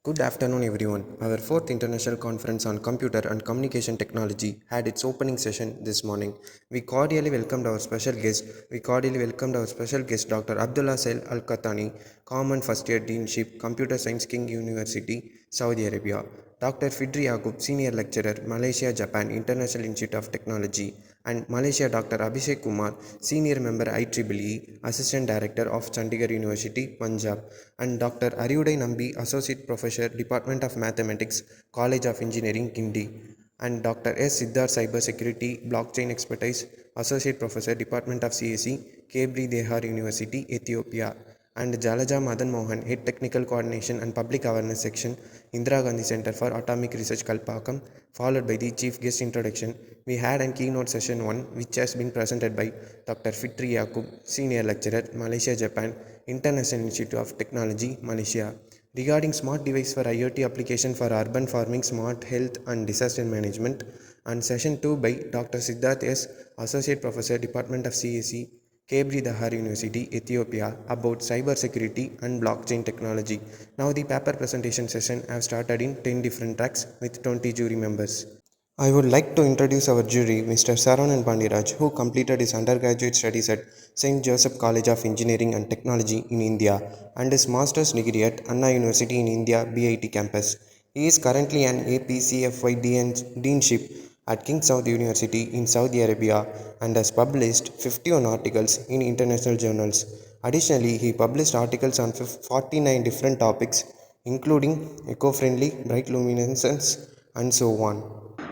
Good afternoon, everyone. Our fourth international conference on computer and communication technology had its opening session this morning. We cordially welcomed our special guest. Dr. Abdullah Sail Al Katani, Common First Year Deanship, Computer Science King University, Saudi Arabia. Dr. Fidri Yaqub, Senior Lecturer, Malaysia Japan International Institute of Technology, and Malaysia Dr. Abhishek Kumar, Senior Member IEEE, Assistant Director of Chandigarh University, Punjab, and Dr. Ariuday Nambi, Associate Professor, Department of Mathematics, College of Engineering, Kindi, and Dr. S. Siddhar, Cyber Security, Blockchain Expertise, Associate Professor, Department of CSE, Kebri Dehar University, Ethiopia, and Jalaja Madan Mohan, Head Technical Coordination and Public Awareness Section, Indira Gandhi Center for Atomic Research, Kalpakam, followed by the Chief Guest Introduction. We had a keynote session 1, which has been presented by Dr. Fitri Yaqub, Senior Lecturer, Malaysia Japan International Institute of Technology, Malaysia, regarding smart device for IoT application for urban farming, smart health and disaster management, and session 2 by Dr. Siddharth S., Associate Professor, Department of CSE, Kebri Dahar University, Ethiopia, about cyber security and blockchain technology. Now the paper presentation session have started in 10 different tracks with 20 jury members. I would like to introduce our jury, Mr. Saravanan Pandiraj, who completed his undergraduate studies at St. Joseph College of Engineering and Technology in India and his master's degree at Anna University in India BIT campus. He is currently an APCFY Deanship at King Saud University in Saudi Arabia and has published 51 articles in international journals. Additionally, he published articles on 49 different topics, including eco-friendly, bright luminescence, and so on.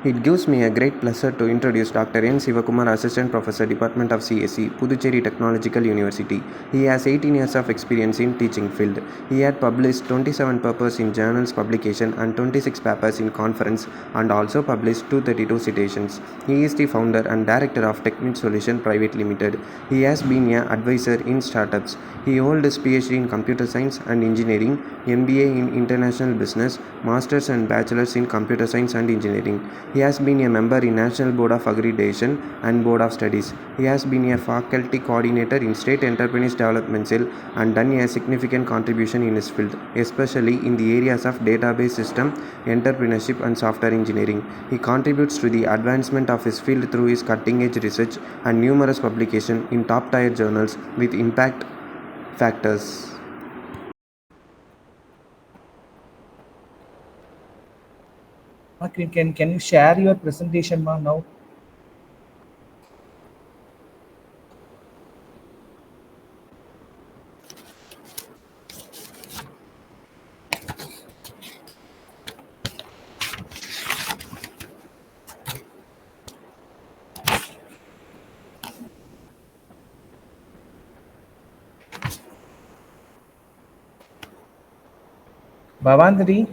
It gives me a great pleasure to introduce Dr. N. Sivakumar, Assistant Professor, Department of CSE, Puducherry Technological University. He has 18 years of experience in teaching field. He had published 27 papers in journals publication and 26 papers in conference and also published 232 citations. He is the founder and director of Technic Solution Private Limited. He has been an advisor in startups. He holds his PhD in Computer Science and Engineering, MBA in International Business, Masters and Bachelors in Computer Science and Engineering. He has been a member in National Board of Accreditation and Board of Studies. He has been a faculty coordinator in State Enterprise Development Cell and done a significant contribution in his field, especially in the areas of database system, entrepreneurship and software engineering. He contributes to the advancement of his field through his cutting-edge research and numerous publications in top-tier journals with impact factors. Can you share your presentation now? Bhavandri,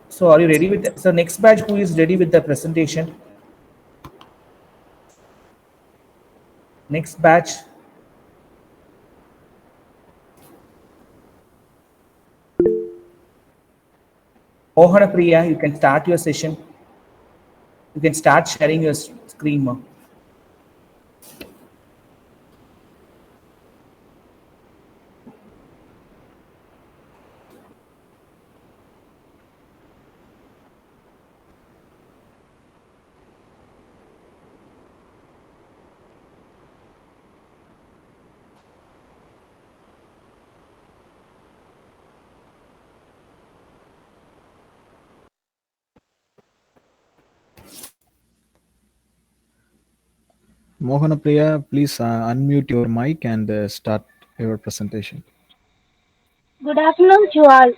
so are you ready with so next batch who is ready with the presentation? Next batch. Mohana Priya, you can start your session. You can start sharing your screen now. Mohanapriya, please unmute your mic and start your presentation. Good afternoon to all.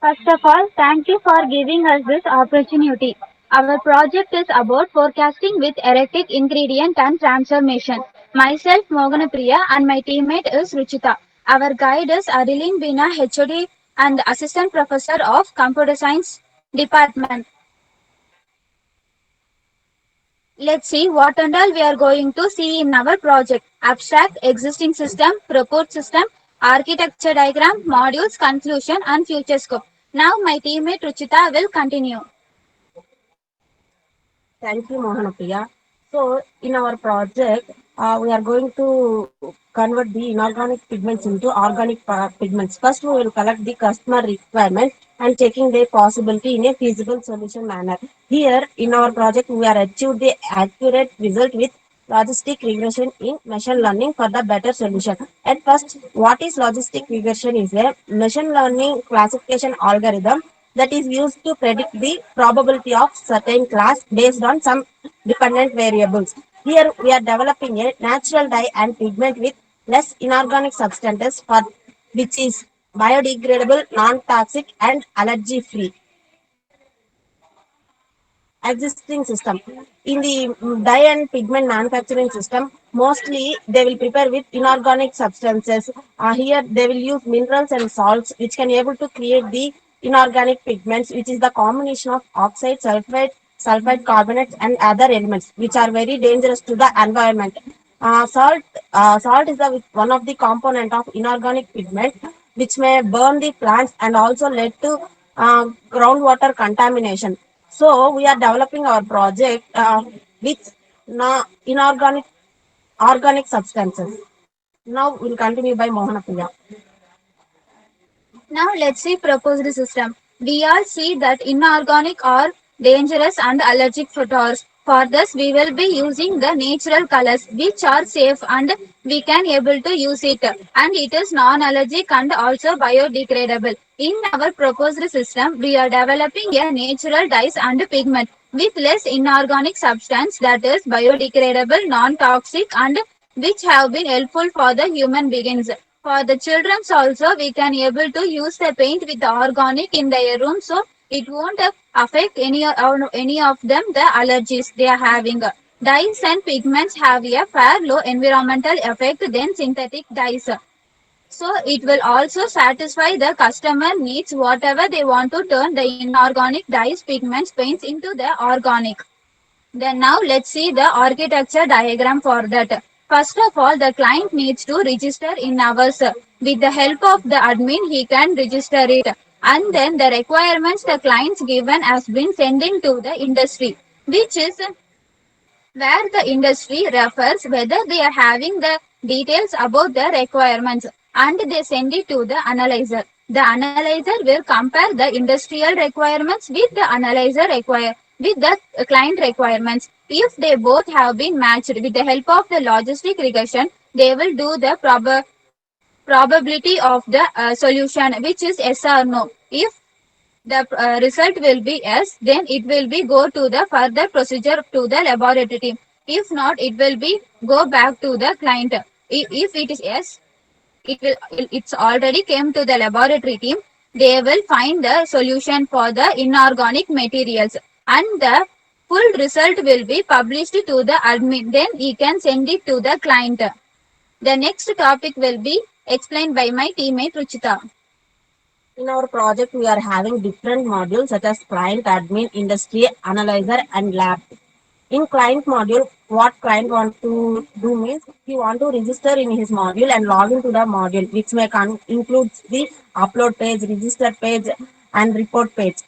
First of all, thank you for giving us this opportunity. Our project is about forecasting with erratic ingredient and transformation. Myself, Mogana Priya, and my teammate is Ruchita. Our guide is Arilin Bina, HOD and Assistant Professor of Computer Science Department. Let's see what and all we are going to see in our project. Abstract, existing system, proposed system, architecture diagram, modules, conclusion and future scope. Now my teammate Ruchita will continue. Thank you, Mohanapriya. So, in our project, we are going to convert the inorganic pigments into organic pigments. First, we will collect the customer requirement and checking their possibility in a feasible solution manner. Here, in our project, we are achieved the accurate result with logistic regression in machine learning for the better solution. At first, what is logistic regression is a machine learning classification algorithm that is used to predict the probability of certain class based on some dependent variables. Here we are developing a natural dye and pigment with less inorganic substances for which is biodegradable, non-toxic and allergy free existing system. In the dye and pigment manufacturing system, mostly they will prepare with inorganic substances. Here they will use minerals and salts which can able to create the inorganic pigments, which is the combination of oxide, sulfide carbonates and other elements which are very dangerous to the environment. Salt is one of the component of inorganic pigment which may burn the plants and also lead to groundwater contamination. So we are developing our project with inorganic organic substances. Now we'll continue by Mohana Priya. Now let's see proposed system. We all see that inorganic are dangerous and allergic fruits. For this, we will be using the natural colors which are safe and we can able to use it. And it is non-allergic and also biodegradable. In our proposed system, we are developing a natural dyes and pigment with less inorganic substance that is biodegradable, non-toxic and which have been helpful for the human beings. For the children's also, we can able to use the paint with the organic in their room, so it won't affect any of them the allergies they are having. Dyes and pigments have a far low environmental effect than synthetic dyes. So it will also satisfy the customer needs whatever they want to turn the inorganic dyes, pigments, paints into the organic. Then now let's see the architecture diagram for that. First of all, the client needs to register in hours. With the help of the admin, he can register it. And then the requirements the clients given has been sending to the industry, which is where the industry refers whether they are having the details about the requirements and they send it to the analyzer. The analyzer will compare the industrial requirements with the analyzer require with the client requirements. If they both have been matched with the help of the logistic regression, they will do the probability of the solution, which is yes or no. If the result will be yes, then it will be go to the further procedure to the laboratory team. If not, it will be go back to the client. If it is yes, it's already came to the laboratory team. They will find the solution for the inorganic materials and the full result will be published to the admin. Then he can send it to the client. The next topic will be explained by my teammate Ruchita. In our project, we are having different modules such as client, admin, industry, analyzer, and lab. In client module, what client want to do means he want to register in his module and log into the module, which may includes the upload page, register page, and report page.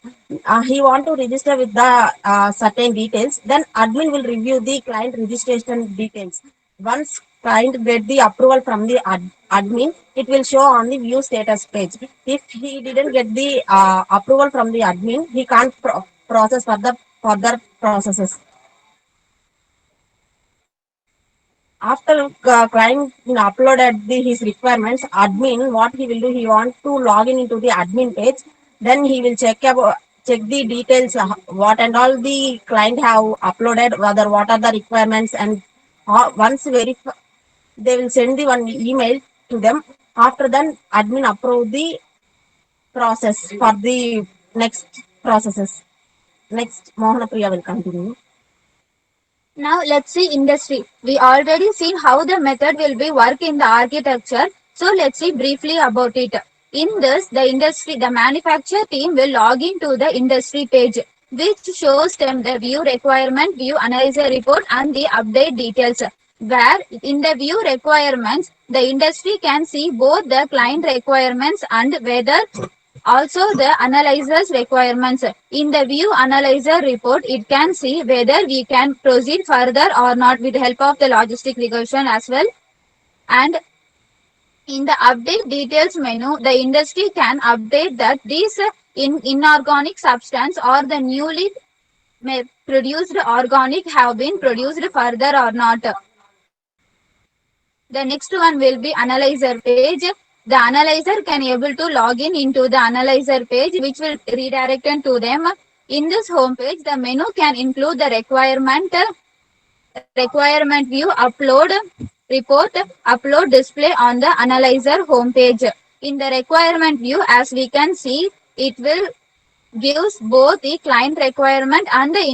He want to register with the certain details. Then admin will review the client registration details. Once client get the approval from the admin, it will show on the view status page. If he didn't get the approval from the admin, he can't process for the further processes. After client uploaded his requirements, admin what he will do, he want to log in into the admin page. Then he will check the details what and all the client have uploaded, whether what are the requirements, and once verify, they will send the one email to them. After that, admin approve the process for the next processes. Next, Mohana Priya will continue. Now let's see industry. We already seen how the method will be work in the architecture. So let's see briefly about it. In this, the industry, the manufacturer team will log into the industry page, which shows them the view requirement, view analyzer report, and the update details. Where in the view requirements, the industry can see both the client requirements and whether Also, the analyzer's requirements. In the view analyzer report, it can see whether we can proceed further or not with the help of the logistic regression as well. And in the update details menu, the industry can update that these inorganic substance or the newly produced organic have been produced further or not. The next one will be analyzer page. The analyzer can able to log in into the analyzer page, which will redirect to them. In this home page, the menu can include the requirement view, upload report, upload display on the analyzer home page. In the requirement view, as we can see, it will gives both the client requirement and the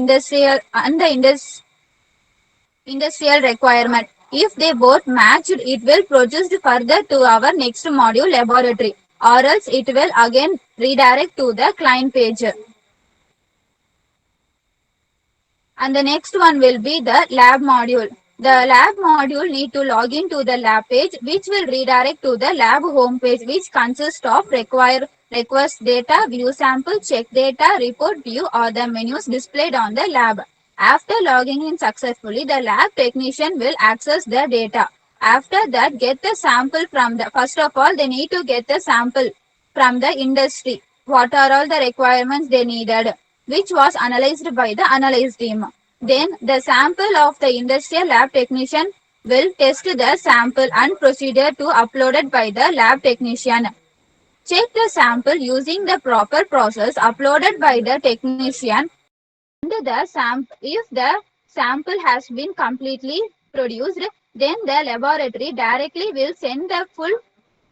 industrial requirement. If they both matched, it will proceed further to our next module laboratory, or else it will again redirect to the client page. And the next one will be the lab module. The lab module need to log into the lab page, which will redirect to the lab home page, which consists of request data, view sample, check data, report view, or the menus displayed on the lab. After logging in successfully, the lab technician will access the data. After that, get the sample from the, first of all, they need to get the sample from the industry. What are all the requirements they needed, which was analyzed by the analyze team. Then the sample of the industrial lab technician will test the sample and procedure to uploaded by the lab technician. Check the sample using the proper process uploaded by the technician, and if the sample has been completely produced, then the laboratory directly will send the full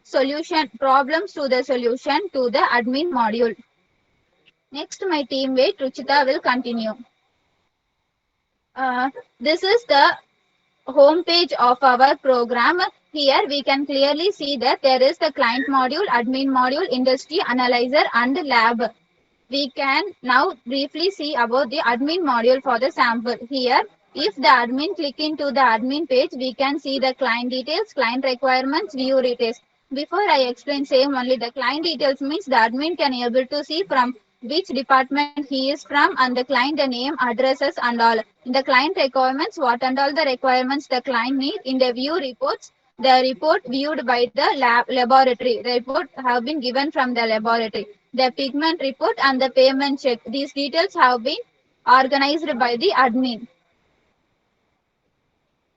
solution problems to the solution to the admin module. Next, my teammate Ruchita will continue. This is the home page of our program. Here we can clearly see that there is the client module, admin module, industry analyzer, and lab. We can now briefly see about the admin module for the sample. Here, if the admin click into the admin page, we can see the client details, client requirements, view details. Before I explain same only, the client details means the admin can able to see from which department he is from and the client the name, addresses and all. In the client requirements, what and all the requirements the client need. In the view reports, the report viewed by the laboratory. The report have been given from the laboratory. The pigment report and the payment check. These details have been organized by the admin.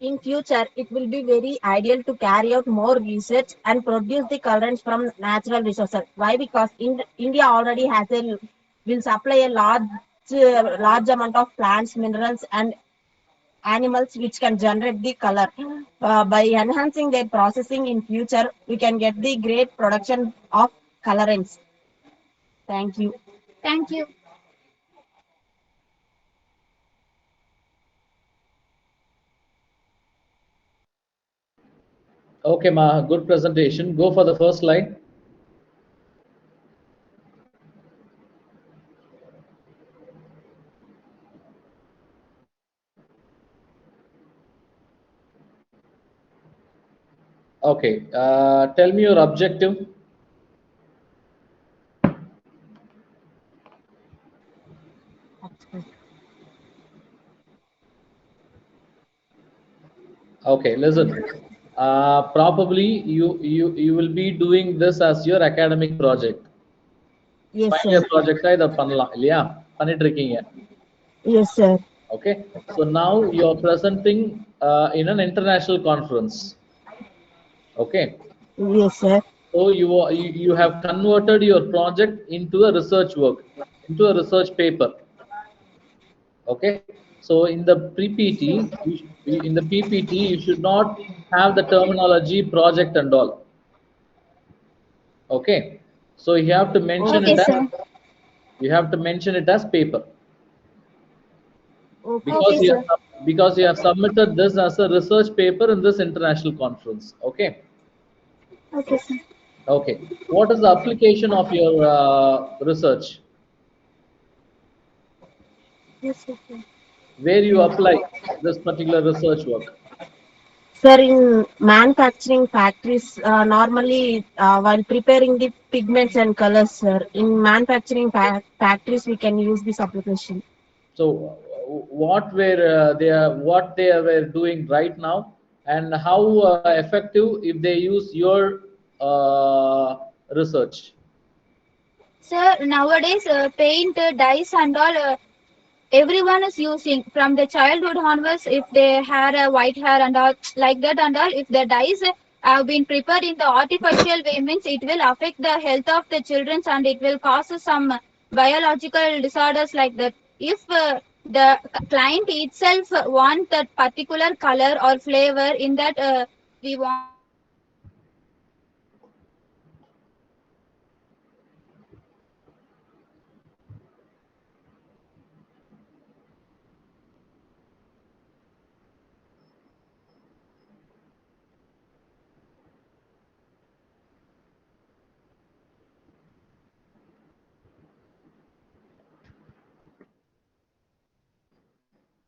In future, it will be very ideal to carry out more research and produce the colorants from natural resources. Why? Because India already has a will supply a large amount of plants, minerals, and animals which can generate the color. By enhancing their processing in future, we can get the great production of colorants. Thank you. Thank you. Okay, Ma, good presentation. Go for the first slide. Okay, tell me your objective. Okay, listen. Probably you will be doing this as your academic project. Yes, Final sir. year project இத பண்ணலாம் இல்லையா பண்ணிட்டு இருக்கீங்க. Yes, sir. Okay, so now you're presenting in an international conference. Okay, Yes, sir. so you have converted your project into a research work, into a research paper. Okay, so in the PPT, in the PPT, you should not have the terminology project and all. Okay, so you have to mention Okay, it as sir. paper, Okay. because Okay, you sir. have, because you have submitted this as a research paper in this international conference. Okay, Okay, sir. okay, what is the application of your research? Yes, sir. Where you apply this particular research work? Sir, in manufacturing factories, normally while preparing the pigments and colors, sir, in manufacturing factories, we can use this application. So what were what they were doing right now, and how effective if they use your research? Sir, nowadays paint, dyes and all everyone is using from the childhood onwards. If they had a white hair and all like that and all, if the dyes have been prepared in the artificial way, means it will affect the health of the children and it will cause some biological disorders like that. If the client itself want that particular color or flavor in that we want to use that particular paint or dye, we can use that paint or dye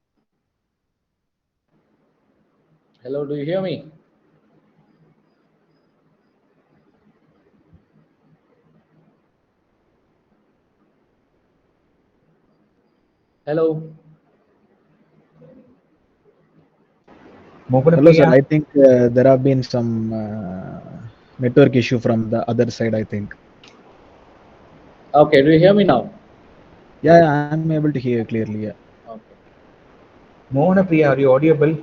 and all. Hello, do you hear me? Hello. Mohana Hello, sir. Priya. I think there have been some network issue from the other side, I think. Okay, do you hear me now? Yeah, yeah, I'm able to hear you clearly. Yeah. Okay. Mohana Priya, are you audible?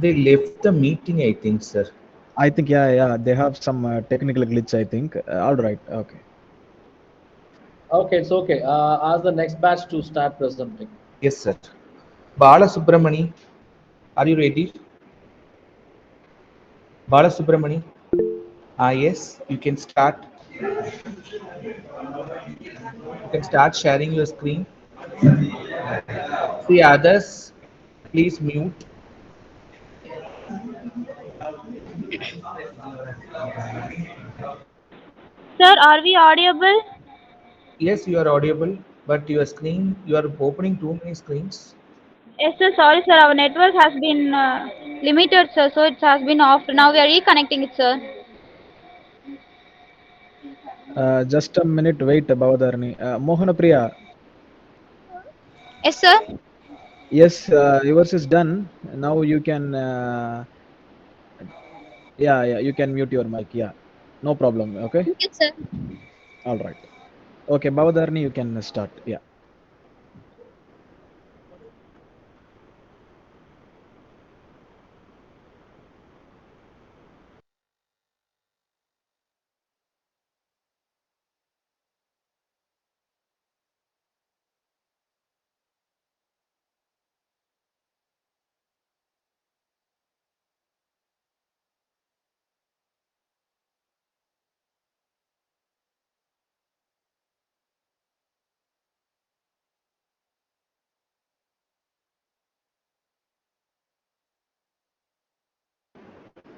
They left the meeting, I think, sir. I think, yeah, yeah, they have some technical glitch, I think. All right. Okay. Okay, it's okay. Ask the next batch to start presenting. Yes, sir. Bala Subramani, are you ready? Bala Subramani? Ah, yes, you can start. You can start sharing your screen. See others, please mute. Sir, are we audible? Yes, you are audible, but your screen, you are opening too many screens. Yes, sir. Sorry, sir. Our network has been limited, sir. So it has been off. Now we are reconnecting it, sir. Just a minute. Wait, Bavadarni. Mohana Priya. Yes, sir. Yes, yours is done. Now you can. Yeah, yeah, you can mute your mic. Yeah, no problem. Okay. Thank you, sir. All right. Okay, Bavadarni, you can start. Yeah.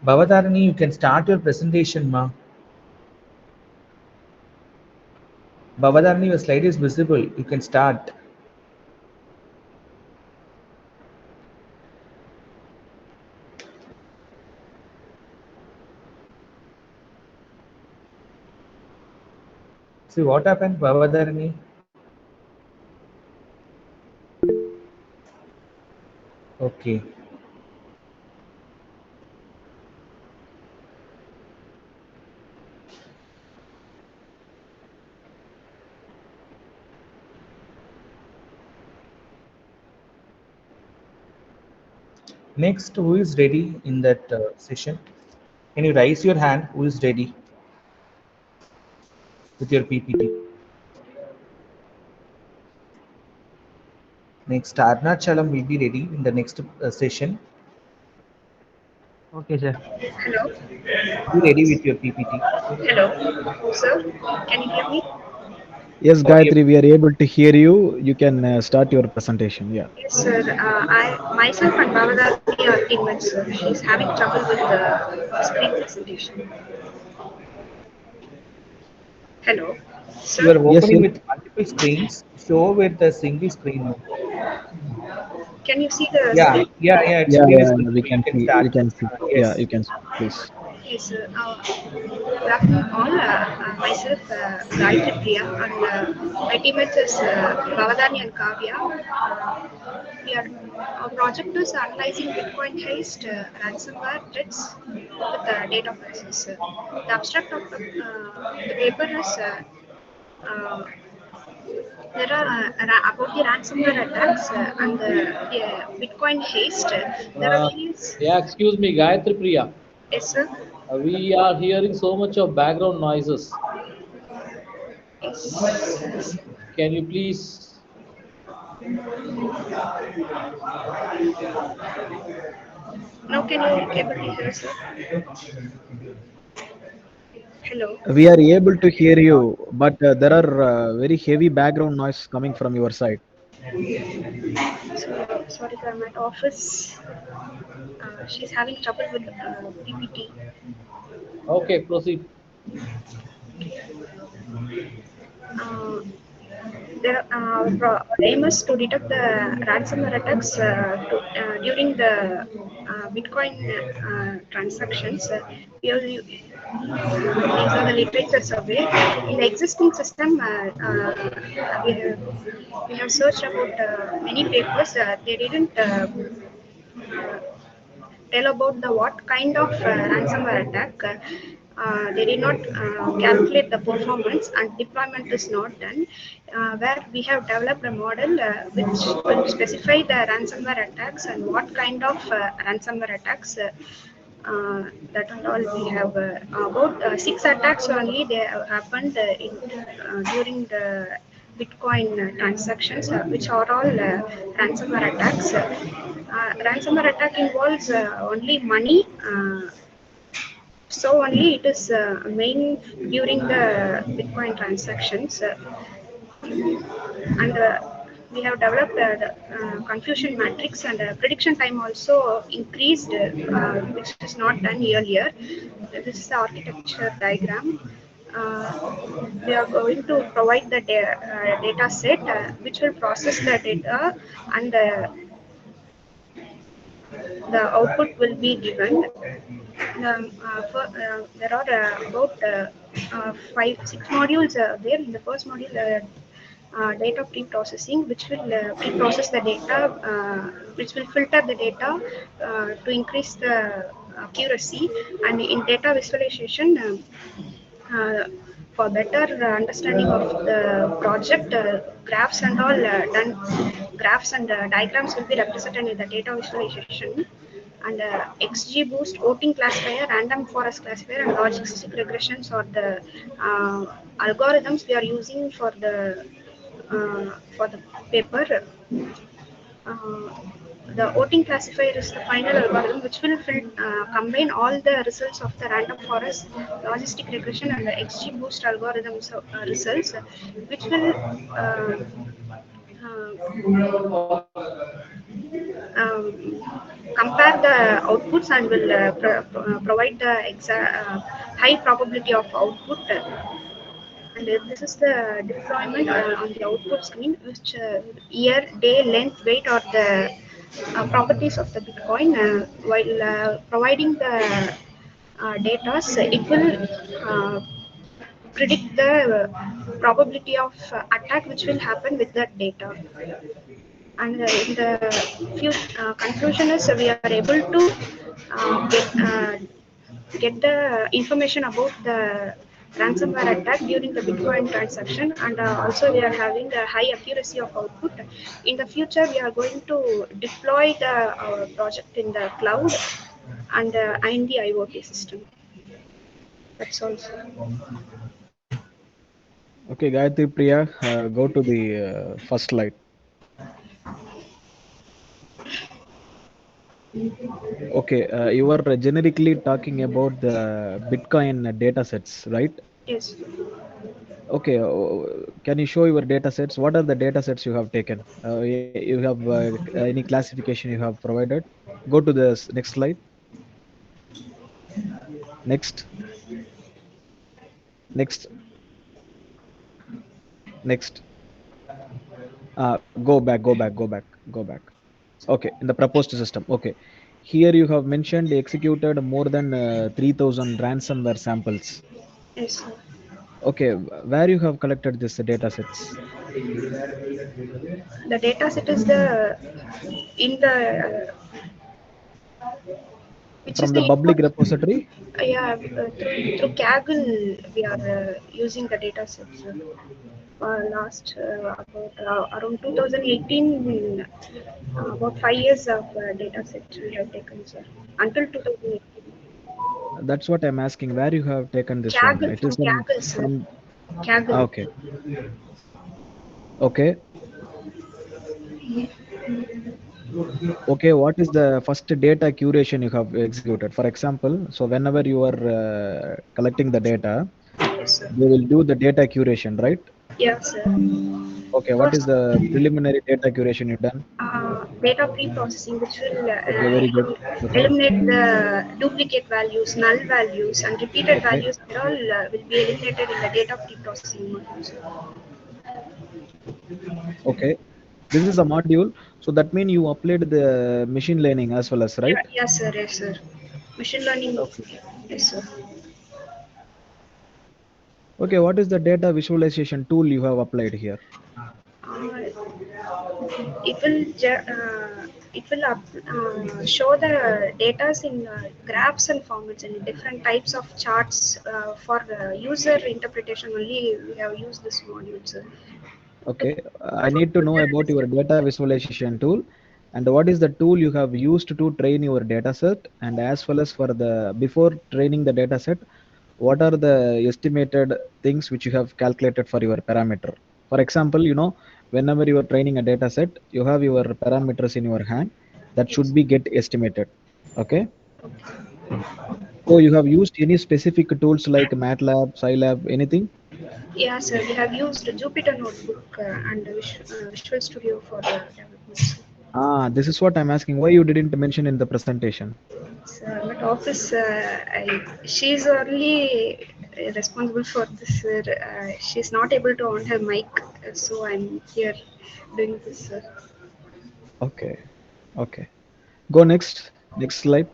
Bhavatarani, you can start your presentation, ma. Bhavatarani, your slide is visible. You can start. See what happened, Bhavatarani? Okay. Next, who is ready in that session? Can you raise your hand? Who is ready with your PPT? Next, Arnachalam will be ready in the next session. Okay, sir. Be ready with your PPT. Hello, sir. Can you hear me? Yes, Audio. Gayatri, we are able to hear you. You can start your presentation. Yeah. Yes, sir. I myself and Bhavadani are teammates, sir. She's having trouble with the screen presentation. Hello, You sir. are Yes, opening yes. with multiple screens. Show with a single screen mode. Can you see the Yeah, screen? yeah. It's Yeah, fully yeah, visible. yeah, we So you can can see. start. We can see. Yeah, Yes. you can speak, please. Yes, sir. Good afternoon, all. Myself, Gayatri Priya, and my teammates is Bhavadani and Kavya. Our project is analyzing Bitcoin heist, ransomware threats with data process. The abstract of the paper is uh, there are about the ransomware attacks and the Bitcoin heist. There are Uh, various. yeah, excuse me, Gayatri Priya. Yes, sir. We are hearing so much of background noises. Yes. Can you please? Now can you able to hear, sir? Hello. We are able to hear you, but there are very heavy background noise coming from your side. So sorry, sir. I'm at office. She's having trouble with PPT. Okay, proceed. Uh, our aim is to detect the ransomware attacks during the Bitcoin transactions. These are the literature survey. In the existing system, we have searched about many papers. They didn't tell about the what kind of ransomware attack. They did not calculate the performance and deployment is not done. Where we have developed a model which will specify the ransomware attacks and what kind of ransomware attacks. That and all we have about six attacks only they have happened during the Bitcoin transactions, which are all ransomware attacks. Ransomware attack involves only money, so only it is main during the Bitcoin transactions, and we have developed the confusion matrix and prediction time also increased, which is not done earlier. This is the architecture diagram. We are going to provide the data set which will process the data, and the output will be given. There are about five, six modules there. In the first module, data pre-processing, which will pre-process the data, which will filter the data to increase the accuracy, and in data visualization. For better understanding of the project, graphs and all done, graphs and diagrams will be represented in the data visualization, and XGBoost voting classifier, random forest classifier, and logistic regressions are the algorithms we are using for the paper. Uh, the voting classifier is the final algorithm which will combine all the results of the random forest, logistic regression, and the XGBoost algorithms results, which will compare the outputs and will provide the high probability of output. And this is the deployment on the output screen, which year, day, length, weight are the properties of the Bitcoin. While providing the data, it will predict the probability of attack which will happen with that data. And in the conclusion is we are able to get the information about the ransomware attack during the Bitcoin transaction, and also we are having a high accuracy of output. In the future, we are going to deploy the project in the cloud and in the IoT system. That's also. Okay, Gayatri Priya, go to the first slide. Okay, you were generically talking about the Bitcoin data sets, right? Yes. Okay, can you show your data sets? What are the data sets you have taken? You have any classification you have provided? Go to the next slide. Next, next. Next. Go back. Okay, in the proposed system. Okay, here you have mentioned executed more than 3,000 ransomware samples. Yes, sir. Okay, where you have collected this data sets? The data set is the in the which is From the the input. public repository? Yeah, through Kaggle we are using the data sets. Last about around 2018, about 5 years of data set we have taken, sir. Until 2018. That's what I'm asking. Where you have taken this one? Kaggle It is from Kaggle, sir. from. Kaggle. Okay, okay, okay. What is the first data curation you have executed? For example, so whenever you are collecting the data, Yes, sir. they will do the data curation, right? Yes, sir. Okay, what is First, the preliminary data curation you done? data pre-processing, which will Okay, very good. Okay, eliminate the duplicate values, null values, and repeated okay, values. They all will be eliminated in the data pre-processing module, sir. okay. This is a module. So that means you applied the machine learning as well as, Yeah, right? yes, sir. Yes, sir. Machine learning. Okay. Yes, sir. Okay, what is the data visualization tool you have applied here? It will show the data in graphs and formats and different types of charts for user interpretation. Only we have used this module, sir. To, Okay, I need to know about your data visualization tool and what is the tool you have used to train your data set, and as well as for the before training the data set, what are the estimated things which you have calculated for your parameter. For example, whenever you are training a data set, you have your parameters in your hand that should yes. be get estimated. Okay, so you have used any specific tools like MATLAB, Scilab, anything? Yeah, sir. We have used Jupyter Notebook and Visual Studio for development, sir. This is what I'm asking. Why you didn't mention in the presentation? So, but office, she's only responsible for this. She's not able to on her mic, so I'm here doing this. Okay, okay. Go next. Next slide.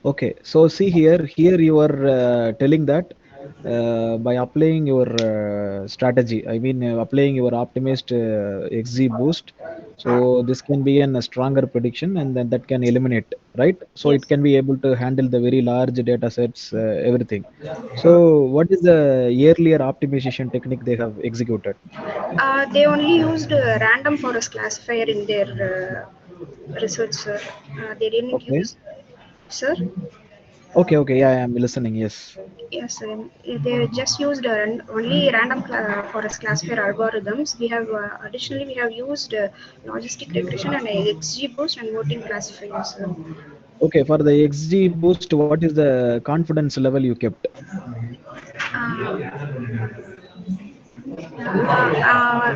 Okay, so see here. Here you are telling that by applying your strategy, I mean applying your optimized XG boost, so this can be a stronger prediction, and then that can eliminate, right? So it Yes. can be able to handle the very large data sets, everything. So what is the earlier optimization technique they have executed? They only used random forest classifier in their research, sir. They didn't Okay, use, sir. okay, okay. Yeah, I'm listening. Yes. Yes, sir. They just used only random forest classifier algorithms. We have additionally we have used logistic regression and XGBoost and voting classifiers, sir. Okay, for the XG boost, what is the confidence level you kept? Uh, uh,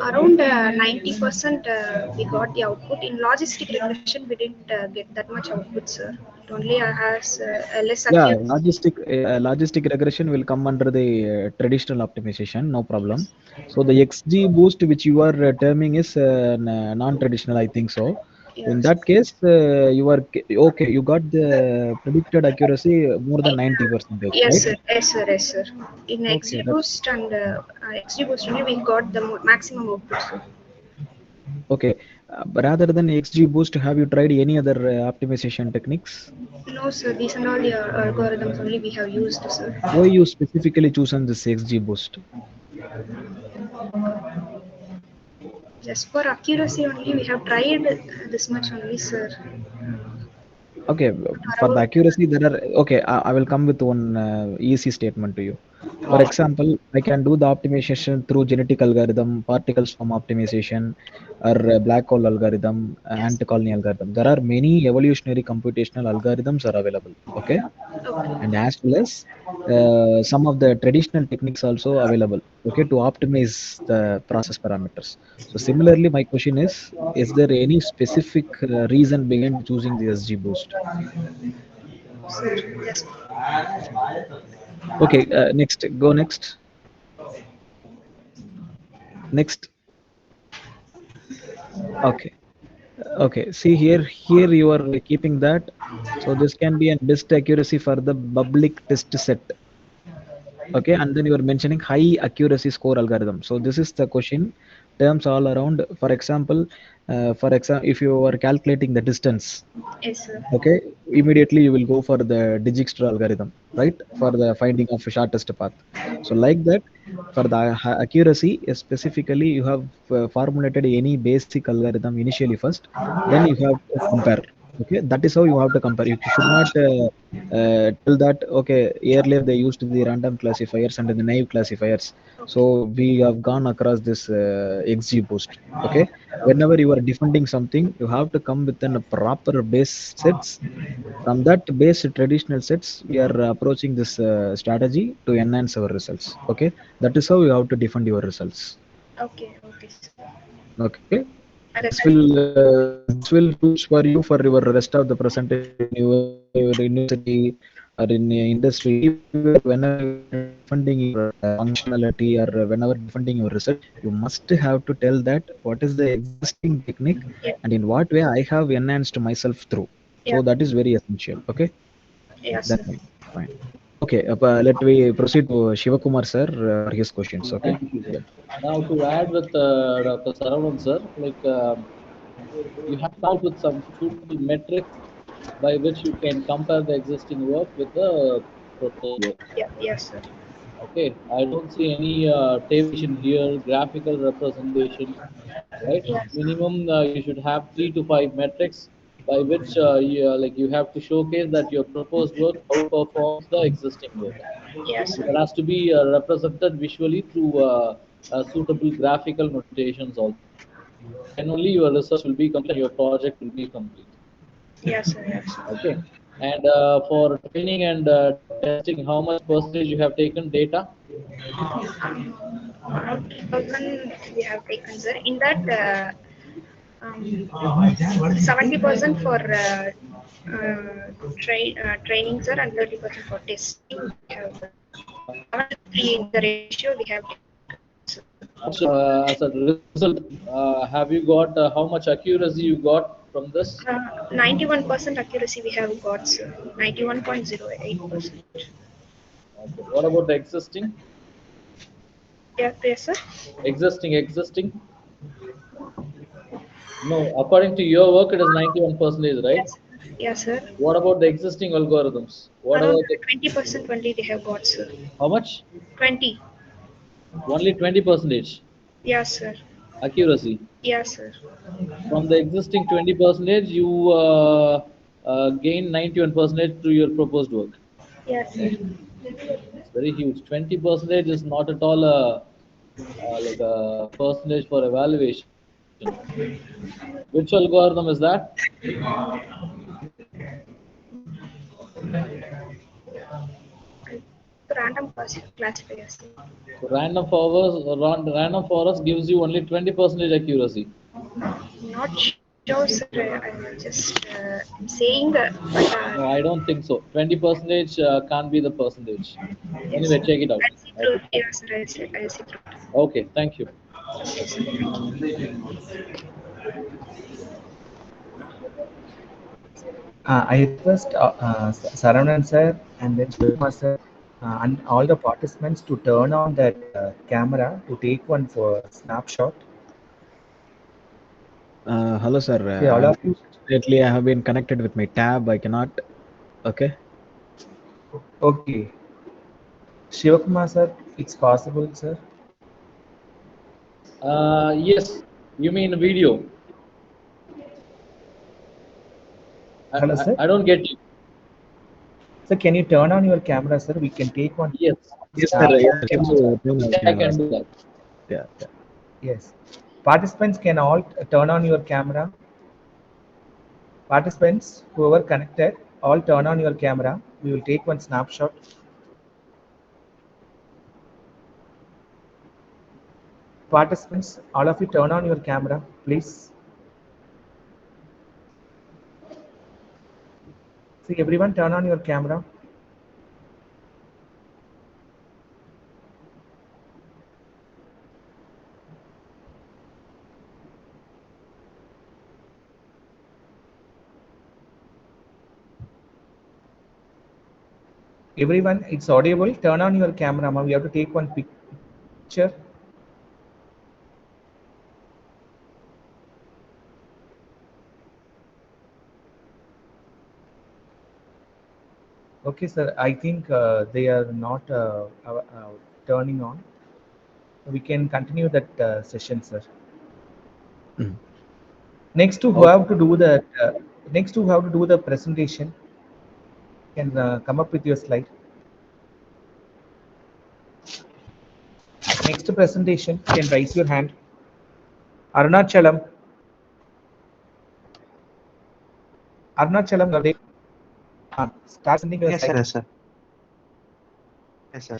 Around 90% we got the output. In logistic regression, we didn't get that much output, sir. It only has less Yeah, accuracy. logistic regression will come under the traditional optimization, no problem. So the XG boost which you are terming is non-traditional, I think so. So in Yes. that case, okay. You got the predicted accuracy more than 90 percentage, Yes, right? sir. Yes, sir. Yes, sir. In Okay, that's XGBoost and XGBoost only we got the maximum output, sir. okay. But rather than XG boost, have you tried any other optimization techniques? No, sir. These are all the algorithms only we have used, sir. Why you specifically chosen this XG boost? Just for accuracy only, we have tried this much only, sir. Okay, for the Around, accuracy, there are okay. I will come with one easy statement to you. For example, I can do the optimization through genetic algorithm, particle swarm optimization, or black hole algorithm, yes. ant-colony algorithm. There are many evolutionary computational algorithms are available. Okay, Okay. and as well as some of the traditional techniques also available. Okay, to optimize the process parameters. So similarly, my question is there any specific reason behind choosing the SG boost? sir. Yes. Okay, next, go next. Next. Okay. Okay. See here, here you are keeping that. So this can be a best accuracy for the public test set. Okay, and then you are mentioning high accuracy score algorithm. So this is the question terms all around. For example, if you are calculating the distance, Yes, sir. okay, immediately you will go for the Dijkstra algorithm, right, for the finding of shortest path. So like that, for the accuracy, specifically you have formulated any basic algorithm initially first, then you have to compare. Okay, that is how you have to compare. You should not tell that, okay, earlier they used the random classifiers and the naive classifiers, so Okay. we have gone across this XGBoost. Okay, whenever you are defending something, you have to come within a proper base sets. From that base traditional sets, we are approaching this strategy to enhance our results. Okay, that is how you have to defend your results. Okay. Okay, sir. Okay, That's this will huge for you for your rest of the presentation in your university or in your industry. Everywhere, whenever you are defending your functionality, or whenever defending your result, you must have to tell that what is the existing technique yeah. and in what way I have enhanced myself through. Yeah. So that is very essential. Okay, Yes, then sir. fine, fine. Okay, let me proceed to Shivakumar sir for his questions. Okay, then. Now to add with Dr. Saravanan sir, like you have to come out with some suitable metrics by which you can compare the existing work with the proposed work. Yeah. Yes, sir. Okay, I don't see any tabulation here, graphical representation, right? Yes. Minimum you should have 3 to 5 metrics by which you have to showcase that your proposed work outperforms the existing work. Yes, So sir. that has to be represented visually through suitable graphical notations also. Then only your research will be complete and your project will be complete. Yes, sir. Yes, sir. Okay. And for training and testing, how much percentage you have taken data? Around 3,000 we have taken, sir. In that, 70% for training, sir, and 30% for testing. We have 7 to 3 in the ratio we have taken, sir. How much as a result have you got? How much accuracy you got from this? 91% accuracy we have got, sir. 91.08%. Okay. What about the existing? Yeah, yes, sir. Existing? No, according to your work, it is 91 percentage, right? Yes, yes, sir. What about the existing algorithms? What Around about the 20% only they have got, sir. how much? 20. Only 20 percentage Yes, sir. accuracy. Yes, sir. From the existing 20 percentage, you gain 91 percentage to your proposed work. Yes, sir. It's very huge. 20 percentage is not at all like a percentage for evaluation. Which algorithm is that? Random classifiers. So random forest gives you only 20 percentage accuracy. Not sure, sir. I'm just saying, but No, I don't think so. 20 percentage can't be the percentage. yes, Anyway, sir. check it out. I'll see through Okay. it. Yes, sir. I'll see through it. Okay. Thank you. Okay, sir. Thank you. I request Saravanan sir and then Shivakumar sir and all the participants to turn on that camera to take one for snapshot. Hello sir, See, all of you. unfortunately I have been connected with my tab, I cannot. Okay. Okay. Shivakumar sir, it's possible, sir. Yes. You mean video? I, Hello, I, sir. I don't get you. Sir, can you turn on your camera, sir? We can take one Yes. Yes sir, yes snapshot. sir, can you turn on I camera, can sir? do that. Yeah, yeah. Yes. Participants can all turn on your camera. Participants, whoever connected, all turn on your camera. We will take one snapshot. Participants, all of you turn on your camera, please. See, everyone turn on your camera. Everyone, it's audible. Turn on your camera, ma. We have to take one picture. Okay, sir. I think they are not turning on. We can continue that session, sir. Next to who Okay. have to do the next to who have to do the presentation. Can come up with your slide. Next presentation, you can raise your hand. Arunachalam. Arunachalam, you are there. Start sending your Yes, sir. slide. Yes, sir. Yes, sir.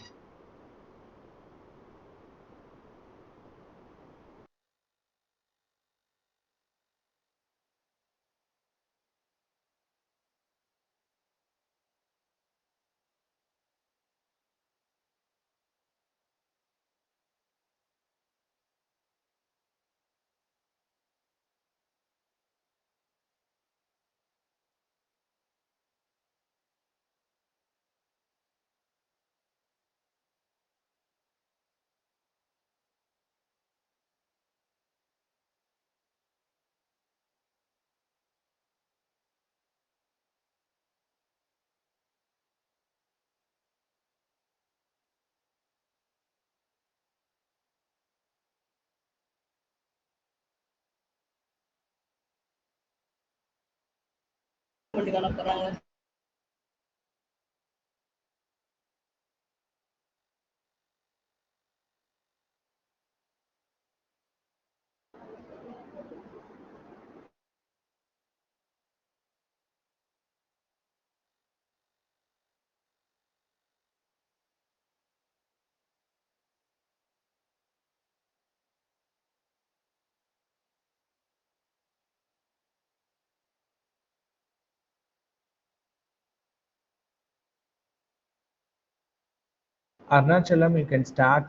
Arunachalam, you can start.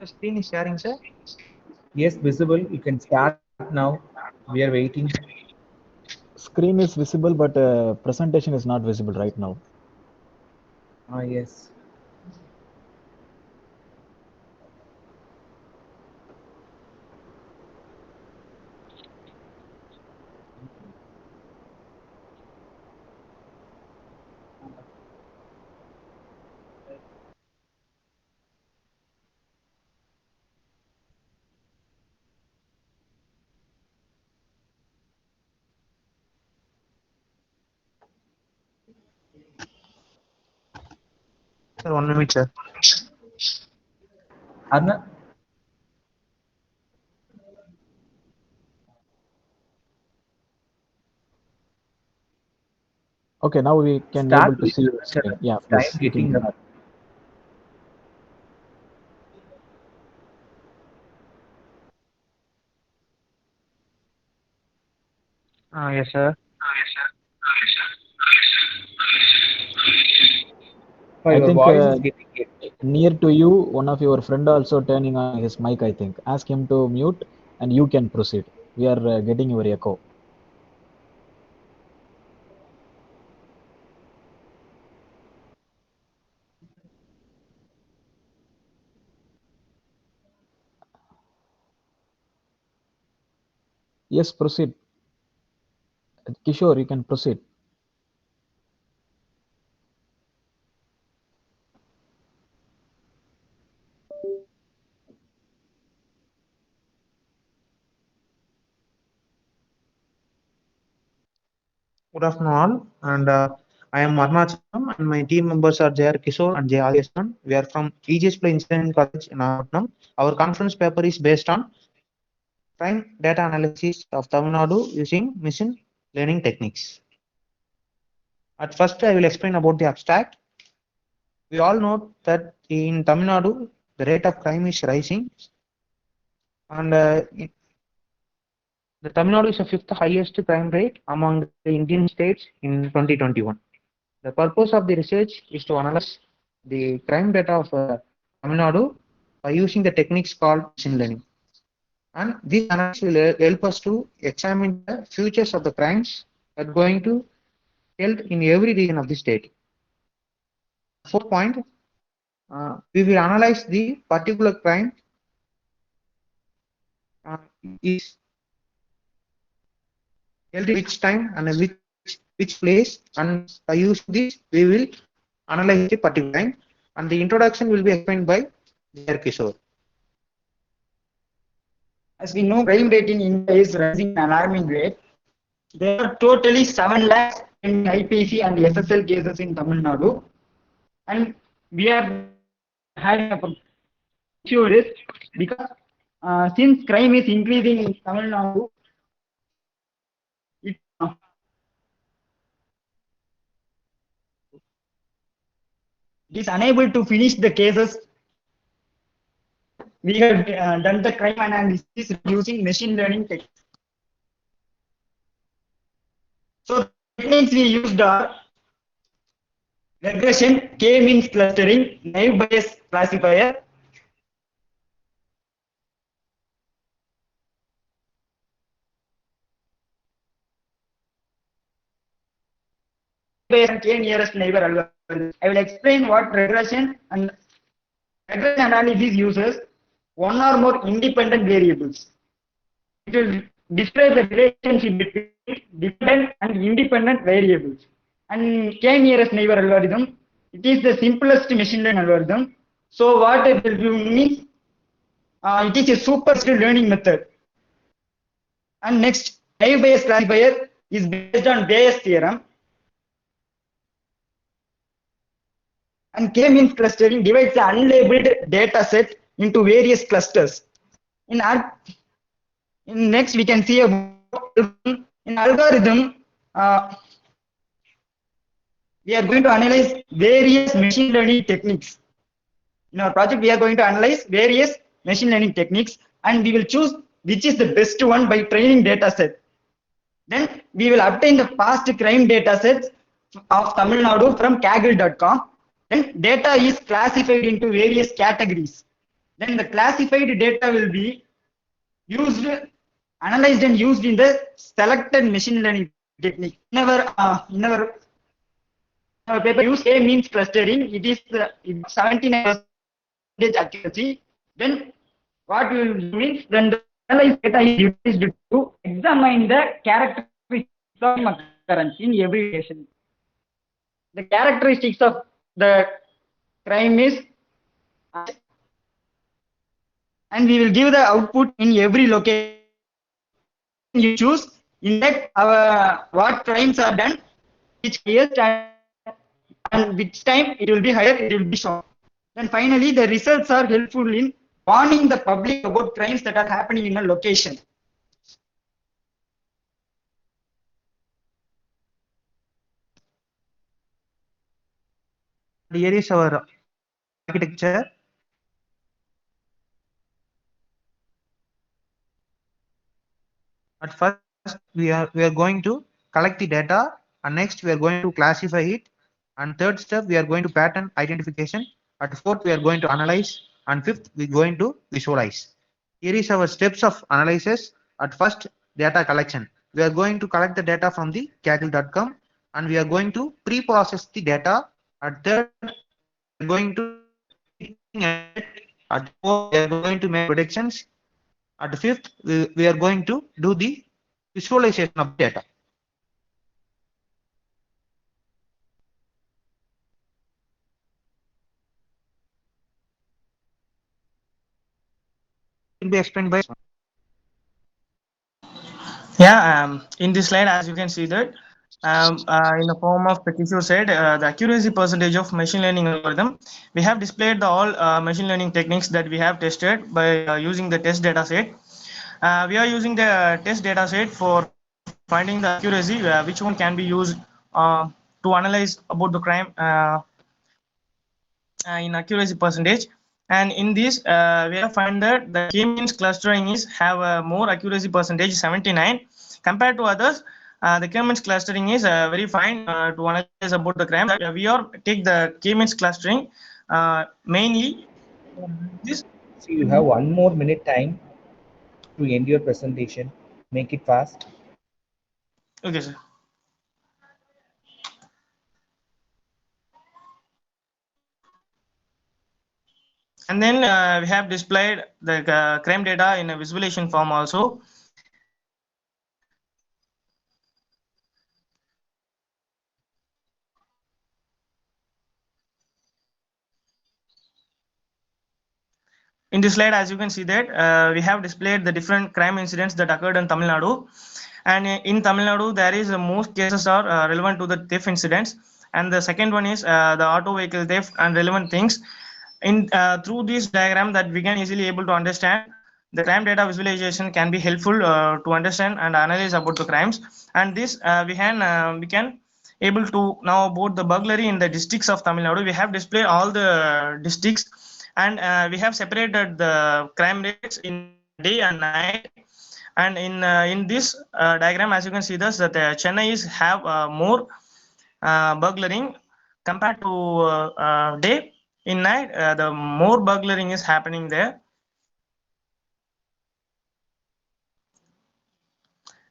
The screen is sharing, sir. Yes, visible. You can start now. We are waiting. Screen is visible, but presentation is not visible right now. Yes. Sir, 1 minute, sir. Arna, Okay, now we can able to see your screen. Yeah, please, you can start start. please, Arunachalam. It's time getting up. Yes, sir. Oh, I your think voice is getting late. near to you, one of your friend also turning on his mic. I think ask him to mute, and you can proceed. We are getting your echo. Yes, proceed. Kishore, you can proceed. Good afternoon, all. And I am Arnachalam, and my team members are Jayar Kishore and Jay Adyasan. We are from EGS Play Engineering College in Nagapattinam. Our conference paper is based on crime data analysis of Tamil Nadu using machine learning techniques. At first, I will explain about the abstract. We all know that in Tamil Nadu, the rate of crime is rising, and The Tamil Nadu is the fifth highest crime rate among the Indian states in 2021. The purpose of the research is to analyze the crime data of Tamil Nadu by using the techniques called machine learning. And this analysis will help us to examine the futures of the crimes that are going to held in every region of the state. Fourth point, we will analyze the particular crime is held in which time and which place, and by using this we will analyze the particular crime. And the introduction will be explained by J.R. Kishore. As we know, crime rate in India is rising at an alarming rate. There are totally 7 lakhs pending IPC and SSL cases in Tamil Nadu, and we are having a issue with this because since crime is increasing in Tamil Nadu, it, it is unable to finish the cases. We have done the crime analysis using machine learning techniques. So the techniques we used are regression, k-means clustering, naive Bayes classifier, Bayes and k nearest neighbor algorithm. I will explain what regression analysis uses one or more independent variables. It will describe the relationship between dependent and independent variables. And k nearest neighbor algorithm, it is the simplest machine learning algorithm. So what it will do means it is a superscript learning method. And next, naive Bayes classifier is based on Bayes theorem. And k-means clustering divides the unlabeled data set into various clusters. Next, we can see in algorithm, we are going to analyze various machine learning techniques. In our project, we are going to analyze various machine learning techniques, and we will choose which is the best one by training data set. Then we will obtain the past crime data sets of Tamil Nadu from kaggle.com. Then data is classified into various categories. Then the classified data will be used, analyzed and used in the selected machine learning technique. In our paper, use k-means clustering. It is 79% accuracy. Then what will means then the analyzed data is used to examine the characteristics of occurrence in every location. The characteristics of the crime is, and we will give the output in every location. You choose in that what crimes are done, which highest and which time it will be higher, it will be shown. Then finally, the results are helpful in warning the public about crimes that are happening in a location. Here is our architecture. At first, we are going to collect the data, and next we are going to classify it. And third step, we are going to pattern identification. At fourth, we are going to analyze, and fifth, we are going to visualize. Here is our steps of analysis. At first, data collection. We are going to collect the data from the kaggle.com, and we are going to pre-process the data. At third, we are going to at fourth, we are going to make predictions. At fifth, we are going to do the visualization of data. Will be explained by. Yeah, in this slide, as you can see that in the form of the Kishore said, the accuracy percentage of machine learning algorithm, we have displayed the all machine learning techniques that we have tested by using the test data set. We are using the test data set for finding the accuracy, which one can be used to analyze about the crime in accuracy percentage. And in this we have find that the k-means clustering is have a more accuracy percentage 79 compared to others. The k-means clustering is very fine to analyze about the crime. We are take the k-means clustering mainly this. So you have 1 more minute time to end your presentation. Make it fast. Okay, sir. And then we have displayed the crime data in a visualization form also. In this slide, as you can see that we have displayed the different crime incidents that occurred in Tamil Nadu. And in Tamil Nadu, there is most cases are relevant to the theft incidents. And the second one is the auto vehicle theft and relevant things. In through this diagram that we can easily able to understand the crime data visualization can be helpful to understand and analyze about the crimes. And this we can able to now about the burglary in the districts of Tamil Nadu. We have displayed all the districts, and we have separated the crime rates in day and night. And in this diagram, as you can see this, that Chennai is have more burglaring compared to day. In night the more burglaring is happening there.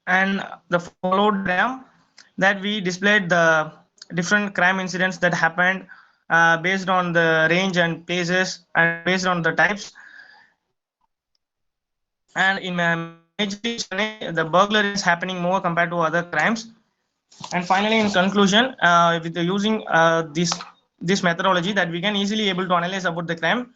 And the followed diagram that we displayed the different crime incidents that happened based on the range and places and based on the types. And in majorly Chennai, the burglary is happening more compared to other crimes. And finally, in conclusion, with the using this methodology, that we can easily able to analyze about the crime,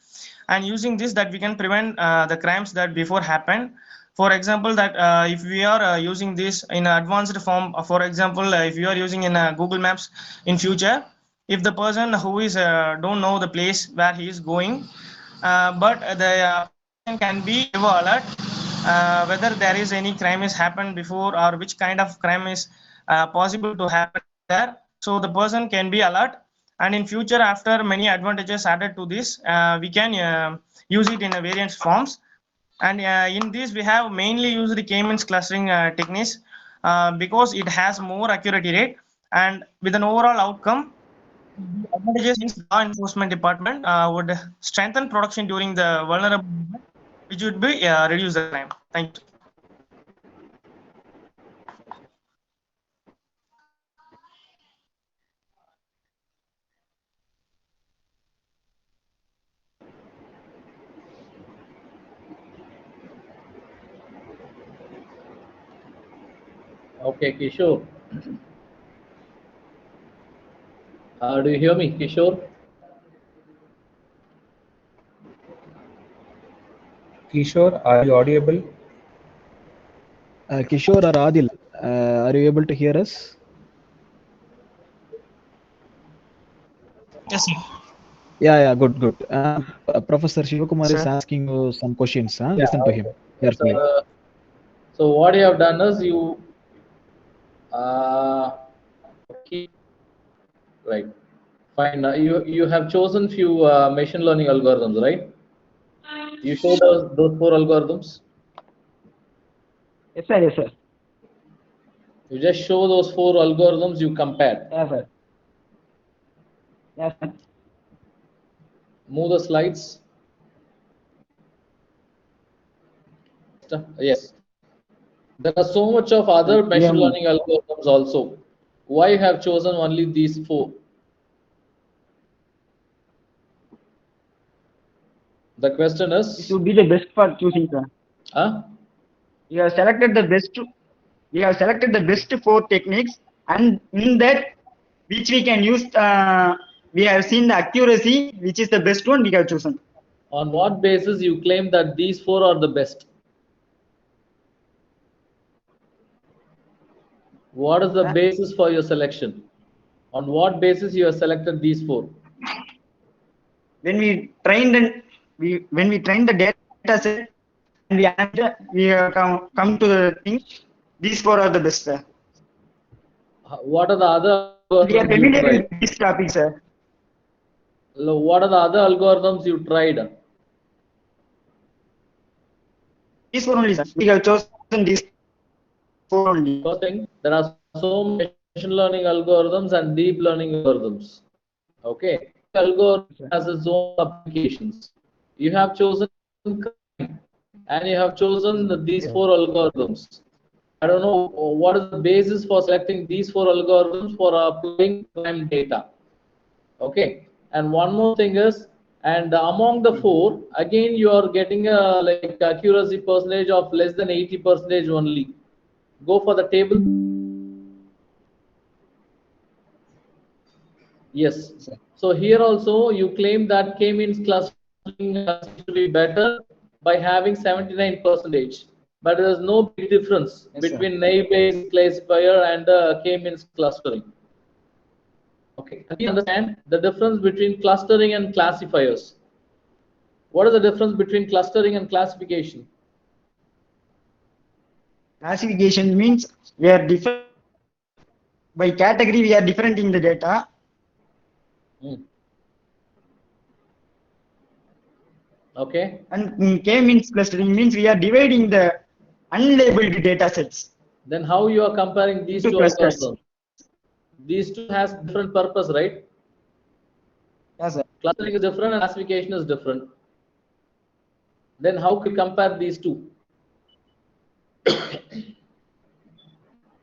and using this that we can prevent the crimes that before happened. For example, that if we are using this in advanced form, for example, if you are using in Google Maps in future, if the person who is don't know the place where he is going, but the application can be give alert whether there is any crime is happened before or which kind of crime is possible to happen there. So the person can be alert, and in future, after many advantages added to this, we can use it in a various forms. And in this, we have mainly used the k-means clustering techniques because it has more accuracy rate, and with an overall outcome, the advantages means law enforcement department would strengthen production during the vulnerable moment, which would be reduce the crime. Thank you. Okay, Kishore. Do you hear me, Kishore? Kishore, are you audible? Kishore or Adil, are you able to hear us? Yes, sir. Yeah, yeah, good, good. Professor Shivakumar is Sir. asking you some questions. Huh? Yeah. Listen to him Okay. carefully. So what you have done is you okay, right, fine. You have chosen few machine learning algorithms, right? You showed us those four algorithms. Yes, sir. Yes, sir. You just show those four algorithms you compared. Yes, sir. Yes, sir. Move the slides. Yes. There are so much of other We have machine learning algorithms also. Why you have chosen only these four? The question this is, would be the best for choosing, sir. huh? We have selected the best. We have selected the best four techniques, and in that, which we can use. We have seen the accuracy, which is the best one we have chosen. On what basis you claim that these four are the best? What is the Uh, basis for your selection? On what basis you have selected these four? when we trained and when we trained the data set and we analyzed, we have come to the thing. These four are the best, sir. What are the other And we are algorithms you familiar tried? with this topic, sir. What are the other algorithms you tried? These four only, sir. We have chosen these four only. First thing, there are so many machine learning algorithms and deep learning algorithms. Okay, algorithm has its own applications. You have chosen crime, and you have chosen these four algorithms. I don't know what is the basis for selecting these four algorithms for applying crime data. Okay, and one more thing is, and among the four, again you are getting a like accuracy percentage of less than 80% only. Go for the table. Yes. So here also you claim that K-means clustering seems to be better by having 79%, but there is no big difference between naive-Bayes classifier and K-means clustering. Okay, and please understand the difference between clustering and classifiers. What is the difference between clustering and classification? Classification means we are different by category. We are different in the data, Hmm. Okay. and K means clustering means we are dividing the unlabeled data sets Then how you are comparing these into two clusters. algorithms? These two has different purpose, right? Yes, sir. Clustering is different and classification is different. Then how can you compare these two?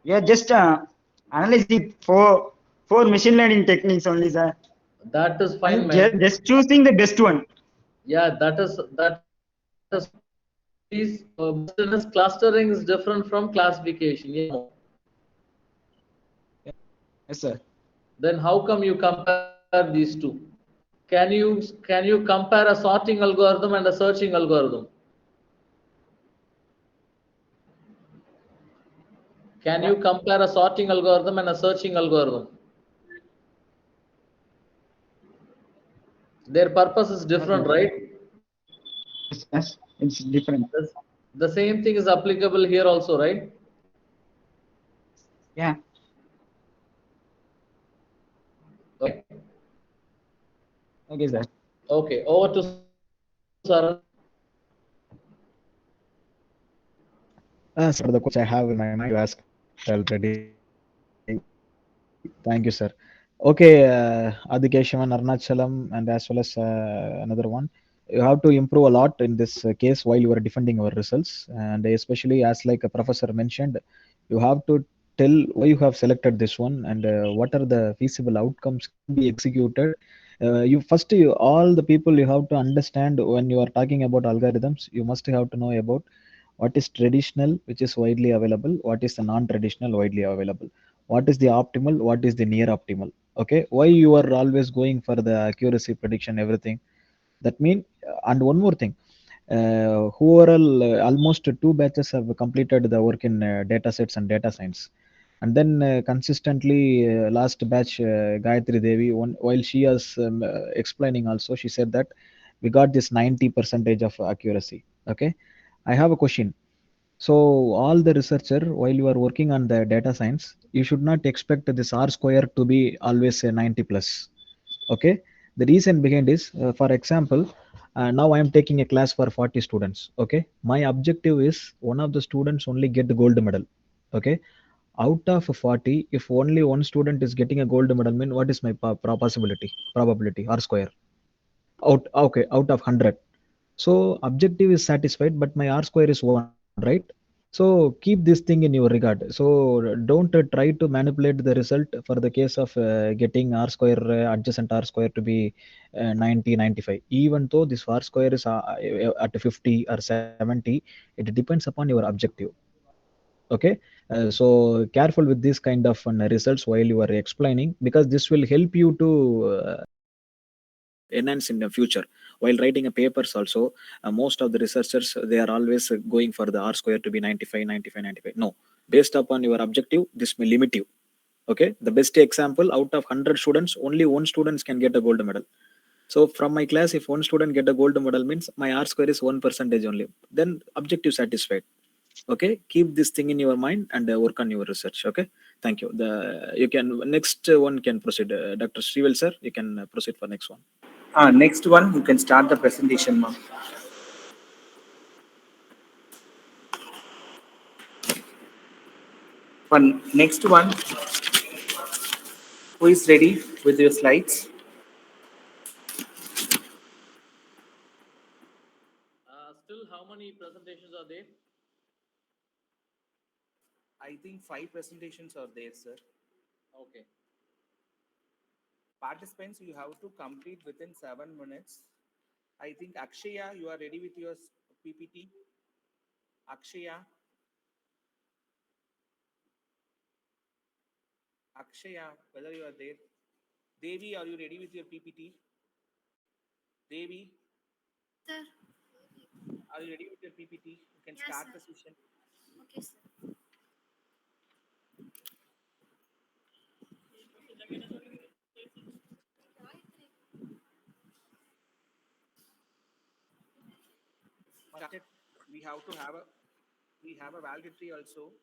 We are just analyzing four machine learning techniques only, sir, That is fine, and man. just choosing the best one. Yeah, that is fine. These, but still, this clustering is different from classification. Yeah. Yes, sir. Then how come you compare these two? Can you compare a sorting algorithm and a searching algorithm? Can Yeah. you compare a sorting algorithm and a searching algorithm? Their purpose is No, different, sir. right? Yes, it's different. The same thing is applicable here also, right? Yeah. Okay. Okay, sir. Okay. Over to Saran. Sir, thank you for the question. Most of the questions I have in my mind you asked already. Thank you, sir. Okay, Adikeshavan, Arnachalam, and as well as another one. You have to improve a lot in this case while you are defending your results, and especially as like a professor mentioned, you have to tell why you have selected this one and what are the feasible outcomes can be executed. All the people you have to understand when you are talking about algorithms. You must have to know about what is traditional, which is widely available, what is the non-traditional, widely available, what is the optimal, what is the near optimal. Okay, why you are always going for the accuracy prediction, everything that mean. And one more thing, overall almost two batches have completed the work in data sets and data science, and then consistently last batch Gayatri Devi, while she was explaining also, she said that we got this 90 percentage of accuracy. Okay, I have a question. So all the researcher, while you are working on the data science, you should not expect this R square to be always a 90 plus. Okay. The reason behind is, for example, now I am taking a class for 40 students. Okay. My objective is one of the students only get the gold medal. Okay. Out of 40, if only one student is getting a gold medal, mean what is my possibility, probability, R square? Okay, out of 100. So objective is satisfied, but my R square is 1, right? So keep this thing in your regard. So don't try to manipulate the result for the case of getting R square, adjacent R square to be 90, 95. Even though this R square is at 50 or 70, it depends upon your objective. Okay. So careful with this kind of results while you are explaining, because this will help you to enhance in the future while writing a papers also. Most of the researchers, they are always going for the R square to be 95, 95, 95. No, based upon your objective, this may limit you. Okay, the best example, out of 100 students, only one student can get a gold medal. So from my class, if one student get a gold medal, means my R square is 1% only, then objective satisfied. Okay, keep this thing in your mind and work on your research. Okay, thank you. The you can next one can proceed. Dr. Srivel sir, you can proceed for next one. Next one, you can start the presentation, ma'am. One next one, who is ready with your slides? Still, how many presentations are there? I think 5 presentations are there, sir. Okay. Participants, you have to complete within 7 minutes. I think Akshaya, you are ready with your PPT. Akshaya, Akshaya, whether you are there. Devi, are you ready with your PPT? Devi, Sir, are you ready with your PPT? You can yes, start sir. the session. Okay, sir. Started. We have to have a we have a validatory also.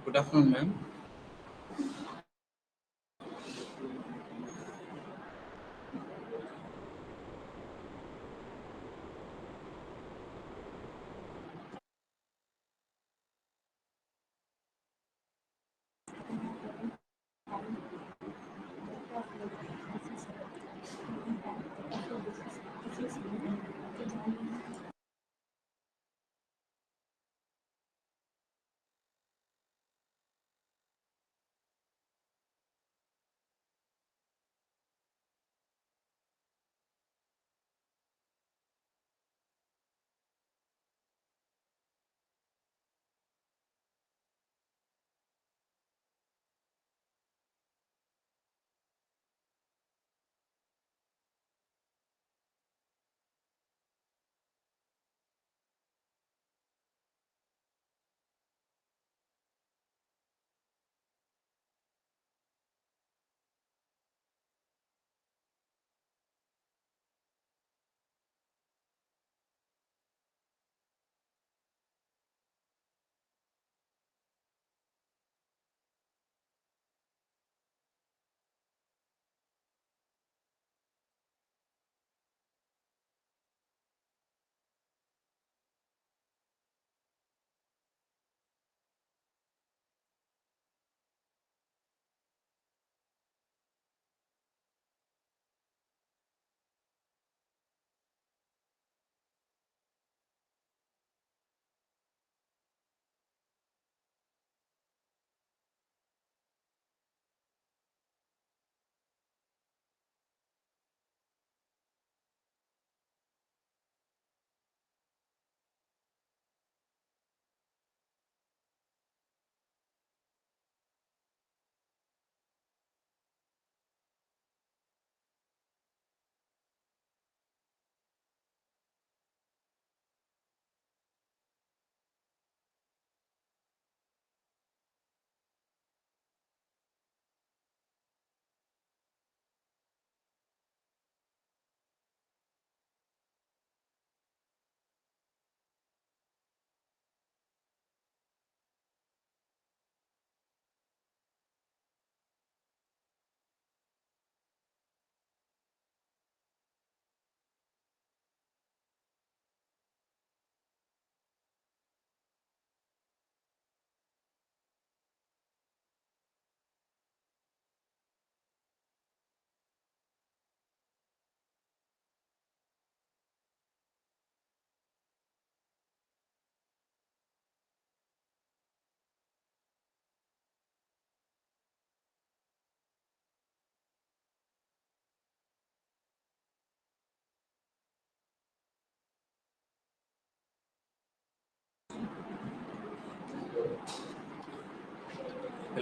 Good afternoon, ma'am.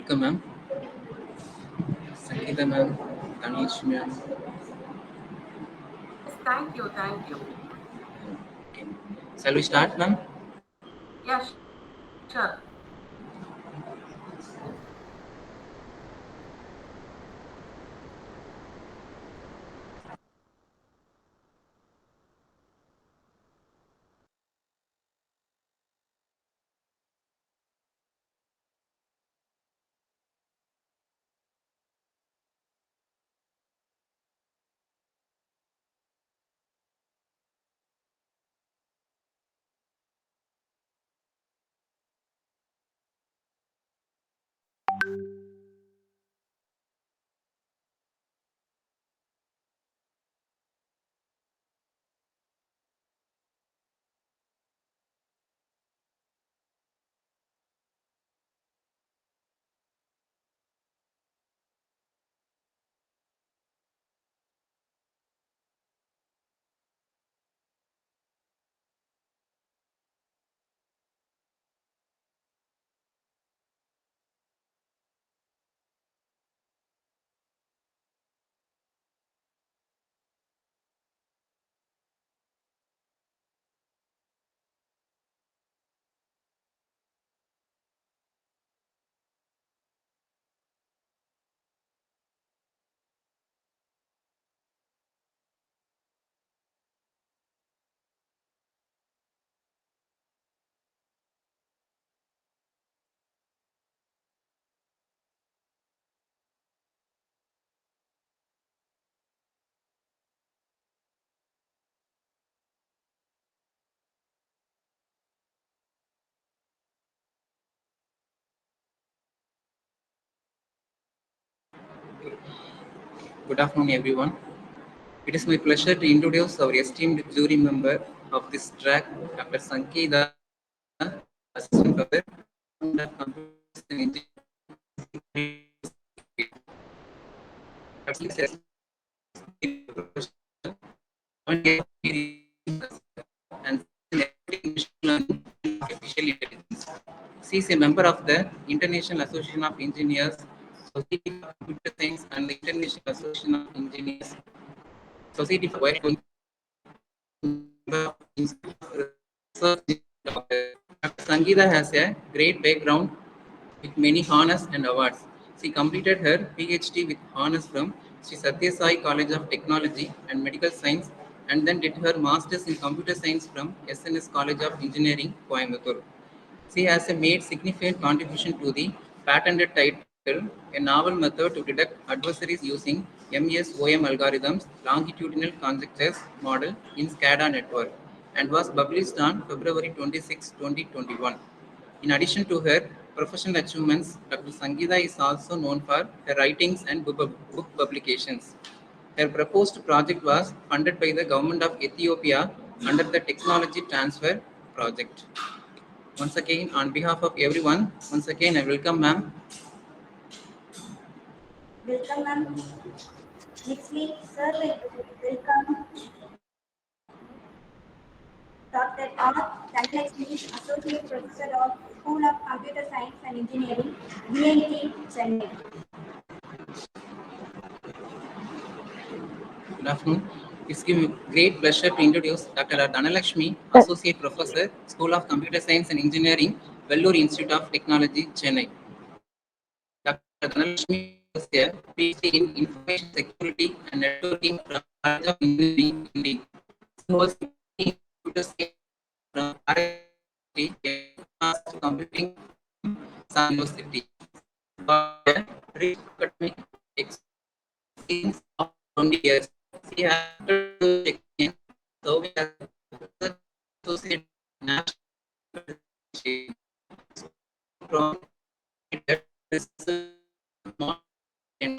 welcome, ma'am. Sangeeta, ma'am. Tanish, ma'am. Yes, thank you, thank you. Okay. Shall we start, ma'am? Yeah, sure. Good afternoon, everyone. It is my pleasure to introduce our esteemed jury member of this track, Dr. Sangeeta, Assistant Professor, Department of Computer Science and Engineering, 1 year of experience and machine learning and artificial intelligence. She is a member of the International Association of Engineers, Society for Computer Science, and the International Association of Engineers, Society for Wide member of Institute of Research. Dr. Sangeeta has a great background with many honors and awards. She completed her PhD with honors from Sri Sathya Sai College of Technology and Medical Science, and then did her masters in computer science from SNS College of Engineering, Coimbatore. She has made significant contribution to the patented title A Novel Method to Detect Adversaries Using MESOM Algorithms Longitudinal Conjectures Model in SCADA Network, and was published on February 26, 2021. In addition to her professional achievements, Dr. Sangeeta is also known for her writings and book publications. Her proposed project was funded by the government of Ethiopia under the Technology Transfer Project. Once again, on behalf of everyone, once again, I welcome ma'am. Welcome, ma'am. Nextly, sir will welcome Dr. R. Dhanalakshmi, Associate Professor of School of Computer Science and Engineering, VIT, Chennai. Good afternoon. It's given me great pleasure to introduce Dr. Dhanalakshmi, Associate Professor, School of Computer Science and Engineering, Vellore Institute of Technology, Chennai. Dr. Dhanalakshmi holds a PhD in Information Security and Networking from College of Engineering, India. She holds a PhD in Computer Science from RIT, Advanced Computing from Sam University. She got a rich academic experience of 20 years. She has to check in, serving as a associate national promoted research and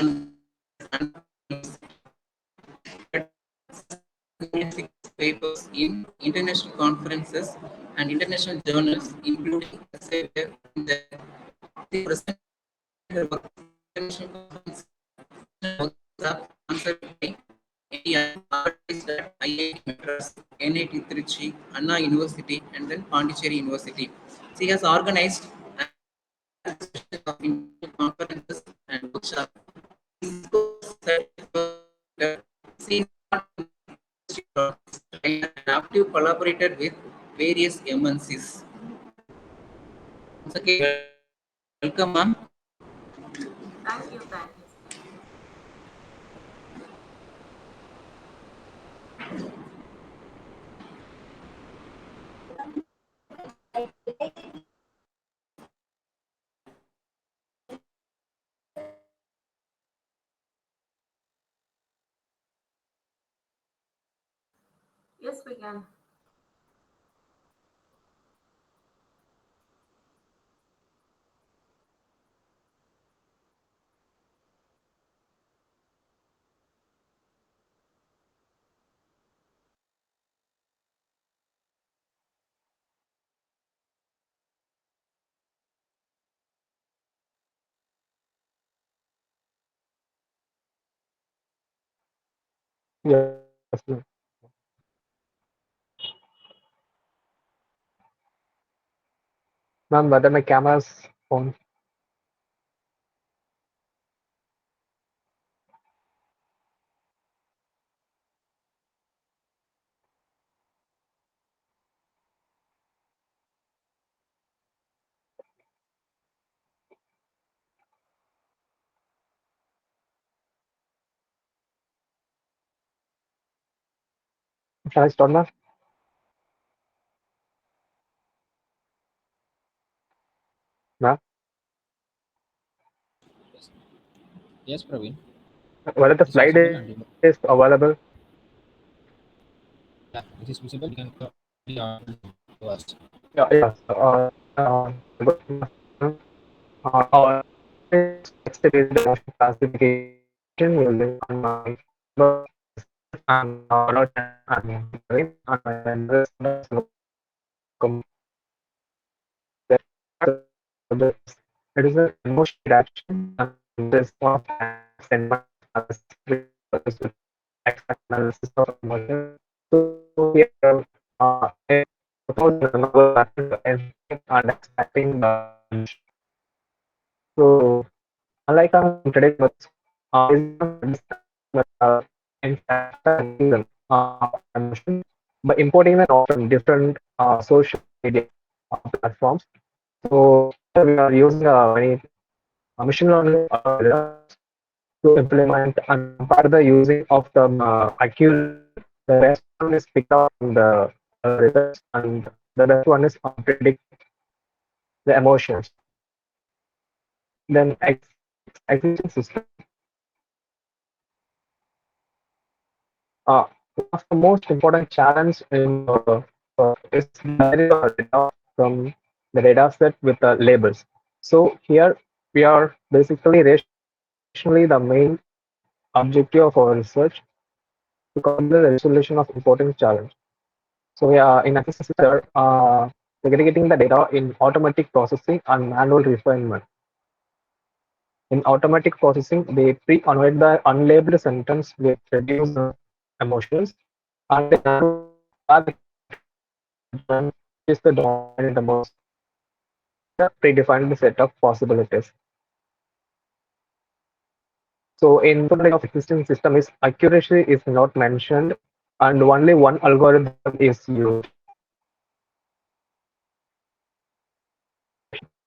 papers in international conferences and international journals, including Elsevier and the presented her work at international conferences sponsored by India, organized at IIT Madras, NIT Trichy, Anna University, and then Pondicherry University. She has organized and of international conferences sharp. Seen and active collaborated with various MNCs. Once again, welcome, ma'am. Thank you, thank you. Yes, we can. Yes, ma'am. Ma'am, whether my camera's on? Shall I start, ma'am? Ma'am, Yes, Praveen. whether the It is slide visible is and available? yeah, it is visible. You can be audible to us. Yeah, yeah. Good afternoon. Our next step is the motion classification using on my and and Praveen, and my members it is an emotional reaction and this one of the expert analysis of emotion. So we are proposing a novel method and extracting the emotion. So unlike in today's words, is in fact emotion by importing them from different social media platforms. So we are using many machine learning to implement and compare the using of the accuracy. The best one is picked up from the results, and the best one is predict the emotions. Then execution system. One of the most important challenge in is gathering our data from the data set with the labels. So here we are basically rationally the main objective of our research to complete the resolution of important challenge. So yeah, in assessment system, segregating the data in automatic processing and manual refinement. In automatic processing, they pre-annotate the unlabeled sentence with reduced emotions, and in manual is the dominant emotion, the predefined set of possibilities. So in of existing system is accuracy is not mentioned and only one algorithm is used.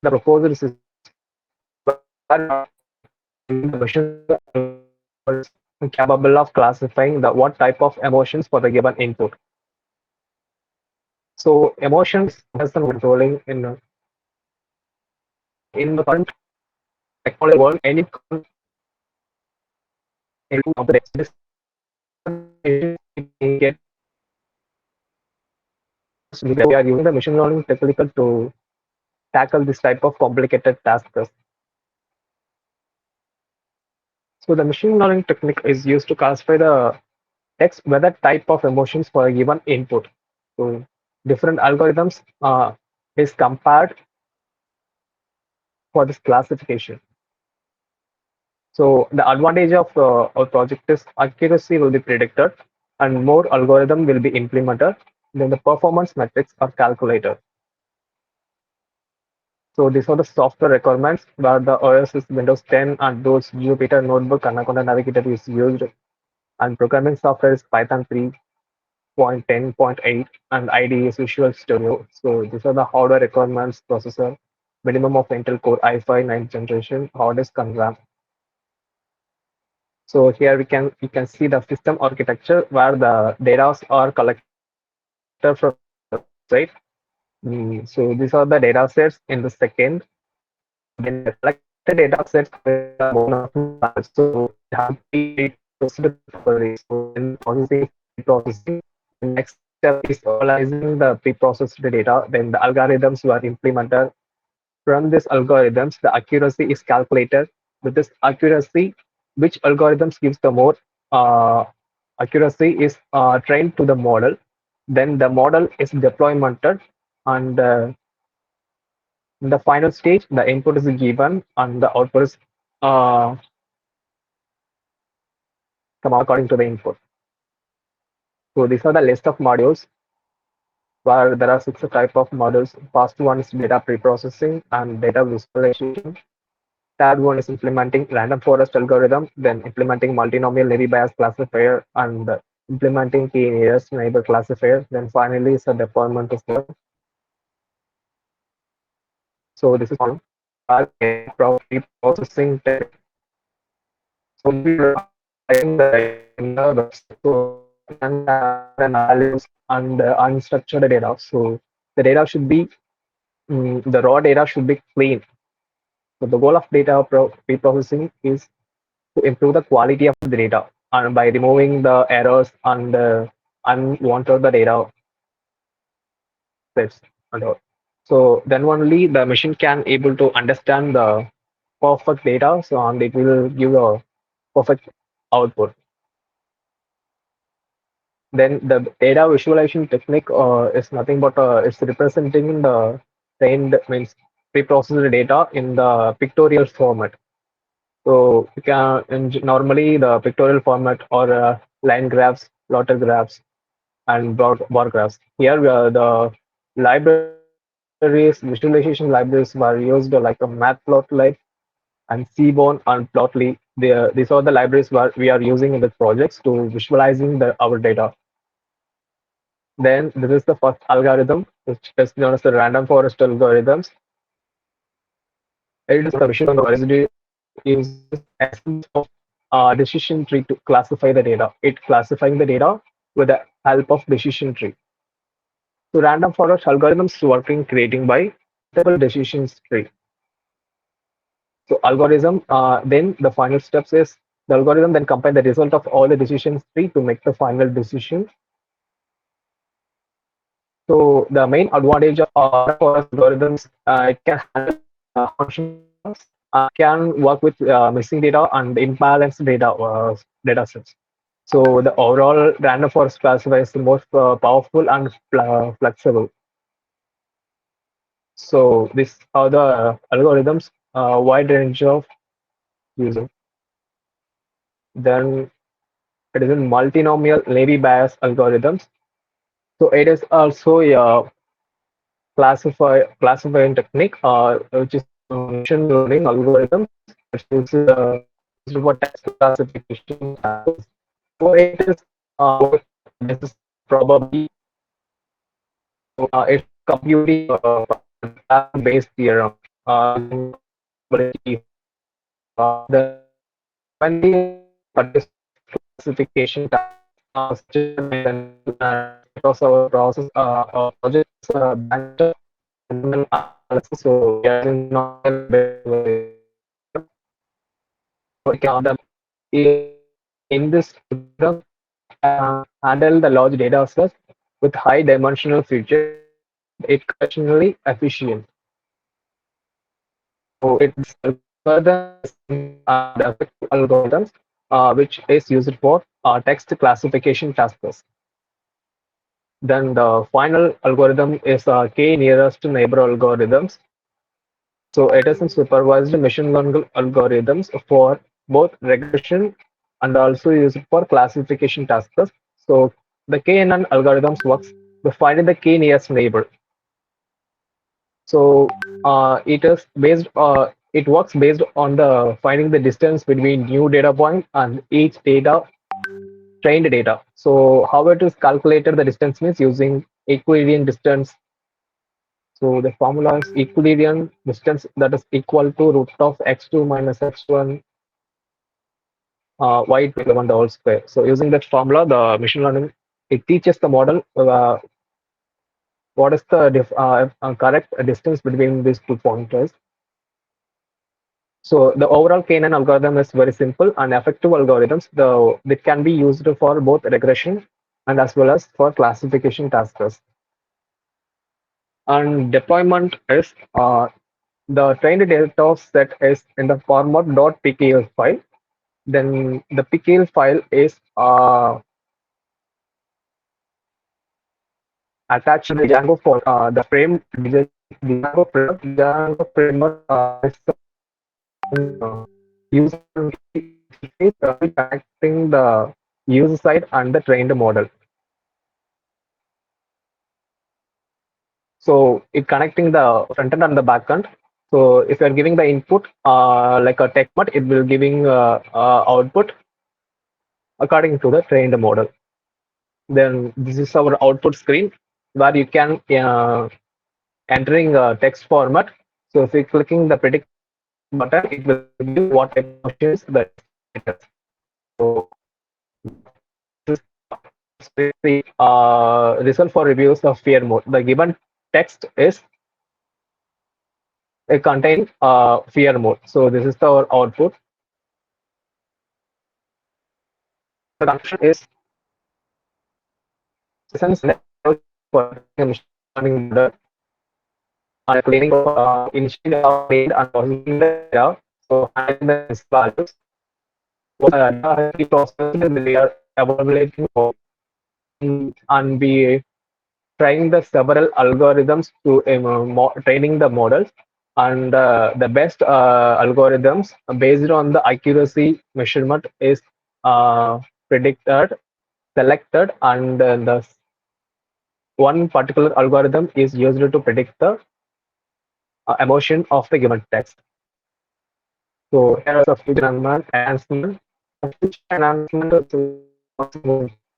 The proposed system the machine is capable of classifying the what type of emotions for the given input. So emotions doesn't controlling in the current technology world any of the get we are using the machine learning technical to tackle this type of complicated tasks. So the machine learning technique is used to classify the text whether type of emotions for a given input. So different algorithms is compared for this classification. So the advantage of our project is accuracy will be predicted and more algorithm will be implemented. Then the performance metrics are calculated. So these are the software requirements where the OS is Windows 10 and those Jupyter Notebook Anaconda Navigator is used. And programming software is Python 3.10.8 and IDE is Visual Studio. So these are the hardware requirements: processor, minimum of Intel Core i5 9th generation, hard disk and RAM. So here we can see the system architecture where the data are collected from the server side. So these are the data sets in the second. Then the collected data sets with the monofilament panel. So it has to be pre-processed properly. So then the processing is pre-processing. The next step is analyzing the pre-processed data. Then the algorithms were implemented. From these algorithms, the accuracy is calculated. With this accuracy, which algorithms gives the more uh, accuracy is trained to the model. Then the model is deploymented, and in the final stage, the input is given and the output is uh, come out according to the input. So these are the list of modules where there are six type of modules. First one is data preprocessing and data visualization. Third one is implementing random forest algorithm, then implementing multinomial Levy bayes classifier, and implementing key nearest neighbor classifier. Then finally is the deployment is there. So this is one data pre-processing technique. So we are analyzing the data in the website. So can add analysis and unstructured data. So the data should be the raw data should be clean. So the goal of data pre-processing is to improve the quality of the data and by removing the errors and unwanted the data sets and all. So then only the machine can able to understand the perfect data, so and it will give a perfect output. Then the data visualization technique is nothing but it's representing the trained means pre-processed data in the pictorial format. So you can normally the pictorial format or line graphs, plotter graphs, and bar graphs. Here the visualization libraries were used like a matplotlib and Seaborn and Plotly. These are the libraries where we are using in the projects to visualizing our data. Then this is the first algorithm, which is known as the random forest algorithms. It is the machine uses essence of decision tree to classify the data. It classifying the data with the help of decision tree. So random forest algorithms working creating by multiple decisions tree. So algorithm, then the final steps is the algorithm then combine the result of all the decisions tree to make the final decision. So the main advantage of forest algorithms, it can handle functional errors, can work with missing data and imbalanced data sets. So the overall random forest classifier is the most powerful and flexible. So these are the algorithms, wide range of using. Then it is in multinomial Levy bayes algorithms. So it is also a classifying technique, which is machine learning algorithms. It's used for text classification tasks. So it is this is probably it's computing based theorem using probability. The when the classification task because our process our project is branch analysis, so we are not in this program handle the large data sets with high dimensional features and it computationally efficient. So it's further and effective algorithms which is used for text classification tasks. Then the final algorithm is k nearest neighbor algorithms. So it is a supervised machine learning algorithms for both regression and also used for classification tasks. So the KNN algorithms works by finding the k nearest neighbor. So it works based on the finding the distance between new data point and each data trained data. So how it is calculated the distance means using Euclidean distance. So the formula is Euclidean distance that is equal to root of x2 minus x1 y to the 1 the whole square. So using that formula, the machine learning it teaches the model what is the correct distance between these two pointers. So the overall K9 algorithm is very simple and effective algorithms. It can be used for both regression and as well as for classification tasks. And deployment is the trained data set is in the format .pkl file. Then the pkl file is attached to the Django for the frame Django framework is user interface connecting the user side and the trained model. So it connecting the front end and the back end. So if you're giving the input like a text, but it will giving output according to the trained model. Then this is our output screen where you can entering a text format. So if you're clicking the predict button, it will give what type of questions that it is. So this is the result for reviews of fear mode. The given text is contain fear mode. So this is our output. The function is essence for a machine learning model and cleaning initially made and processing the data. So handling the values. What data has been processed, they are evaluating and be trying the several algorithms to training the models and the best algorithms based on the accuracy measurement is predicted selected and the one particular algorithm is used to predict the emotion of the given text. So here is a future enhancement. A future enhancement is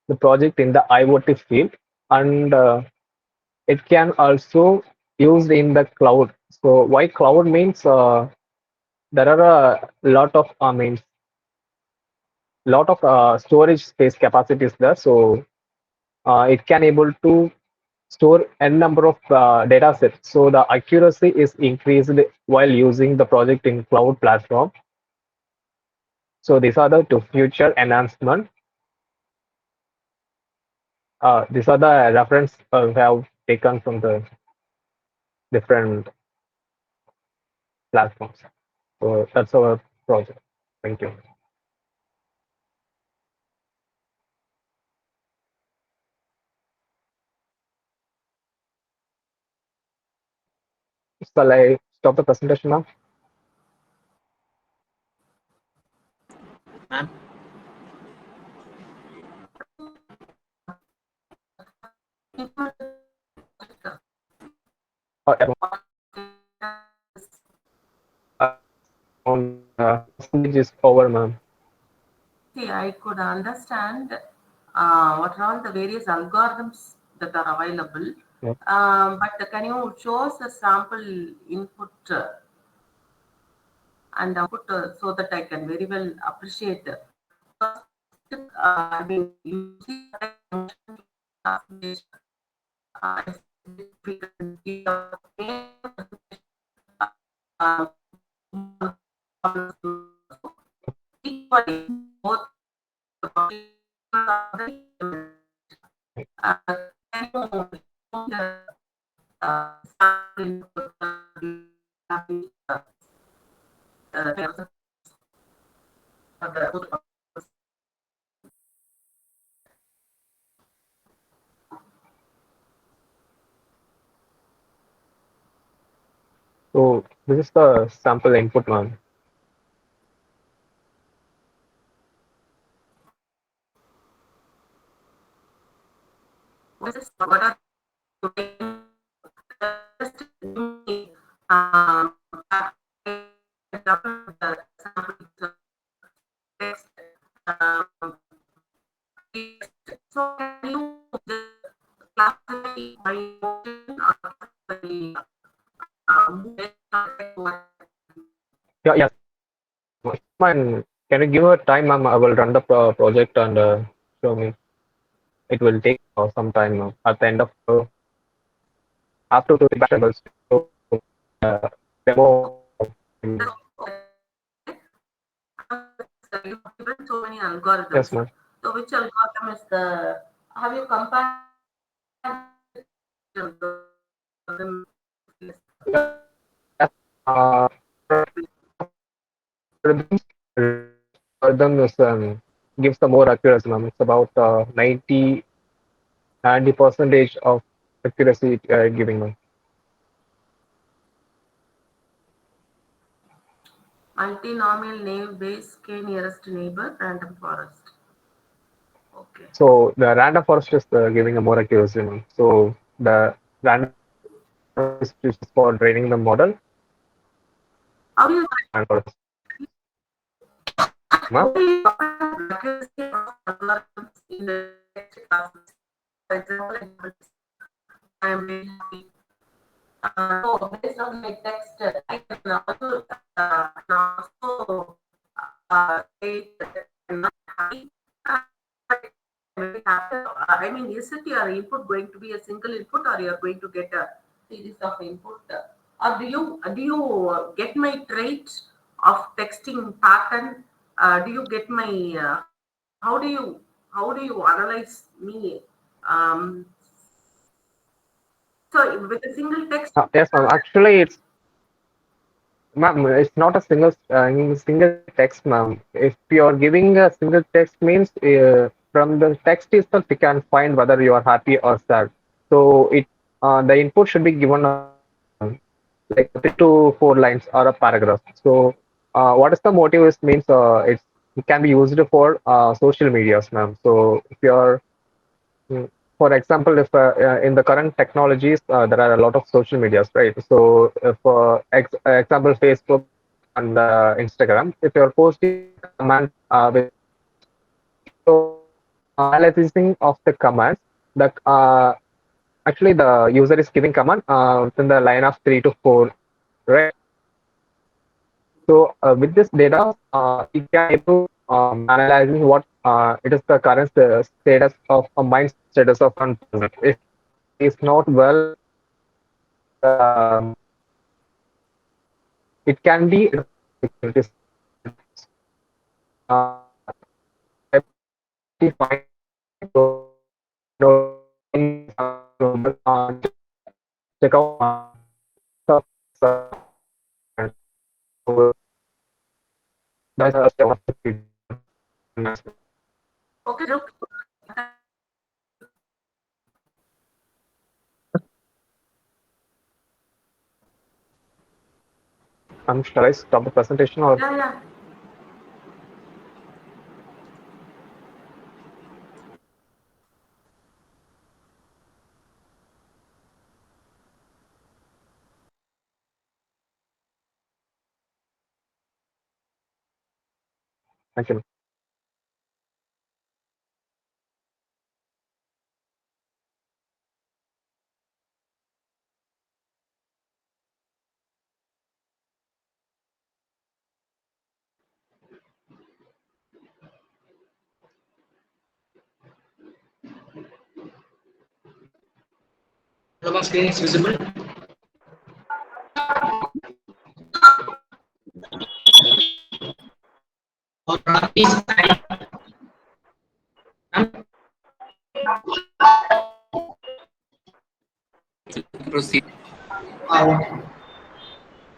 the project in the IoT field and it can also used in the cloud. So why cloud means there are a lot of storage space capacities there. So it can able to store n number of data sets. So the accuracy is increased while using the project in cloud platform. So these are the two future enhancement. These are the reference we have taken from the different platforms. So that's our project. Thank you. Shall I stop the presentation now? Ma'am, Or percentage is over, ma'am. See, I could understand what are all the various algorithms that are available. Yeah. But can you show us a sample input and output so that I can very well appreciate? I mean, you see uh, equally both can you So this is the sample input, ma'am. what are Yeah, yes. Ma'am, can you give a time, ma'am? I will run the project and show me. It will take some time at the end of after to the tables. So, uh, demo. You have given so many algorithms. Yes, ma'am. So which algorithm is the, have you compared algorithm? Yes. Algorithm is gives the more accuracy, ma'am. It's about 90 percentage of accuracy giving, ma'am. Multinomial name base, k nearest neighbor, random forest. Okay. So the random forest is giving a more accuracy, ma'am. So the random forest is used for training the model. How do you And forest. how Ma'am? do you compare the accuracy of algorithms in the text classes? For example, I am very happy. So based on my text, I can also say that I'm not happy. Very happy. I mean, is it your input going to be a single input, or you are going to get a series of input, or do you get my trait of texting pattern? Do you get my how do you analyze me? Um, so with a single text, Yes, ma'am. Actually, ma'am, it's not a single text, ma'am. If you are giving a single text means from the text itself you can find whether you are happy or sad. So the input should be given like 3 to 4 lines or a paragraph. So what is the motive is means it can be used for social medias, ma'am. So if you're for example, if in the current technologies, there are a lot of social medias, right? So, for example, Facebook and Instagram, if you're posting a command with so analyzing of the commands, the actually the user is giving command within the line of 3 to 4, right? So with this data, it can able analyzing what it is the current status of a mind status of one person. If is not well, um, it can be it is uh, find no check out stuff, and so that's a step of the okay, look. shall I stop the presentation or? Yeah, yeah. Thank you. My screen is visible. Or please Proceed. our,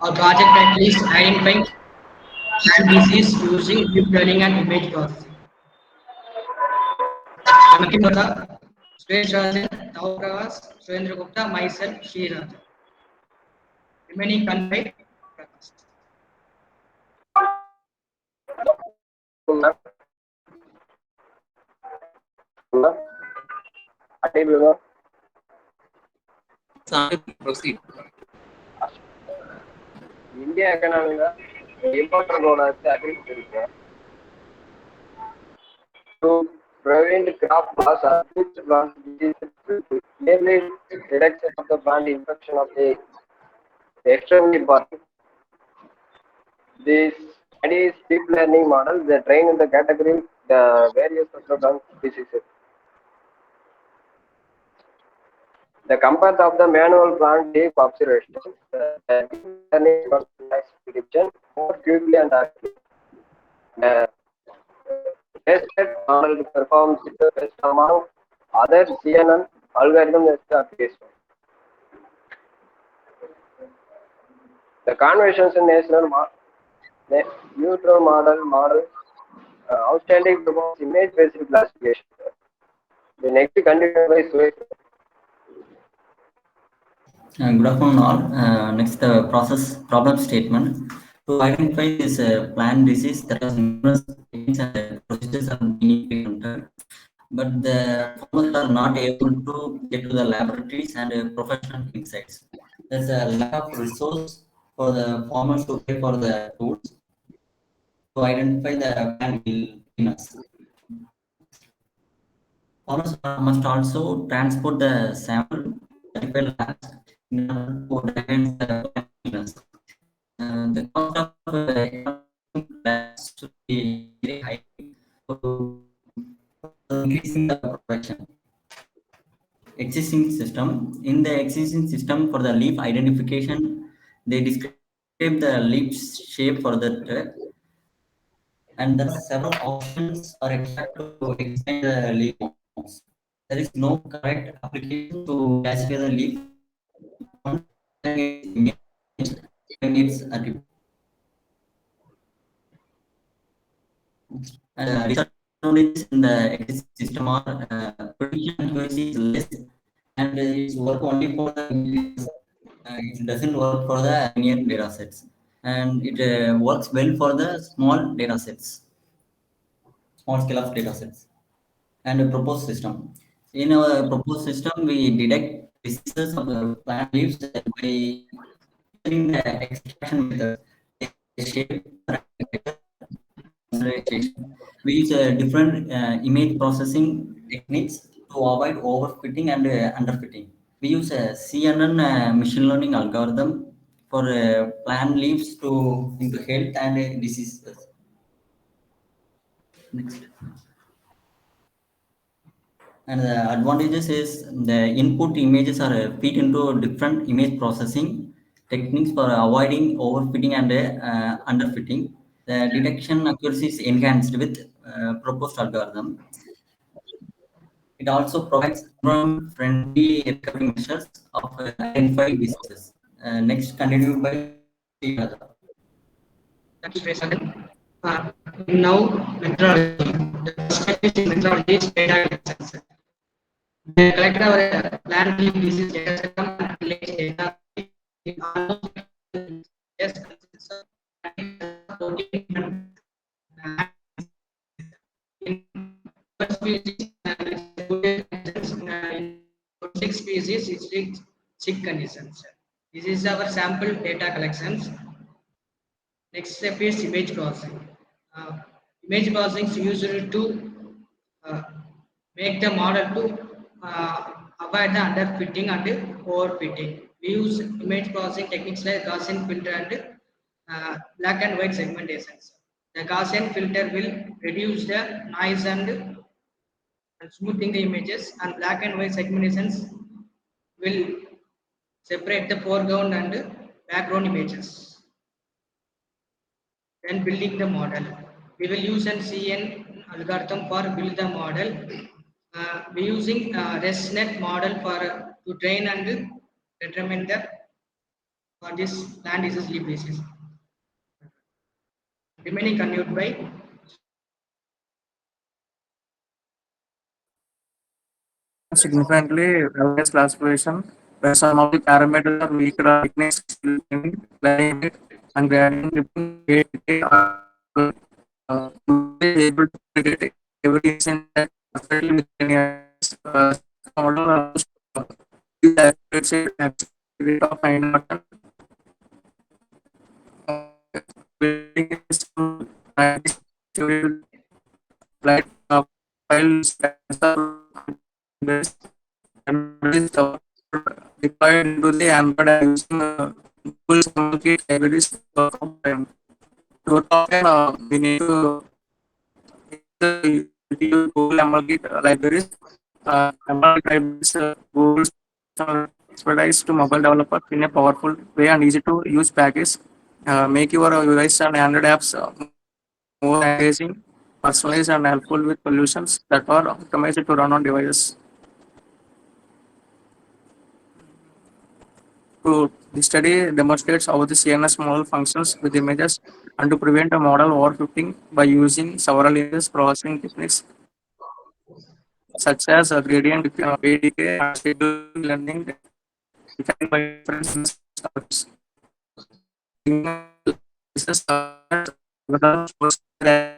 our project at least identifying plant disease using deep learning and image processing. Anakin Gupta, Suresh Rajan, Tao Prakash, Surendra Gupta, myself, Sri Rajan. Remaining confined, Prakash. Proceed. இந்திய எக்கனாமில important role ஆச்சு agriculture இருக்கு. So prevent crop loss or future plant diseases, namely reduction of the plant infection of the extremely important. This study is deep learning models that train in the category the various plant diseases. The compared of the manual plant leaf observation, the deep learning personalized prediction more quickly and accurately. The tested model performs the best among other CNN algorithms applications. The conversions in neutral model outstanding performance image-based classification. The next continued by Suresh. Good afternoon, all. Next, the process problem statement. To identify this plant disease, there are numerous techniques and procedures are being implemented, but the farmers are not able to get to the laboratories and professional insights. There's a lack of resource for the farmers to pay for the tools to identify the plant illness. Farmers must also transport the sample to certified labs in order to diagnose the plant illness. The cost of labs should be very high to increasing the production. Existing system. In the existing system for the leaf identification, they describe the leaf shape for that, and there are several options are extracted to explain the leaf forms. There is no correct application to classify the leaf on its attribute. Research knowledge in the existing system are prediction accuracy is less, and it's work only for the it doesn't work for the linear data sets, and it works well for the small data sets, small scale of data sets. And a proposed system. In our proposed system, we detect diseases of the plant leaves by using the extraction method. Shape, we use different image processing techniques to avoid overfitting and underfitting. We use a CNN machine learning algorithm for plant leaves to into health and diseases. Next. And the advantages is the input images are feed into different image processing techniques for avoiding overfitting and underfitting. The detection accuracy is enhanced with proposed algorithm. It also provides environment-friendly recovery measures of identified diseases. Next, continued by Sriradha. Thanks, Jason. Now, methodology. The first step is methodology is data collection. They collect our plant leaf disease data set and analyze data in almost yes, consists of protein and in first species in six species is sick conditions. This is our sample data collections. Next step is image processing. Uh, Image processing is used to uh, make the model to avoid the underfitting and overfitting. We use image processing techniques like Gaussian filter and black and white segmentations. The Gaussian filter will reduce the noise and smoothing the images, and black and white segmentations will separate the foreground and background images. Then building the model. We will use an CN algorithm for build the model. We using ResNet model for to train and determine the for this land disease leaf basis. Remaining continued by significantly awareness classification where some of the parameters are weak or weakness climate and gradient driven able to predict every incident that perfectly within years model allows use accurate of find out building is applied files, transfer libraries, and nowadays the deployed into the Android and using Google's ML libraries to work offline. To work offline, we need to use Google ML libraries. ML libraries, Google's expertise to mobile developers in a powerful way and easy to use package. Make your UIs and Android apps more engaging, personalized, and helpful with solutions that are optimized to run on devices. The study demonstrates how the CNS model functions with images and to prevent a model overfitting by using several image processing techniques such as gradient VDK and schedule learning defined by different business approaches. Business algorithms was when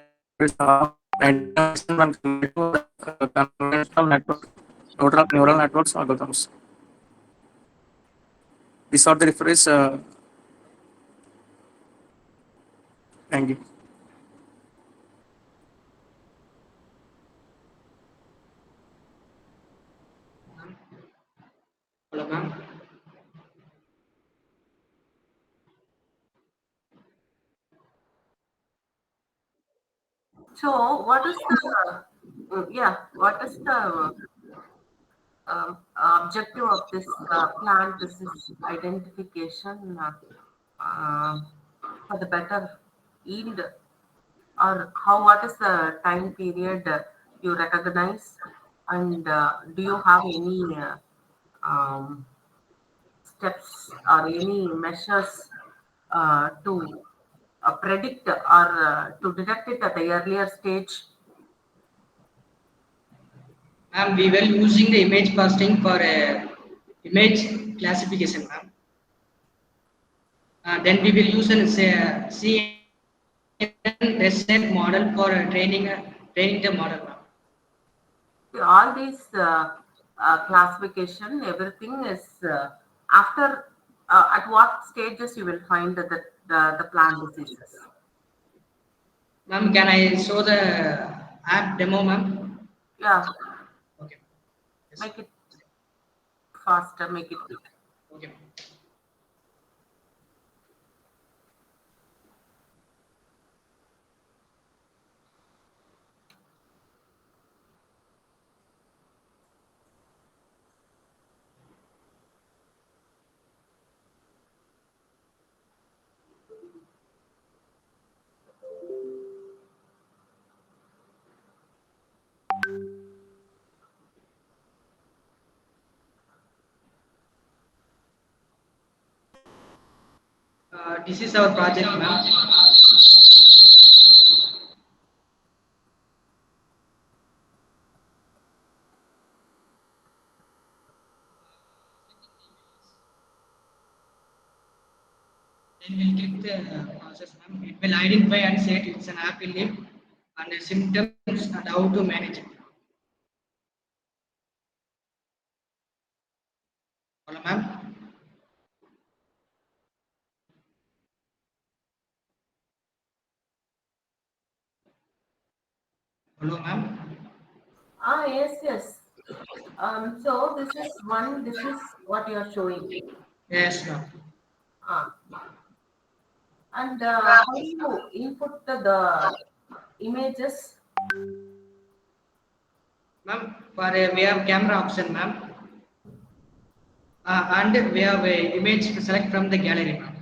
compared to conventional neural networks algorithms. These are the reference. Thank you. Hello, ma'am. So, what is the what is the objective of this plant disease identification for the better yield, or how? What is the time period you recognize, and do you have any um, steps or any measures to predict or to detect it at the earlier stage? Ma'am, we were using the image processing for image classification, ma'am. Then we will use an CNN ResNet model for training the model, ma'am. All these classification, everything is after at what stages you will find the plant diseases. Ma'am, can I show the app demo, ma'am? Yeah. Okay. Yes. Make it faster, make it quick. Okay. This is our project, ma'am. Then we'll get the process, ma'am. It will identify and say it's an apple leaf and the symptoms and how to manage it. Hello, ma'am. Hello, ma'am. Yes. So this is one. This is what you are showing. Yes, ma'am. Ah. And how do you input the images? Ma'am, for we have camera option, ma'am. And we have a image to select from the gallery, ma'am.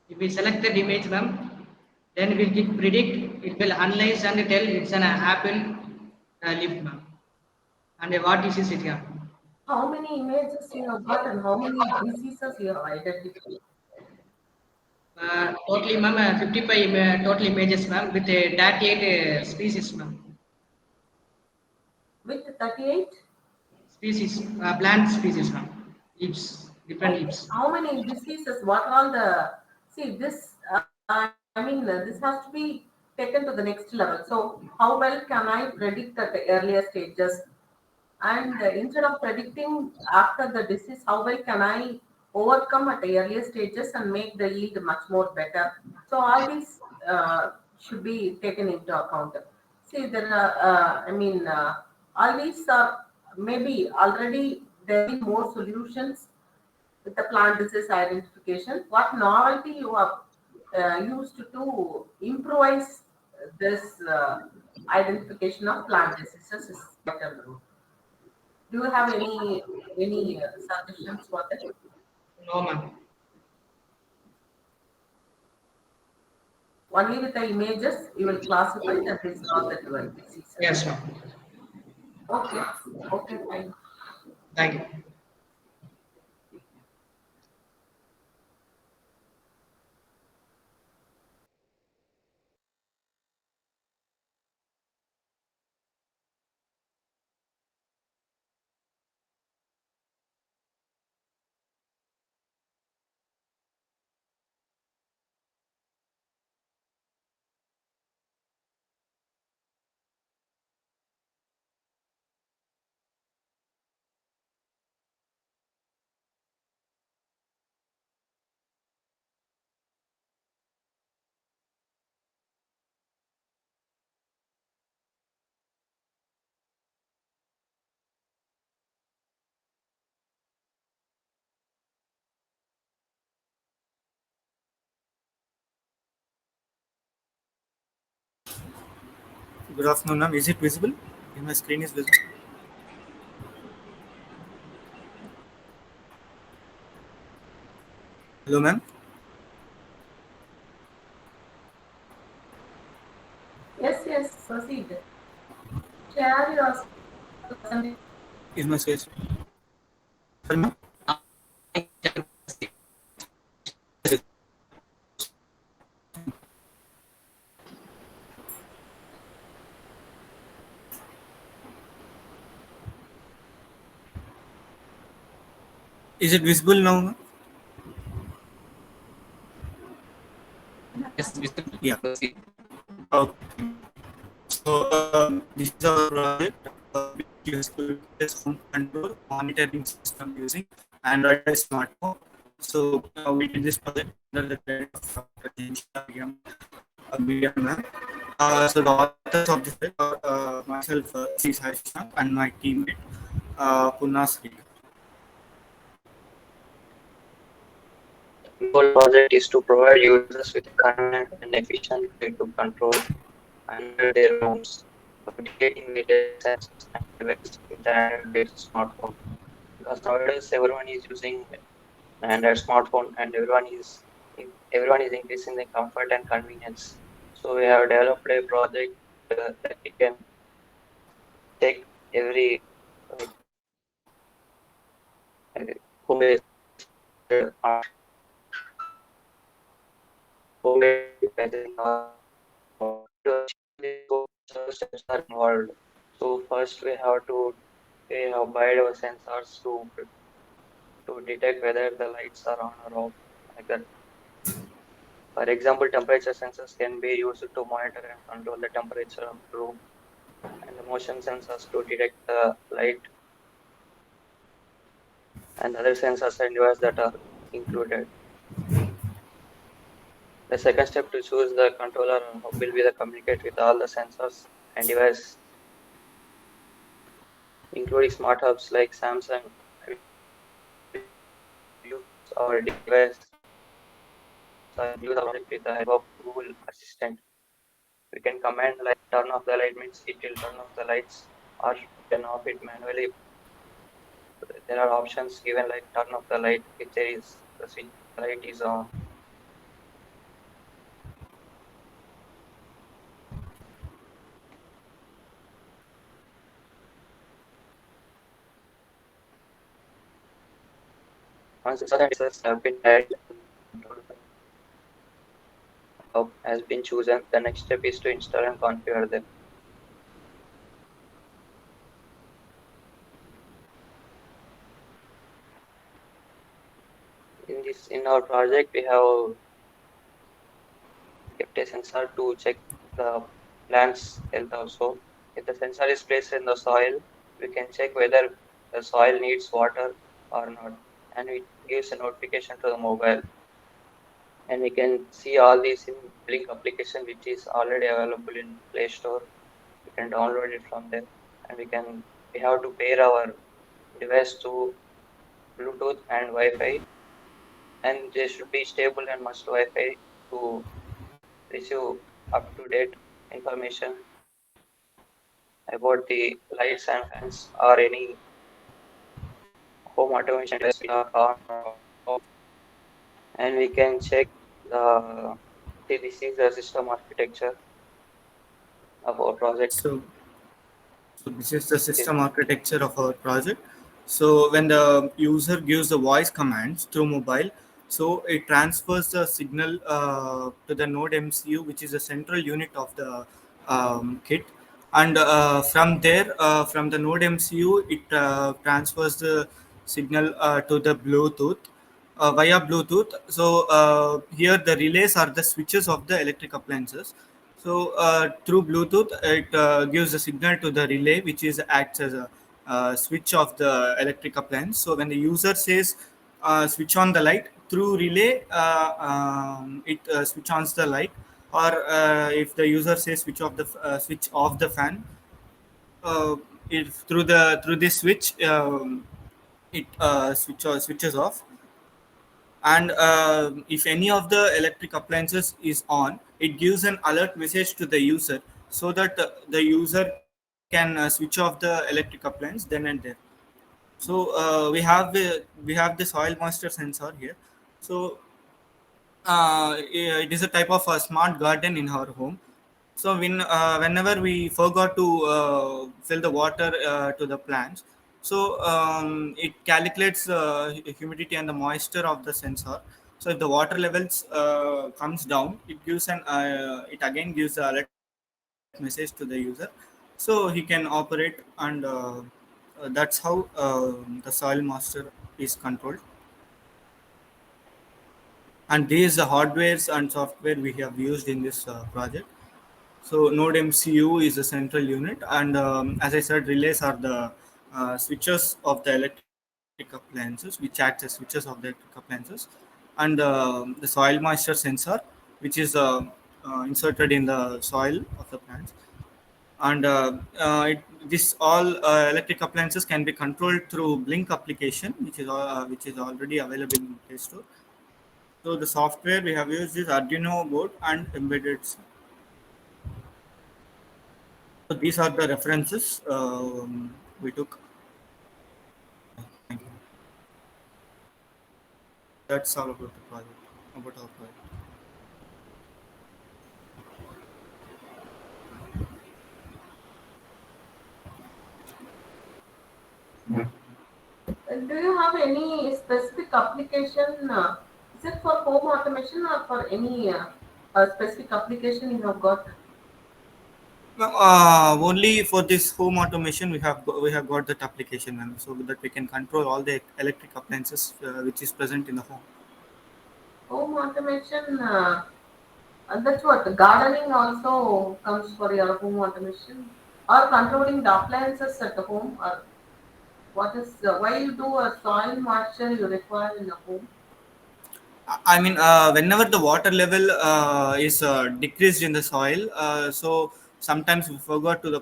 If we select that image, ma'am, then we'll get predict. It will analyze and tell it's an apple leaf, ma'am. And what disease it have. How many images you have got and how many diseases you have identified? Totally, ma'am, 55 total images, ma'am, with 38 species, ma'am. With 38 Species, plant species, ma'am. Leaves, different leaves. how many diseases? What are all the see this? This has to be taken to the next level. So how well can I predict at the earlier stages? And instead of predicting after the disease, how well can I overcome at the earlier stages and make the yield much more better. So all these should be taken into account. See, there are, all these are maybe already there have been more solutions with the plant disease identification. What novelty you have used to improvise this identification of plant diseases is better. Do you have any suggestions for that? No, ma'am. Only with the images you will classify that this is not the dual disease. Yes, ma'am. Okay. Okay, fine. Thank you. Good afternoon, ma'am. Is it visible? Is my screen is visible? Hello, ma'am. Yes, yes, proceed. Share your presentation. Is my screen? Sorry, ma'am. Is it visible now, ma'am? Yes, visible. Yeah. Proceed. Okay. So this is our project which is to test home control monitoring system using Android smartphone. So we did this project under the guidance of Dr. BM ma'am. So the authors of this project are myself, C. Saishna, and my teammate, Punna Sri. The goal project is to provide users with a convenient and efficient way to control and monitor their homes by integrating various sensors and devices with the Android-based smartphone. Because nowadays everyone is using an Android smartphone and everyone is increasing the comfort and convenience. So we have developed a project that we can take every like home-based home-based devices in our to achieve this goal, several steps are involved. So first we have built our sensors to detect whether the lights are on or off, like that. For example, temperature sensors can be used to monitor and control the temperature of the room, and the motion sensors to detect the light, and other sensors and devices that are included. The second step to choose the controller will be the communicate with all the sensors and devices, including smart hubs like Samsung. We use our device or use our project with the help of Google Assistant. We can command like turn off the light means it will turn off the lights, or turn off it manually. There are options given like turn off the light if there is the switch light is on. Once the sensors have been added and has been chosen, the next step is to install and configure them. In our project, we have kept a sensor to check the plant's health also. If the sensor is placed in the soil, we can check whether the soil needs water or not. and it gives a notification to the mobile, and we can see all these in Blink application, which is already available in Play Store. We can download it from there, and we have to pair our device to Bluetooth and Wi-Fi, and they should be stable and must Wi-Fi to receive up to date information about the lights and fans or any home automation device we are on or off. And we can check the see, this is the system architecture of our project. So, so this is the It is system architecture of our project. So when the user gives the voice commands through mobile, so it transfers the signal to the node MCU, which is a central unit of the kit. And from there, from the node MCU, it transfers the signal to the Bluetooth via Bluetooth. So here the relays are the switches of the electric appliances. So through Bluetooth, it gives a signal to the relay, which is acts as a switch of the electric appliance. So when the user says switch on the light through relay, it switch on the light. Or if the user says switch off the fan, uh, if through this switch, it switches off. And if any of the electric appliances is on, it gives an alert message to the user, so that the user can switch off the electric appliance then and there. So we have the soil moisture sensor here. So it is a type of a smart garden in our home. So whenever we forgot to fill the water to the plants, so it calculates humidity and the moisture of the sensor. So if the water levels comes down, it again gives the alert message to the user, so he can operate. And that's how the soil moisture is controlled. And these hardwares and software we have used in this project. So Node MCU is a central unit, and as I said, relays are the switches of the electric appliances, which act as switches of the electric appliances, and the soil moisture sensor, which is inserted in the soil of the plants. And this all electric appliances can be controlled through Blink application, which is already available in Play Store. So the software we have used is Arduino board and embedded. So these are the references we took. Thank you. That's all about the project, about our project. Do you have any specific application? Is it for home automation or for any specific application you have got? Only for this home automation we have got that application, ma'am, so that we can control all the electric appliances which is present in the home. Home automation, that's what gardening also comes for your home automation, or controlling the appliances at the home, or what is why you do a soil moisture you require in a home? I mean, whenever the water level is decreased in the soil, so sometimes we forgot to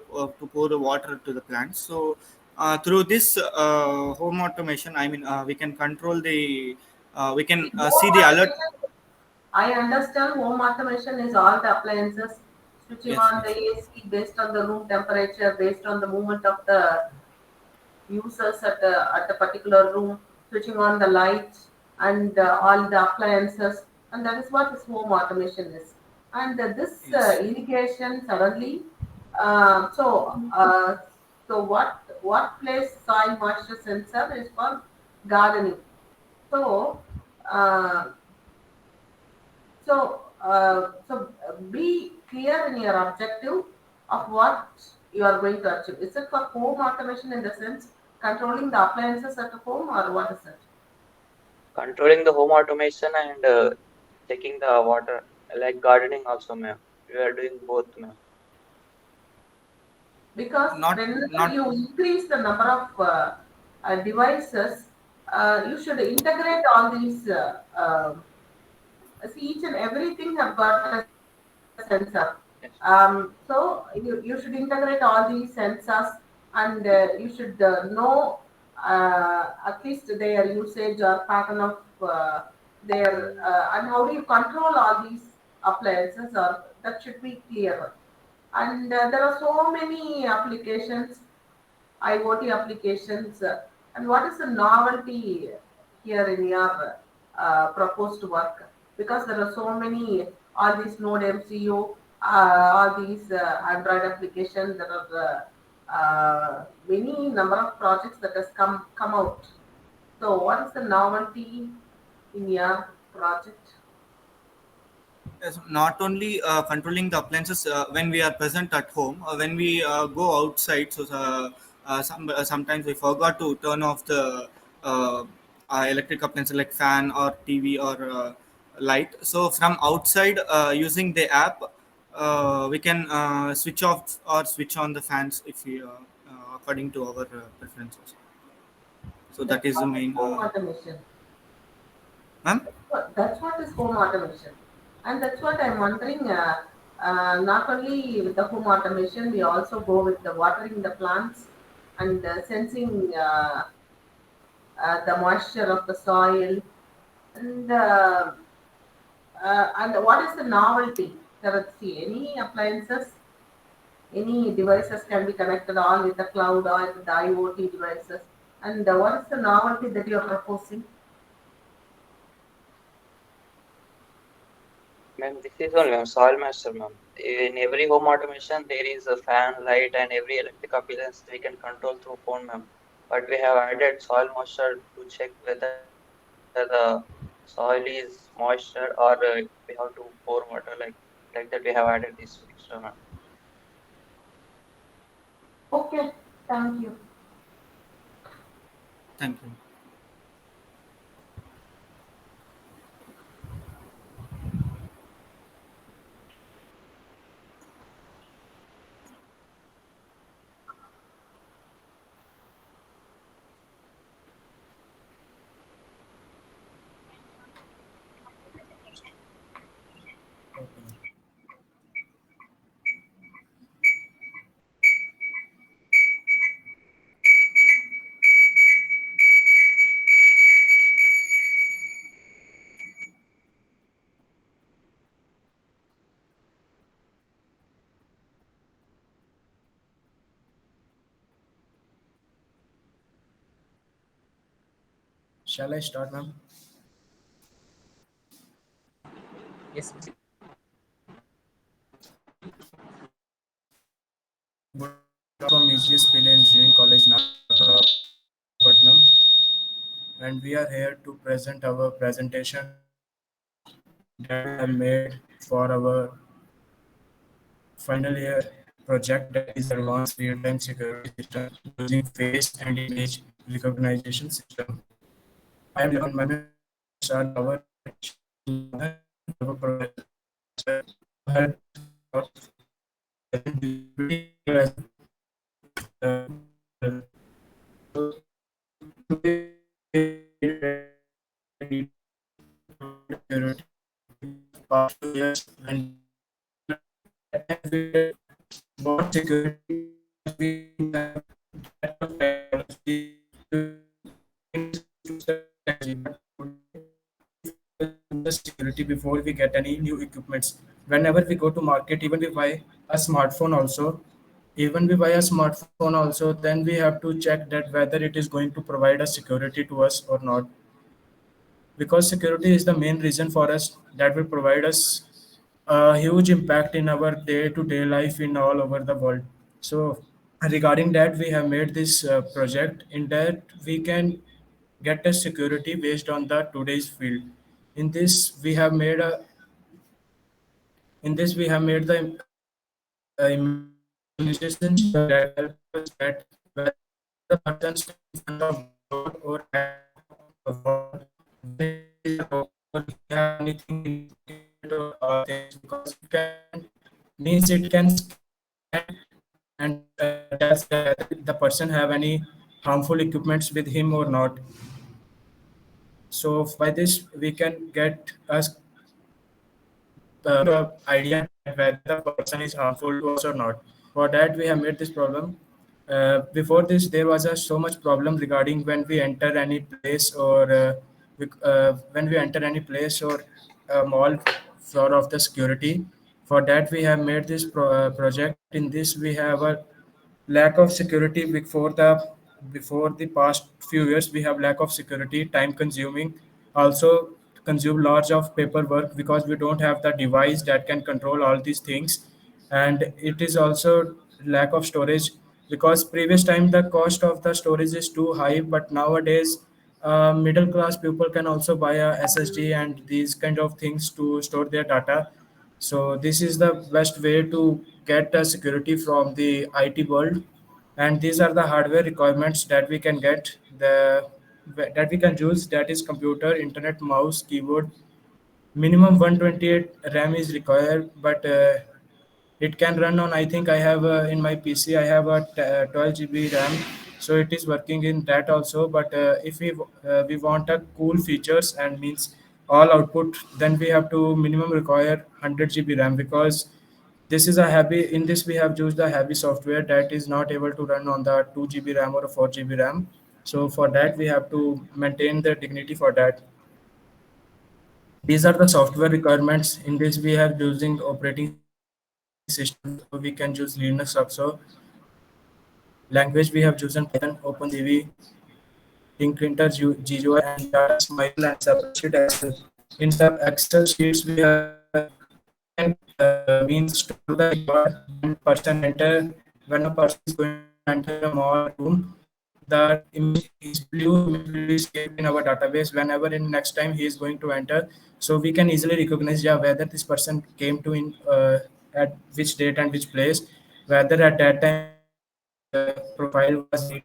pour the water to the plants. So through this home automation, I mean, we can control we can see Home the alert. automation, I understand home automation is all the appliances switching Yes, on the yes. AC based on the room temperature, based on the movement of the users at a particular room, switching on the lights and all the appliances, and that is what this home automation is. And this Yes. irrigation suddenly, uh, so uh, so what place soil moisture sensor is for gardening. So uh, be clear in your objective of what you are going to achieve. Is it for home automation in the sense controlling the appliances at home, or what is it? controlling the home automation and checking the water, like gardening also, ma'am. We are doing both, ma'am. Because Not whenever not you increase the number of devices, You should integrate all these. See, each and everything have got a sensor. So you should integrate all these sensors, and you should know at least their usage or pattern of their and how do you control all these appliances, or that should be clear. And there are so many applications, IoT applications. And what is the novelty here in your proposed work? Because there are so many, all these Node MCU, all these Android applications. There are many number of projects that has come out. So, what is the novelty in your project? Yes, not only controlling the appliances when we are present at home, when we go outside. So sometimes we forgot to turn off the electric appliances like fan or TV or light. So from outside, using the app, we can switch off or switch on the fans if we according to our preferences. So that That's is the what is main. home automation. Ma'am? That's what is home automation, and that's what I'm wondering. Not only with the home automation, we also go with the watering the plants and sensing the moisture of the soil, and what is the novelty? There are see any appliances, any devices can be connected all with the cloud or with the IoT devices. And what is the novelty that you are proposing? Ma'am, this is all ma'am, soil master ma'am. In every home automation, there is a fan, light, and every electric appliance we can control through phone, ma'am. But we have added soil moisture to check whether the soil is moisture or we have to pour water like that. We have added this extra, ma'am. Okay, thank you. Thank you. Shall I start, ma'am? Yes. From EGS Pile Engineering College, Nagapatnam, and we are here to present our presentation that we have made for our final year project, that is Advanced Real-Time Security System using face and image recognition system. I am Levan. My members are our past 2 years and bought security we have technology the security before we get any new equipments. Whenever we go to market, even we buy a smartphone also, then we have to check that whether it is going to provide us security to us or not, because security is the main reason for us that will provide us a huge impact in our day-to-day life in all over the world. So regarding that, we have made this project in that we can get a security based on the today's field. In this we have made a in this we have made the immunization that help us that whether the person stands in front of door or at the wall, whether he is a robber or he have anything in his pocket or things, because it can means it can scan and tells that whether the person have any harmful equipments with him or not. So by this we can get us idea that whether the person is harmful to us or not. For that, we have made this problem. Before this, there was so much problem regarding when we enter any place or when we enter any place or mall for of the security. For that, we have made this project. In this, we have a lack of security before the past few years. We have lack of security, time consuming, also consume large of paperwork because we don't have the device that can control all these things. And it is also lack of storage because previous time the cost of the storage is too high, but nowadays middle class people can also buy a ssd and these kind of things to store their data. So this is the best way to get the security from the IT world, and these are the hardware requirements that we can get. The that we can use, that is computer, internet, mouse, keyboard. Minimum 128 RAM is required, but it can run on. I think I have in my PC. I have a 12 GB RAM, so it is working in that also. But if we want a cool features and means all output, then we have to minimum require 100 GB RAM because this is a heavy. In this we have used the heavy software that is not able to run on the 2 GB RAM or a 4 GB RAM. So for that we have to maintain the dignity for that. These are the software requirements. In this we have using operating system, so we can use Linux also. Language we have chosen Python, OpenCV, Tinkerter, GUI, and Data Smile and spreadsheet Excel. In sub Excel sheets we can means store the record when person enter. When a person is going to enter a mall room, the image, his blue image will be saved in our database whenever in next time he is going to enter. So we can easily recognize, yeah, whether this person came to in at which date and which place, whether at that time his profile was neat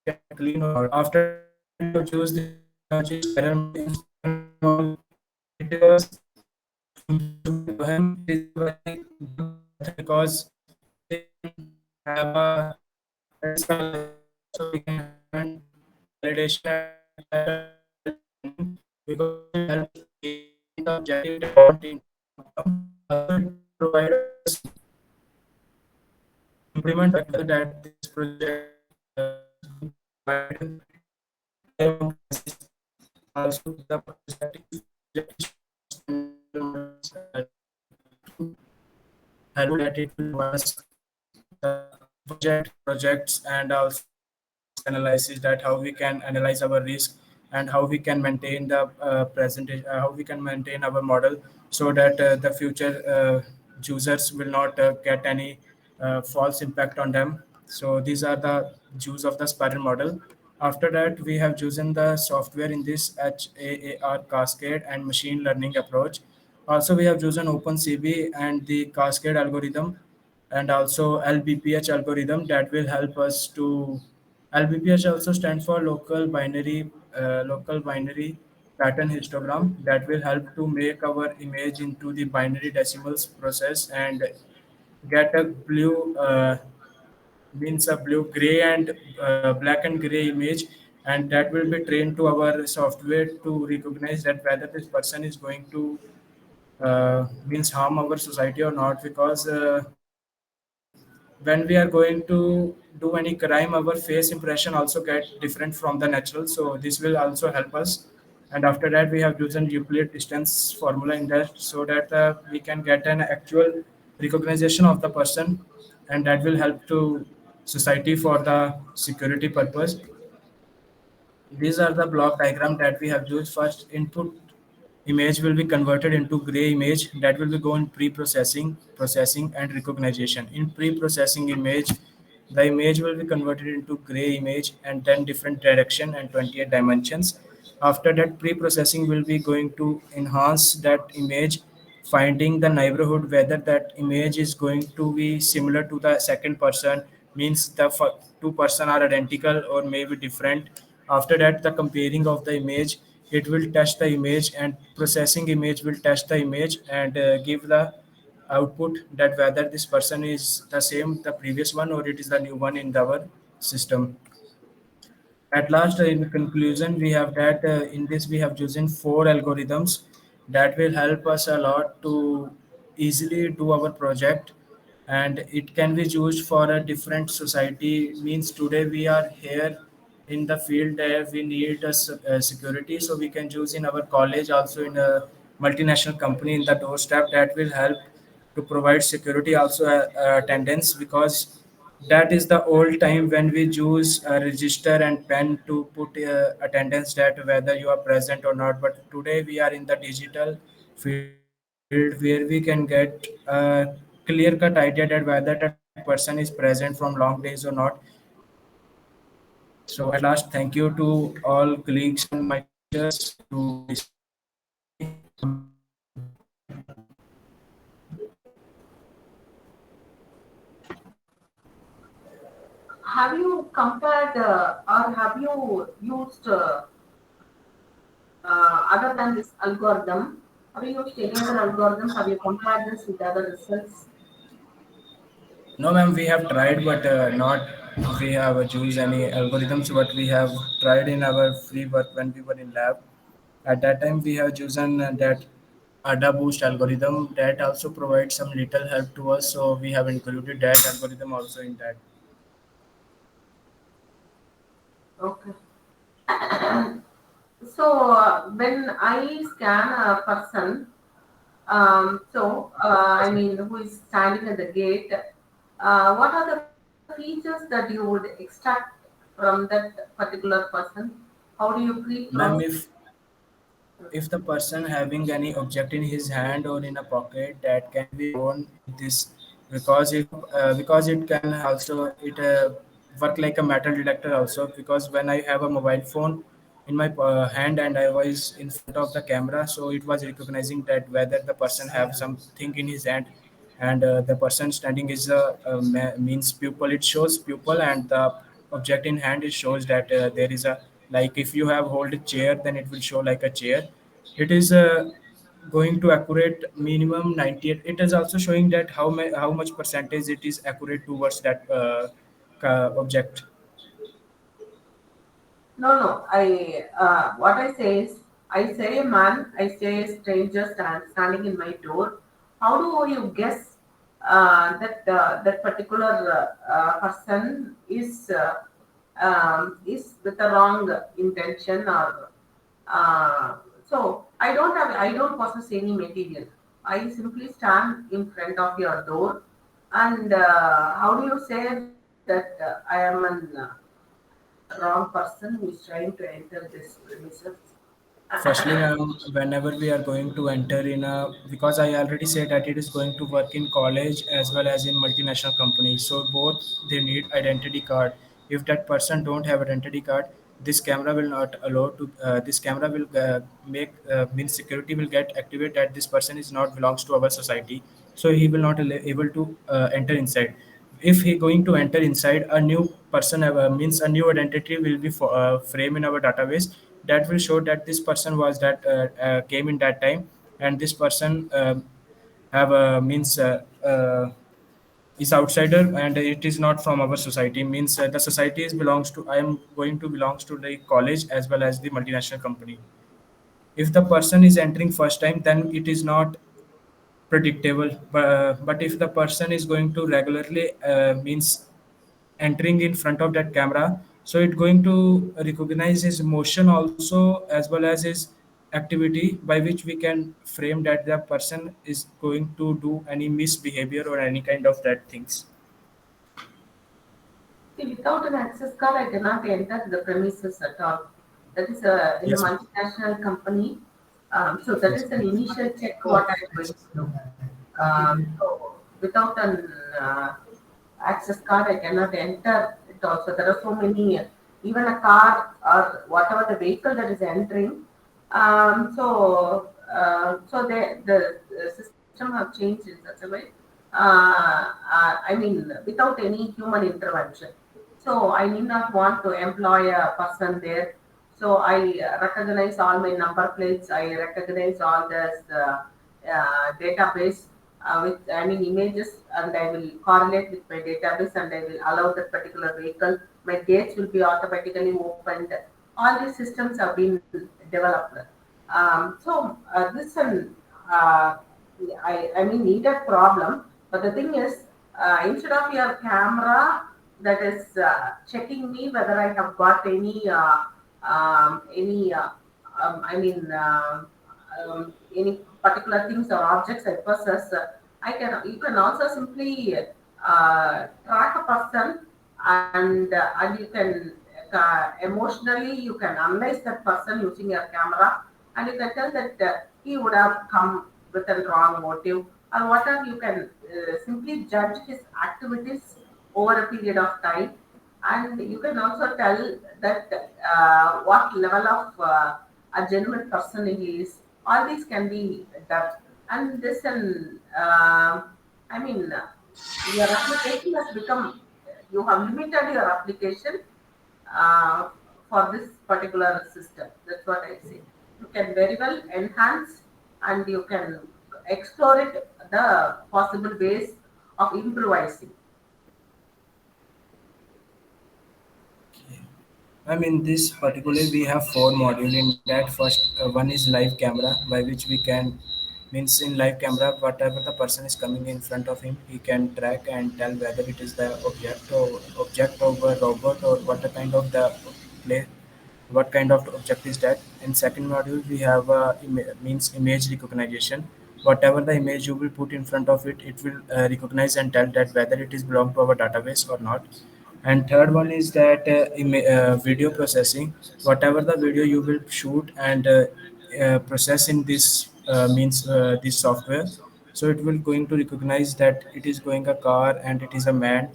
and clean or not. After that we have used this technology spiral model. In spiral model, it was impossible to do him. It is a very good method because we can have a statistical analysis also. We can have document validation at that timing because it will help us to gain the objective that we want in outcome. Also, it will provide us implement whether that this project is going to provide time on crisis. Also, the perspective if project is fast and spiral models to help that it will provide us the budget projects and also the risk analysis, that how we can analyze our risk and how we can maintain the presentation, how we can maintain our model so that the future users will not get any false impact on them. So these are the use of the spiral model. After that, we have chosen the software in this HAAR cascade and machine learning approach. Also, we have chosen OpenCV and the cascade algorithm and also LBPH algorithm that will help us to. LBPH also stand for local binary pattern histogram that will help to make our image into the binary decimals process and get a blue means a blue gray and black and gray image, and that will be trained to our software to recognize that whether this person is going to means harm our society or not. Because when we are going to do any crime, our face impression also get different from the natural, so this will also help us. And after that we have chosen Euclid distance formula in that so that we can get an actual recognition of the person, and that will help to society for the security purpose. These are the block diagram that we have used. First input image will be converted into gray image that will be going pre-processing, processing and recognition. In pre-processing image, the image will be converted into gray image and then different direction and 28 dimensions. After that, pre-processing will be going to enhance that image, finding the neighborhood whether that image is going to be similar to the second person, means the two person are identical or maybe different. After that, the comparing of the image, it will test the image, and processing image will test the image and give the output that whether this person is the same the previous one or it is the new one in our system. at last, in conclusion, we have that in this we have chosen four algorithms that will help us a lot to easily do our project, and it can be used for a different society. Means today we are here in the field where we need a security, so we can choose in our college also in a multinational company in the doorstep that will help to provide security also attendance, because that is the old time when we use a register and pen to put attendance that whether you are present or not. But today we are in the digital field where we can get a clear cut idea that whether that person is present from long days or not. So at last, thank you to all colleagues and my teachers to listening me. Have you compared or have you used other than this algorithm? Have you used any other algorithms? Have you compared this with other results? No, ma'am, we have tried, but not we have choose any algorithms. But we have tried in our free work when we were in lab. At that time, we have chosen that ADA boost algorithm that also provides some little help to us. So we have included that algorithm also in that. Okay. So when I scan a person, I mean, who is standing at the gate, what are the features that you would extract from that particular person? How do you pre-process? Ma'am, if the person having any object in his hand or in a pocket, that can be shown in this, because it can also it work like a metal detector also, because when I have a mobile phone in my hand and I was in front of the camera, so it was recognizing that whether the person have something in his hand, and the person standing is means pupil, it shows pupil, and the object in hand, it shows that there is a, like if you have hold a chair, then it will show like a chair. It is going to accurate minimum 98. It is also showing that how much percentage it is accurate towards that object. No, no. What I say is, I say a man, I say a stranger standing in my door. How do you guess that that particular person is with the wrong intention or I don't possess any material. I simply stand in front of your door, and how do you say that I am an wrong person who is trying to enter this premises? Firstly, ma'am, whenever we are going to enter in a, because I already said that it is going to work in college as well as in multinational companies. So both they need identity card. If that person don't have identity card, this camera will not allow to. This camera will make means security will get activate that this person is not belongs to our society. So he will not able to enter inside. If he going to enter inside, a new person means a new identity will be frame in our database that will show that this person was that came in that time, and this person have a means is outsider and it is not from our society. Means the society is belongs to, I am going to belongs to the college as well as the multinational company. If the person is entering first time, then it is not predictable, but if the person is going to regularly means entering in front of that camera, so it going to recognize his motion also as well as his activity, by which we can frame that the person is going to do any misbehavior or any kind of that things. See, without an access card, I cannot enter the premises at all. That is in a Yes, ma'am. multinational company. So that Yes, is an ma'am. initial check what I'm going to do. So without an access card, I cannot enter it also. There are so many, even a car or whatever the vehicle that is entering. The system have changed in such a way. I mean, without any human intervention. So I need not want to employ a person there. So I recognize all my number plates. I recognize all this database with I mean images, and I will correlate with my database, and I will allow that particular vehicle my gates will be automatically opened. All these systems have been developed. So this an I mean needed problem, but the thing is, instead of your camera that is checking me whether I have got any I mean any particular things or objects I possess, I can you can also simply track a person, and you can emotionally you can analyze that person using your camera, and you can tell that he would have come with a wrong motive or whatever. You can simply judge his activities over a period of time, and you can also tell that what level of a genuine person he is. All these can be done, and this and I mean your application has become, you have limited your application uh, for this particular system. That's what I say. You can very well enhance, and you can explore it the possible ways of improvising. I mean, this particularly we have four module in that. First, one is live camera, by which we can means in live camera, whatever the person is coming in front of him, he can track and tell whether it is the object of a robot or what the kind of the play, what kind of object is that. In second module, we have means image recognition. Whatever the image you will put in front of it, it will recognize and tell that whether it is belong to our database or not. And third one is that video processing. Whatever the video you will shoot and process in this means this software, so it will going to recognize that it is going a car and it is a man,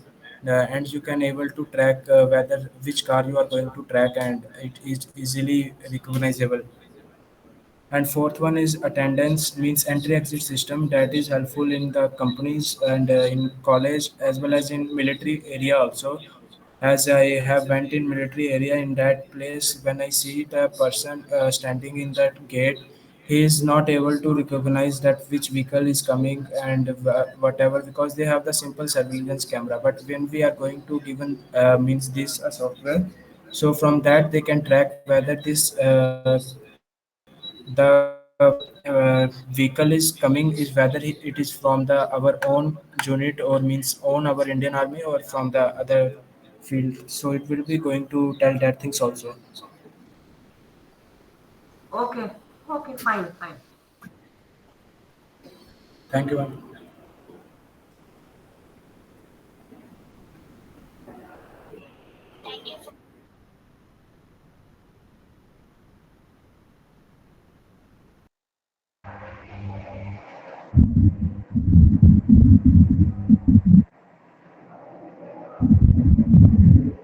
and you can able to track whether which car you are going to track, and it is easily recognizable. And fourth one is attendance, means entry exit system, that is helpful in the companies and in college as well as in military area also. As I have went in military area, in that place when I see the person standing in that gate, he is not able to recognize that which vehicle is coming and whatever, because they have the simple surveillance camera. But when we are going to given means this software, so from that they can track whether this the vehicle is coming is whether it is from the our own unit or means own our Indian army or from the other field. So it will be going to tell that things also. Okay, okay, fine, fine. Thank you, ma'am.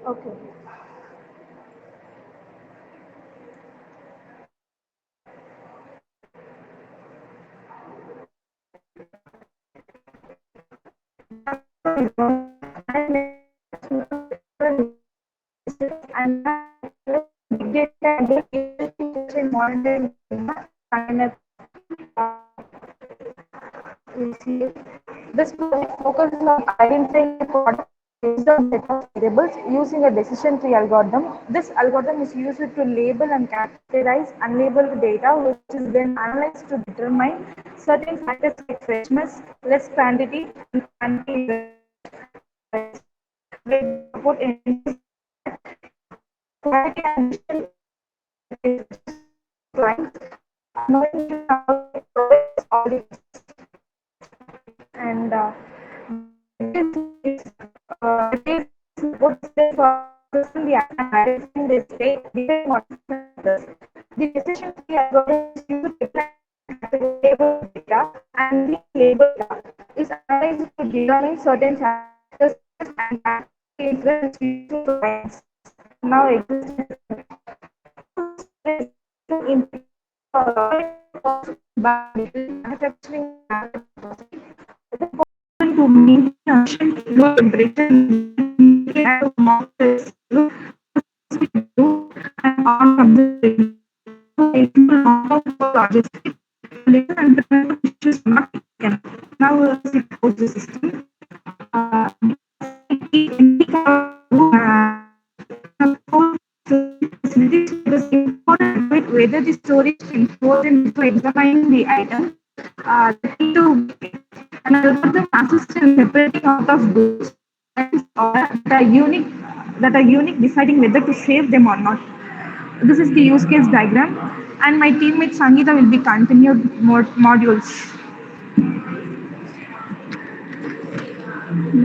Okay. And big data and monitoring and this project focuses on identifying a product based on set of variables using a decision tree algorithm. This algorithm is used to label and categorize unlabeled data, which is then analyzed to determine certain factors like freshness, less quantity, and quantity. Put in quality and clients, knowing how it provides all the and this support system for processing the action and identifying the state depending on methods. The decision tree algorithm is used to label data, and the label data is analyzed to determine certain factors and influence future clients. Now existing in by manufacturing to maintain a low temperature and monitor and on observation. Logistics later and issues not taken. Now the system whether the storage can hold them before examining the item. The key to an algorithm assists in separating out of goods or that are unique, deciding whether to save them or not. This is the use case diagram, and my teammate Sangeeta will be continued more modules.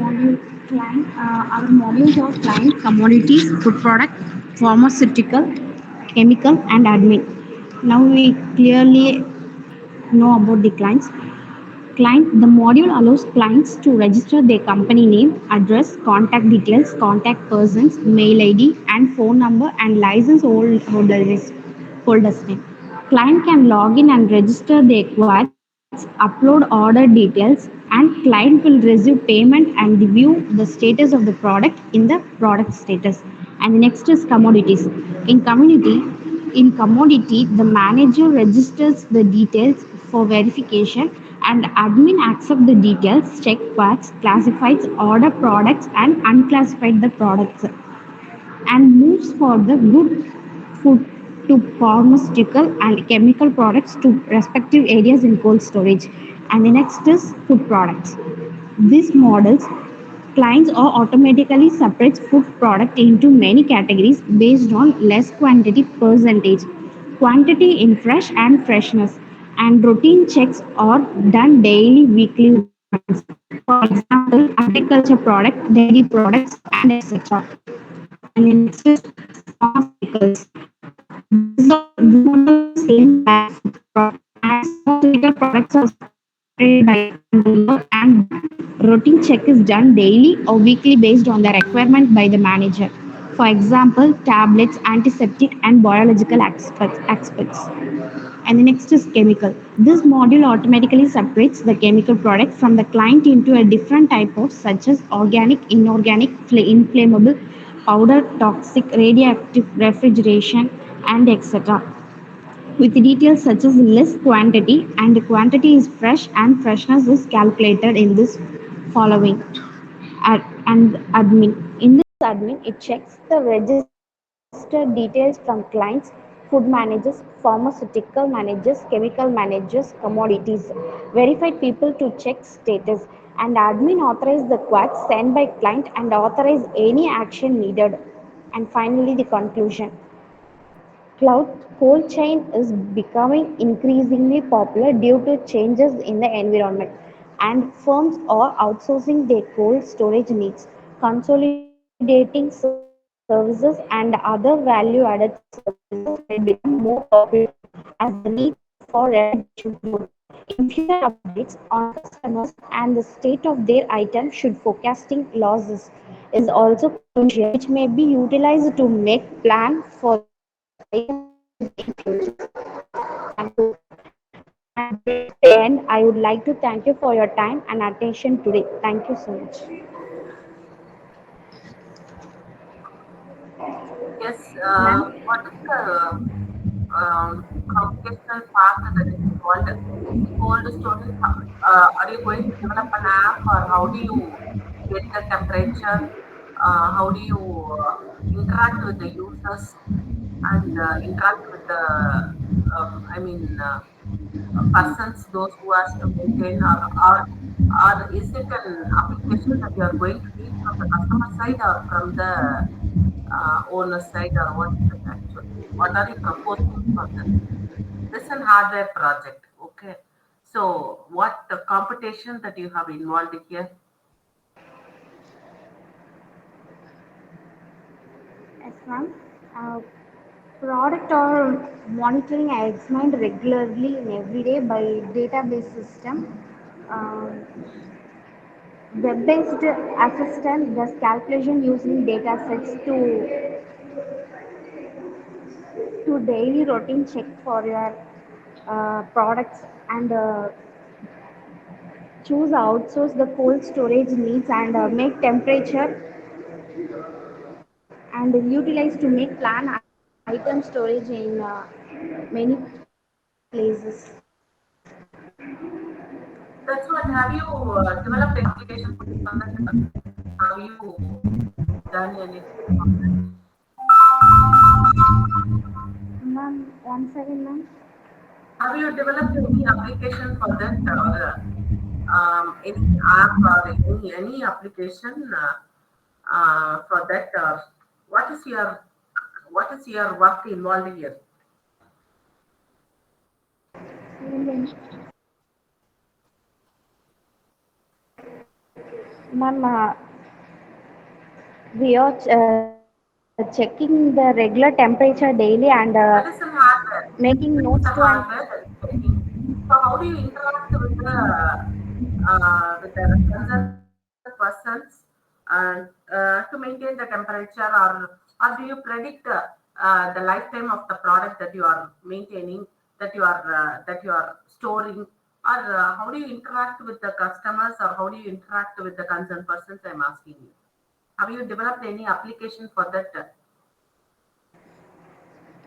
Module client, our modules are client, commodities, food product, pharmaceutical, chemical, and admin. Now we clearly know about the clients. Client, the module allows clients to register their company name, address, contact details, contact persons, mail ID, and phone number, and license holders name. Client can log in and register their quotes, upload order details, and client will receive payment and view the status of the product in the product status. And next is commodities. In community, in commodity, the manager registers the details for verification and admin accept the details, check quotes, classifies order products and unclassified the products and moves for the good food to pharmaceutical and chemical products to respective areas in cold storage. And the next is food products. These models clients are automatically separates food product into many categories based on less quantity percentage, quantity in fresh and freshness, and routine checks are done daily, weekly runs. For example, agriculture product, dairy products, and etc. And the next is pharmaceuticals. These models are same like food product, and pharmaceutical products are separated by year and routine check is done daily or weekly based on the requirement by the manager. For example, tablets, antiseptic, and biological aspects. And the next is chemical. This module automatically separates the chemical product from the client into a different type of such as organic, inorganic, inflammable, powder, toxic, radioactive, refrigeration, and etc. With details such as list quantity, and the quantity is fresh and freshness is calculated in this following. And admin. In this admin, it checks the registered details from clients, food managers, pharmaceutical managers, chemical managers, commodities, verified people to check status, and admin authorize the quotes sent by client and authorize any action needed. And finally, the conclusion. Cloud cold chain is becoming increasingly popular due to changes in the environment, and firms are outsourcing their cold storage needs, consolidating services, and other value-added services will become more popular as the need for refrigeration grows. In future updates on customers and the state of their items should forecasting losses is also crucial, which may be utilized to make plan for the item storage in future. Thank you. And this is the end. I would like to thank you for your time and attention today. Thank you so much. Yes, Ma'am. what is the computational part that is involved in cold storage? Are you going to develop an app, or how do you get the temperature? How do you interact with the users and interact with the, I mean, persons, those who has to maintain, or is it an application that you are going to need from the customer side or from the owner side, or what is it actually? What are you proposing for this? This is an hardware project, okay? So, what the computation that you have involved here? Yes, ma'am. Uh, Product or monitoring are examined regularly in every day by database system. Um, Web-based assistant does calculation using data sets to daily routine check for your products and choose outsource the cold storage needs and make temperature and utilize to make plan item storage in many places. That's what. Have you developed any application for that? Have you done anything on that? Ma'am, One second, ma'am. Have you developed any application for that, or any app or any application for that? What is your what is your work involved here? Ma'am, we are checking the regular temperature daily and That is a hardware. making notes to The and hardware that is checking. So how do you interact with the concerned persons and to maintain the temperature, or do you predict the lifetime of the product that you are maintaining, that you are storing, or how do you interact with the customers, or how do you interact with the concerned persons? I'm asking you. Have you developed any application for that?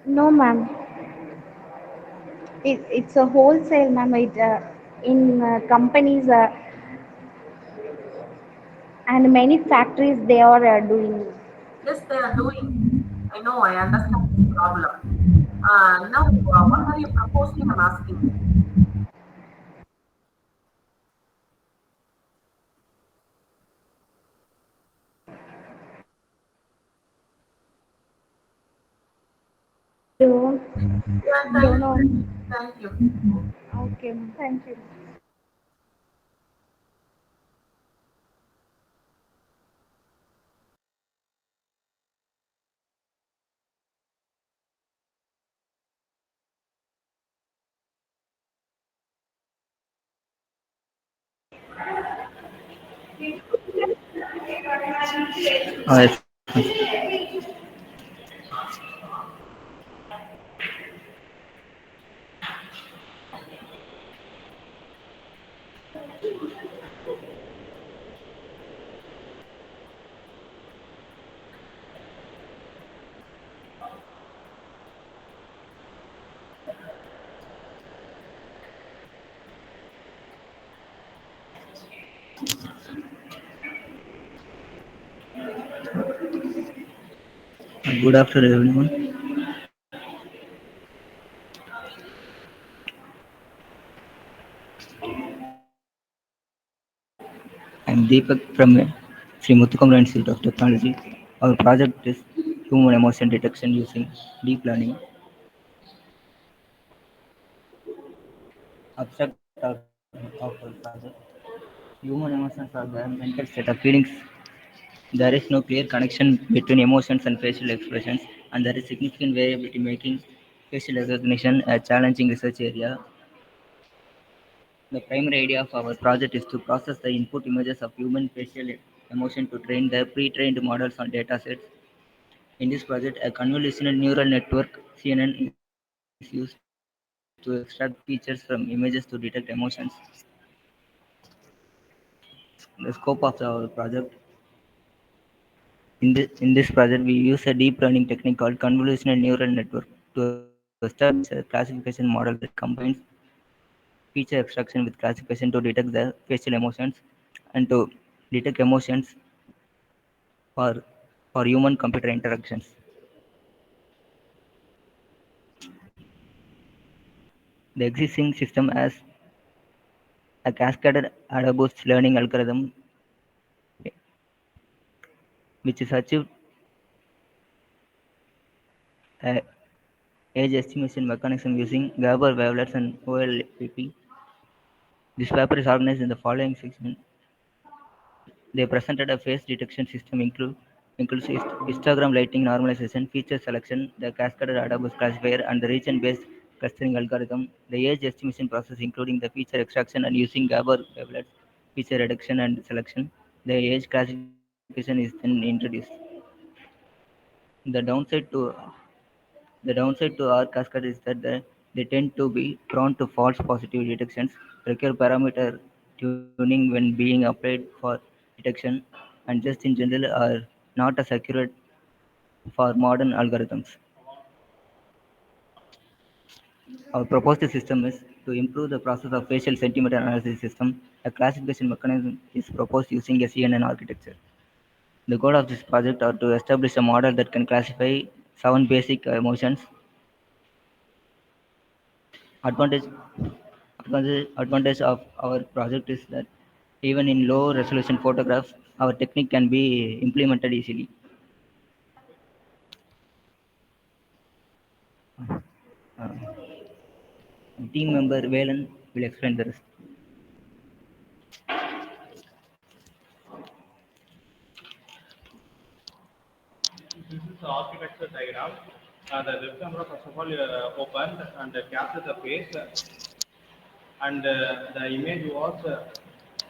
no, ma'am. It's a wholesale, ma'am. In companies and many factories they are doing. Yes, they are doing. I know, I understand this problem. Now, what are you proposing? I'm asking you. Don't Yeah, don't thank you. know. Thank you. Okay, ma'am. Thank you. Yes. Good afternoon, everyone. I'm Deepak from Sri Muthukumaran Institute of Technology. Our project is human emotion detection using deep learning. Abstract of our project. Human emotions are the mental state of feelings. There is no clear connection between emotions and facial expressions, and there is significant variability, making facial recognition a challenging research area. The primary idea of our project is to process the input images of human facial emotion to train the pre-trained models on datasets. In this project, a convolutional neural network (CNN) is used to extract features from images to detect emotions. The scope of our project: in this project, we use a deep learning technique called convolutional neural network to establish a classification model that combines feature extraction with classification to detect the facial emotions and to detect emotions for, for human computer interactions. The existing system has a cascaded adabus learning algorithm which is achieved a age estimation mechanism using Gabor wavelets and OLPP. This paper is organized in the following section. They presented a face detection system includes histogram lighting normalization, feature selection, the cascaded database classifier, and the region-based clustering algorithm. The age estimation process, including the feature extraction and using Gabor wavelets, feature reduction and selection. The age classification is then introduced. The downside to the downside to our cascade is that they tend to be prone to false positive detections, require parameter tuning when being applied for detection, and just in general are not as accurate for modern algorithms. Our proposed system is to improve the process of facial sentiment analysis system. A classification mechanism is proposed using a CNN architecture. The goal of this project are to establish a model that can classify seven basic emotions: Advantage, advantage of our project is that even in low resolution photographs, our technique can be implemented easily. Uh, Team member Velan will explain the rest. This is the architecture diagram. The web camera first of all opened and captured the face, and the image was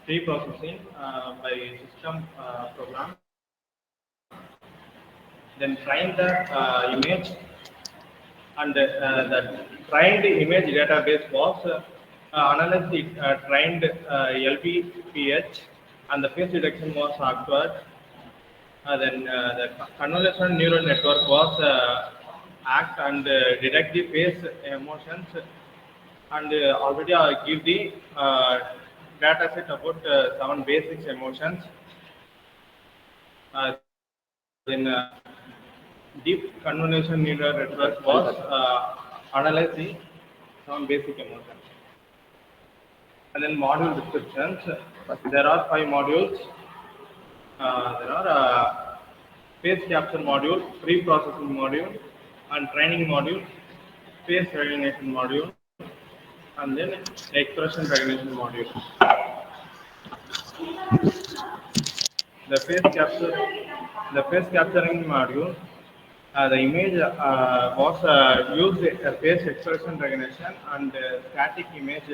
pre-processing by system program. Then trained the image, and the trained image database was analyzed the trained LBPH, and the face detection was acquired. Then the convolutional neural network was act and detect the face emotions, and already I give the data set about seven basic emotions. Then deep convolutional neural network was analyze the seven basic emotions. And then module descriptions. There are five modules. There are face capture module, pre-processing module, and training module, face recognition module, and then expression recognition module. The face capture, the face capturing module, the image was used face expression recognition and static image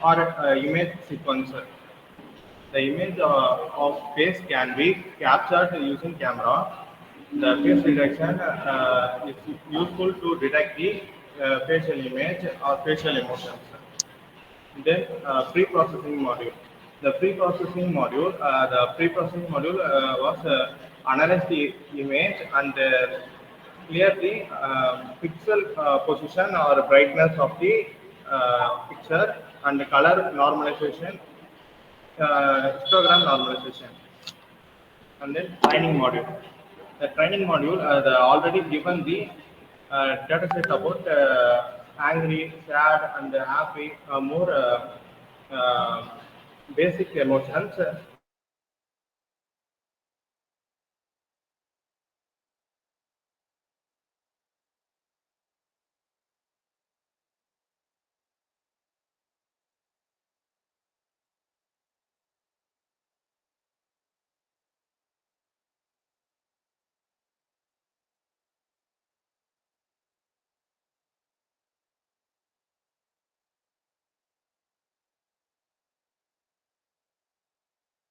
or image sequencer. The image of face can be captured using camera. The face detection is useful to detect the facial image or facial emotions. Then pre-processing module. The pre-processing module was analyze the image and clear the pixel position or brightness of the picture and color normalization, histogram normalization. And then training module. The training module, the already given the data set about angry, sad, and happy, more basic emotions. The training module analyze the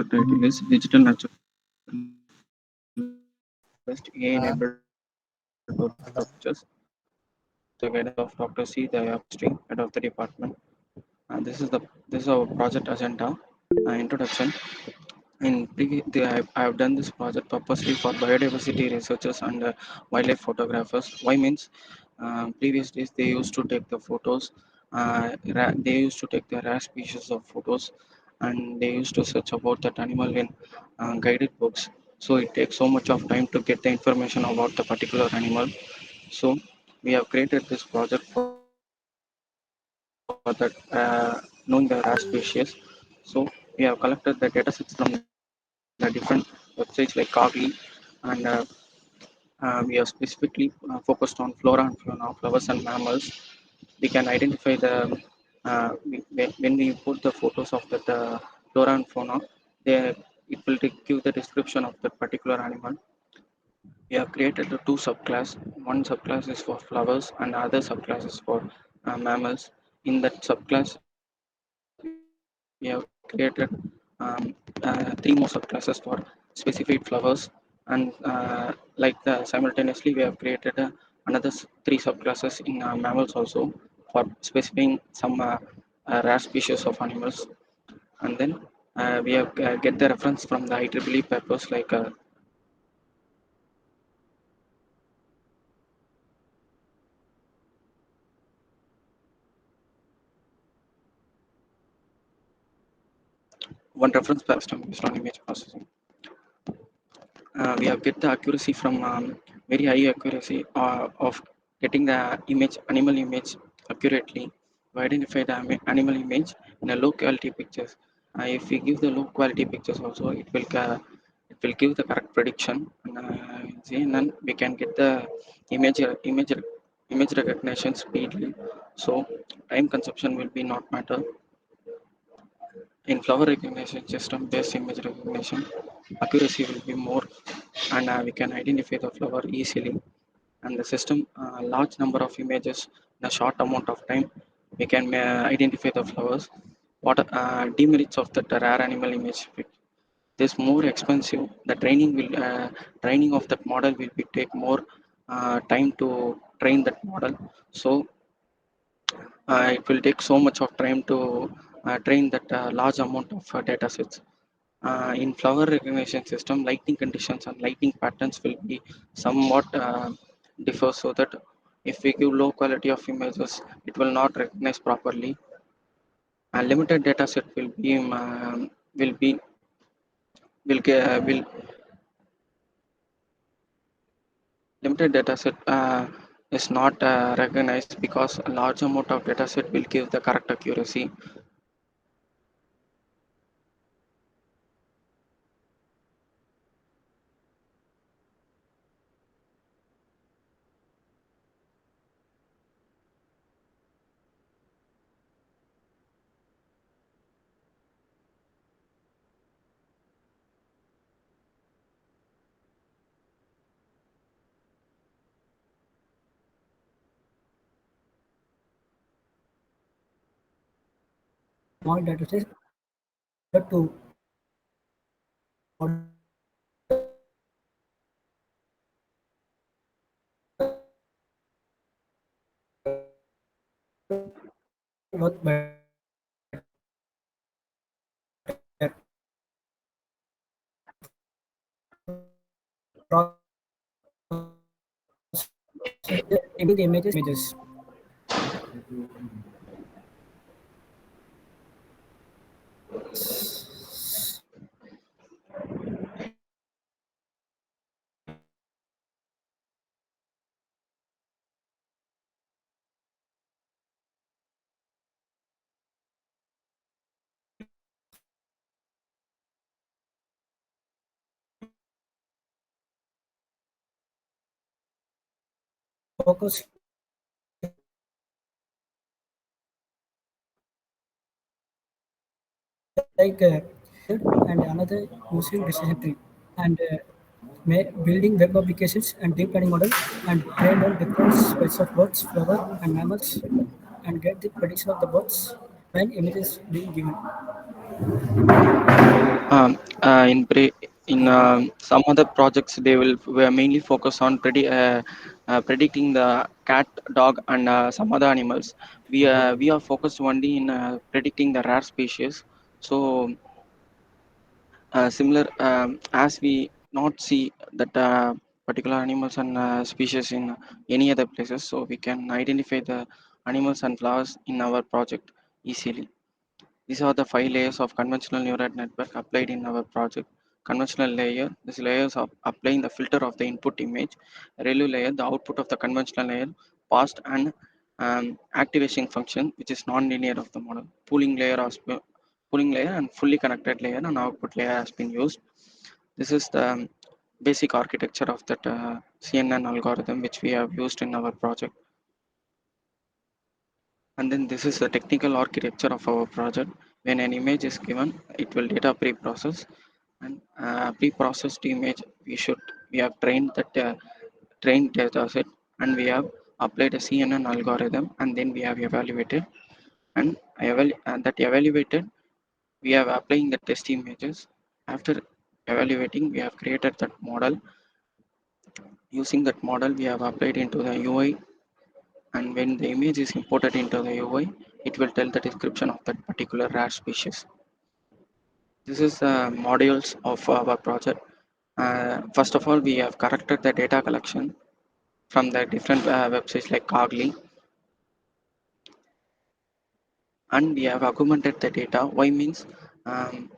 title is Digital Natural Best AI-enabled pictures under the guidance of Dr. C. The Upstream, head of the department. This is our project agenda. Introduction. I have done this project purposely for biodiversity researchers and wildlife photographers. Why means previous days they used to take the photos, they used to take the rare species of photos, and they used to search about that animal in guided books. So it takes so much of time to get the information about the particular animal. So we have created this project for that, knowing the rare species. So we have collected the data sets from the different websites like Kagli, and we have specifically focused on flora and fauna, flowers and mammals. We can identify when we put the photos of that flora and fauna, they, it will give the description of that particular animal. We have created the two subclass. One subclass is for flowers and other subclass is for mammals. In that subclass, we have created three more subclasses for specific flowers, and simultaneously we have created three subclasses in mammals also for specifying some rare species of animals. And then we have get the reference from the IEEE papers like one reference system based on image processing. We have get the accuracy from very high accuracy of getting the animal image accurately to identify the animal image in a low quality pictures. If we give the low quality pictures also, it will give the correct prediction, and then we can get the image image image recognition speedily. So time consumption will be not matter. In flower recognition system based image recognition, accuracy will be more, and we can identify the flower easily. And the system large number of images in a short amount of time, we can identify the flowers. What demerits of the rare animal image? This more expensive. The training of that model will be take more time to train that model. So it will take so much of time to train that large amount of data sets. In flower recognition system, lighting conditions and lighting patterns will be somewhat differ, so that if we give low quality of images, it will not recognize properly. A limited data set will be will limited data set is not recognized because a large amount of data set will give the correct accuracy. Small data set to work better. Imaging the images. Focus like and another using decision tree and building web applications and deep learning model and train on different species of birds, flower and mammals and get the prediction of the birds when images being given. In some other projects, they will mainly focus on predicting the cat, dog, and some other animals. We are focused only in predicting the rare species. So similar as we not see that particular animals and species in any other places, so we can identify the animals and flowers in our project easily. These are the 5 layers of conventional neural network applied in our project. Conventional layer, this layers of applying the filter of the input image. ReLU layer, the output of the conventional layer, passed and activation function, which is non-linear of the model. Pooling layer and fully connected layer and output layer has been used. This is the basic architecture of that CNN algorithm which we have used in our project. And then this is the technical architecture of our project. When an image is given, it will data pre-process, and pre-processed image we have trained that trained data set, and we have applied a CNN algorithm, and then we have evaluated, and that evaluated we have applying the test images. After evaluating, we have created that model. Using that model, we have applied into the UI, and when the image is imported into the UI, it will tell the description of that particular rare species. This is modules of our project. First of all, we have corrected the data collection from the different websites like Cogly, and we have augmented the data. Why means um,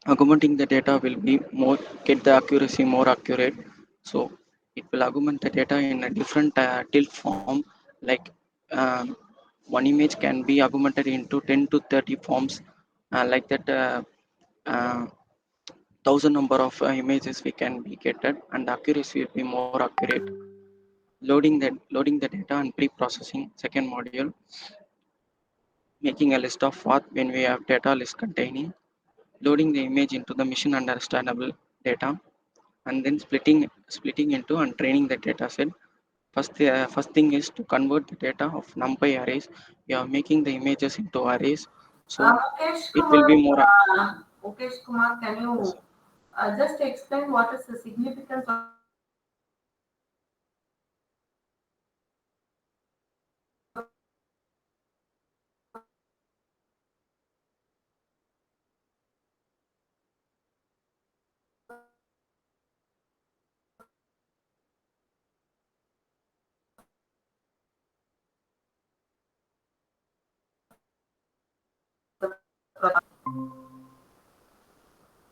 augmenting the data will be more get the accuracy more accurate. So it will augment the data in a different tilt form. Like one image can be augmented into 10 to 30 forms, like that. Uh, Thousand number of images we can be getted, and the accuracy will be more accurate. Loading the data and pre-processing. Second module, making a list of path when we have data list containing. Loading the image into the machine understandable data, and then splitting into and training the data set. First thing is to convert the data of NumPy arrays. We are making the images into arrays, so it will be more. Mukesh Kumar, can you just explain what is the significance of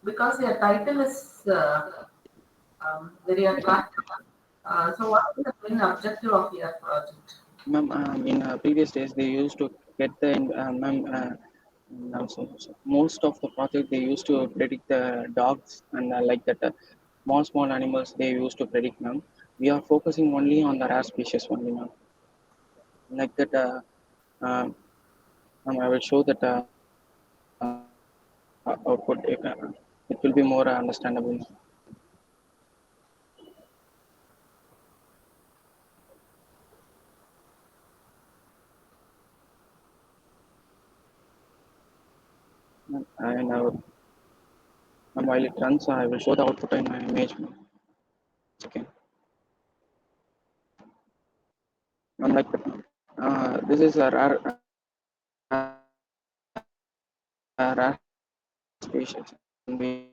because your title is very attractive. So, what is the main objective of your project? Ma'am, in previous days, they used to get the ma'am. Most of the project they used to predict the dogs and like that small animals they used to predict, ma'am. We are focusing only on the rare species only, ma'am. Like that, uh, ma'am, I will show that output. It will be more understandable. And while it runs, I will show the output in my image. Okay. I'm like, this is a rare species. And we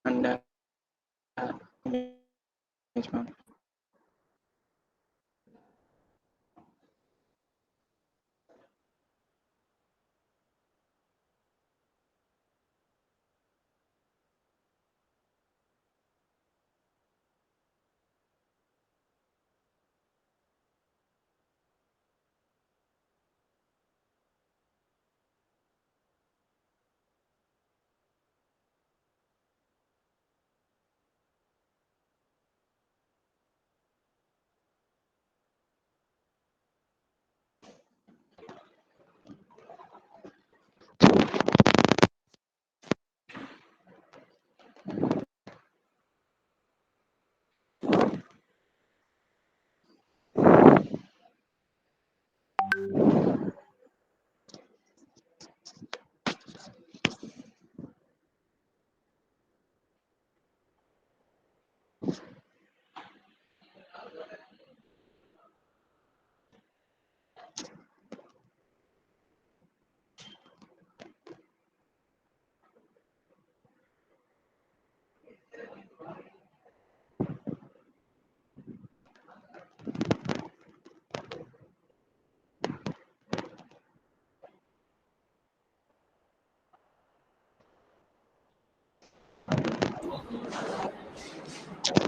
and management.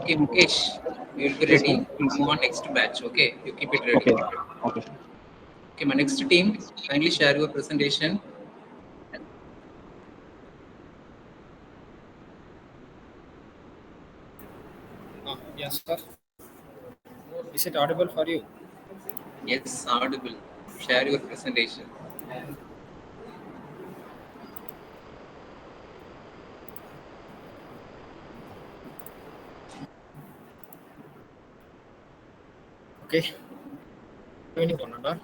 Okay, Mukesh, you will be Yes, ready. sir. We'll move on next batch. Okay, you keep it ready. Okay. Okay. Okay, my next team, kindly share your presentation. Yes, sir. Is it audible for you? Yes, audible. Share your presentation. Okay. Good evening, Donald.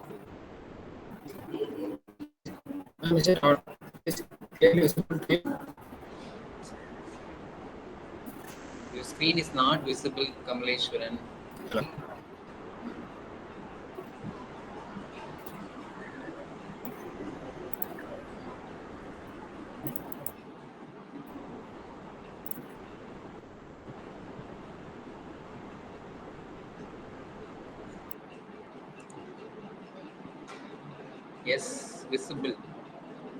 Ma'am, is it is it clearly visible to you? Your screen is not visible, Kamaleshwaran. Hello. Yes, visible.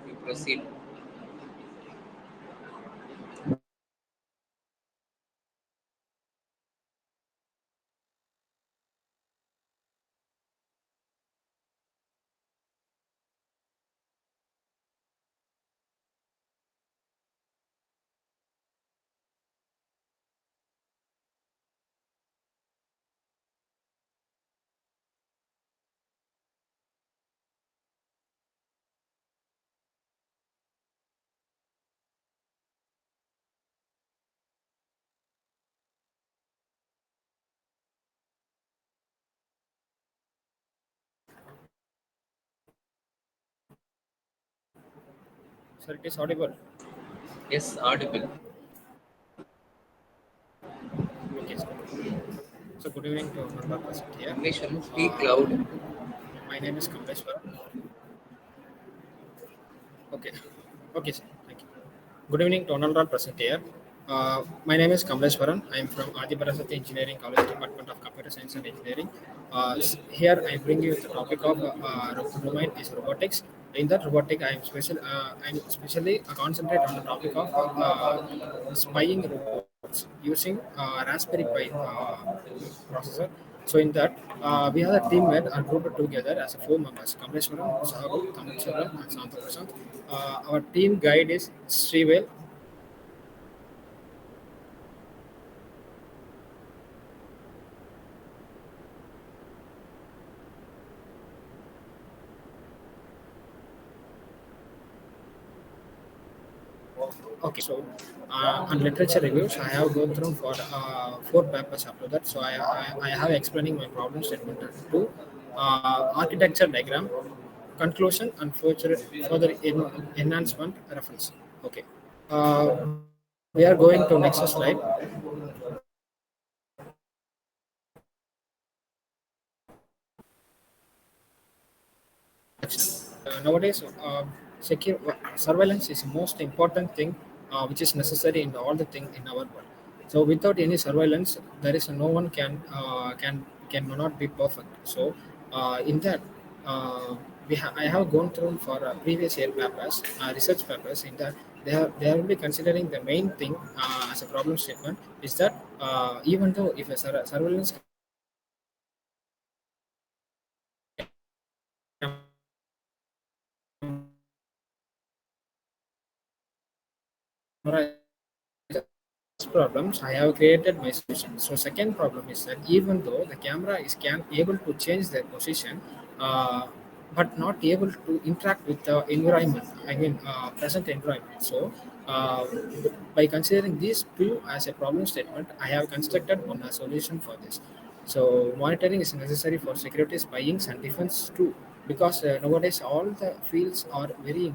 You proceed. Sir, it is audible. Yes, audible. Okay, sir. So good evening to Donald present here. Kamaleshwaran, speak Uh, loud. my name is Kamleshwaran. Okay. Okay, sir. Thank you. Good evening to all present here. My name is Kamleshwaran. I am from Adi Parasati Engineering College Department of Computer Science and Engineering. Here I bring you the topic of domain is robotics. In that robotic, I'm especially concentrate on the topic of spying robots using Raspberry Pi processor. So in that, we have a teammate are grouped together as a four members: Kamleshwaran, Sahabu, Tamil and Santa Prasad. Our team guide is Srivel. Okay, so on literature reviews, I have gone through for four papers after that. So I have explaining my problem statement to architecture diagram, conclusion, and further enhancement reference. Okay, we are going to next slide. Nowadays, secure surveillance is the most important thing which is necessary in all the thing in our world. So without any surveillance, there is no one cannot be perfect. So in that, uh, I have gone through for previous year papers, research papers. In that, they will be considering the main thing as a problem statement is that even though if a surveillance camera is problems, I have created my solution. So second problem is that even though the camera is can able to change their position, but not able to interact with the environment. I mean, present environment. So by considering these two as a problem statement, I have constructed one solution for this. So monitoring is necessary for security, spying, and defense too. Because nowadays all the fields are very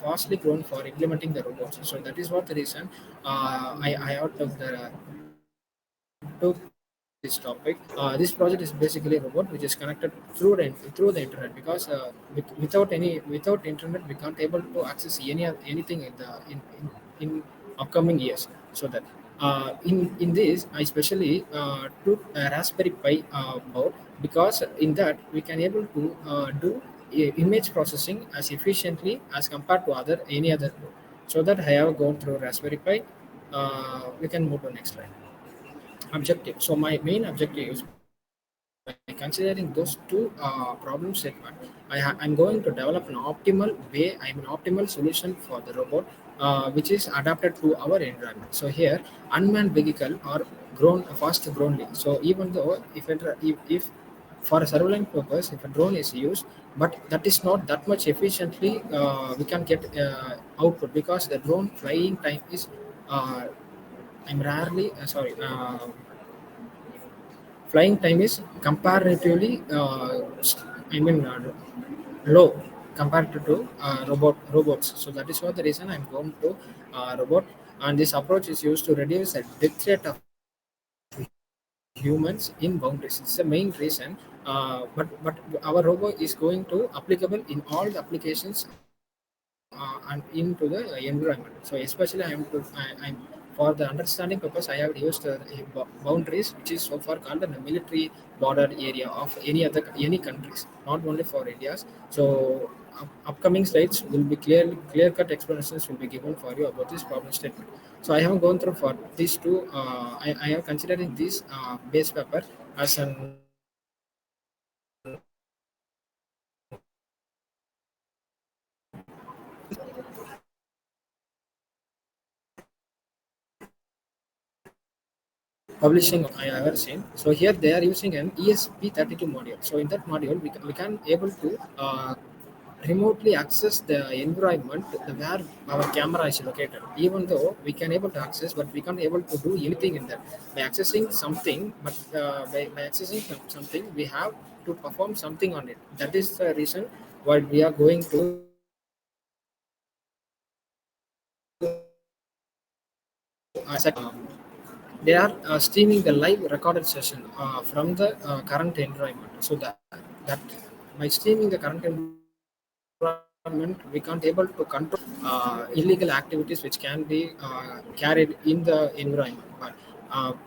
fastly grown for implementing the robots. So that is what the reason I out of the took this topic. This project is basically a robot which is connected through the internet because without internet we can't able to access anything in upcoming years. So that in this I especially took a Raspberry Pi board because in that we can able to do image processing as efficiently as compared to other any other board. So that I have gone through Raspberry Pi. We can move to next slide. objective. So my main objective is by considering those two problem statement, I'm going to develop an optimal way, I mean optimal solution for the robot, which is adapted to our environment. So here, unmanned vehicle are grown fast growing. So even though if for a surveillance purpose, if a drone is used, but that is not that much efficiently, we can get output because the drone flying time is uh, I'm rarely sorry. Flying time is comparatively, I mean, low compared to robots. So that is what the reason I'm going to robot. And this approach is used to reduce the death rate of humans in boundaries. It's the main reason. But our robot is going to applicable in all the applications and into the environment. So especially I'm for the understanding purpose, I have used boundaries, which is so far called the military border area of any countries, not only for India's. So upcoming slides will be clear cut explanations will be given for you about this problem statement. So I have gone through for these two. I have considering this base paper as an publishing I have ever seen. So here they are using an ESP32 module. So in that module, we can able to remotely access the environment where our camera is located. Even though we can able to access, but we can't able to do anything in that by accessing something. But by accessing something, we have to perform something on it. That is the reason why we are going to they are streaming the live recorded session from the current environment. So that by streaming the current environment, we can't able to control illegal activities which can be carried in the environment. But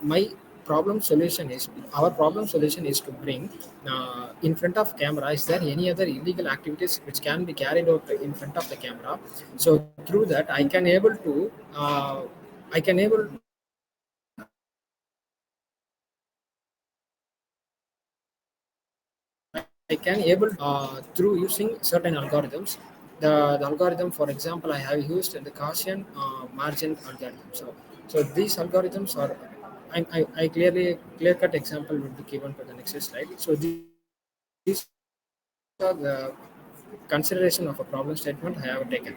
my problem solution is our problem solution is to bring in front of camera. Is there any other illegal activities which can be carried out in front of the camera? So through that, I can able I can able through using certain algorithms. The algorithm, for example, I have used the Gaussian margin algorithm. So these algorithms are I clear cut example will be given to the next slide. So these are the consideration of a problem statement I have taken.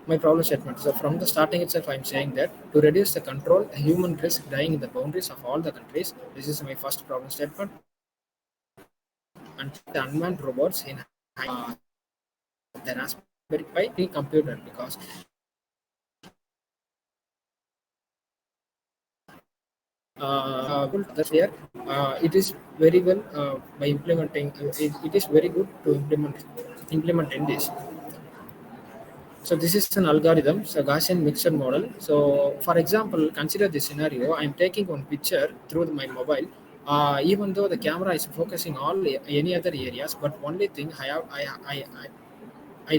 My problem statement. So from the starting itself, I'm saying that to reduce the control human risk dying in the boundaries of all the countries. This is my first problem statement. And second, to protect the unmanned robots in high security environment. The Raspberry Pi computer because it is very well by implementing. It is very good to implement in this. So this is an algorithm, so Gaussian mixture model. So for example, consider this scenario. I'm taking one picture through my mobile. Even though the camera is focusing all any other areas, but only thing I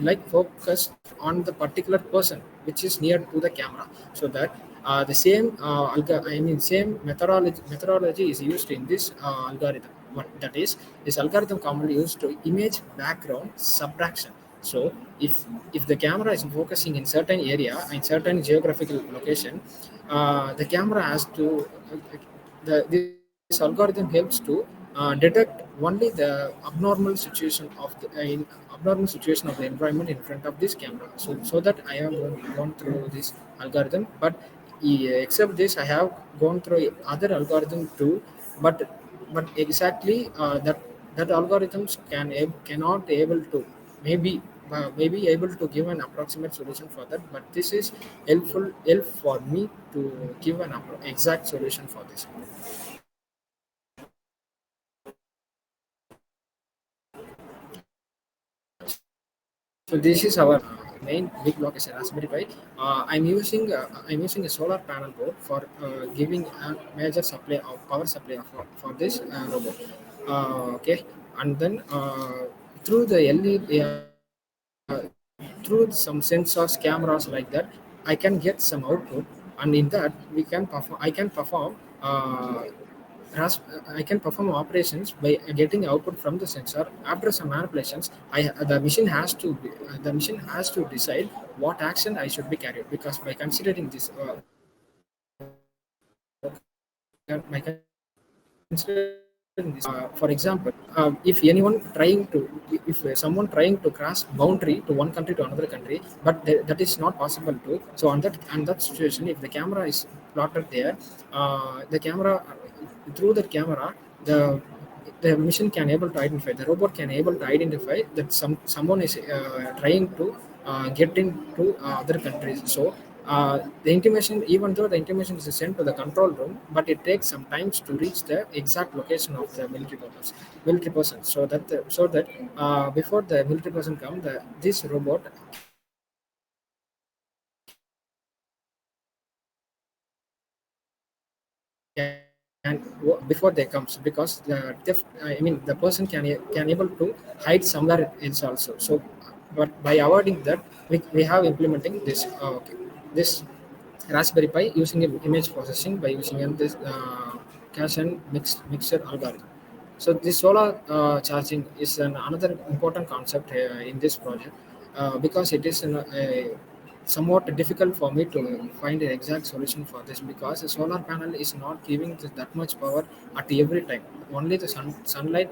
like focused on the particular person which is near to the camera, so that the same same methodology is used in this algorithm. What that is, this algorithm commonly used to image background subtraction. So if the camera is focusing in certain area in certain geographical location, the camera has to this algorithm helps to detect only the abnormal situation of the abnormal situation of the environment in front of this camera. So that I have gone through this algorithm. But except this, I have gone through other algorithm too. But exactly that algorithms cannot able to maybe maybe able to give an approximate solution for that. But this is help for me to give an exact solution for this. So this is our main big block is a Raspberry Pi. I'm using a solar panel board for giving a major supply of power supply for this robot. Okay, and then through the LED, through some sensors, cameras like that, I can get some output, and in that we can perform. I can perform uh, I can perform operations by getting output from the sensor. After some manipulations, the machine has to decide what action I should be carried, because by considering this, by considering this, for example, if someone trying to cross boundary to one country to another country, but that is not possible to. So on that situation, if the camera is plotted there, the camera through the camera, the machine can able to identify, the robot can able to identify that someone is trying to get into other countries. So the intimation, even though the intimation is sent to the control room, but it takes some times to reach the exact location of the military person. So that before the military person come, this robot can before they comes, because the theft, I mean the person can able to hide somewhere else also. So but by avoiding that, we have implementing this this Raspberry Pi using image processing by using this cache and mixer algorithm. So this solar charging is another important concept in this project, because it is somewhat difficult for me to find an exact solution for this, because a solar panel is not giving that much power at every time. Only the sunlight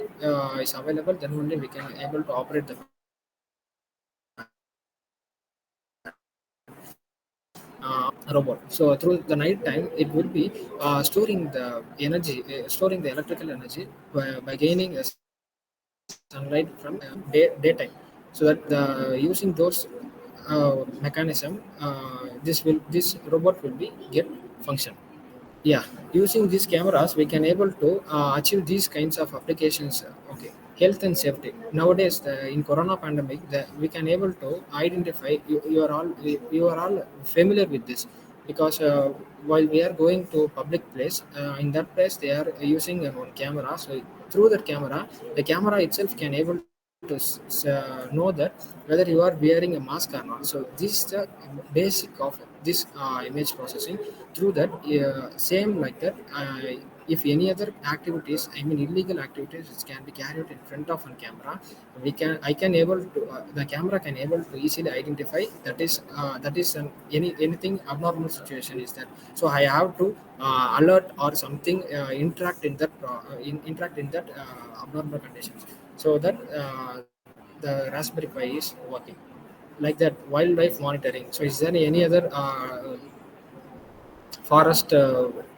is available, then only we can able to operate the robot. So through the night time, it will be storing the energy, storing the electrical energy by gaining sunlight from daytime, so that using those mechanism, this robot will be get function. Yeah, using these cameras, we can able to achieve these kinds of applications. Okay, health and safety. Nowadays, in Corona pandemic, we can able to identify. You are all familiar with this, because while we are going to public place, in that place they are using one camera. So through that camera, the camera itself can able to know that whether you are wearing a mask or not. So this is the basic of this image processing. Through that, same like that, if any other activities, I mean illegal activities, which can be carried in front of a camera, I can able to the camera can able to easily identify that is anything abnormal situation is that. So I have to alert or something, interact in that abnormal conditions, so that the Raspberry Pi is working like that. Wildlife monitoring. So is there any other forest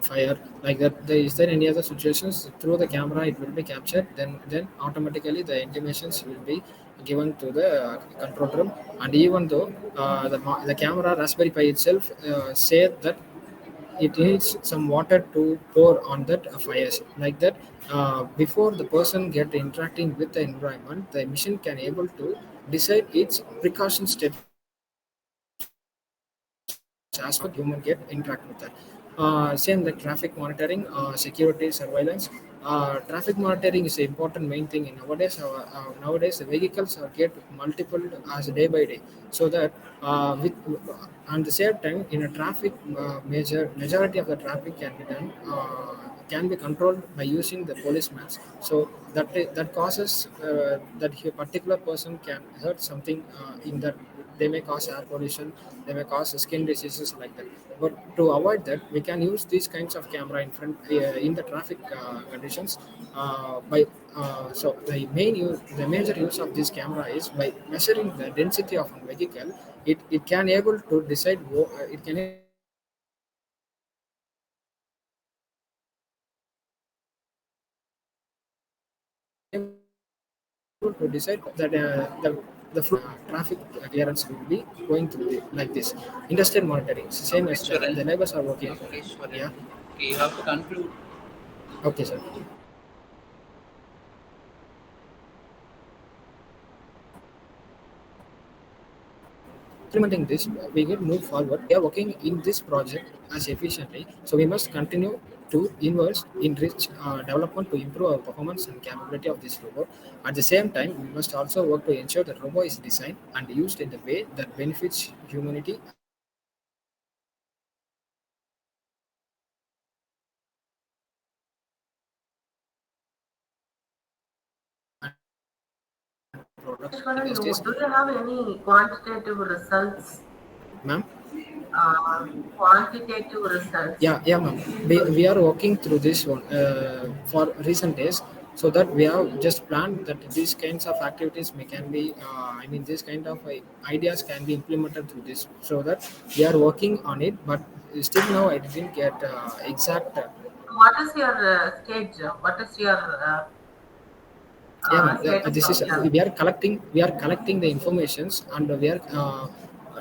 fire like that, is there any other situations through the camera it will be captured, then automatically the intimations will be given to the control room. And even though the camera Raspberry Pi itself said that it needs some water to pour on that fires, like that. Before the person get interacting with the environment, the machine can able to decide its precaution steps as per the human get interact with that. Same like traffic monitoring, security surveillance. Traffic monitoring is an important main thing in nowadays. Nowadays the vehicles are get multiple as day by day, so that with and the same time in a traffic, majority of the traffic can be done, can be controlled by using the policemen. So that causes that a particular person can hurt something in that. They may cause air pollution, they may cause skin diseases like that. But to avoid that, we can use these kinds of camera in front in the traffic conditions. By So the major use of this camera is by measuring the density of a vehicle. It can able to decide it can able to decide that the flow traffic clearance will be going through like this. Industrial monitoring, same as the Ishwaran. labors are working. Ishwaran. Yeah. Okay, you have to conclude. Okay, sir. Implementing this, we will move forward. We are working in this project as efficiently, so we must continue to invest in rich development to improve our performance and capability of this robot. At the same time, we must also work to ensure that robot is designed and used in the way that benefits humanity and the society. So, thank you. Ishwaran, Against this, do you have any quantitative results? ma'am. Quantitative results. Yeah, ma'am. We are working through this one for recent days, so that we have just planned that these kinds of activities may can be, these kind of ideas can be implemented through this, so that we are working on it. But still now I didn't get exact. What is your stage? What is your Yeah, ma'am. status This of is your? we are collecting the informations, and we are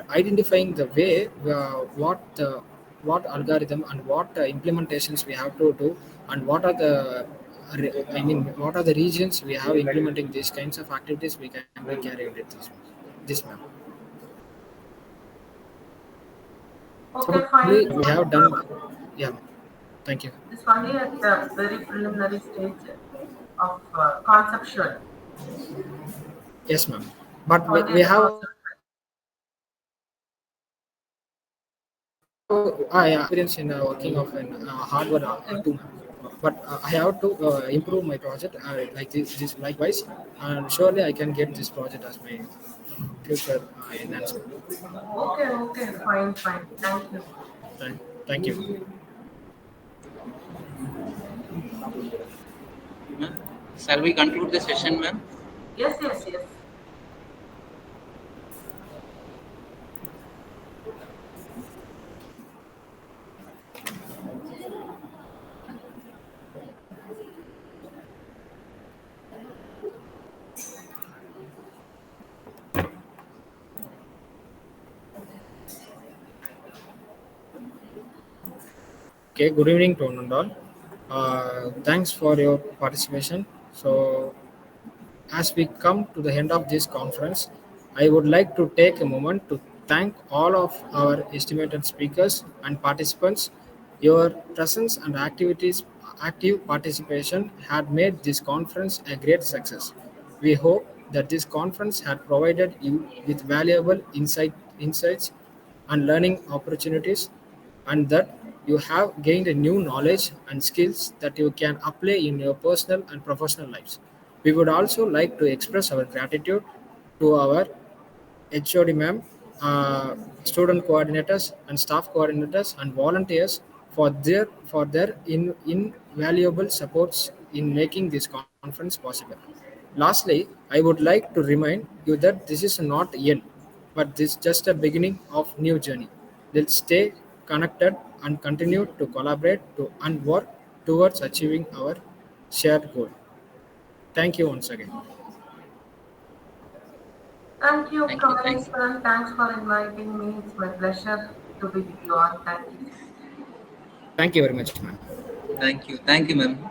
identifying the way what algorithm and what implementations we have to do, and what are the what are the regions we have implementing these kinds of activities we can be carried with this ma'am. Okay, Probably fine. we So have done. Yeah, thank you. it's only at the very preliminary stage of conceptual. Yes, ma'am. But Only we at the have conceptual. experience in working of an hardware too, but I have to improve my project like this likewise, and surely I can get this project as my future enhancement. Okay, okay, fine, fine. Thank you. Thank you. Ma'am, shall we conclude the session, ma'am? Yes, yes, yes. Okay, good evening to one and all. Thanks for your participation. So as we come to the end of this conference, I would like to take a moment to thank all of our estimated speakers and participants. Your presence and active participation had made this conference a great success. We hope that this conference had provided you with valuable insights and learning opportunities, and that you have gained a new knowledge and skills that you can apply in your personal and professional lives. We would also like to express our gratitude to our HOD ma'am, student coordinators and staff coordinators and volunteers for their invaluable supports in making this conference possible. Lastly, I would like to remind you that this is not the end, but this is just a beginning of new journey. Let's stay connected and continue to collaborate and work towards achieving our shared goal. Thank you once again. Thank you, Thank you. Thank you. Kamalesh. Thanks for inviting me. It's my pleasure to be with you all. Thank you. Thank you very much, ma'am. Thank you. Thank you, ma'am.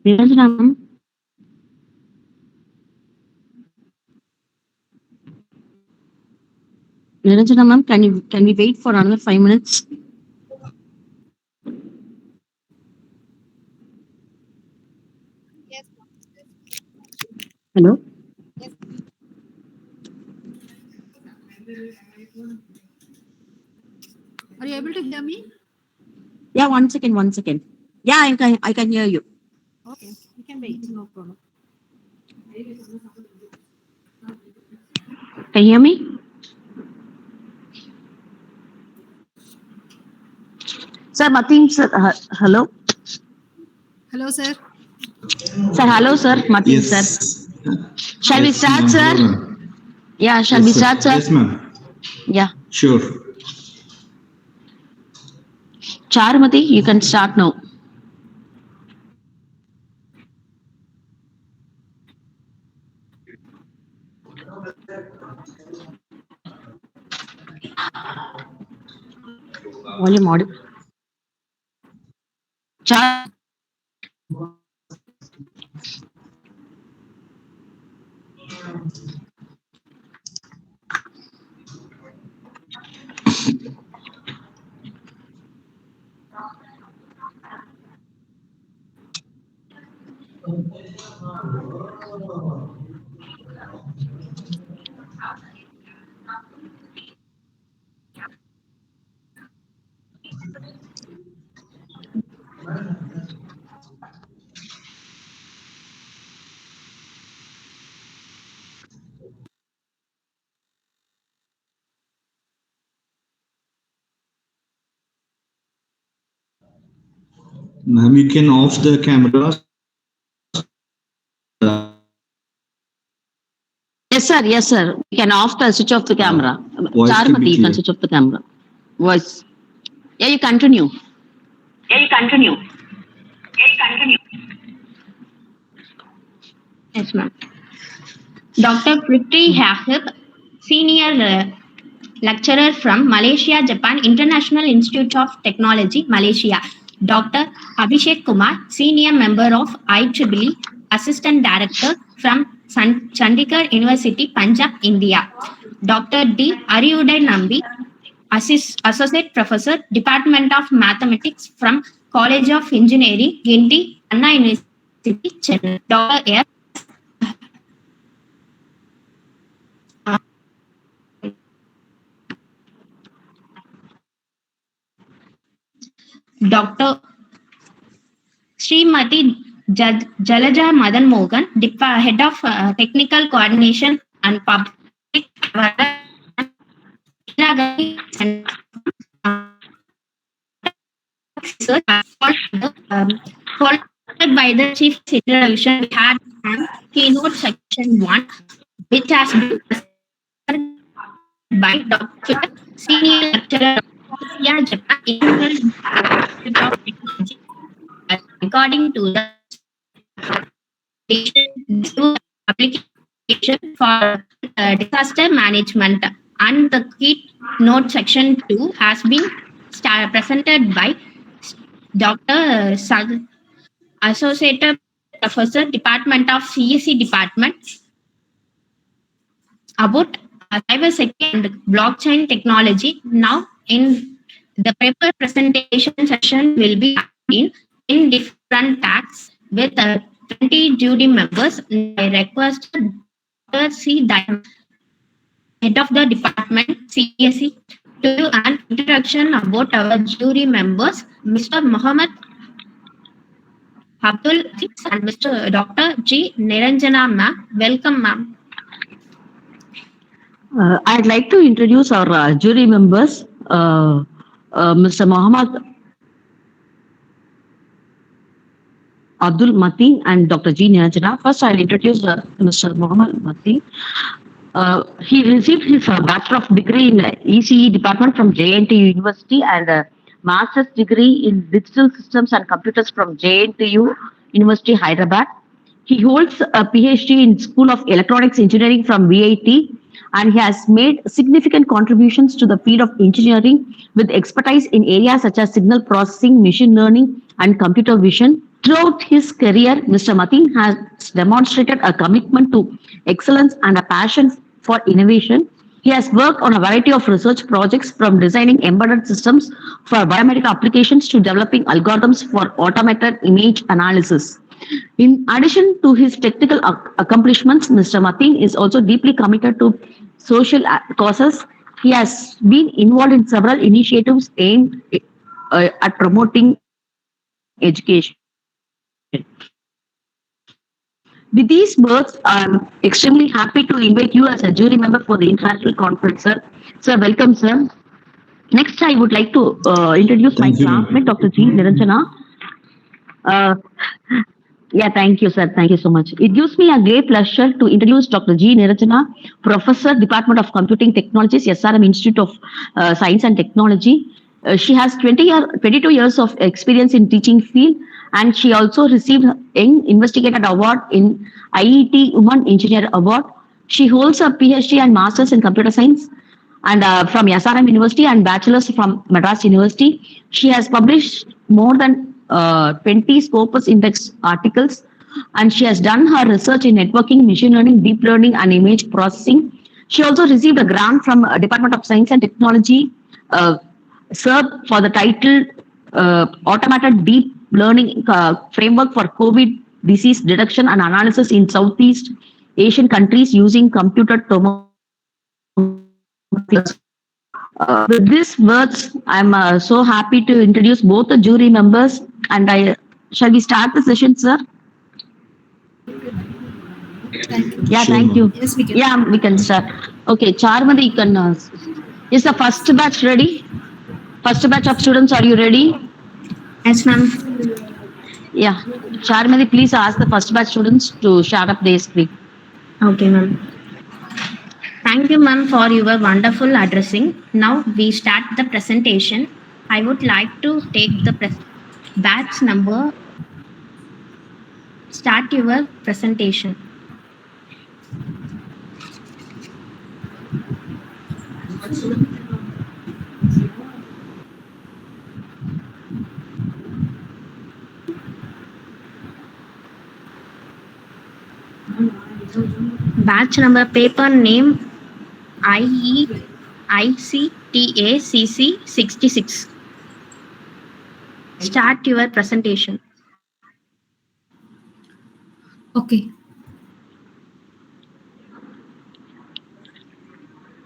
Niranjana ma'am, Niranjana ma'am, can we wait for another 5 minutes? Yes. Hello. Yes. Are you able to hear me? Yeah, 1 second, 1 second. Yeah, I can hear you. Okay, you can wait. No problem. Can you hear me? Sir, Mateen, sir, hello. Hello, sir. Sir, hello, sir. Mateen, sir. Yes. Shall we Yes, start, ma'am. sir? Hello, ma'am. Yeah, shall we Yes, sir. start, sir? Yes, ma'am. Yeah. Sure. Charmati, you can start now. Volume audio. Char. Ma'am, you can off the cameras. Yes, sir. Yes, sir. We can off the switch off the camera. Voice to Charmati, be you can clear. switch off the camera. Voice. Yeah, you continue. Yeah, you continue. Yes, ma'am. Dr. Priti Hafib, Senior Lecturer from Malaysia, Japan International Institute of Technology, Malaysia. Dr. Abhishek Kumar, Senior Member of IEEE, Assistant Director from Chandigarh University, Punjab, India. Dr. D. Ariuday Nambi, Associate Professor, Department of Mathematics from College of Engineering, Guindy, Anna University, Chennai. Dr. F. Dr. Srimati Jalaja Madan Mogan, Head of Technical Coordination and Public Research, followed by the Chief Introduction. We had keynote section 1, which has been presented by Dr. Senior Lecturer of Asia Japan Institute of Technology. According to the application for disaster management, and the keynote section 2 has been presented by Dr. Associate Professor, Department of CSE Department, about cybersecurity and blockchain technology. Now, in the paper presentation session will be in different tracks with 20 jury members. I request Dr. C. Diamond, Head of the Department, CSE, to do an introduction about our jury members, Mr. Mohammed Abdul and Mr. Dr. G. Niranjana ma'am. Welcome, ma'am. I'd like to introduce our jury members, Mr. Mohammed Abdul Mateen and Dr. G. Niranjana. First, I'll introduce Mr. Mohammed Mateen. He received his Bachelor of Degree in ECE Department from JNTU University and Master's degree in Digital Systems and Computers from JNTU University, Hyderabad. He holds a PhD in School of Electronics Engineering from VIT, and he has made significant contributions to the field of engineering with expertise in areas such as signal processing, machine learning, and computer vision. Throughout his career, Mr. Mateen has demonstrated a commitment to excellence and a passion for innovation. He has worked on a variety of research projects from designing embedded systems for biomedical applications to developing algorithms for automated image analysis. In addition to his technical accomplishments, Mr. Mateen is also deeply committed to social causes. He has been involved in several initiatives aimed at promoting education. With these words, I'm extremely happy to invite you as a jury member for the international conference, sir. Sir, welcome, sir. Next, I would like to introduce my classmate, Dr. G. Thank you, ma'am. Niranjana. Uh, yeah, thank you, sir. Thank you so much. It gives me a great pleasure to introduce Dr. G. Niranjana, Professor, Department of Computing Technologies, SRM Institute of Science and Technology. She has 22 years of experience in teaching field, and she also received Young Investigator Award in IET Women Engineer Award. She holds a PhD and Masters in Computer Science and from SRM University and bachelor's from Madras University. She has published more than 20 Scopus Index articles, and she has done her research in networking, machine learning, deep learning, and image processing. She also received a grant from Department of Science and Technology, uh, served for the title Automated Deep Learning Framework for COVID Disease Detection and Analysis in Southeast Asian countries using computer tomography. With these words, I'm so happy to introduce both the jury members, and I shall we start the session, sir? Thank you. Yeah, Sure, thank you. ma'am. Yes, we can. Yeah, we can start. Okay, Charmadi, you can. Is the first batch ready? First batch of students, are you ready? Yes, ma'am. Yeah, Charmadi, please ask the first batch students to shut up their screen. Okay, ma'am. Thank you, ma'am, for your wonderful addressing. Now we start the presentation. I would like to take the batch number. Start your presentation. Batch number, paper name IEICTACC 66. Start your presentation. Okay.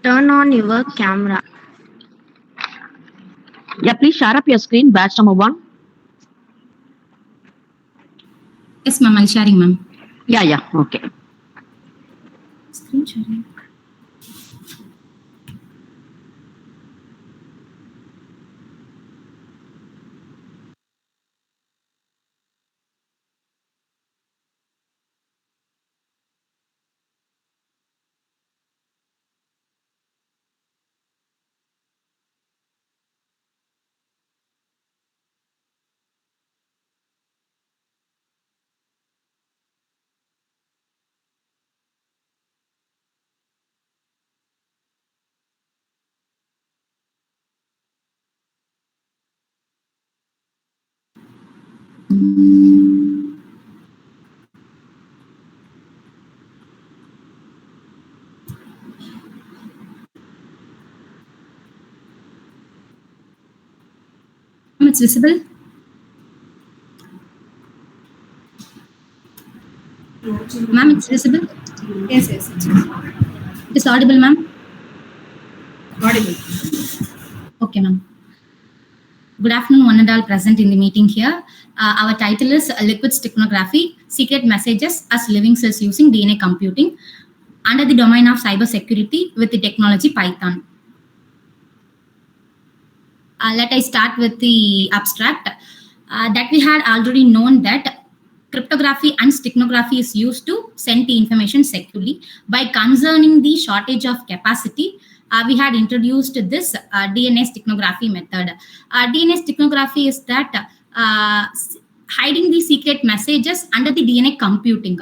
Turn on your camera. Yeah, please share up your screen, batch number 1. Yes, ma'am. I'll sharing, ma'am. Yeah, okay. Screen sharing. Ma'am, it's visible? Ma'am, it's visible? Yes, yes. It's It's audible, ma'am? audible. Okay, ma'am. Good afternoon, one and all present in the meeting here. Our title is Liquid Sticknography, Secret Messages as Living Cells Using DNA Computing under the domain of cybersecurity with the technology Python. Let I start with the abstract. That we had already known that cryptography and sticknography is used to send the information securely. By concerning the shortage of capacity, we had introduced this DNA sticknography method. DNA sticknography is that hiding the secret messages under the DNA computing.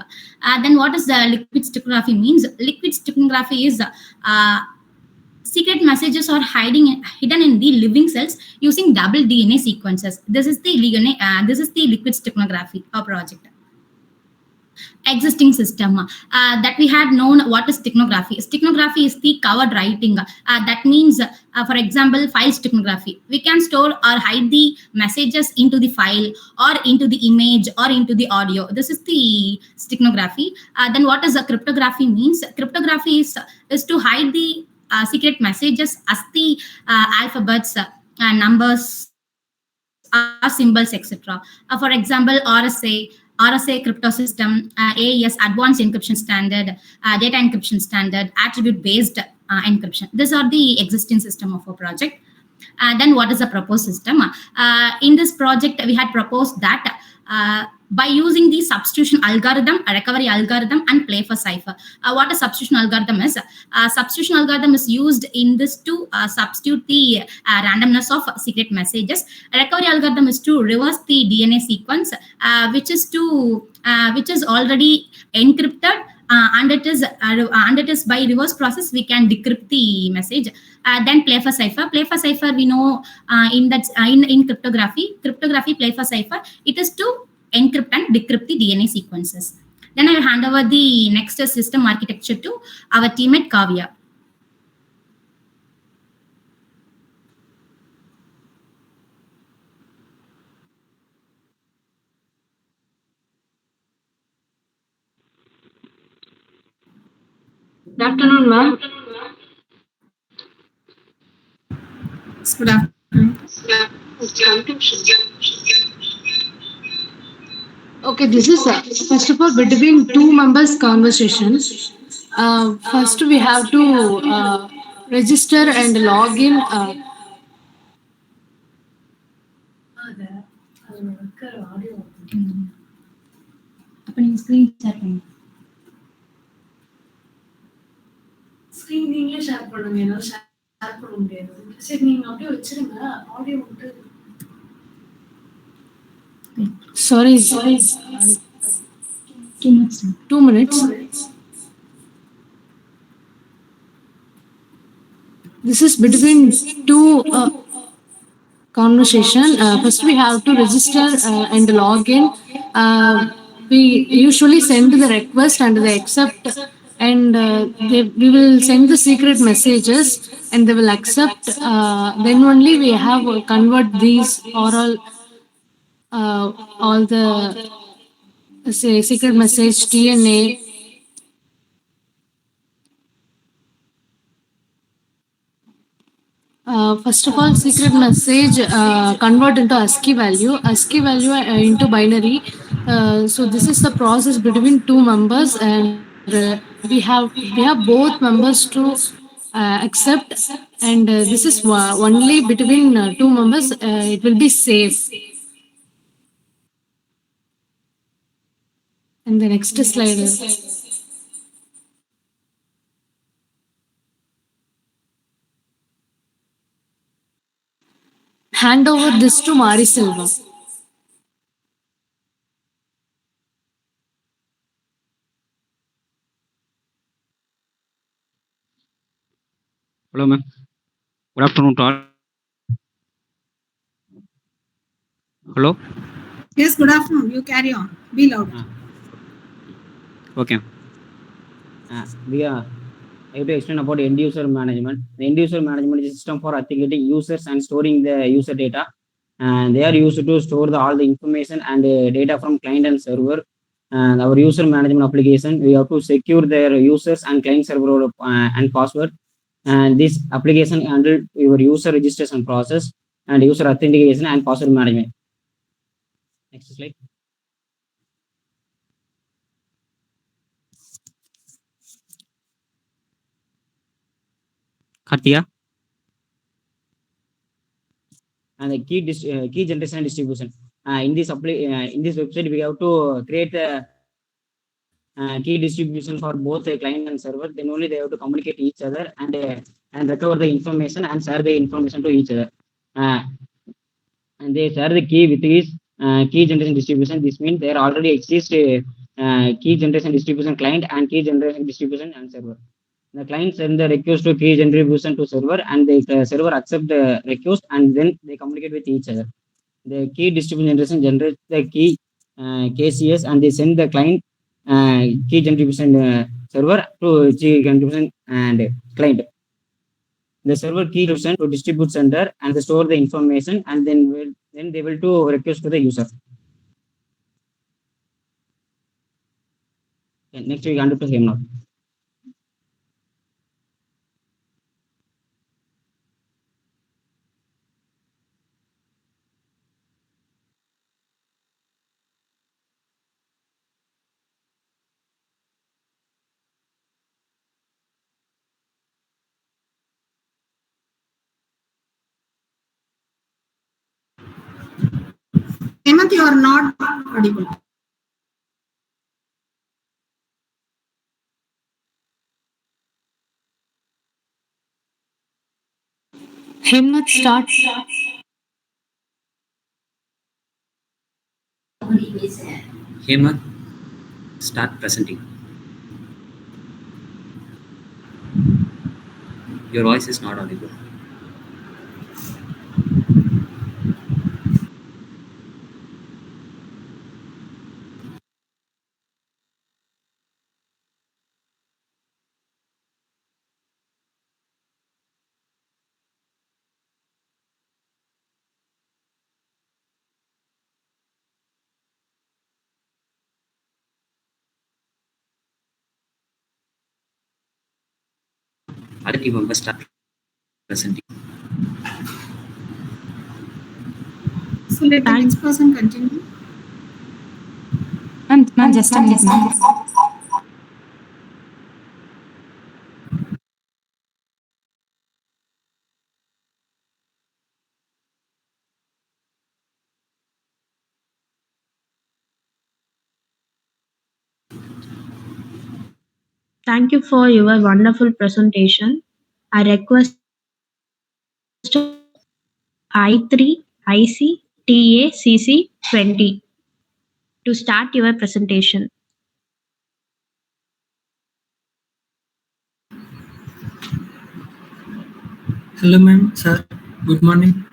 Then what is the liquid sticknography means? Liquid sticknography is secret messages are hidden in the living cells using double DNA sequences. This is the liquid steganography project. Existing system that we had known what is steganography. Steganography is the covered writing. That means, for example, file steganography. We can store or hide the messages into the file or into the image or into the audio. This is the steganography. Then what is a cryptography means? Cryptography is to hide the secret messages as the alphabets, numbers, or symbols, etc. For example, RSA crypto system, AES advanced encryption standard, data encryption standard, attribute based encryption. These are the existing system of a project. Then what is a proposed system? In this project, we had proposed that by using the substitution algorithm, a recovery algorithm, and play for cipher. What a substitution algorithm is? Substitution algorithm is used in this to substitute the randomness of secret messages. A recovery algorithm is to reverse the DNA sequence, which is already encrypted, and it is by reverse process we can decrypt the message. Then play for cipher. Play for cipher, we know in cryptography, play for cipher, it is to encrypt and decrypt the DNA sequences. Then I will hand over the next system architecture to our teammate Kavya. Good afternoon, ma'am. Good afternoon. Okay, this is first of all between two members conversation. First, we have to register and log in. அப்ப நீங்க screen share பண்ணுங்க. Screen நீங்களே share பண்ணுங்க, என்னால share பண்ண முடியாது. சரி, நீங்க அப்படியே வச்சிருங்க, ஆடியோ மட்டும். Sorry. 2 minutes. This is between two conversation. First, we have to register and log in. We usually send the request and they accept, and we will send the secret messages and they will accept. Then only we have convert these all the secret message DNA. First of all, secret message convert into ASCII value into binary. So this is the process between two members, and we have both members to accept, and this is only between two members. It will be safe. And the next slide is. Hand over this to Mari Silva. Hello, ma'am. Good afternoon to all. Hello. Yes, good afternoon. You carry on. Be loud. Okay. I have to explain about end user management. The end user management is a system for authenticating users and storing the user data. And they are used to store all the information and data from client and server. And our user management application, we have to secure their users and client server and password. And this application handle your user registration process and user authentication and password management. Next slide. Kartia. And the key generation and distribution. In this website, we have to create a key distribution for both the client and server. Then only they have to communicate each other and recover the information and share the information to each other. And they share the key with this key generation distribution. This means there already exists a key generation distribution client and key generation distribution and server. The client send the request to key contribution to server, and the server accept the request, and then they communicate with each other. The key distribution generation generates the key KCS, and they send the client key contribution server to key contribution and client. The server key distribution to distribute sender, and they store the information, and then they will to request to the user. Okay, next we can to him now. Hemant, you are not audible. Himmat start. Hemant, start presenting. Your voice is not audible. Other team members start presenting. So let the next person continue. Ma'am, just a minute, ma'am. Thank you for your wonderful presentation. I request I3IC TACC 20 to start your presentation. Hello, ma'am, sir. Good morning.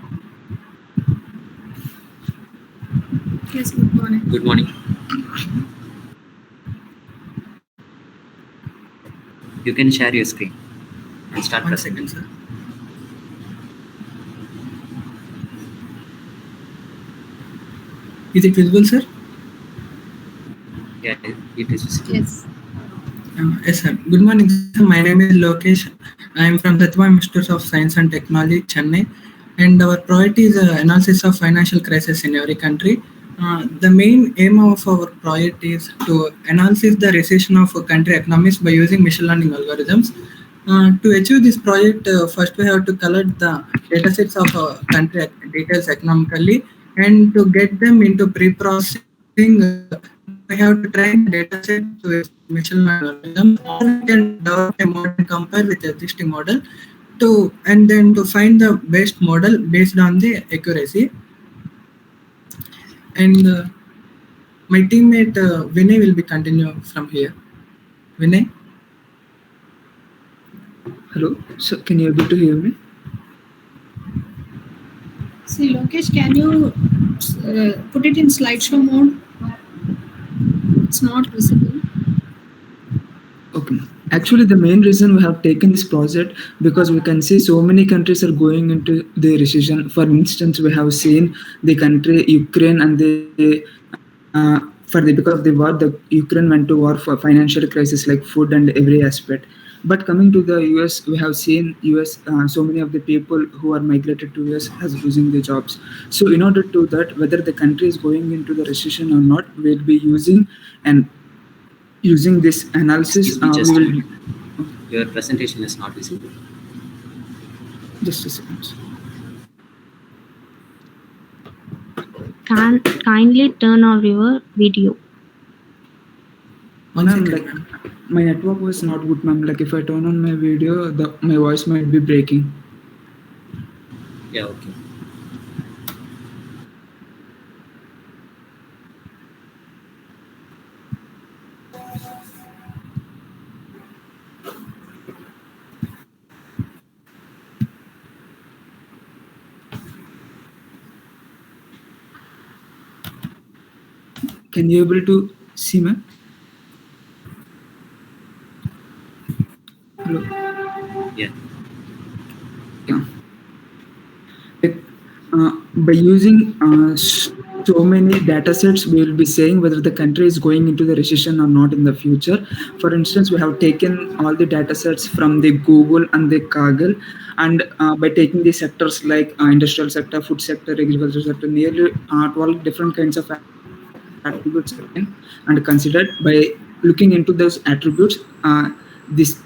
Yes, good morning. Good morning. You can share your screen and start One presenting. second, sir. Is it visible, sir? Yeah, it is visible. Yes. Yes, sir. Good morning, sir. My name is Lokesh. I am from Satyabama Institute of Science and Technology, Chennai. And our project is analysis of financial crisis in every country. The main aim of our project is to analyze the recession of country economies by using machine learning algorithms. To achieve this project, first we have to collect the datasets of country details economically, and to get them into pre-processing, we have to train the dataset with machine learning algorithms, or we can develop a model and compare with existing model and then to find the best model based on the accuracy. And my teammate Vinay will be continue from here. Vinay? Hello, so can you able to hear me? See, Lokesh, can you put it in slideshow mode? It's not visible. Okay. Actually, the main reason we have taken this project because we can see so many countries are going into the recession. For instance, we have seen the country Ukraine and because of the war, the Ukraine went to war for financial crisis like food and every aspect. But coming to the US, we have seen US so many of the people who are migrated to US has losing their jobs. So in order to that, whether the country is going into the recession or not, we'll be and using this analysis. Excuse me, We just a will minute. Your presentation is not visible. just a second. Kindly turn off your video. Ma'am, like my network was not good, ma'am. Like if I turn on my video, my voice might be breaking. Yeah, okay. Can you able to see, ma'am? Hello. Yeah. Yeah. Like, by using so many data sets, we will be saying whether the country is going into the recession or not in the future. For instance, we have taken all the data sets from the Google and the Kaggle, and by taking the sectors like industrial sector, food sector, agriculture sector, nearly 12 different kinds of attributes are taken and considered. By looking into those attributes, this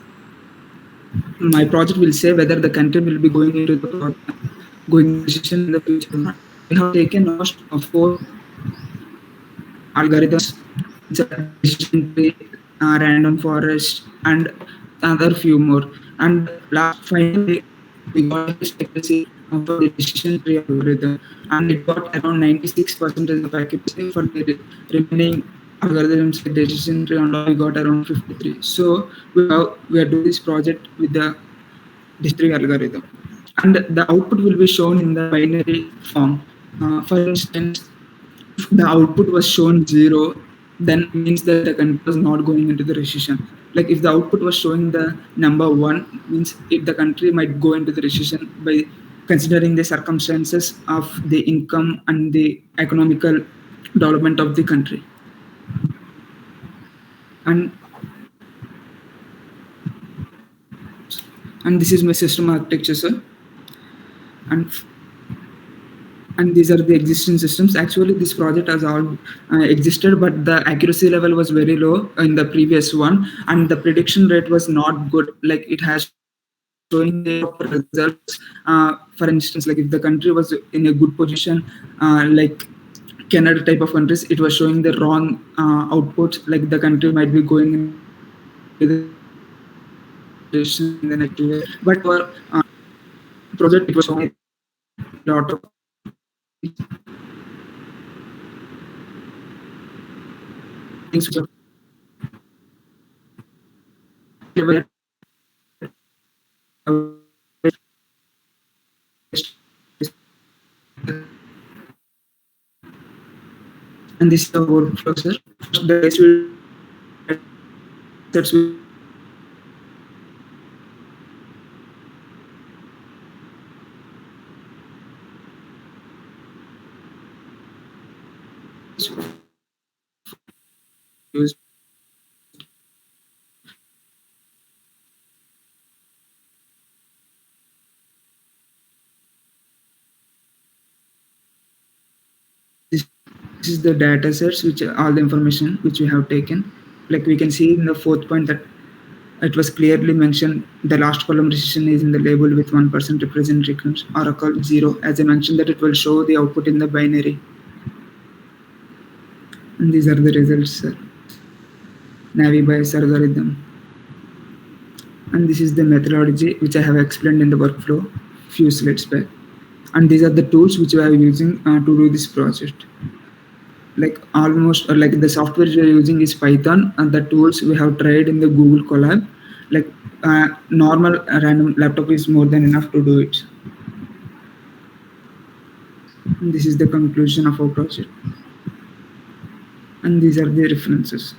my project will say whether the country will be going into the going into the recession in the future or not. We have taken almost four algorithms, which are decision tree, random forest, and other few more. And last finally we got the best accuracy for the decision tree algorithm, and it got around 96% of accuracy. For the remaining algorithms like decision tree and all, we got around 53. So we are doing this project with the decision tree algorithm, and the output will be shown in the binary form. For instance, if the output was shown zero, then means that the country was not going into the recession. Like if the output was showing the number one, means if the country might go into the recession by considering the circumstances of the income and the economical development of the country. And this is my system architecture, sir. And these are the existing systems. Actually, this project has all existed, but the accuracy level was very low in the previous one, and the prediction rate was not good. Like it has showing the results. For instance, like if the country was in a good position, like Canada type of countries, it was showing the wrong outputs. Like the country might be going into the recession in the next 2 years. But our project, it was showing lot of things which are and this is the workflow, sir. First, the base will sets will be used. This is the data sets which are all the information which we have taken. Like we can see in the fourth point that it was clearly mentioned the last column decision is in the label with 1% represent recurrence or occult 0. As I mentioned that it will show the output in the binary. And these are the results, sir. Navi bias algorithm. And this is the methodology which I have explained in the workflow few slides back. And these are the tools which we are using to do this project. Like almost like the software we are using is Python, and the tools we have tried in the Google Colab. Like normal random laptop is more than enough to do it. And this is the conclusion of our project. And these are the references.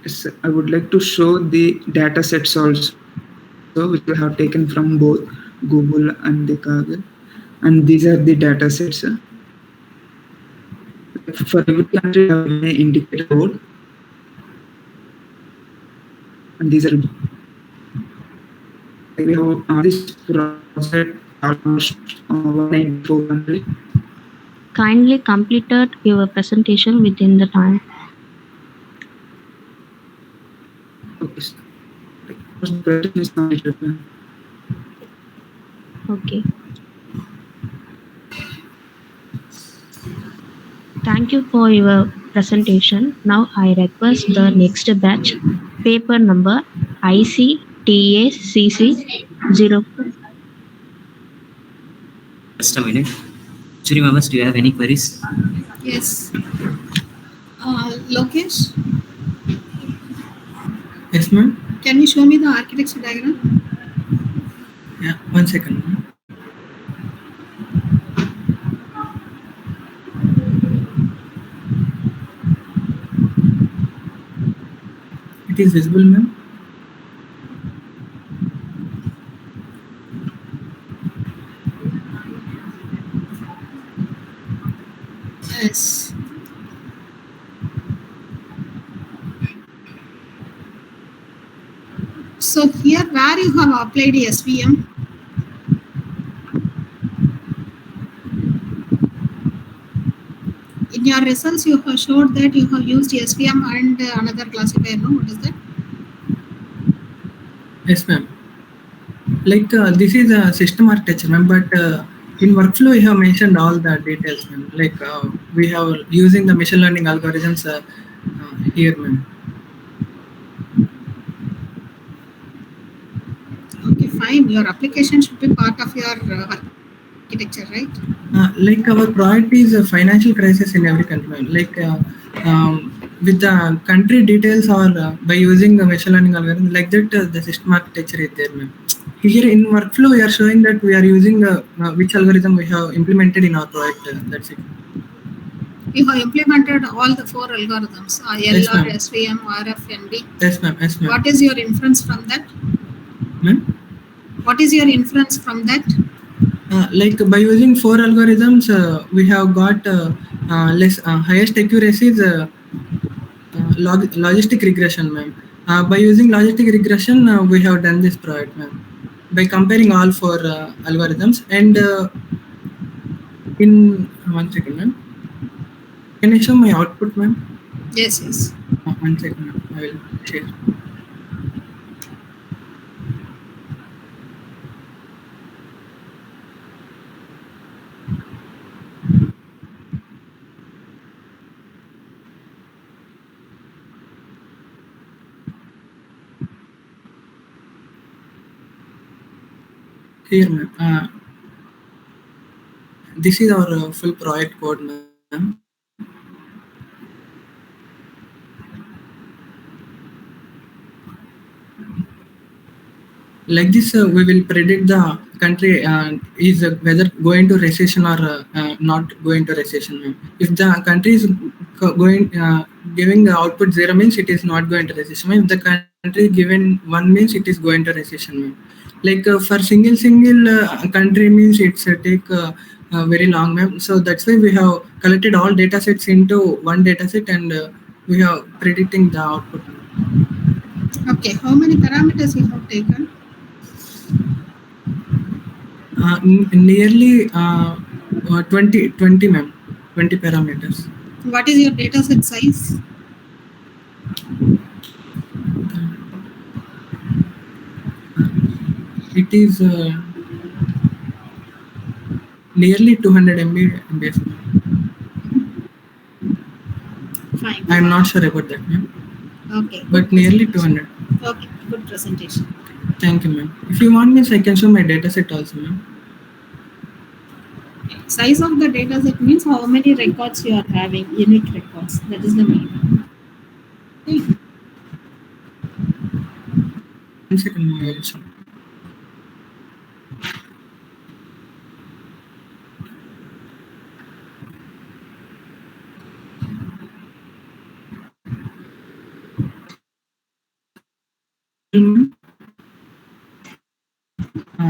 Yes, I would like to show the data sets also, which we have taken from both Google and the Kaggle. And these are the data sets. For every country, we have given an indicator code. And these are like we have this project almost 194 countries. Kindly completed your presentation within the time. Okay, sir. Like, the presentation is completed. Okay. Thank you for your presentation. Now I request the next batch, paper number ICTACC 0. Just a minute. Jury members, do you have any queries? Yes. Lokesh, Yes, ma'am. can you show me the architecture diagram? Yeah, 1 second. it is visible, ma'am. Yes. So here where you have applied SVM, in your results you have showed that you have used SVM and another classifier, no? What is that? Yes, ma'am. Like this is a system architecture, ma'am, but in workflow we have mentioned all the details, ma'am. Like we have using the machine learning algorithms here, ma'am. Okay, fine. Your application should be part of your architecture, right? Like our product is a financial crisis in every country, ma'am. Like with the country details or by using the machine learning algorithm, like that the system architecture is there, ma'am. Here in workflow, we are showing that we are using which algorithm we have implemented in our project. That's it. You have implemented all the four algorithms, Yes, LR, ma'am. SVM, RF, MD. Yes, ma'am. Yes, ma'am. What is your inference from that? Ma'am? What is your inference from that? Like by using four algorithms, we have got less highest accuracies logistic regression, ma'am. By using logistic regression, we have done this project, ma'am. By comparing all four algorithms and in 1 second, ma'am. Can I show my output, ma'am? Yes, yes. 1 second, ma'am. I will share. Here, ma'am. This is our full project code, ma'am. Like this, we will predict the country is whether going to recession or not going to recession, ma'am. If the country is going giving the output 0 means it is not going to recession, ma'am. If the country given 1 means it is going to recession, ma'am. Like for single country means it's take very long, ma'am. So that's why we have collected all data sets into one data set and we are predicting the output. Okay, how many parameters you have taken? Nearly 20, ma'am. 20 parameters. What is your data set size? It is nearly 200 MB. Fine. I am not sure about that, ma'am. Okay. But nearly 200. Okay, good presentation. Thank you, ma'am. If you want means I can show my data set also, ma'am. Size of the data set means how many records you are having, unit records. That is the main. Okay. 1 second, ma'am. I will show.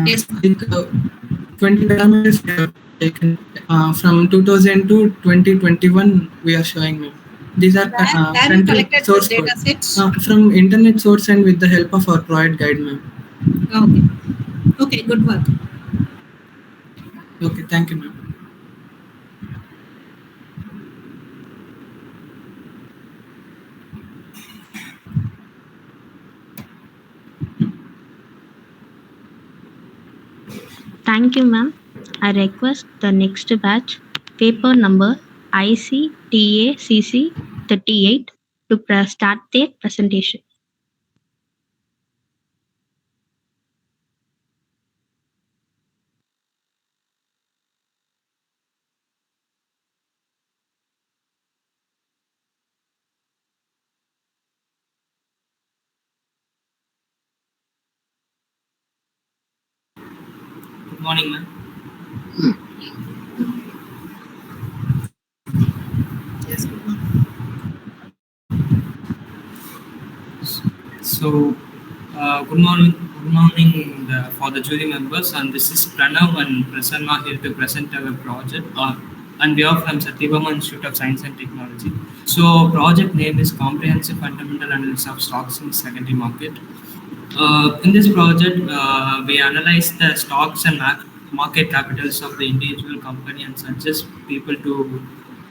Yes. Like 20 parameters we have taken from 2000 to 2021 we are showing, ma'am. These are Where you country collected source this code data sets? from internet source and with the help of our project guide, ma'am. Okay. Okay, good work. Okay, thank you, ma'am. Thank you, ma'am. I request the next batch, paper number ICTACC 38, to start their presentation. Good morning, ma'am. Yes, good morning. Good morning for the jury members, and this is Pranav and Prasanna here to present our project. And we are from Satyabama Institute of Science and Technology. So, project name is Comprehensive Fundamental Analysis of Stocks in Secondary Market. In this project, we analyze the stocks and market capitals of the individual company and suggest people to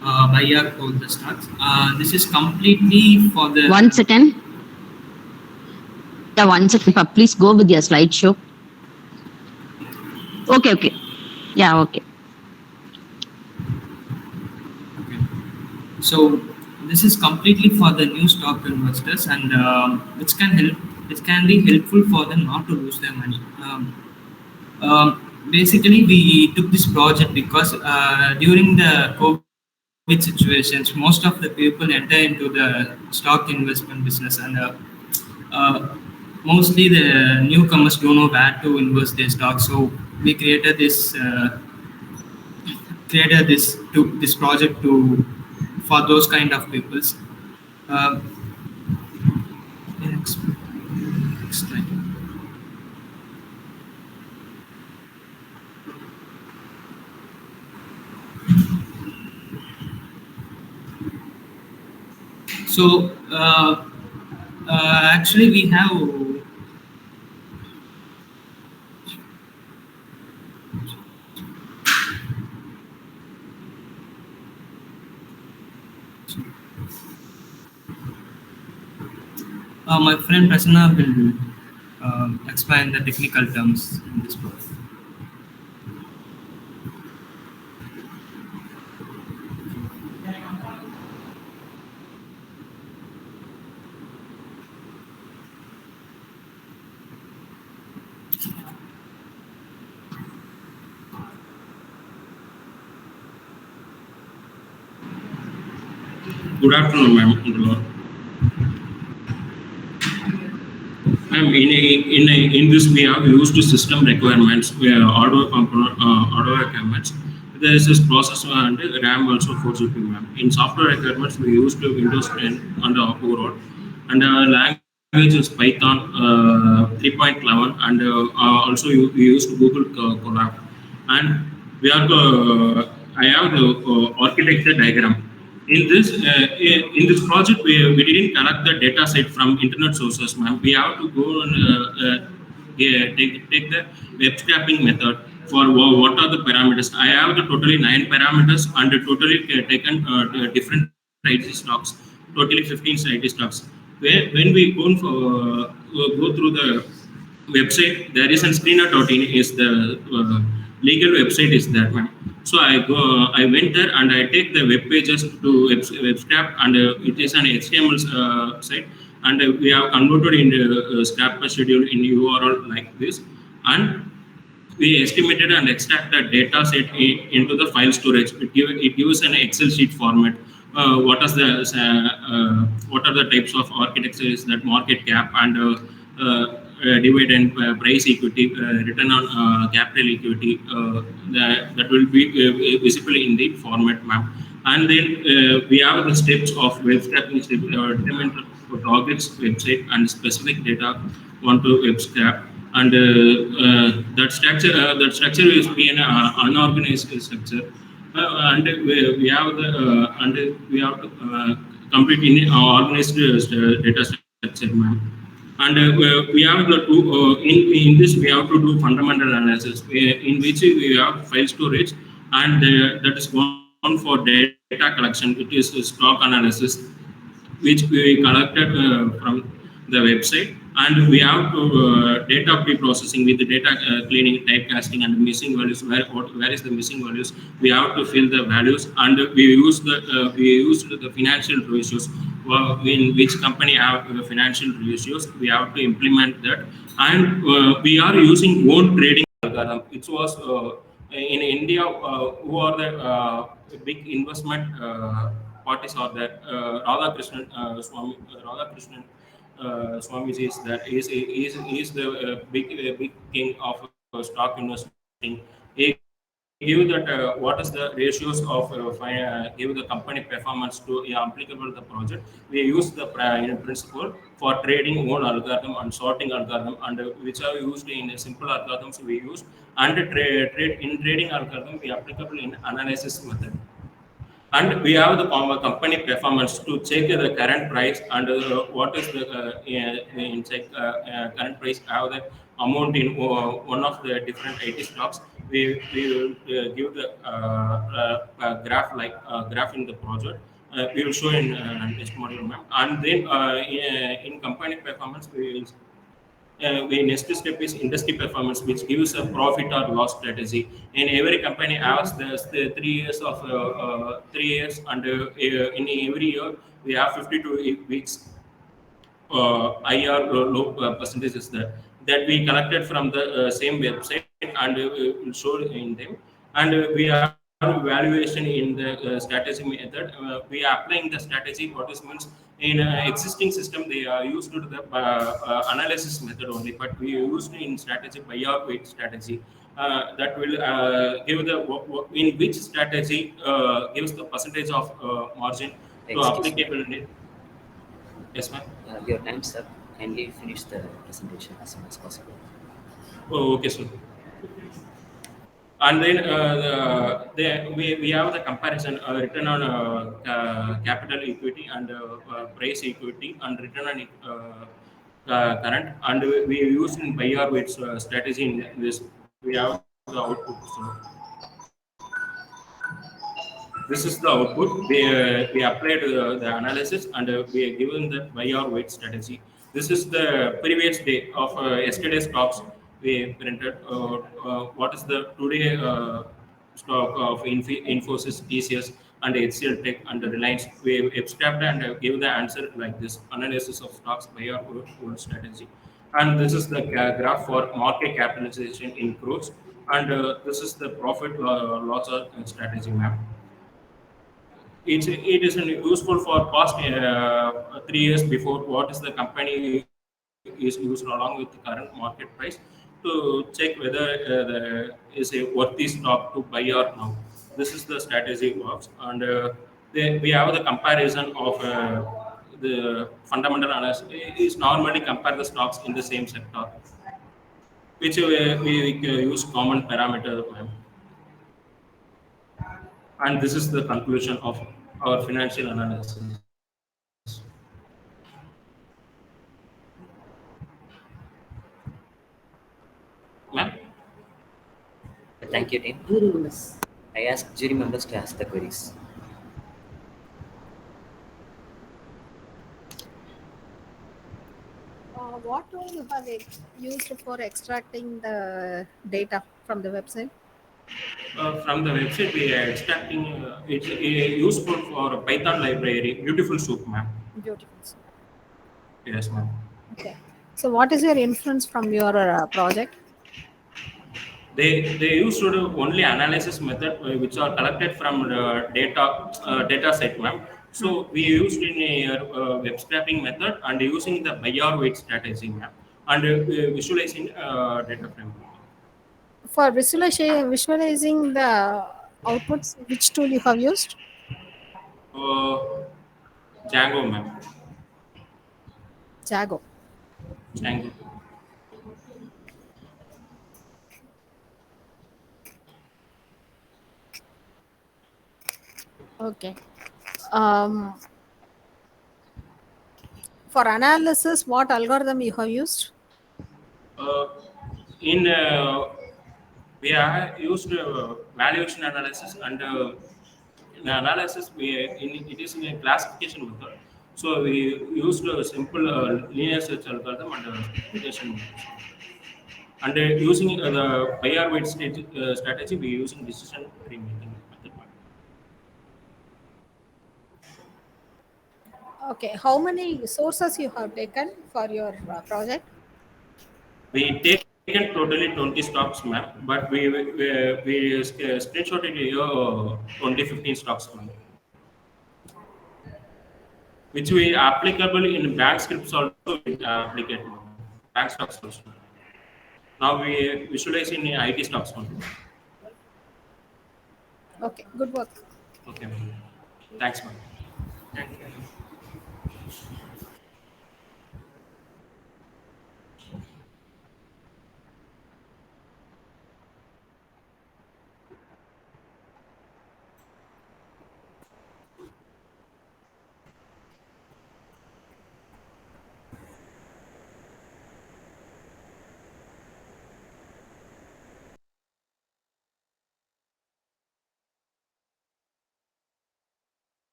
buy or hold the stocks. This is completely for the. One second. Yeah, one second. Please go with your slideshow. Okay, okay. Yeah, okay. So this is completely for the new stock investors, and which can be helpful for them not to lose their money. Basically, we took this project because during the COVID situations, most of the people enter into the stock investment business, and uh, mostly the newcomers don't know where to invest their stock. So we created this project to for those kind of peoples. Uh, next, next slide. So actually, we have my friend Prasanna will explain the technical terms in this process. Good afternoon, ma'am. In this we have used system requirements where hardware requirements. There is this process and RAM also 4GB, ma'am. In software requirements we used Windows 10 and overall, and language is Python 3.11, and also we used Google Colab, and we are I have the architecture diagram. In this project, we didn't collect the data set from internet sources, ma'am. We have to go and yeah, take the web scraping method for what are the parameters. I have the totally 9 parameters and totally taken different IT stocks, totally 15 IT stocks. When we go through the website, there is a screener.in is the legal website is that, ma'am. So I went there and I take the web pages to web scrap, and it is an HTML site, and we have converted in the scrap schedule in URL like this, and we estimated and extract the data set into the file storage. It gives an Excel sheet format. What are the types of architecture is that market cap and dividend, price equity, return on capital equity, that will be visible in the format map. And then we have the steps of web scraping step, determine the targets website and specific data want to web scrap, and that structure is be an unorganized structure, and we have the and we have to complete in organized data structure, ma'am. And we have the two in this we have to do fundamental analysis, in which we have file storage, and that is one for data collection. It is a stock analysis which we collected from the website, and we have to data pre-processing with the data cleaning, typecasting, and missing values. Where is the missing values? We have to fill the values, and we used the financial ratios. In which company have the financial ratios, we have to implement that, and we are using own trading algorithm. It was in India, who are the big investment parties are that Radhakrishnan Swamiji is that is the big king of stock investing. He got give that what is the ratios of give the company performance to applicable the project. We use the principle for trading own algorithm and sorting algorithm, and which are used in simple algorithms we use, and trade in trading algorithm we applicable in analysis method. And we have the company performance to check the current price and what is the in check current price have the amount in one of the different IT stocks. We will give the graph like graph in the project. We will show in next module, ma'am. And then in company performance we will the next step is industry performance, which gives a profit or loss strategy. In every company has the 3 years of 3 years, and in every year we have 52 weeks IR low percentages that we collected from the same website, and showed in them. And we have evaluation in the strategy method. We are applying the strategy. What is means in existing system they are used to the analysis method only, but we used in strategy by or weight strategy. That will give the in which strategy gives the percentage of margin to Excuse me. applicable. Yes, ma'am. Your time's up. Kindly finish the presentation as soon as possible. Oh, okay, sir. And then we have the comparison return on capital equity and price equity and return on current, and we use in buy or wait strategy in this. We have the output. So this is the output. We applied the analysis, and we are given the buy or wait strategy. This is the previous day of yesterday's stocks we printed. What is the today stock of Infosys, TCS, and HCL Tech and Reliance? We abstract and give the answer like this: analysis of stocks buy or hold strategy. And this is the graph for market capitalization in crores, and this is the profit loss strategy map. It is useful for past 3 years before what is the company is used along with the current market price to check whether is a worthy stock to buy or no. This is the strategy works, and we have the comparison of the fundamental analysis is normally compare the stocks in the same sector, which we use common parameter. And this is the conclusion of our financial analysis. Ma'am? Thank you, team. I ask jury members to ask the queries. What tool you have used for extracting the data from the website? From the website, we are extracting it's useful for Python library. Beautiful soup, ma'am. Beautiful. Soup. Yes, ma'am. Okay. So, what is your inference from your project? They used to do only analysis method which are collected from the data set, ma'am. So we used in a web scraping method and using the buy or wait strategy, ma'am, and visualizing data frame. For visualizing the outputs, which tool you have used? Django, ma'am. Jago. Django. Okay. Um, for analysis, what algorithm you have used? Uh, in we are used valuation analysis, and in analysis it is in a classification method. So we used a simple linear search algorithm and classification method. And using the buy or wait strategy, we using decision tree making method. Okay. How many sources you have taken for your project? We taken totally 20 stocks, ma'am, but we screenshotted here 2015 stocks, ma'am, which we applicable in bank scripts also we applicate, bank stocks also. Now we visualize in IT stocks only. Okay, good work. Okay, ma'am. Thanks, ma'am. Thank you.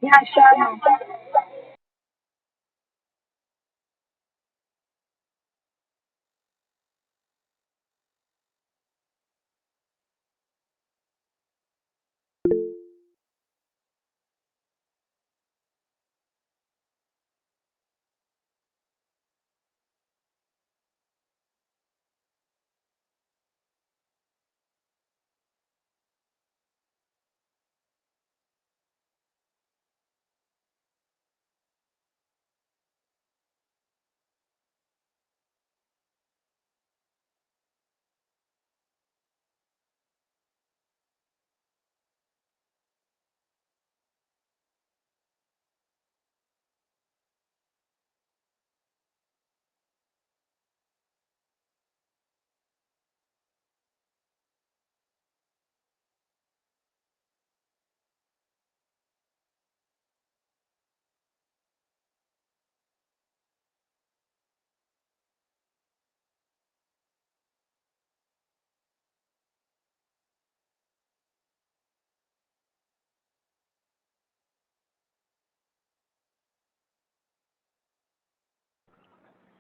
Yeah, sure, ma'am.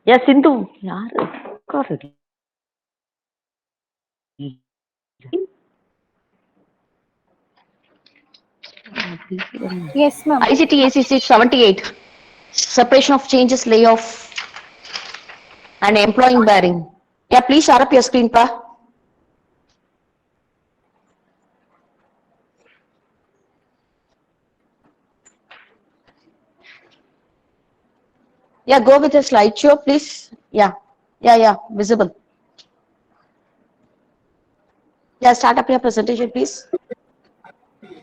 Yeah, Sindhu. யாரு உட்காருடி. Yes, ma'am. ICT AC 78. Separation of changes, layoff, and employing bearing. Yeah, please share up your screen, pa. Yeah, go with the slideshow, please. Yeah, yeah, visible. Yeah, start up your presentation, please.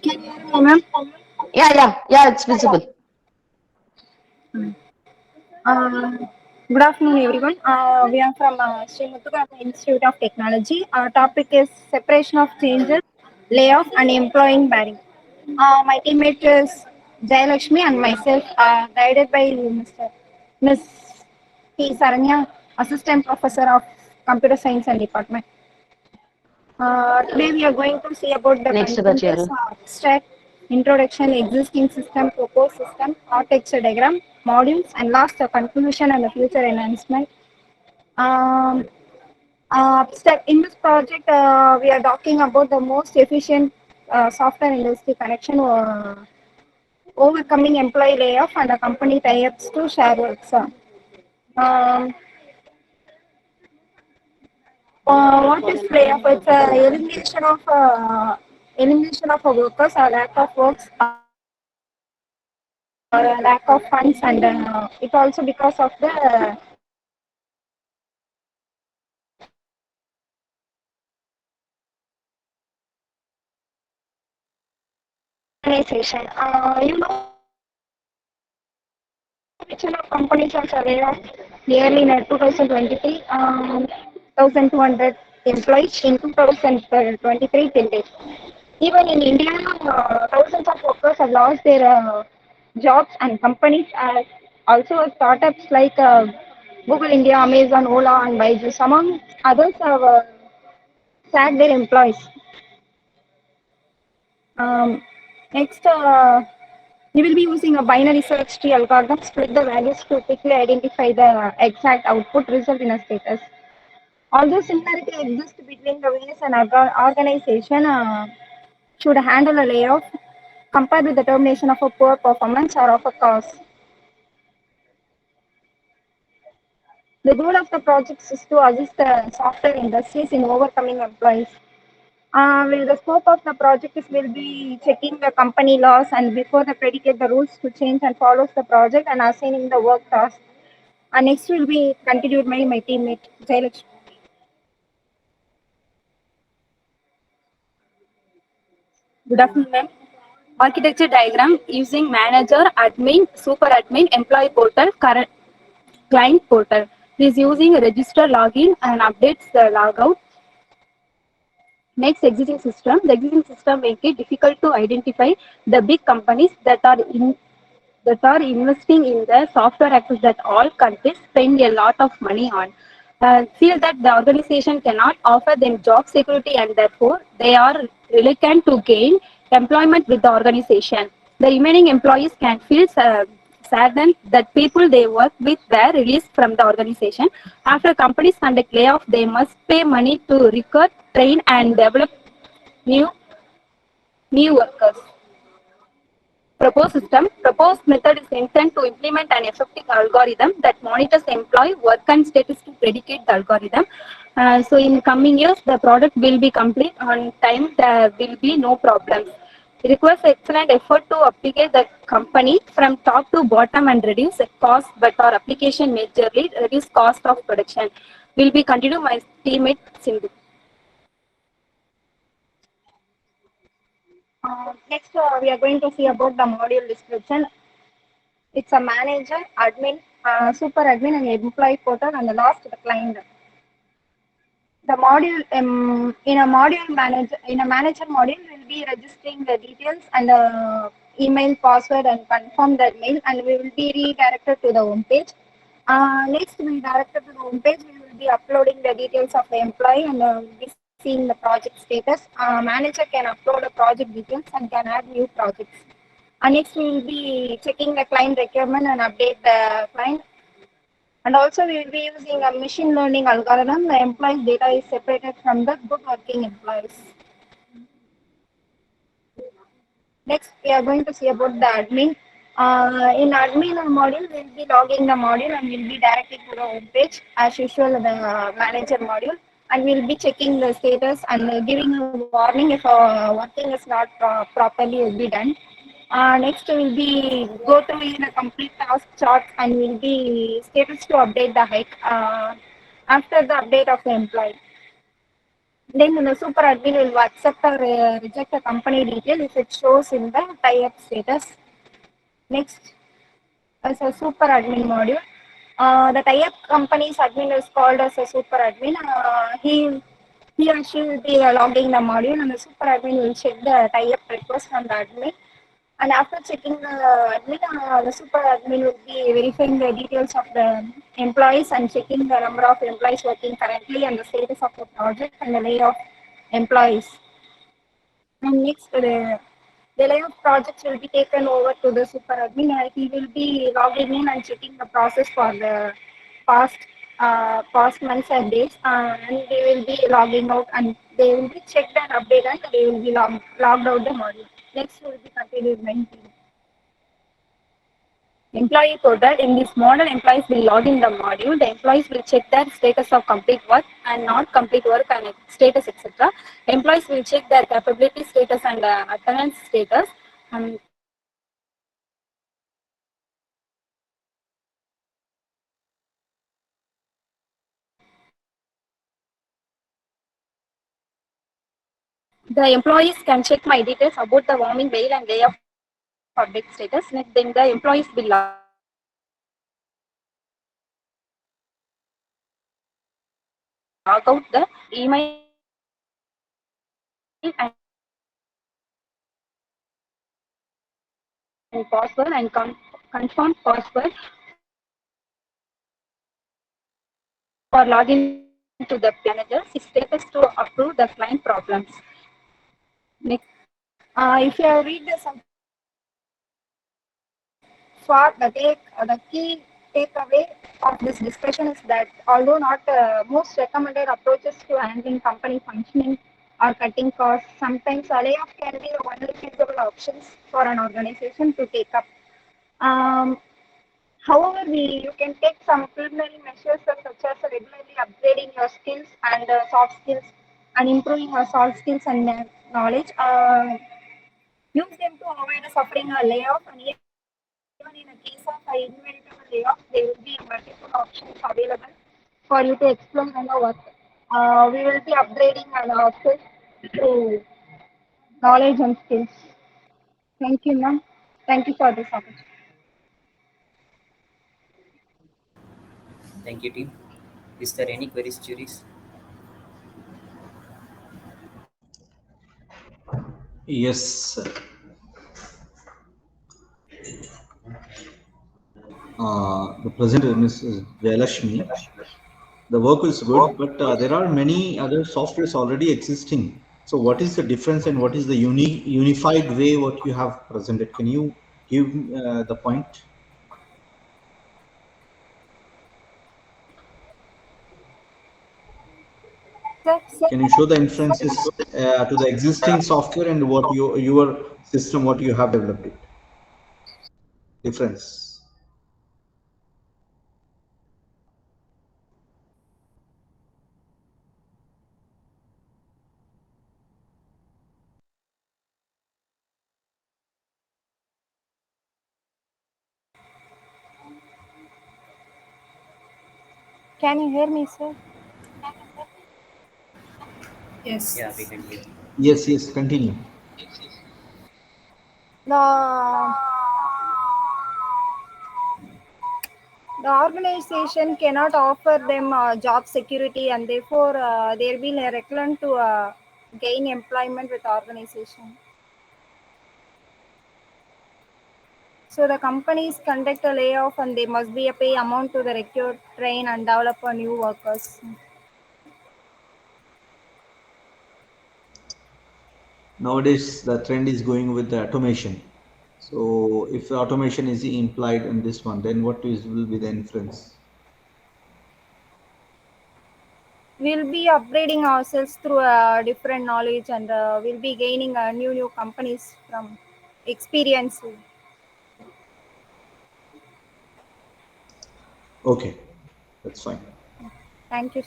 Can you hear me, ma'am? Yeah, it's visible. Uh, Good afternoon, everyone. We are from Sri Muthukarama Institute of Technology. Our topic is separation of changes, layoff, and employing bearing. My teammate is Jayalakshmi and myself, guided by Miss P. Saranya, Assistant Professor of Computer Science and Department. Today we are going to see about the Next content batch, is abstract, introduction, existing system, proposed system, architecture diagram, modules, and last the conclusion and the future enhancement. Um, Abstract in this project, we are talking about the most efficient software industry connection overcoming employee layoff and the company tie-ups to share works. Um, what is layoff? It's elimination of workers or lack of works or a lack of funds, and it also because of the organization. Which of companies are laid off nearly in 2023, 1,200 employees in 2023 till date. Even in India, thousands of workers have lost their jobs, and companies are also startups like Google India, Amazon, Ola, and Byju's, among others, have sacked their employees. Um, Next, we will be using a binary search tree algorithm, split the values to quickly identify the exact output result in a status. Although similarity exists between the ways an organization should handle a layoff compared with the termination of a poor performance or of a cause. The goal of the project is to assist the software industries in overcoming employees. The scope of the project is will be checking the company laws and before they predicate the rules to change and follows the project and assigning the work task. And next will be continued by my teammate Jailakshmi. Good afternoon, ma'am. Architecture diagram using manager, admin, super admin, employee portal, current client portal. This using register login and updates the logout. Next, existing system. The existing system make it difficult to identify the big companies that are investing in the software access that all countries spend a lot of money on. Feel that the organization cannot offer them job security and therefore they are reluctant to gain employment with the organization. The remaining employees can feel saddened that people they work with were released from the organization. After companies conduct layoff, they must pay money to recruit, train, and develop new new workers. Proposed system. Proposed method is intended to implement an effective algorithm that monitors employee work and status to predicate the algorithm. So in coming years, the product will be complete on time. There will be no problems. It requires excellent effort to upgrade the company from top to bottom and reduce the cost, but our application majorly reduce cost of production. Will be continue my teammate Sindhu. Next, we are going to see about the module description. It's a manager, admin, super admin, and employee portal, and the last the client. The module in a module manager in a manager module will be registering the details and email, password, and confirm that mail, and we will be redirected to the home page. Next, we directed to the home page. We will be uploading the details of the employee and be seeing the project status. Manager can upload a project details and can add new projects. Next, we will be checking the client requirement and update the client. And also, we will be using a machine learning algorithm. The employees' data is separated from the good working employees. Next, we are going to see about the admin. In admin module, we will be logging the module and we will be directly to the home page as usual, the manager module. And we will be checking the status and giving a warning if working is not properly will be done. Next, we'll be go through in a complete task chart and we'll be status to update the hike after the update of the employee. Then the super admin will accept or reject the company detail if it shows in the tie-up status. Next, as a super admin module, the tie-up company's admin is called as a super admin. He or she will be logging the module and the super admin will check the tie-up request from the admin. And after checking the admin, the super admin will be verifying the details of the employees and checking the number of employees working currently and the status of the project and the layoff employees. And next, the layoff projects will be taken over to the super admin and he will be logging in and checking the process for the past past months and days and they will be logging out and they will be checked and updated and they will be logged out the module. Next will be continued maintain. Employee portal. In this model, employees will log in the module. The employees will check their status of complete work and not complete work and status, etc. Employees will check their capability status and attendance status. The employees can check my details about the warming mail and layoff update status. Next, then the employees will log out the email and password and confirm password for login to the managers, its status to approve the client problems. Next, if you read the something for the key takeaway of this discussion is that although not most recommended approaches to handling company functioning or cutting costs, sometimes a layoff can be the only feasible options for an organization to take up. Um, However, you can take some preliminary measures such as regularly upgrading your skills and soft skills and improving your soft skills and knowledge. Use them to avoid suffering a layoff, and even in a case of an inevitable layoff, there will be multiple options available for you to explore and work. We will be upgrading our skills through knowledge and skills. Thank you, ma'am. Thank you for this opportunity. Thank you, team. Is there any queries, juries? Yes, the presenter, Mrs. Jayalashmi. The work is good, but there are many other softwares already existing. So, what is the difference and what is the unified way what you have presented? Can you give the point? Can you show the inferences to the existing software and what your system, what you have developed it? Difference. Can you hear me, sir? Yes. Yeah, we can hear. Yes, yes, continue. The the organization cannot offer them job security, and therefore they'll be reluctant to gain employment with the organization. So the companies conduct a layoff, and they must be a pay amount to the recruit, train, and develop a new workers. Nowadays, the trend is going with the automation. So, if the automation is implied in this one, then what is will be the inference? We'll be upgrading ourselves through different knowledge, and we'll be gaining new companies from experience. Okay, that's fine. Thank you.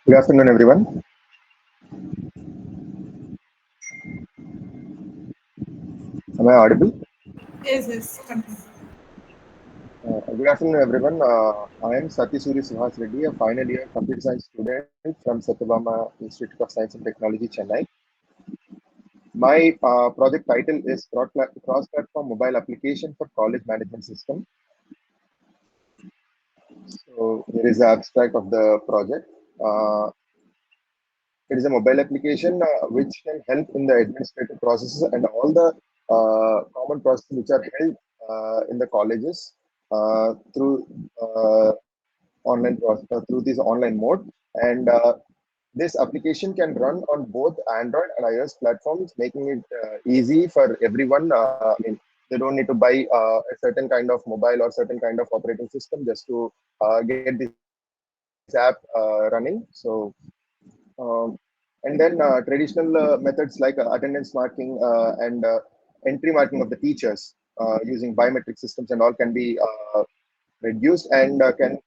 Good afternoon, everyone. Am I audible? Yes, yes. Good afternoon, everyone. I am Satyasuri Suhas Reddy, a final year computer science student from Satyabama Institute of Science and Technology, Chennai. My project title is Cross-Platform Mobile Application for College Management System. So here is the abstract of the project. It is a mobile application which can help in the administrative processes and all the common processes which are held in the colleges through through this online mode. And this application can run on both Android and iOS platforms, making it easy for everyone. I mean, they don't need to buy a certain kind of mobile or certain kind of operating system just to get this app running. So um, and then traditional methods like attendance marking and entry marking of the teachers using biometric systems and all can be reduced and can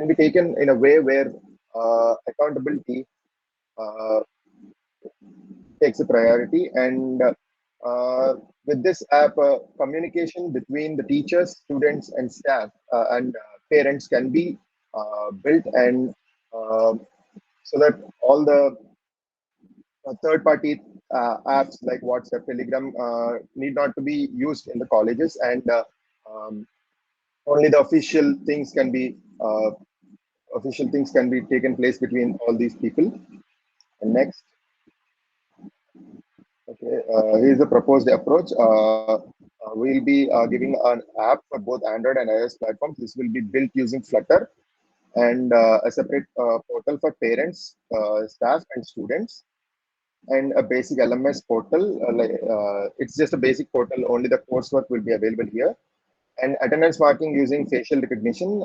be taken in a way where accountability uh, takes a priority. And with this app, communication between the teachers, students, and staff and parents can be built, and so that all the third-party apps like WhatsApp, Telegram need not to be used in the colleges, and um, only the official things can be taken place between all these people. And next, okay, here's the proposed approach. We'll be giving an app for both Android and iOS platforms. This will be built using Flutter and a separate portal for parents, staff, and students, and a basic LMS portal. It's just a basic portal. Only the coursework will be available here. And attendance marking using facial recognition.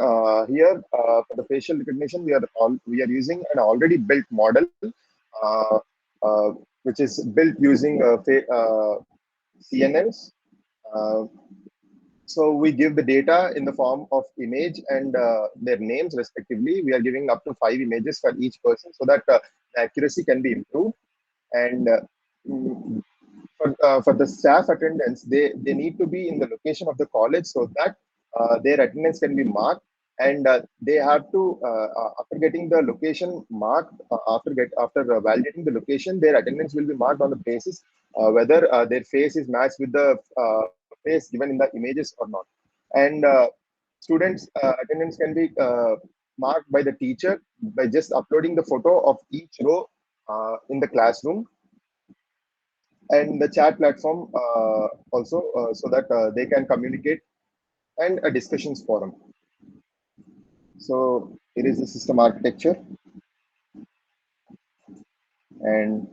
Here, for the facial recognition, we are using an already built model, uh, uh, which is built using CNNs. Uh, so we give the data in the form of image and their names respectively. We are giving up to 5 images for each person so that the accuracy can be improved. And mm, for the staff attendance, they need to be in the location of the college so that their attendance can be marked, and they have to after getting the location marked, after validating the location, their attendance will be marked on the basis whether their face is matched with the face given in the images or not. And students attendance can be marked by the teacher by just uploading the photo of each row in the classroom, and the chat platform also, so that they can communicate, and a discussions forum. So it is the system architecture, and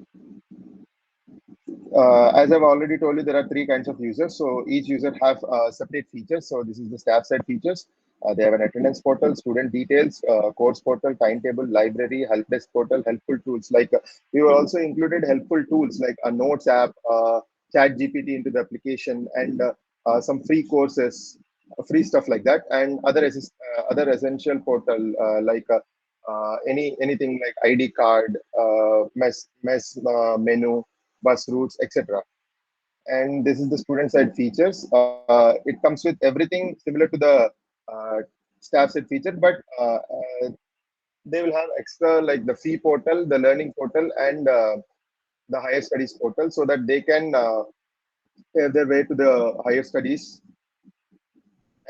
as I've already told you, there are three kinds of users. So each user have separate features. So this is the staff side features. They have an attendance portal, student details, course portal, timetable, library, help desk portal, helpful tools. Like we were also included helpful tools like a notes app, chat GPT into the application, and some free courses, free stuff like that, and other essential portal anything like ID card, mess menu, bus routes, etc. And this is the student side features. It comes with everything similar to the uh, staff side feature, but they will have extra like the fee portal, the learning portal, and the higher studies portal, so that they can pave their way to the higher studies.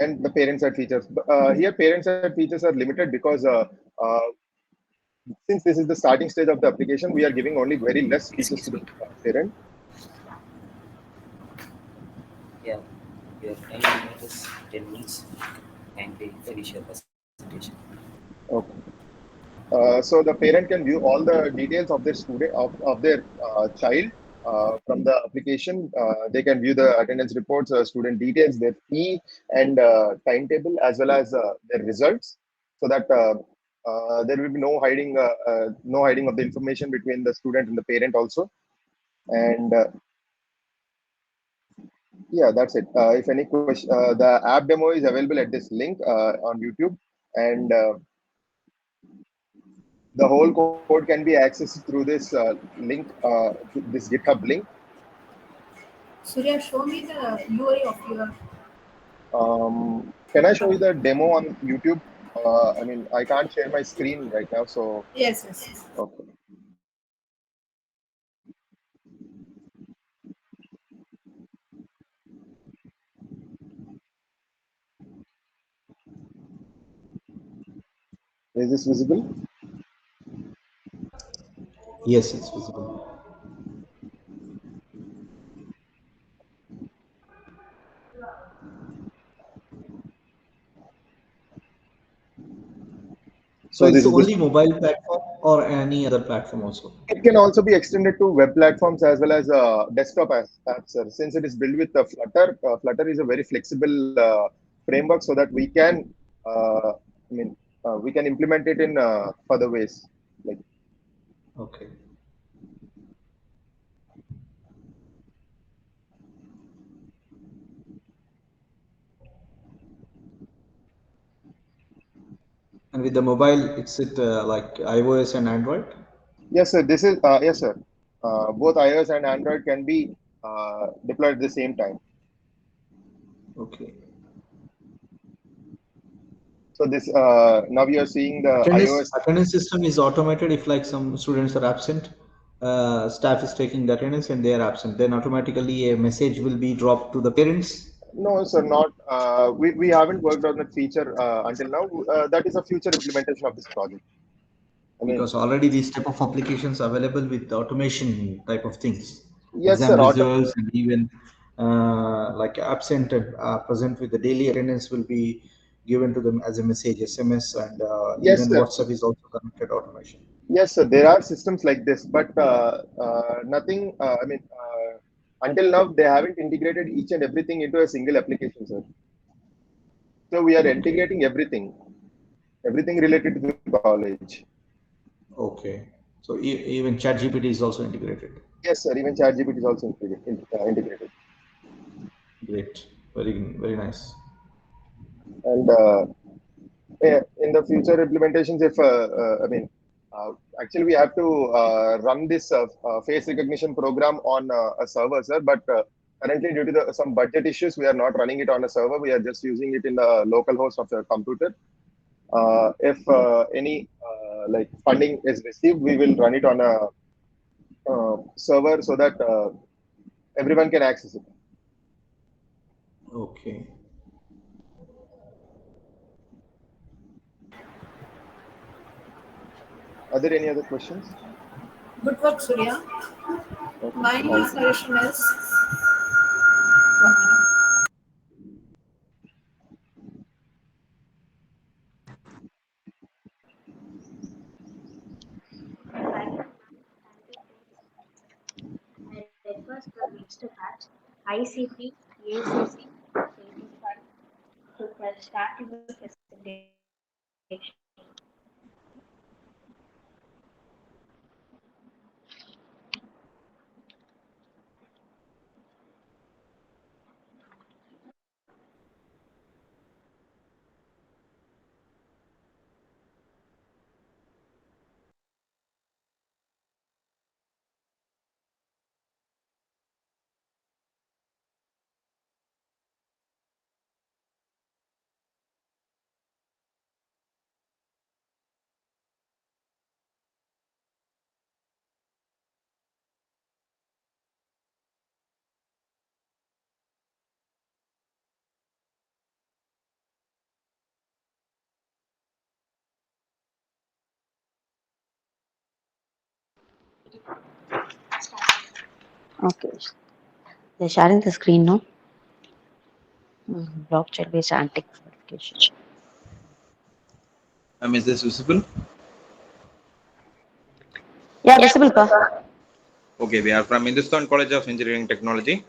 And the parent side features. Here, parent side features are limited because uh, since this is the starting stage of the application, we are giving only very less features to the parent. Yeah, your time limit is 10 minutes. Kindly finish your presentation. Okay. So the parent can view all the details of their student of their child from the application. They can view the attendance reports, student details, their fee and timetable, as well as their results, so that there will be no hiding of the information between the student and the parent also. And yeah, that's it. If any question, the app demo is available at this link on YouTube, and the whole code can be accessed through this link, this GitHub link. Surya, show me the UI of your. Can I show you the demo on YouTube? I mean, I can't share my screen right now, so. Yes, yes. Okay. Is this visible? Yes, it's visible. So This it's is only mobile platform or any other platform also? It can also be extended to web platforms as well as desktop apps, sir. Since it is built with Flutter, Flutter is a very flexible framework, so that we can, we can implement it in further ways. Like, okay. And with the mobile, it's like iOS and Android? yes, sir. This is yes, sir. Both iOS and Android can be deployed at the same time. Okay. So this now we are seeing the iOS. Attendance system is automated if like some students are absent. staff is taking the attendance and they are absent, then automatically a message will be dropped to the parents. No, sir, not. We haven't worked on that feature until now. That is a future implementation of this project. I mean, Because already these type of applications available with automation type of things, yes, exam sir. results and even like absent and present with the daily attendance will be given to them as a message, SMS, and Yes, even sir. WhatsApp is also connected automation. Yes, sir. There are systems like this, but nothing. Until now, they haven't integrated each and everything into a single application, sir. So we are Okay. integrating everything related to the college. Okay. So even ChatGPT is also integrated. Yes, sir. Even ChatGPT is also integrated. Great. Very nice. And in the future implementations, if uh, actually we have to run this face recognition program on a server, sir. But currently, due to some budget issues, we are not running it on a server. We are just using it in the local host of the computer. If any like funding is received, we will run it on a server so that everyone can access it. Okay. Are there any other questions? Good work, Surya. Okay, My thank you. suggestion is I request the next batch, ICT, ACC, 85, to start your presentation. Okay. They're sharing the screen now. Blockchain based anti verification. Is this visible? Yeah, visible pa. Okay, we are from Hindustan College of Engineering Technology,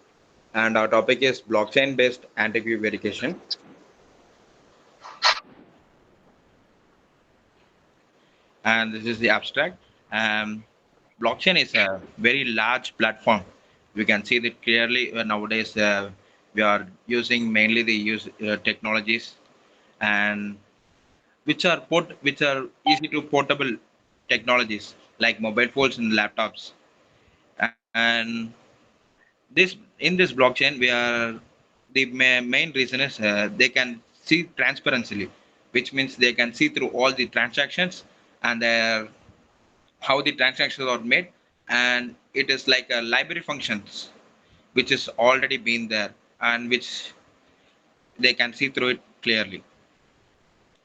and our topic is blockchain-based anti-key verification. And this is the abstract. Blockchain is a very large platform. We can see that clearly nowadays. We are using mainly the technologies and which are easy to portable technologies like mobile phones and laptops. And this in this blockchain, we are the main reason is they can see transparently, which means they can see through all the transactions and how the transactions are made, and it is like a library functions which is already been there and which they can see through it clearly.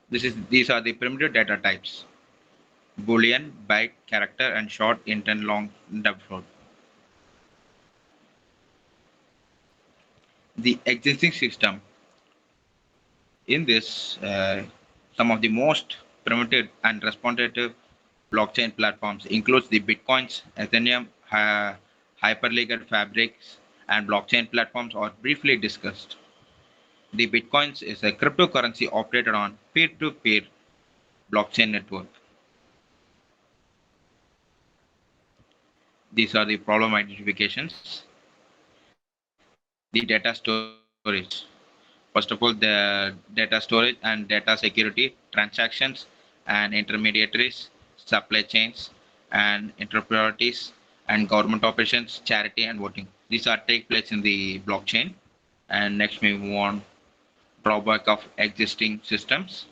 These are the primitive data types: Boolean, byte, character, and short, intent, long, double float. The existing system in this, some of the most primitive and responsive blockchain platforms includes the Bitcoins, Ethereum, Hyperledger fabrics, and blockchain platforms are briefly discussed. The Bitcoins is a cryptocurrency operated on peer-to-peer blockchain network. These are the problem identifications. The data storage. First of all, the data storage and data security, transactions and intermediaries, supply chains and enterprises and government operations, charity and voting. These are take place in the blockchain. And next we move on drawback of existing systems.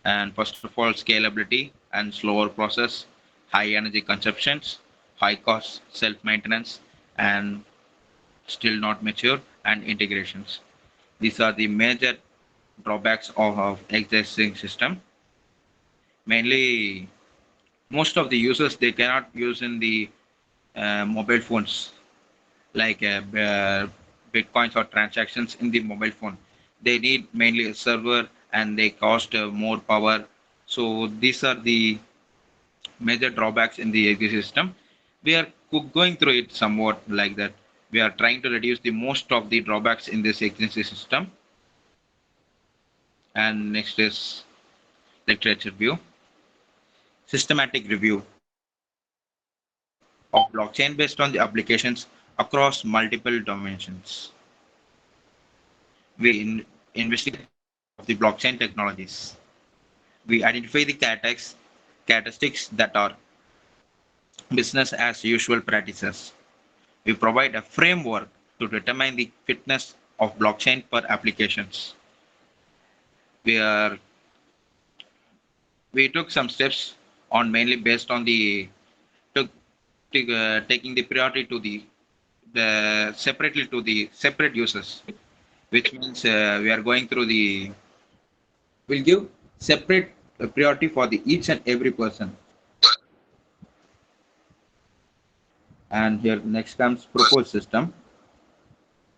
And first of all, scalability and slower process, high energy consumptions, high cost, self maintenance, and still not mature, and integrations. These are the major drawbacks of existing system. Mainly, most of the users they cannot use in the mobile phones like bitcoins or transactions in the mobile phone. They need mainly a server and they cost more power. So these are the major drawbacks in the existing system. We are going through it somewhat like that. We are trying to reduce the most of the drawbacks in this existing system. And next is literature view. Systematic review of blockchain based on the applications across multiple dimensions. We investigate of the blockchain technologies. We identify the characteristics that are business as usual practices. We provide a framework to determine the fitness of blockchain per applications. We are we took some steps on mainly based on the took, taking the priority to the separately to the separate users, which means we are going through the will give separate priority for the each and every person. And here next comes proposed system.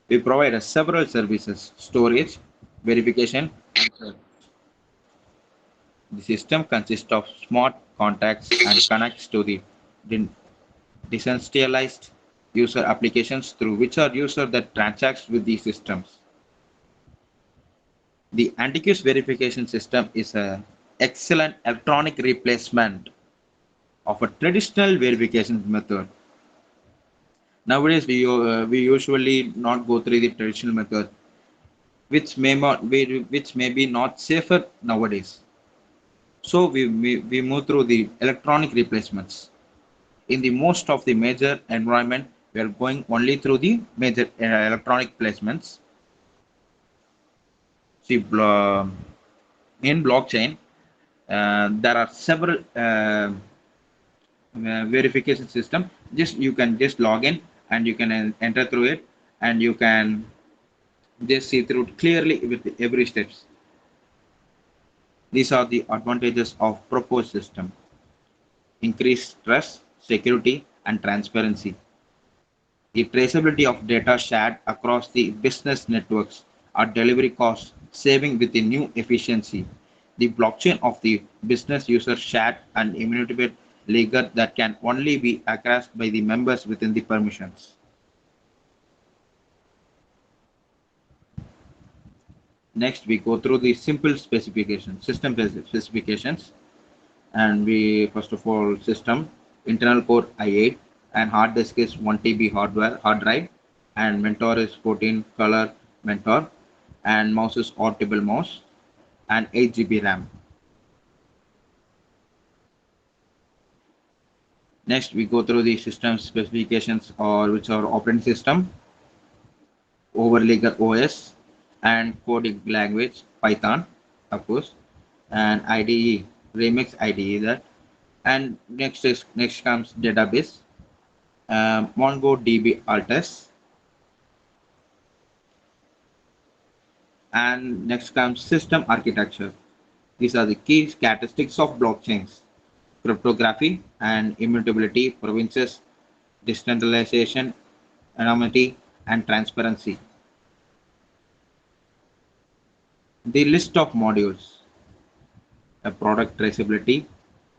We provide several services: storage, verification, and search. The system consists of smart contracts and connects to the de- decentralized user applications through which are user that transacts with these systems. The antiquus verification system is an excellent electronic replacement of a traditional verification method. Nowadays, we usually not go through the traditional method, which may be not safer nowadays. So we move through the electronic replacements. In the most of the major environment, we are going only through the major electronic placements. See, in blockchain, there are several verification system. Just you can just log in and you can enter through it, and you can just see through clearly with every steps. These are the advantages of proposed system: increased trust, security, and transparency. The traceability of data shared across the business networks are delivery cost saving with a new efficiency. The blockchain of the business user shared and immutable ledger that can only be accessed by the members within the permissions. Next, we go through the simple specifications, system specifications, and we first of all system internal core i8 and hard disk is 1 TB hard drive, and mentor is 14 color mentor, and mouse is portable mouse, and 8 GB RAM. Next, we go through the system specifications, or which are operating system, overlayer OS, and coding language Python, of course, and IDE Remix IDE that. And next comes database, MongoDB Altus, and next comes system architecture. These are the key characteristics of blockchains: cryptography and immutability, provinces, decentralization, anonymity, and transparency. The list of modules: a product traceability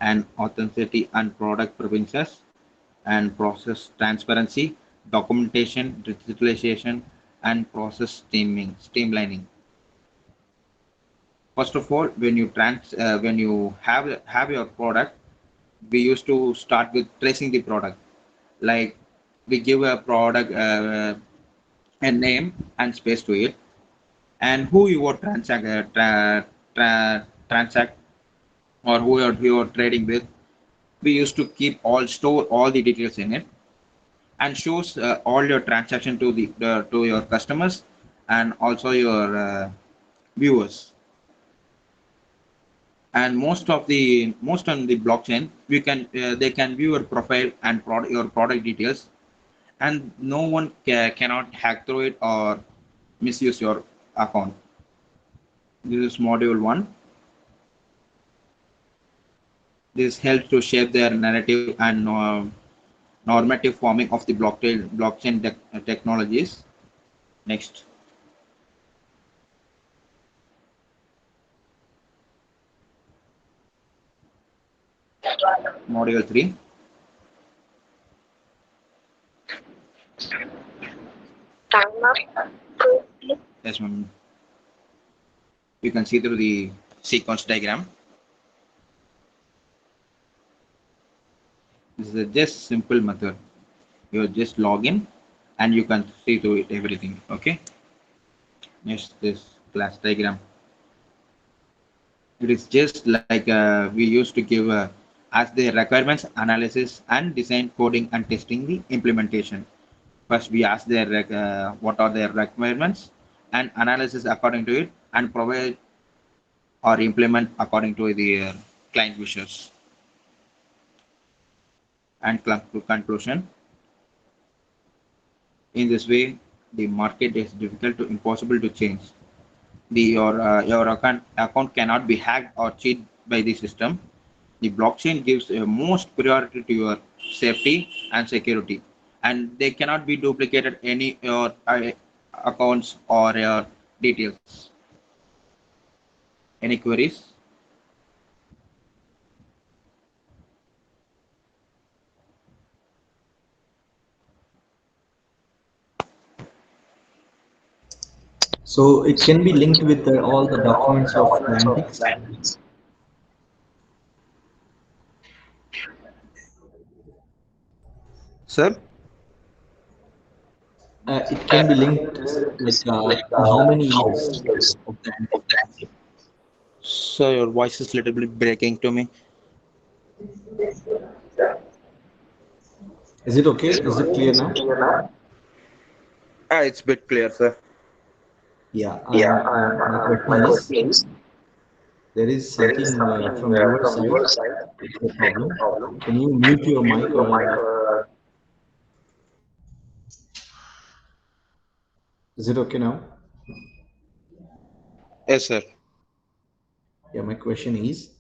and authenticity and product provinces, and process transparency, documentation, digitalization, and process streamlining. First of all, when you have your product, we used to start with tracing the product. Like we give a product a name and space to it, and who you are transact or who you are trading with. We used to store all the details in it, and shows all your transaction to the to your customers and also your viewers. And most on the blockchain, you can they can view your profile and your product details, and no one cannot hack through it or misuse your account. This is module one. This helps to shape their narrative and normative forming of the blockchain technologies. Next, module three. Yes, ma'am. You can see through the sequence diagram. This is a just simple method. You just log in and you can see through it everything. Okay. Next, this class diagram. It is just like we used to give as the requirements analysis and design coding and testing the implementation. First, we ask their what are their requirements and analysis according to it, and provide or implement according to the client wishes. And conclusion. In this way, the market is difficult to impossible to change. Your account cannot be hacked or cheated by the system. The blockchain gives most priority to your safety and security, and they cannot be duplicated any your accounts or your details. Any queries? So it can be linked with all the documents of the antiques. Sir? It can be linked like to how many years of the antiques? So your voice is little bit breaking to me. Is it okay? Is it clear now? It's a bit clear, sir. Yeah. My question is, there is something from your side. It's a problem. Can you mute your mic or is it okay now? Yes, sir. Yeah, my question is,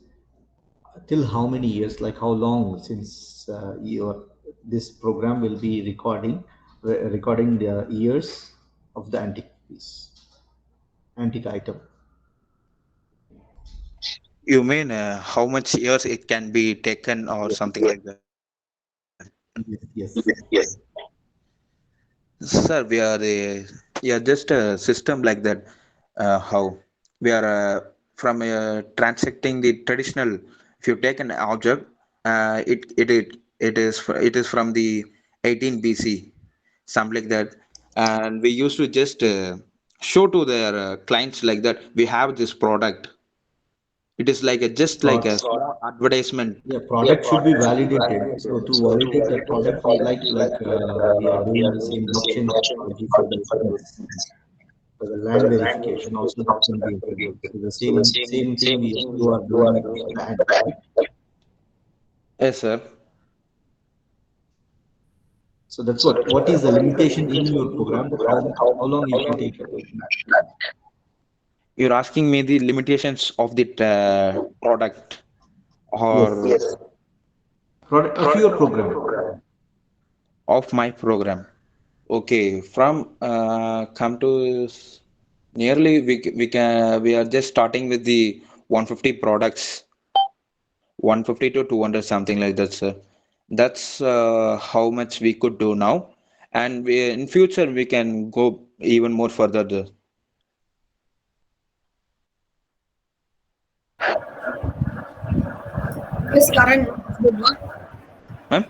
till how many years, like how long since your this program will be recording the years of the antique piece, antique item? You mean how much years it can be taken or something like that? Yes. Sir, we are just a system like that. How we are from transacting the traditional. If you take an object, it is from the 18 BC, something like that, and we used to just show to their clients like that. We have this product. It is like just like a small advertisement. Yeah, product should be validated. So to validate that product, we we are doing the same blockchain technology for the business, for the land verification. Also, that can be available. So the same thing you are doing with the ad, right? Yes, sir. So that's what is the limitation in your program, that how long you can take it? You're asking me the limitations of the product or Yes. Product of your program. of my program. Okay, from come to nearly we are just starting with the 150 products, 150 to 200 something like that, sir. That's how much we could do now, and in future we can go even more further. Yes, Karan, good work. Ma'am?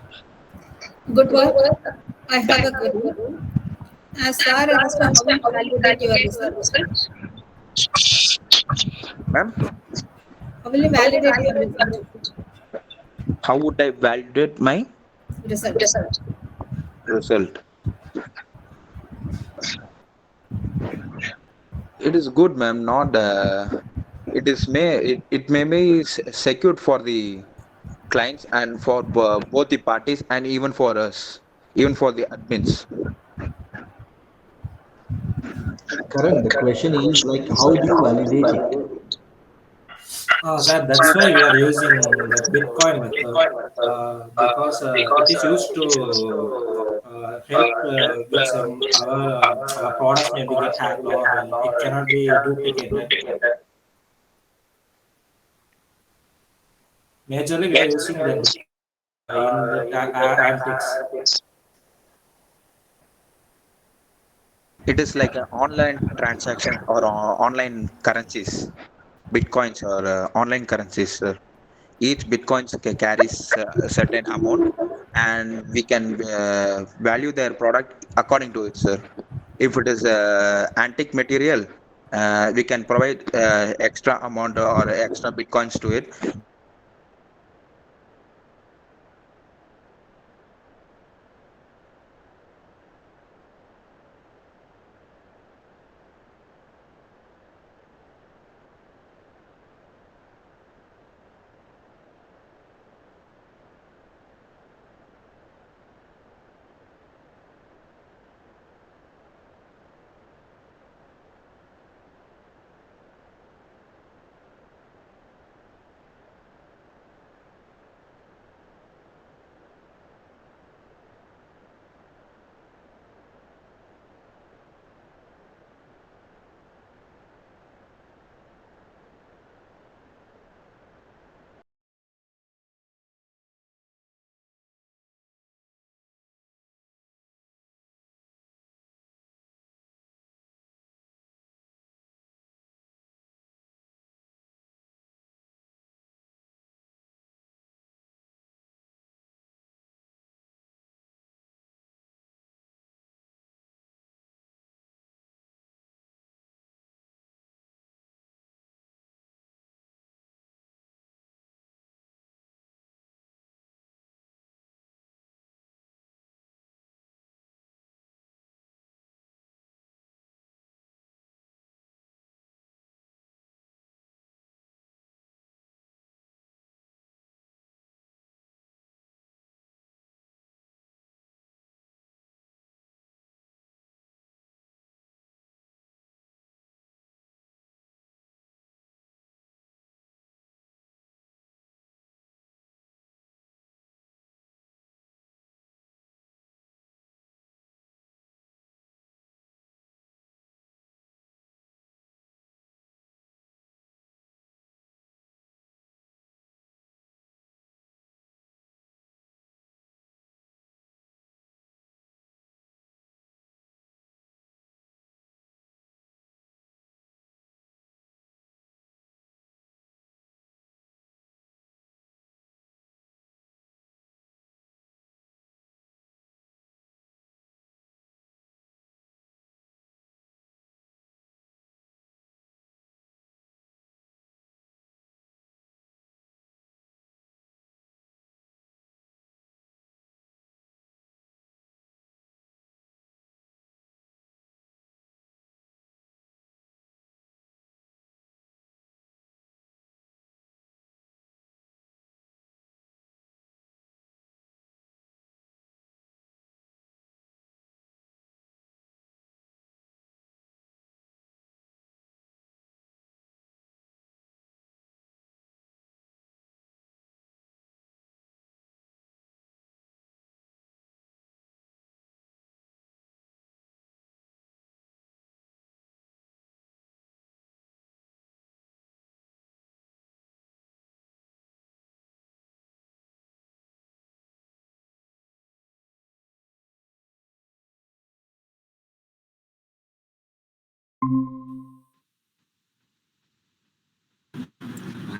Good work. I have a query. As sir asked, how will you validate your results? Ma'am? How will you validate your result? How would I validate my Result. result? It is good, ma'am. Not it may be secured for the clients and for both the parties and even for us, even for the admins. Correct. The question is like, how do you validate it? That's why we are using that Bitcoin method because it is used to help with some our products maybe get hacked or it cannot be duplicated. Right? Majorly, we are using that in the antics. It is like an online transaction or online currencies, bitcoins or online currencies. Each bitcoin carries a certain amount, and we can value their product according to it, sir. If it is antique material, we can provide extra amount or extra bitcoins to it.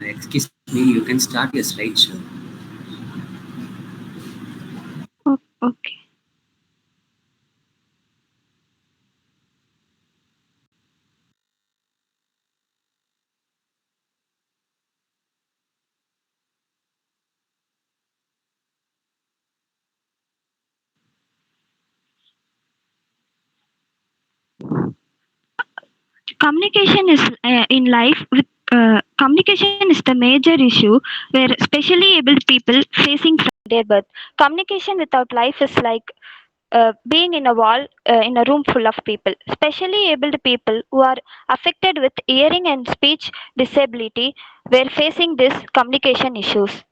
Excuse me, you can start your slideshow. Okay. Communication is in life with Communication is the major issue where specially abled people facing from their birth. Communication without life is like being in a wall in a room full of people. Specially abled people who are affected with hearing and speech disability were facing these communication issues.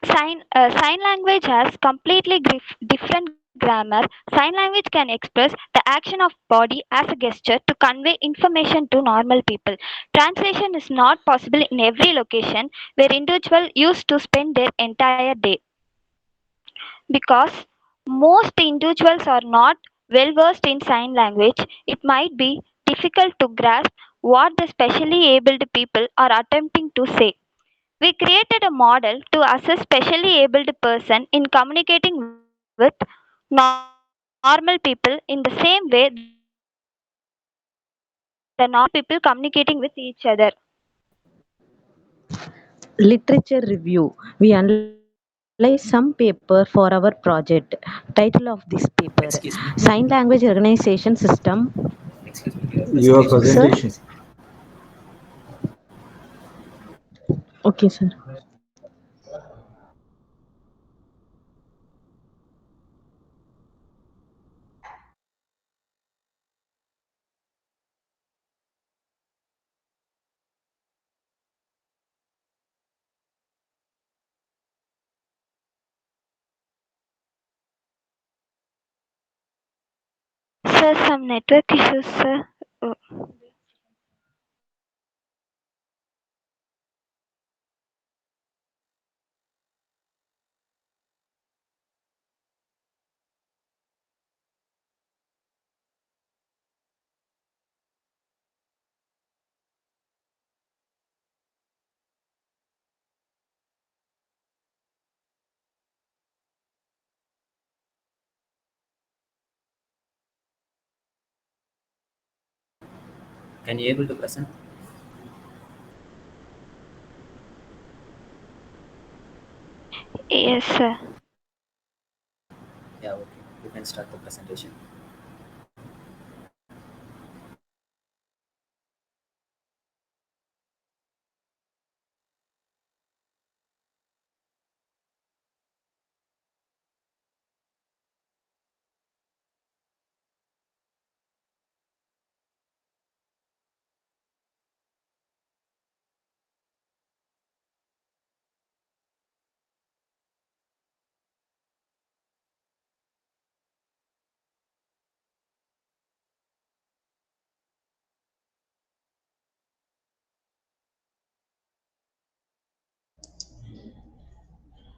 Sign language has completely different grammar. Sign language can express the action of body as a gesture to convey information to normal people. Translation is not possible in every location where individuals used to spend their entire day because most individuals are not well versed in sign language. It might be difficult to grasp what the specially abled people are attempting to say. We created a model to assess specially abled person in communicating with normal people in the same way the normal people communicating with each other. Literature review. We analyze some paper for our project. Title of this paper: Sign Excuse me. Language Recognition System. Excuse me. Your Your presentation is Sir? not presentation. visible. Okay, sir. Sir, some network issues, sir. Oh. Can you able to present? Yes, sir. Yeah, okay. You can start the presentation.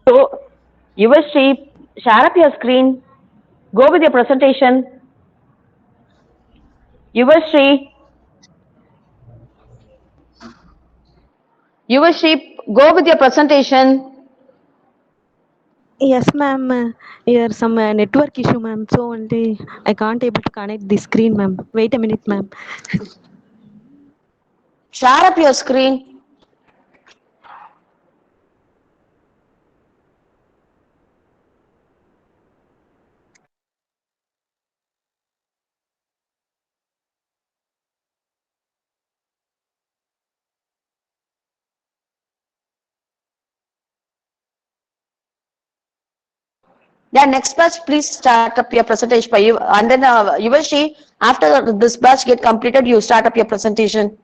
So, Yuvashri, share up your screen. Go with your presentation. Yuvashri, Yuvashri, go with your presentation. Yes, ma'am. Here some network issue, ma'am. So only I can't able to connect the screen, ma'am. Wait a minute, ma'am. Share up your screen. Yeah, next batch, please start up your presentation by you. And then Yuvashri, after this batch get completed, you start up your presentation.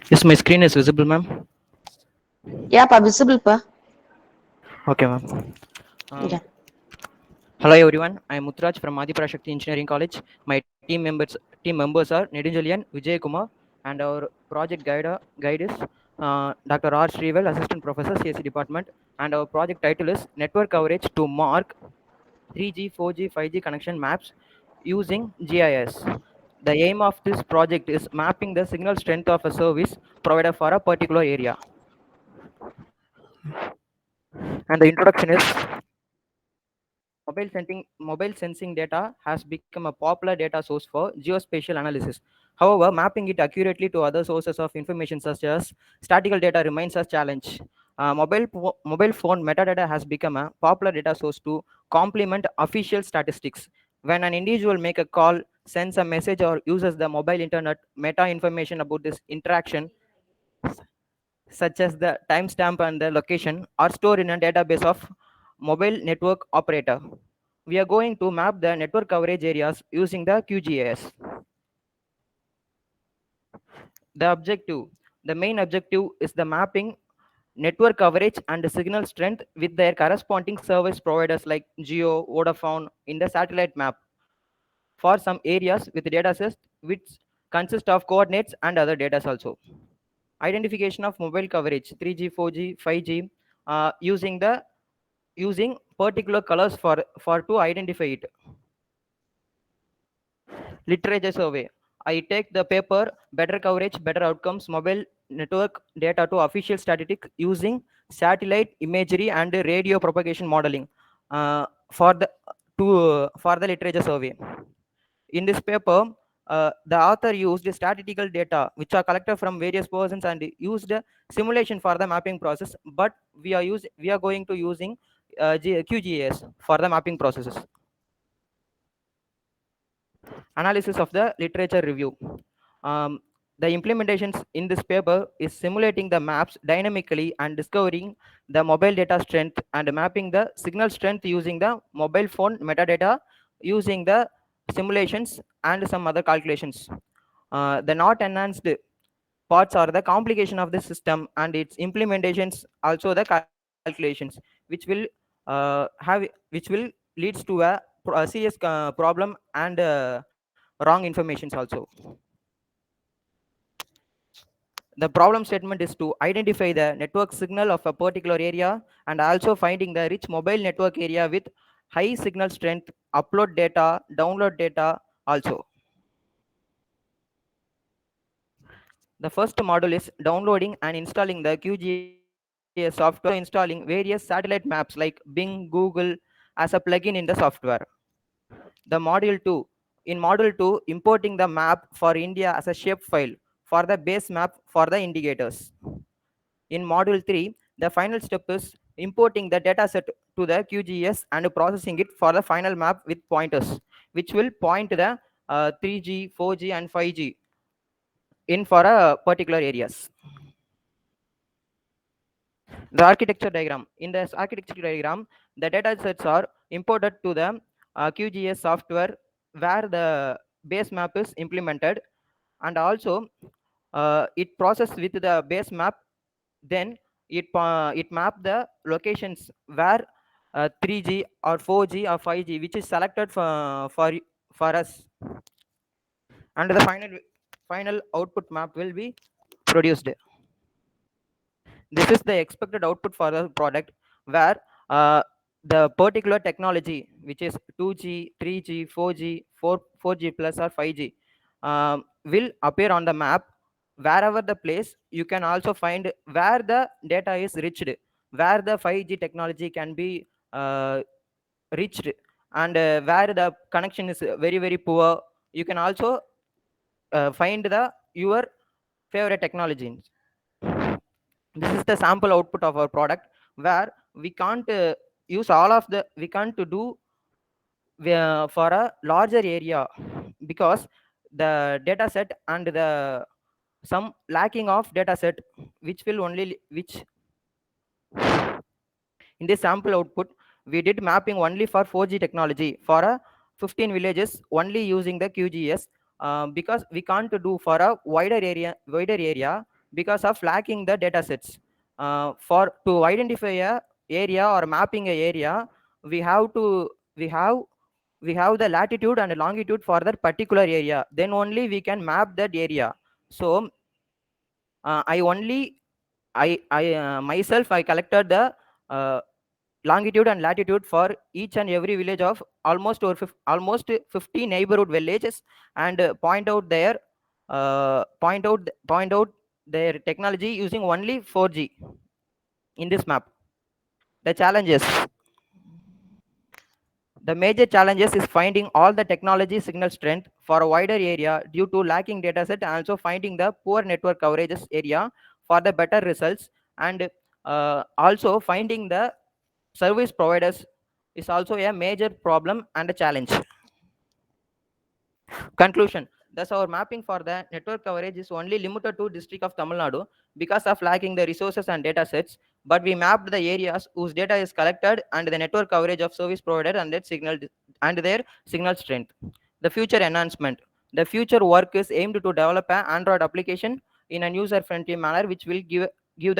Yes, my screen is visible, ma'am. Yeah, pa, visible, pa. Okay, ma'am. Yeah. Hello, everyone. I am Mutraj from Madhipura Shakti Engineering College. My team members are Nedunjalian, Vijay Kumar, and our project guide is Dr. R. Srivel, Assistant Professor, CSC Department, and our project title is Network Coverage to Mark 3G, 4G, 5G connection maps using GIS. The aim of this project is mapping the signal strength of a service provider for a particular area. And the introduction is mobile sensing data has become a popular data source for geospatial analysis. However, mapping it accurately to other sources of information such as statistical data remains a challenge. Mobile phone metadata has become a popular data source to complement official statistics. When an individual make a call, sends a message, or uses the mobile internet, meta information about this interaction, such as the timestamp and the location, are stored in a database of mobile network operator. We are going to map the network coverage areas using the QGIS. The main objective is the mapping network coverage and signal strength with their corresponding service providers like Geo, Vodafone in the satellite map for some areas with datasets which consist of coordinates and other data also. Identification of mobile coverage 3G, 4G, 5G using particular colors for to identify it. Literature survey. I take the paper better coverage, better outcomes, mobile network data to official statistics using satellite imagery and radio propagation modeling for the literature survey. In this paper, the author used statistical data which are collected from various persons and used simulation for the mapping process. But we are going to using QGIS for the mapping processes. Analysis of the literature review. The implementations in this paper is simulating the maps dynamically and discovering the mobile data strength and mapping the signal strength using the mobile phone metadata using the simulations and some other calculations. The not enhanced parts are the complication of the system and its implementations, also the calculations, which will leads to a serious problem and wrong informations also. The problem statement is to identify the network signal of a particular area and also finding the rich mobile network area with high signal strength, upload data, download data also. The first module is downloading and installing the QGIS software, installing various satellite maps like Bing, Google as a plugin in the software. The module 2. In module 2, importing the map for India as a shape file for the base map for the indicators. In module 3, the final step is importing the dataset to the QGIS and processing it for the final map with pointers, which will point to the 3G, 4G, and 5G in for a particular areas. The architecture diagram. In this architecture diagram, the data sets are imported to the QGIS software where the base map is implemented, and also it processed with the base map. Then it map the locations where 3G or 4G or 5G, which is selected for us, and the final output map will be produced. This is the expected output for the product where the particular technology, which is 2G, 3G, 4G, 4G plus or 5G, will appear on the map. Wherever the place, you can also find where the data is reached, where the 5G technology can be reached, and where the connection is very, very poor. You can also find your favorite technology. This is the sample output of our product where we can't use all of the, we can't do for a larger area because the data set and the some lacking of data set which will only which in this sample output we did mapping only for 4G technology for a 15 villages only using the QGIS because we can't do for a wider area because of lacking the data sets. For to identify a area or mapping a area, we have to we have the latitude and longitude for that particular area, then only we can map that area. So I myself I collected the longitude and latitude for each and every village of almost 50 neighborhood villages, and point out their technology using only 4G in this map. The challenges. The major challenges is finding all the technology signal strength for a wider area due to lacking dataset, and also finding the poor network coverages area for the better results, and also finding the service providers is also a major problem and a challenge. Conclusion. Thus, our mapping for the network coverage is only limited to district of Tamil Nadu because of lacking the resources and data sets. But we mapped the areas whose data is collected and the network coverage of service provider and their signal strength. The future enhancement. The future work is aimed to develop an Android application in a user-friendly manner, which will give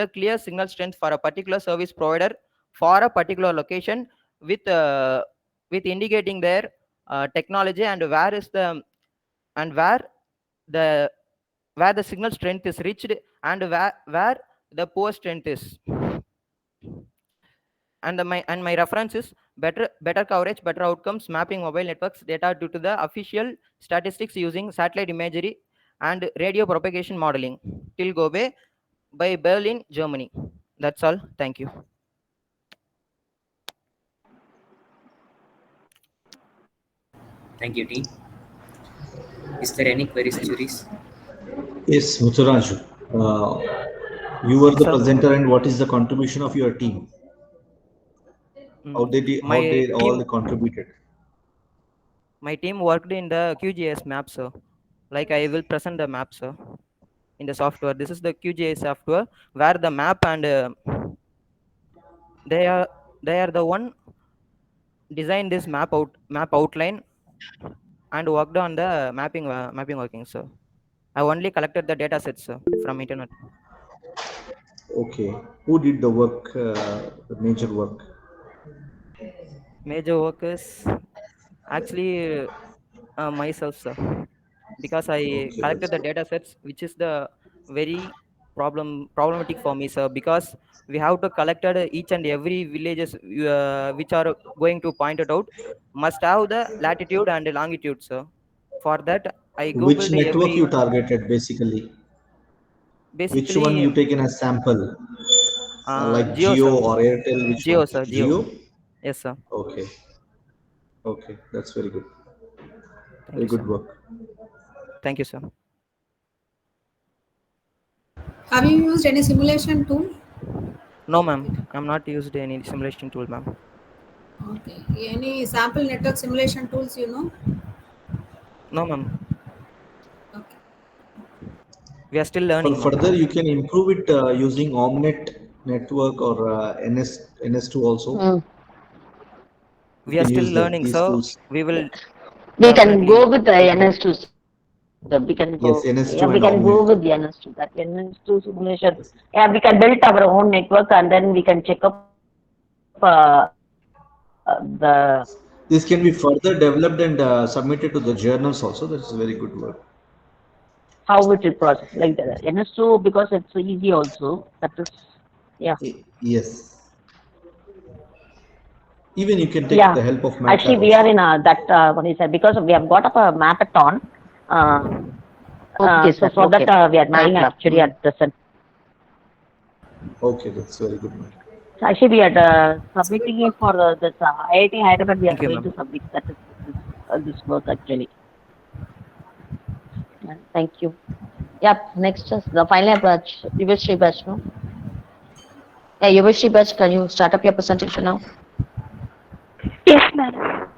the clear signal strength for a particular service provider for a particular location, with indicating their technology and and where the where the signal strength is reached, and where the poor strength is. And my reference is better coverage, better outcomes, mapping mobile networks data due to the official statistics using satellite imagery and radio propagation modeling till Gobe by Berlin, Germany. That's all. Thank you. Thank you, team. Is there any queries, juries? Yes, Mutsuraju. You were the Sir, presenter, and what is the contribution of your team? How my they all team contributed? my team worked in the QGIS map, sir. Like, I will present the map, sir, in the software. This is the QGIS software where the map, and they are the one designed this map outline and worked on the mapping working, sir. I only collected the data sets, sir, from internet. Okay. Who did the work, the major work? Major work is actually myself, sir, because I Okay, collected that's the good. data sets, which is the very problematic for me, sir, because we have to collect each and every villages which are going to point it out must have the latitude and longitude, sir. For that, I Which googled network every you targeted basically? Which one basically you taken as sample? Like Geo, Geo sir. or Airtel? Which Geo, one? sir. Geo. Geo? Yes, sir. Okay. Okay, that's very good. Thank Very you, sir. good work. Thank you, sir. Have you used any simulation tool? No, ma'am. I'm not used any simulation tool, ma'am. Okay. Any sample network simulation tools you know? No, ma'am. Okay. We are still For learning, further, ma'am. you can improve it using Omnet network or NS2 also. Mm. You We are can still use that learning, these so tools. we will We can definitely go with the take it up. NS2, sir. We can Yes, go. Yeah, NS2 we and can go Omnet. with the NS2. That NS2 simulation. Yeah, we can build our own network and then we can check up the This can be further developed and submitted to the journals also. That's very good work. how it will process like the NS2 because it's easy also. That is, yeah. Yes. Even you can take Yeah, the help of actually, MATLAB we are also. in that what is that? Because we have got up a mapathon. Uh, okay, so sir. for Okay. that, we are trying MATLAB. actually at present. Okay, that's very good, man. So actually, we are submitting it for this IIT Hyderabad. We are Thank you, going to ma'am. submit that is this work actually. Thank you. Yeah. Next is the final batch. Yuvashri batch, no? Yeah, Yuvashri batch. Can you start up your presentation now? Yes, madam.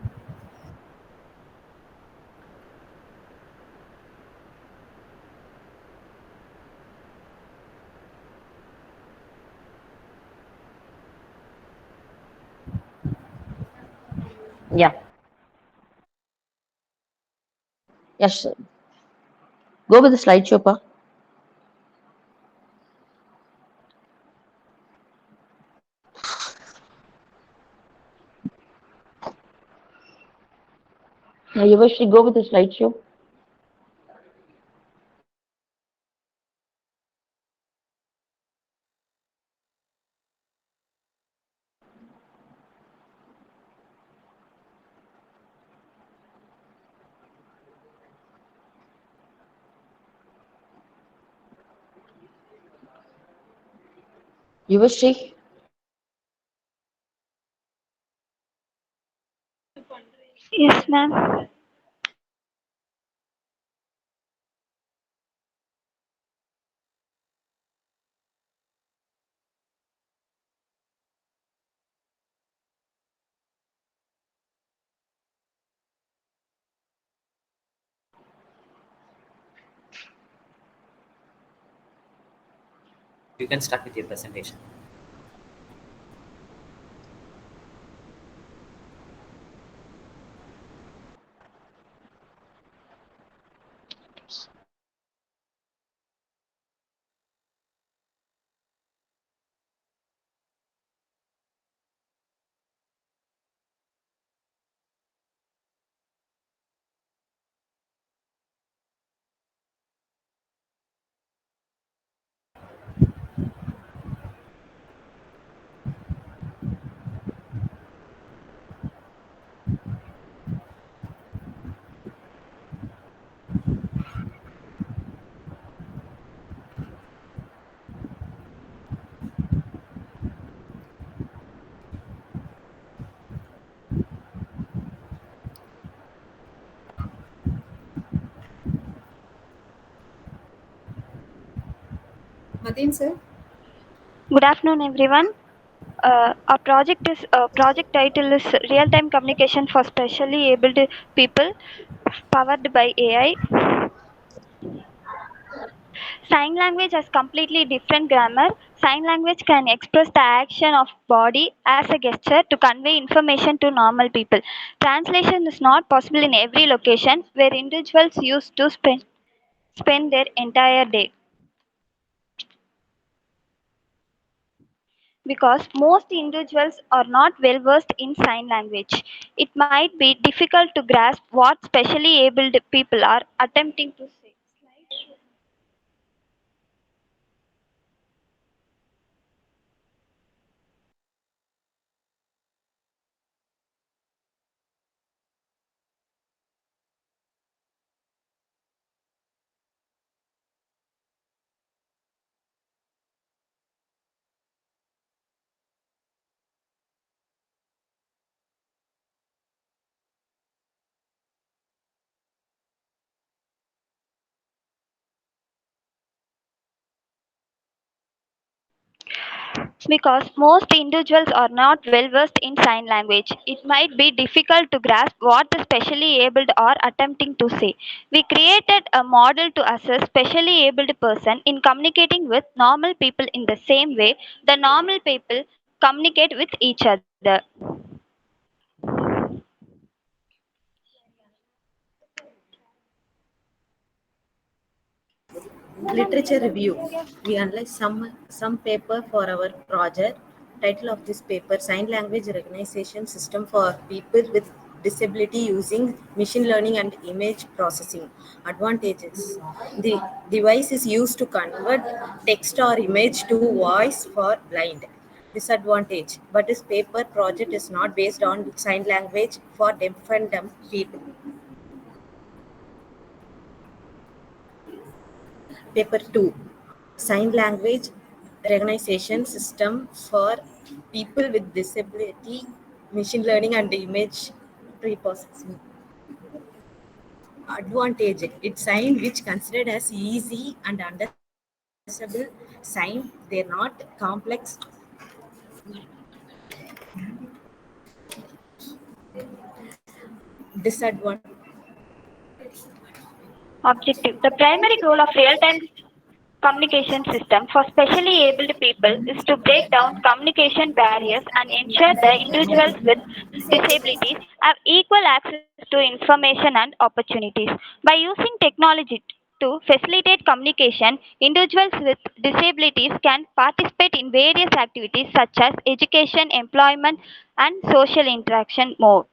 Yeah. Yes. Sir. Go with the slideshow, pa. Yeah, Yuvashri, go with the slideshow. Yuvashri? Yes, ma'am. You can start with your presentation. Mateen, sir? Good afternoon, everyone. Our project title is Real Time Communication for Specially Abled People, powered by AI. Sign language has completely different grammar. Sign language can express the action of body as a gesture to convey information to normal people. Translation is not possible in every location where individuals used to spend their entire day. Because most individuals are not well versed in sign language, it might be difficult to grasp what specially abled people are attempting to say. Because most individuals are not well versed in sign language, it might be difficult to grasp what the specially abled are attempting to say. We created a model to assess specially abled person in communicating with normal people in the same way the normal people communicate with each other. Literature review. We analyze some paper for our project. Title of this paper: Sign Language Recognition System for People with Disability Using Machine Learning and Image Processing. Advantages: the device is used to convert text or image to voice for blind. Disadvantage: but this paper project is not based on sign language for deaf and dumb people. Paper 2: Sign Language Recognition System for People with Disability, Machine Learning and Image Preprocessing. Advantage: it's sign which considered as easy and understandable sign. They're not complex. Disadvantage. Objective. The primary goal of real-time communication system for specially abled people is to break down communication barriers and ensure that individuals with disabilities have equal access to information and opportunities. By using technology to facilitate communication, individuals with disabilities can participate in various activities such as education, employment, and social interaction more.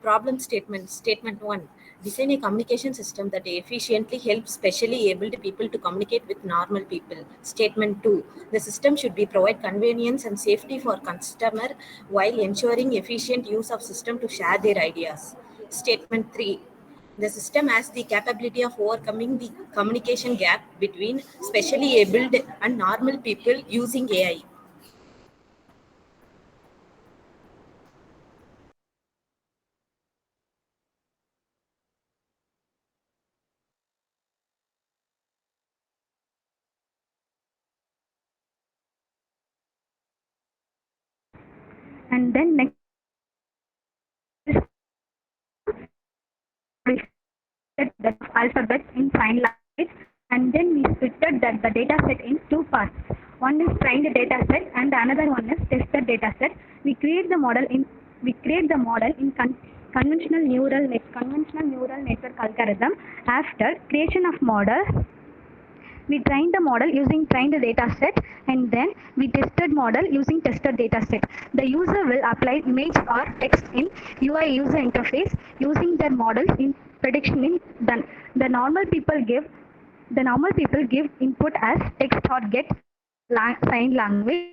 Problem statement. Statement 1. Design a communication system that efficiently helps specially abled people to communicate with normal people. Statement 2. The system should be provide convenience and safety for customer while ensuring efficient use of system to share their ideas. Statement 3. The system has the capability of overcoming the communication gap between specially abled and normal people using AI. And then next we set that alphabet in sign language, and then we splitted that the data set in two parts. One is trained data set and another one is tested data set. We create the model in conventional neural network algorithm. After creation of model, we trained the model using trained data set, and then we tested model using tested data set. The user will apply image or text in UI user interface using their models in prediction in done. The normal people give input as text or get sign language,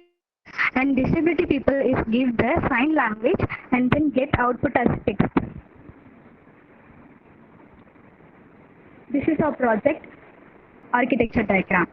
and disability people is give the sign language and then get output as text. This is our project architecture diagram.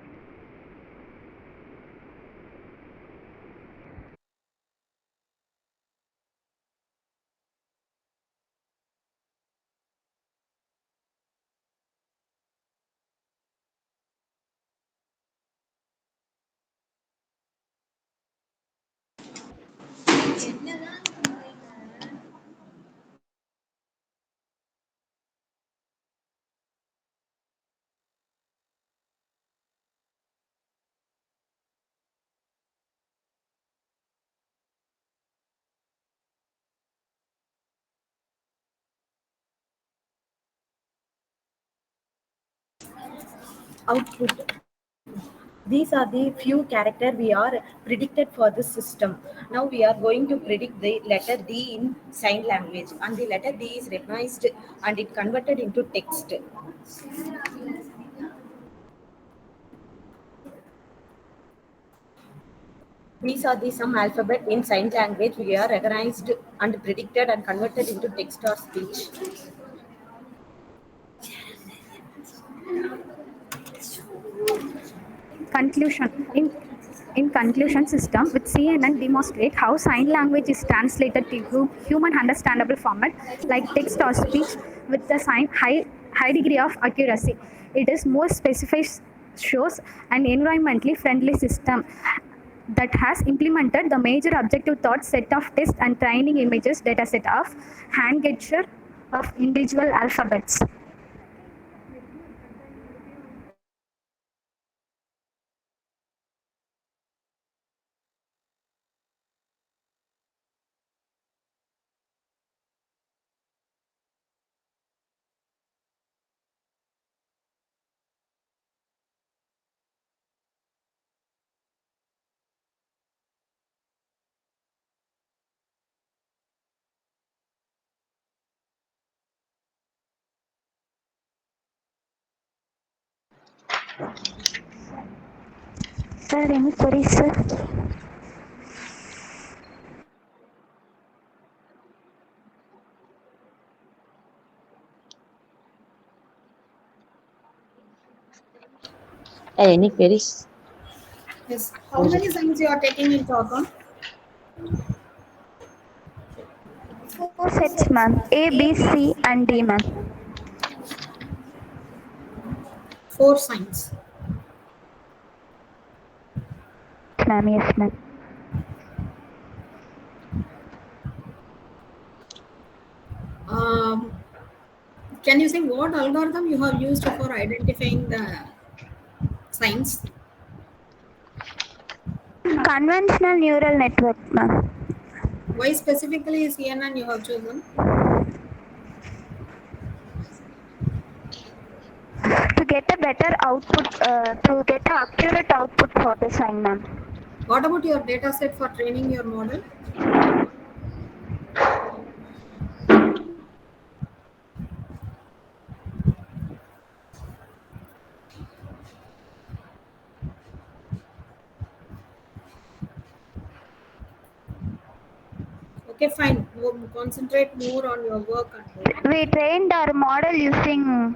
Output. These are the few character we are predicted for this system. Now we are going to predict the letter D in sign language, and the letter D is recognized and it converted into text. These are the some alphabet in sign language we are recognized and predicted and converted into text or speech. Conclusion. In conclusion system with CNN demonstrate how sign language is translated to human understandable format like text or speech with a high degree of accuracy. It is more specific, shows an environmentally friendly system that has implemented the major objective thought set of test and training images dataset of hand gesture of individual alphabets. Sir, any queries, sir? Any queries? Yes. How many signs you are taking into account? Four sets, ma'am. A, B, C, and D, ma'am. Four signs. Ma'am, yes, ma'am. Um, can you say what algorithm you have used for identifying the signs? Conventional neural network, ma'am. Why specifically CNN you have chosen? To get a better output, to get an accurate output for the sign, ma'am. What about your data set for training your model? Okay, fine. Concentrate more on your work and all. We trained our model using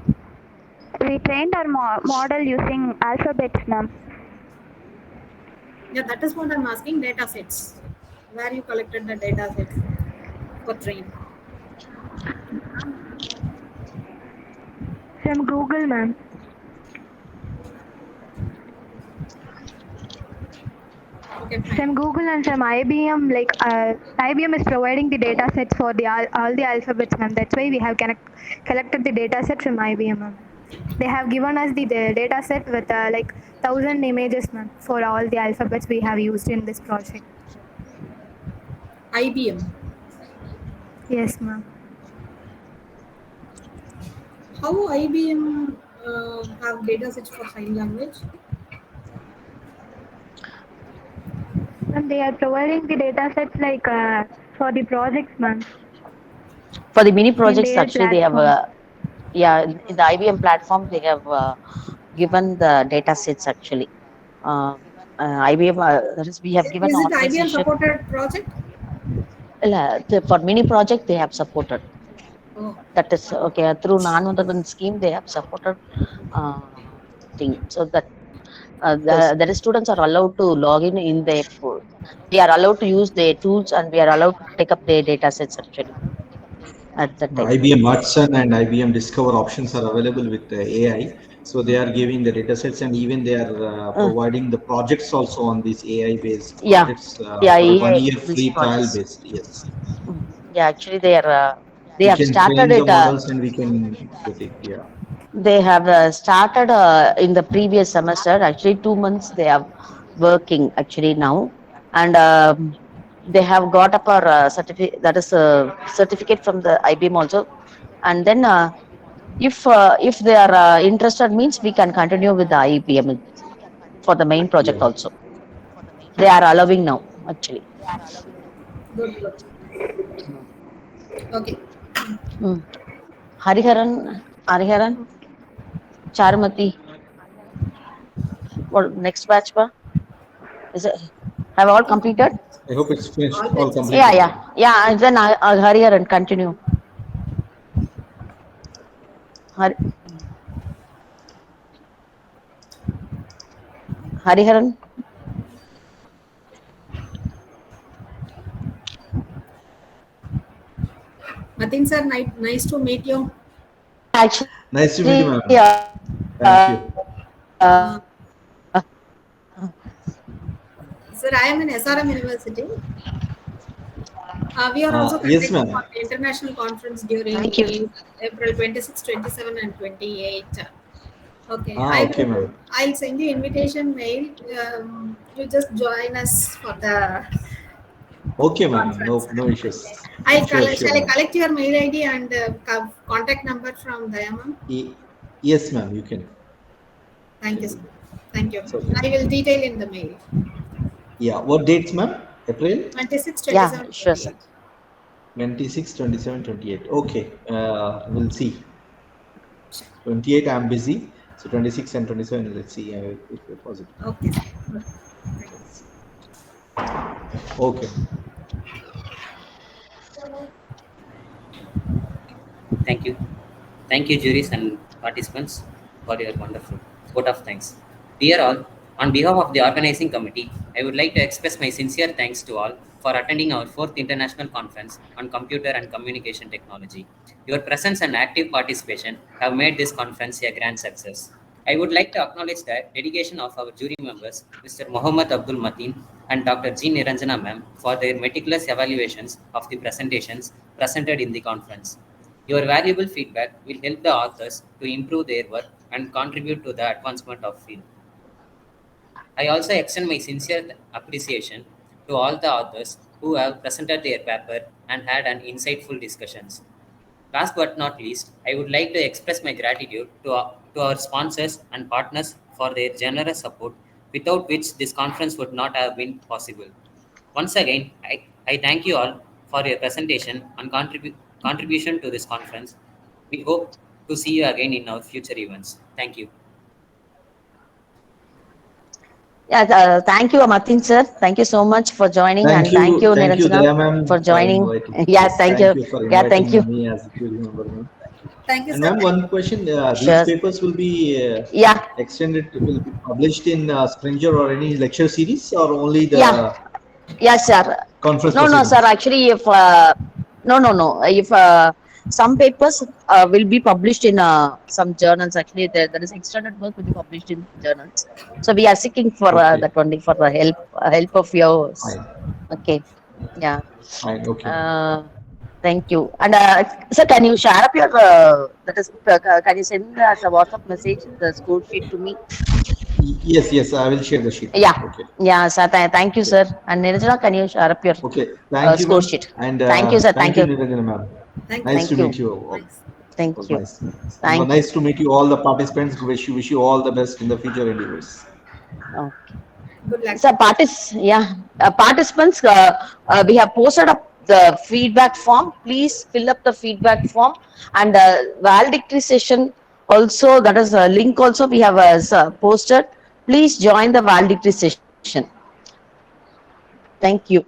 alphabets, ma'am. Yeah, that is what I'm asking. Data sets. Where you collected the data sets for train. From Google, ma'am. Okay, fine. From Google and from IBM, IBM is providing the data sets for all the alphabets, ma'am. That's why we have collected the data set from IBM, ma'am. They have given us the data set with 1,000 images, ma'am, for all the alphabets we have used in this project. IBM. Yes, ma'am. How IBM have data sets for sign language? And they are providing the data sets for the projects, ma'am, For the mini in projects, their actually, they have, platform. yeah, in the IBM platform, they have given the data sets actually. Uh, IBM, that is, we have given Is it IBM authorization. supported project? For mini project, they have supported. Oh. That is okay through non-honorable scheme. They have supported thing so that the students are allowed to log in their. We are allowed to use their tools and we are allowed to take up their data sets actually at that time. IBM Watson and IBM Discover options are available with AI. So they are giving the data sets and even they are providing the projects also on these AI based Yeah, projects yeah, for a yeah, 1 year these free trial projects. based. Yes. Yeah, actually, they We have can started train the it. models and we can get it. Yeah. They have started in the previous semester. Actually, 2 months they are working actually now, and they have got up our certificate. That is a certificate from the IBM also, and then if they are interested, means we can continue with the IBM for the main project Yeah. also. They are allowing now actually. Good, good. Okay. Mm. Hariharan, Charumati. What next batch? Is it have all completed? I hope it's finished, All all batches Yeah, completed. yeah, yeah. And then I'll hurry and continue. Har- Hariharan. Nothing, sir. Nice to meet you. Actually, Nice to meet you, ma'am. Thank uh, you. Uh, sir, I am in SRM University. We are also Yes, conducting ma'am. one international conference during thank you. April 26, 27, and 28. Okay, I Okay, will. ma'am. I'll send you invitation mail. You just join us for the Okay, ma'am. conference. No issues. Sure, Shall I ma'am. collect your mail ID and contact number from Diamond? Yes, ma'am. You can. Thank you, sir. Thank you. It's okay. I will detail in the mail. Yeah. What dates, ma'am? April 26, Yeah, 27, sure, sir. 28. 26, 27, 28. Okay. We'll see. 28, I'm busy. So 26 and 27, let's see if we're positive. Okay, sir. Good. Yes. Okay. Thank you. Thank you, juries and participants, for your wonderful vote of thanks. Dear all, on behalf of the organizing committee, I would like to express my sincere thanks to all for attending our fourth international conference on computer and communication technology. Your presence and active participation have made this conference a grand success. I would like to acknowledge the dedication of our jury members, Mr. Mohammad Abdul Mateen and Dr. G. Niranjana ma'am, for their meticulous evaluations of the presentations presented in the conference. Your valuable feedback will help the authors to improve their work and contribute to the advancement of field. I also extend my sincere appreciation to all the authors who have presented their paper and had an insightful discussions. Last but not least, I would like to express my gratitude to our sponsors and partners for their generous support, without which this conference would not have been possible. Once again, I thank you all for your presentation and contribution to this conference. We hope to see you again in our future events. Thank you. Yeah, thank you, Matin sir. Thank you so much for joining, and thank you, Thank you, Niranjana, Daya ma'am, for for joining. inviting. Yeah, Yes, thank thank you. you for Yeah, thank you. inviting me as a jury member, ma'am. Thank you, And sir. ma'am, one question: these Sure. papers will be Yeah, extended, will be published in Springer or any lecture series, or only yeah. the Yes, sir. conference No, no, sir. proceedings? Actually, if no, no, no. If some papers will be published in some journals, actually, there is extended work will be published in journals. So we are seeking for Okay, that only for the help of yours. fine, Okay. Yeah. fine, okay. Uh, Thank you. And sir, can you share up your that is can you send as a WhatsApp message the score sheet to me? Yes, yes, I will share the sheet, ma'am. Yeah. Okay, Yeah, sir. Thank you, okay, sir. And Nirjana, can you share up your okay. Thank you, score ma'am, sheet? and Thank you, sir. thank Thank you, you. Niranjana ma'am. Thank you. Nice Thank to you. meet you all. Nice. It was Thank you. nice, and Thank you. nice to meet you all the participants. Wish you all the best in the future endeavors. Okay. Good luck. So participants, we have posted up the feedback form. Please fill up the feedback form, and valedictory session also, that is a link also we have posted. Please join the valedictory session. Thank you.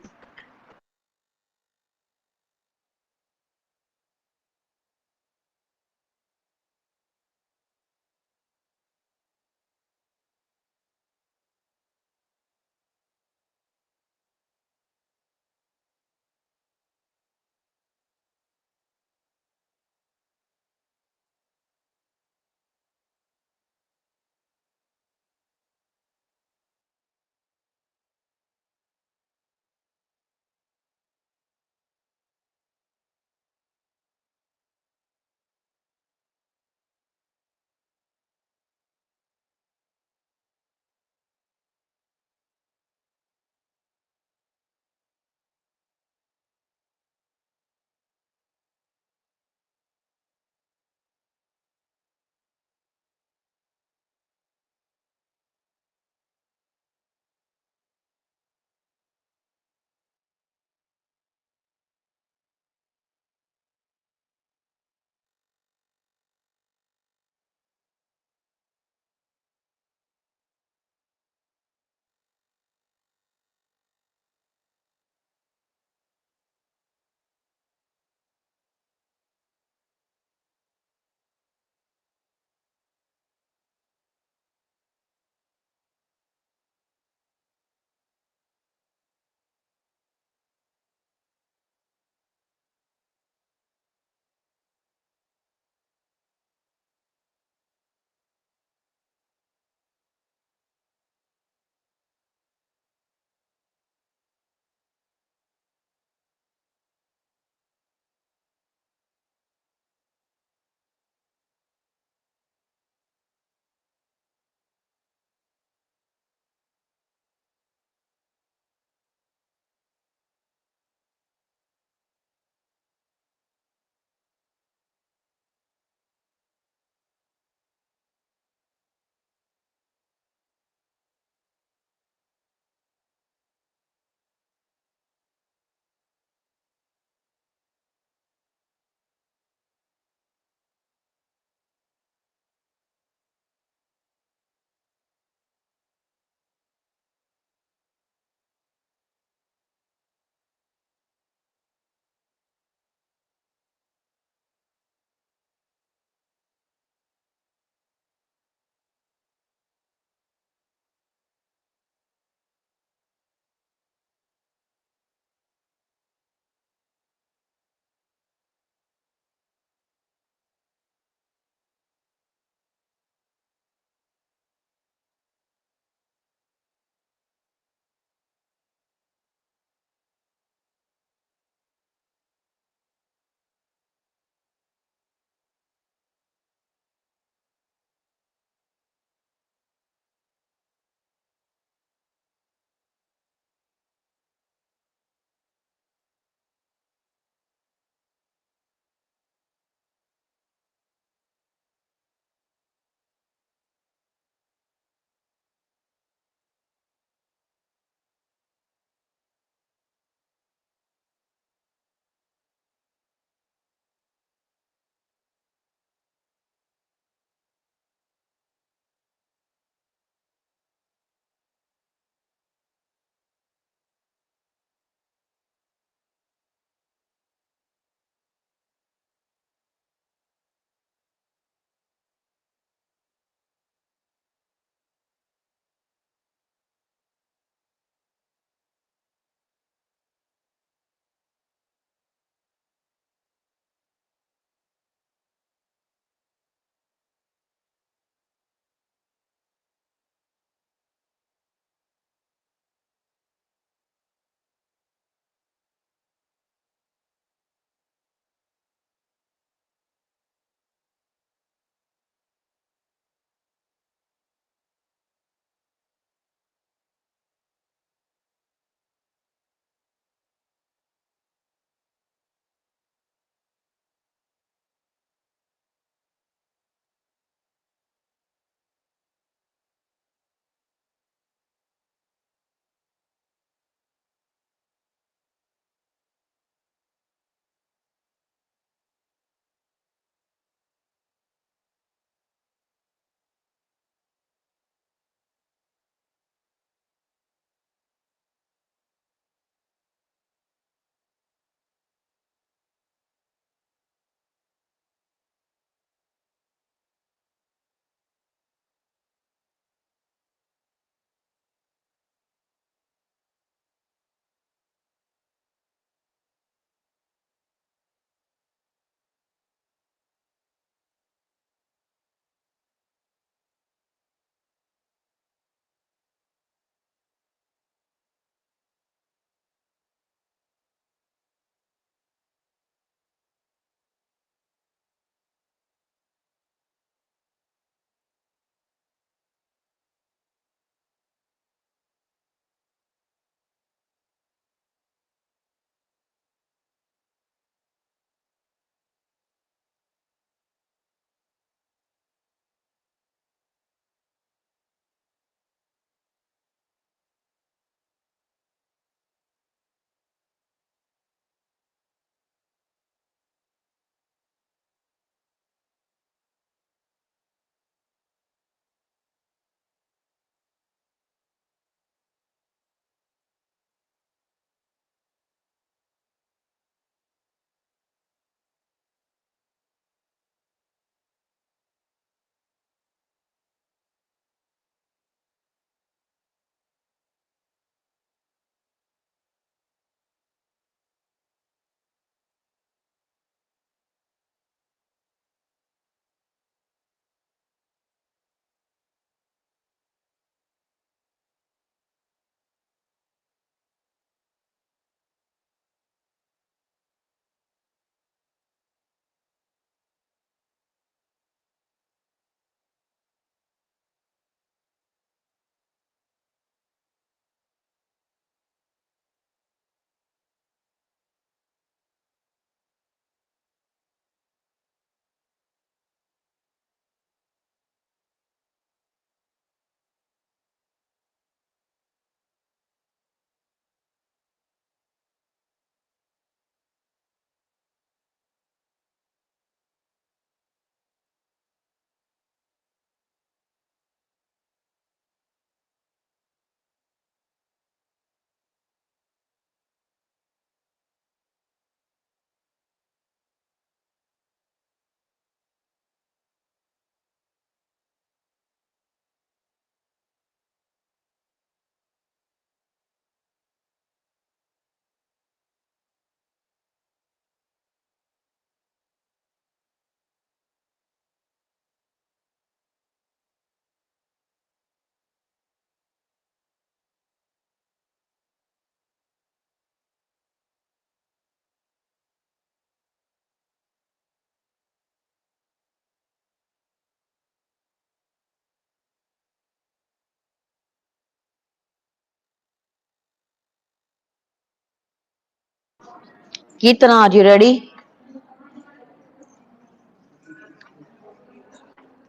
Keertana, are you ready?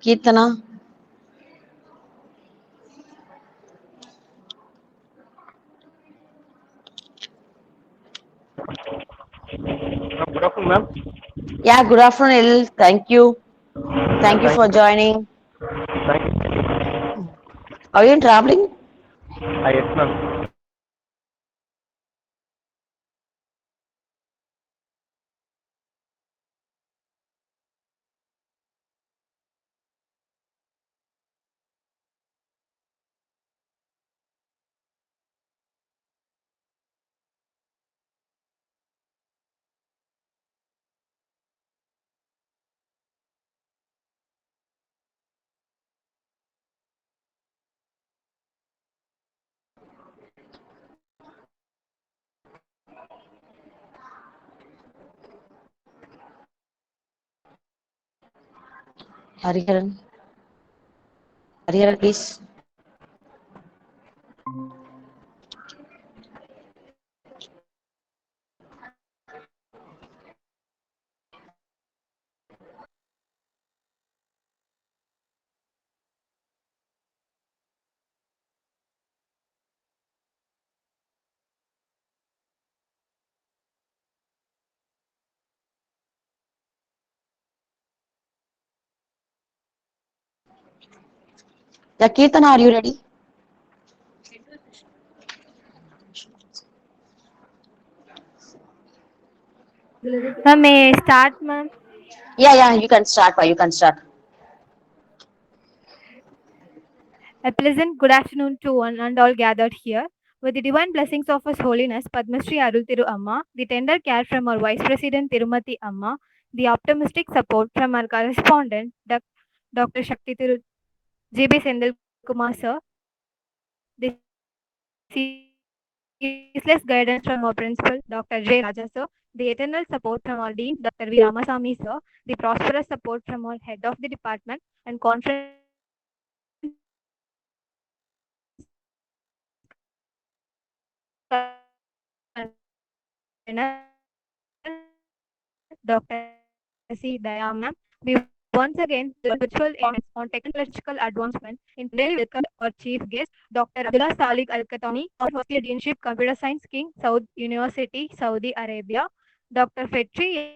Keertana? Good afternoon, ma'am. Yeah, good afternoon, Il. Thank you. Yeah, Thank you thank for you. joining. Thank you. Are you traveling? Yes, ma'am. Hariharan? Hariharan, please. Yeah, Keertana, are you ready? Ma'am, may I start, ma'am? Yeah, you can start. You can start. A pleasant good afternoon to one and all gathered here. With the divine blessings of His Holiness Padmasri Arultiru Amma, the tender care from our Vice President Tirumati Amma, the optimistic support from our correspondent Dr. Shakti Tiru J.B. Sendil Kumar sir, the ceaseless guidance from our principal Dr. J. Raja sir, the eternal support from our Dean Dr. V. Ramasamy sir, the prosperous support from our Head of the Department and Conference Secretary Dr. Sridhar Convener Dr. C. Daya ma'am. We once again welcome you all to our virtual on technological advancement. In today we welcome our chief guest, Dr. Abdullah Salik Al Katani, our First Year Deanship Computer Science King, Saudi University, Saudi Arabia. Dr. Fetri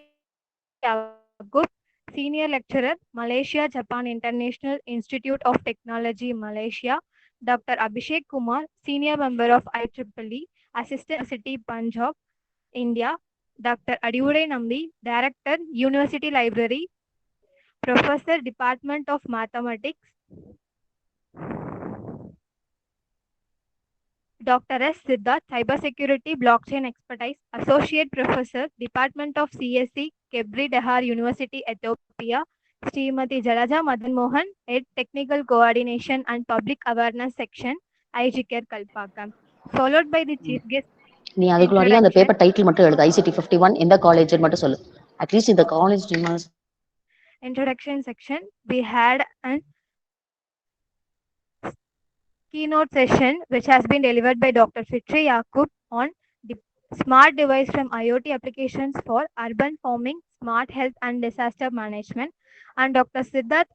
Yagub, Senior Lecturer, Malaysia Japan International Institute of Technology, Malaysia. Dr. Abhishek Kumar, Senior Member of IEEE, Assistant University, Punjab, India. Dr. Adiurai Nambi, Director, University Library, Professor, Department of Mathematics. Dr. S. Siddharth, Cybersecurity Blockchain Expertise, Associate Professor, Department of CSC, Kebri Dehar University, Ethiopia. Srimati Jalaja Madan Mohan, Head Technical Coordination and Public Awareness Section, IGCare Kalpakam. Followed by the Chief Guest நீ அதுக்குள்ளாரையும் அந்த introduction. Paper title மட்டும் எழுது. ICT 51 எந்த college மட்டும் சொல்லு. At least இந்த college Introduction section, we had an keynote session which has been delivered by Dr. Fitri Yaqub on the smart device from IoT applications for urban farming, smart health and disaster management. And Dr. Siddharth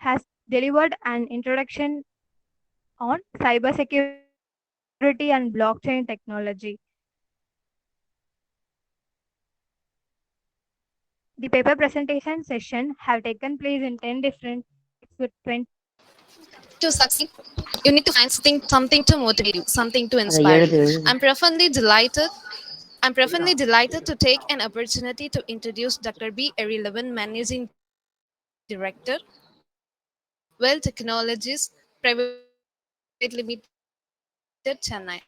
has delivered an introduction on cybersecurity and blockchain technology. The paper presentation session have taken place in 10 different topics with 20. To succeed, you need to find something to motivate you, something to அதை inspire you. எழுது. I'm profoundly delighted. I'm profoundly delighted to take an opportunity to introduce Dr. B. Erilevan, Managing Director, Well Technologies Private Limited, Chennai.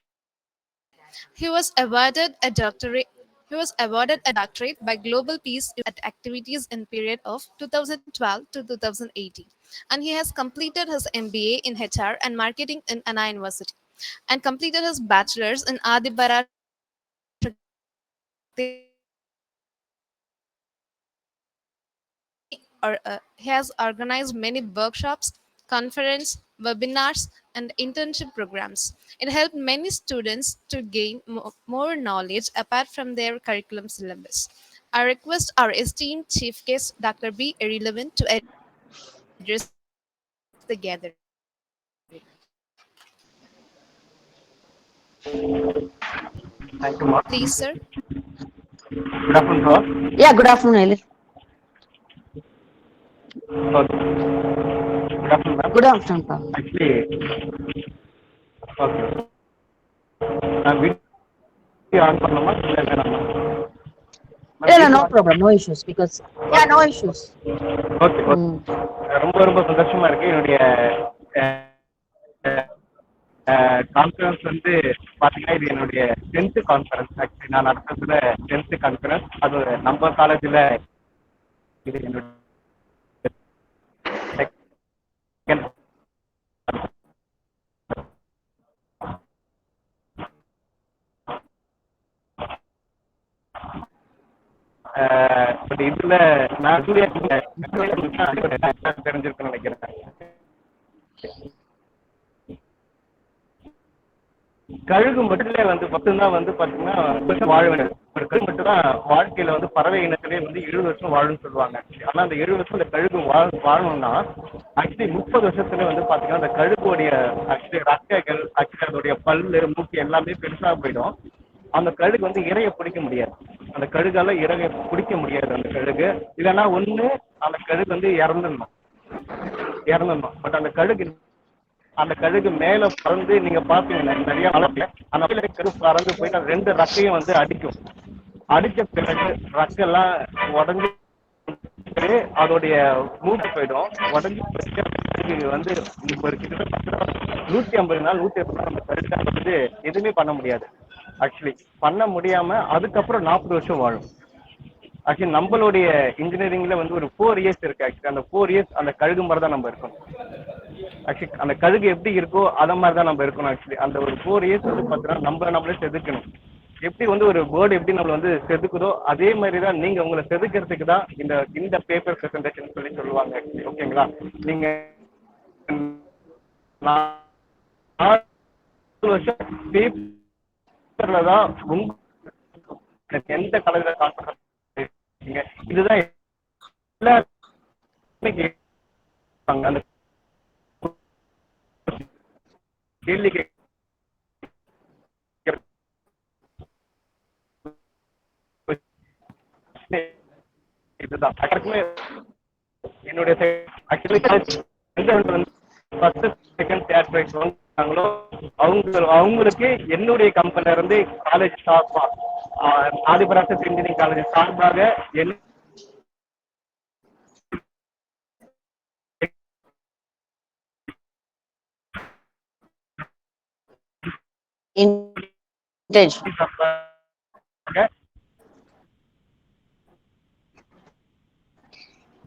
He was awarded a doctorate. He was awarded a doctorate by Global Peace University at activities in period of 2012 to 2018, and he has completed his MBA in HR and Marketing in Anna University, and completed his bachelor's in Adibara Shakti College, Chennai. He has organized many workshops, conference, webinars, and internship programs. It helped many students to gain more knowledge apart from their curriculum syllabus. I request our esteemed chief guest, Dr. B. Irrelevant, to address the gathering. Thank you, Mark. Please, sir. Good afternoon, to all. Yeah, good afternoon, Elif. Okay. Good afternoon, ma'am. Good afternoon, Pa. Actually, okay. நான் video on பண்ணலாமா இல்லை வேணாமா ma'am Yeah, video no on problem, no issues because yeah, no issues. Okay okay ரொம்ப ரொம்ப சந்தோஷமா இருக்கு என்னுடைய conference வந்து பார்த்தீங்கன்னா இது என்னுடைய 10th கான்ஃபரன்ஸ். ஆக்சுவலி நான் நடத்துறதுல 10th கான்ஃபரன்ஸ். அது நம்ம காலேஜில் இது என்னுடைய second. பட் இதுல நான் தெரிஞ்சிருக்குன்னு நினைக்கிறேன். கழுகு மட்டுமே வந்து மட்டும்தான் வந்து பாத்தீங்கன்னா வாழ வேண்டியது. ஒரு கழுகு மட்டும் தான் வாழ்க்கையில வந்து பறவை இனத்திலே வந்து 70 வருஷம் வாழும்னு சொல்லுவாங்க. ஆனா அந்த 70 வருஷம் அந்த கழுகு வாழணும்னா ஆக்சுவலி 30 வருஷத்துல வந்து பாத்தீங்கன்னா அந்த கழுகுடைய ஆக்சுவலி ரக்கைகள் ஆக்சுவலி அதோடைய பல்லு மூக்கு எல்லாமே பெருசா போயிடும். அந்த கழுகு வந்து இறைய பிடிக்க முடியாது. அந்த கழுகால இறைய பிடிக்க முடியாது. அந்த கழுகு இல்லைன்னா ஒண்ணு அந்த கழுகு வந்து இறந்துடணும். பட் அந்த கழுகு மேல பறந்து நீங்க பாத்தீங்கன்னா நிறைய அளவுல அந்த கழுகு பறந்து போயிட்டு அந்த 2 ரக்கையும் வந்து அடிக்கும். அடிச்ச பிறகு ரக்கெல்லாம் உடஞ்சு அதோடைய மூட்டு போயிடும். உடஞ்சி வந்து ஒரு கிட்டத்தட்ட 150 நாள் 150 நாள் அந்த கழுகு வந்து எதுவுமே பண்ண முடியாது. ஆக்சுவலி பண்ண முடியாம அதுக்கப்புறம் 40 வருஷம் வாழும். ஆக்சுவலி நம்மளுடைய இன்ஜினியரிங்ல வந்து ஒரு 4 இயர்ஸ் இருக்கு. ஆக்சுவலி அந்த 4 இயர்ஸ் அந்த கழுகு மாதிரி தான் நம்ம இருக்கணும். ஆக்சுவலி அந்த கழுகு எப்படி இருக்கோ அத மாதிரி தான் நம்ம இருக்கணும். ஆக்சுவலி அந்த ஒரு 4 இயர்ஸ் வந்து பார்த்தீங்கன்னா நம்மளே செதுக்கணும். எப்படி வந்து ஒரு பேர்டு எப்படி நம்மள வந்து செதுக்குதோ அதே மாதிரி தான் நீங்க உங்களை செதுக்கிறதுக்கு தான் இந்த பேப்பர் பிரசன்டேஷன் சொல்லுவாங்க. ஆக்சுவலி ஓகேங்களா? நீங்க 4 வருஷம் பேப்பர்ல தான் எந்த கலர்ல கான்செப்ட் இதுதான் எல்லாருமே அந்த கேள்வி இதுதான் என்னுடைய actually first second third prize வாங்குறாங்களோ அவங்களுக்கு என்னுடைய கம்பெனில இருந்து காலேஜ் சார்பா ஆதிபராசக்தி இன்ஜினியரிங் காலேஜ் சார்பாக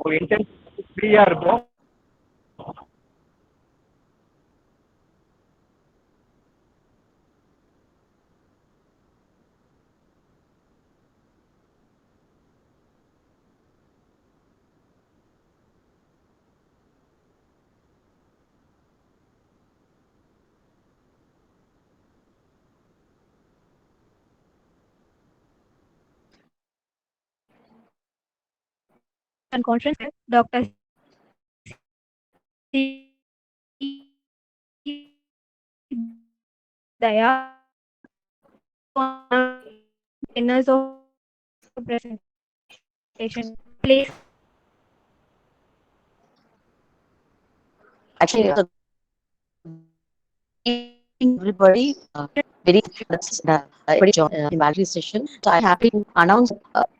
ஒரு இன்டென்ஸ் ஃப்ரீயா இருக்கும். And conference Dr. Daya winners of presentation. Please. Actually, everybody very that's everybody joined in Valerie session. So I'm happy to announce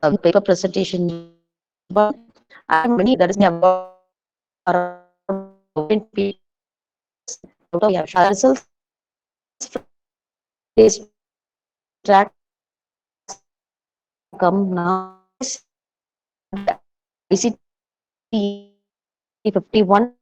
a paper presentation. But I have many that is about around we have results this track come now. ICT 51.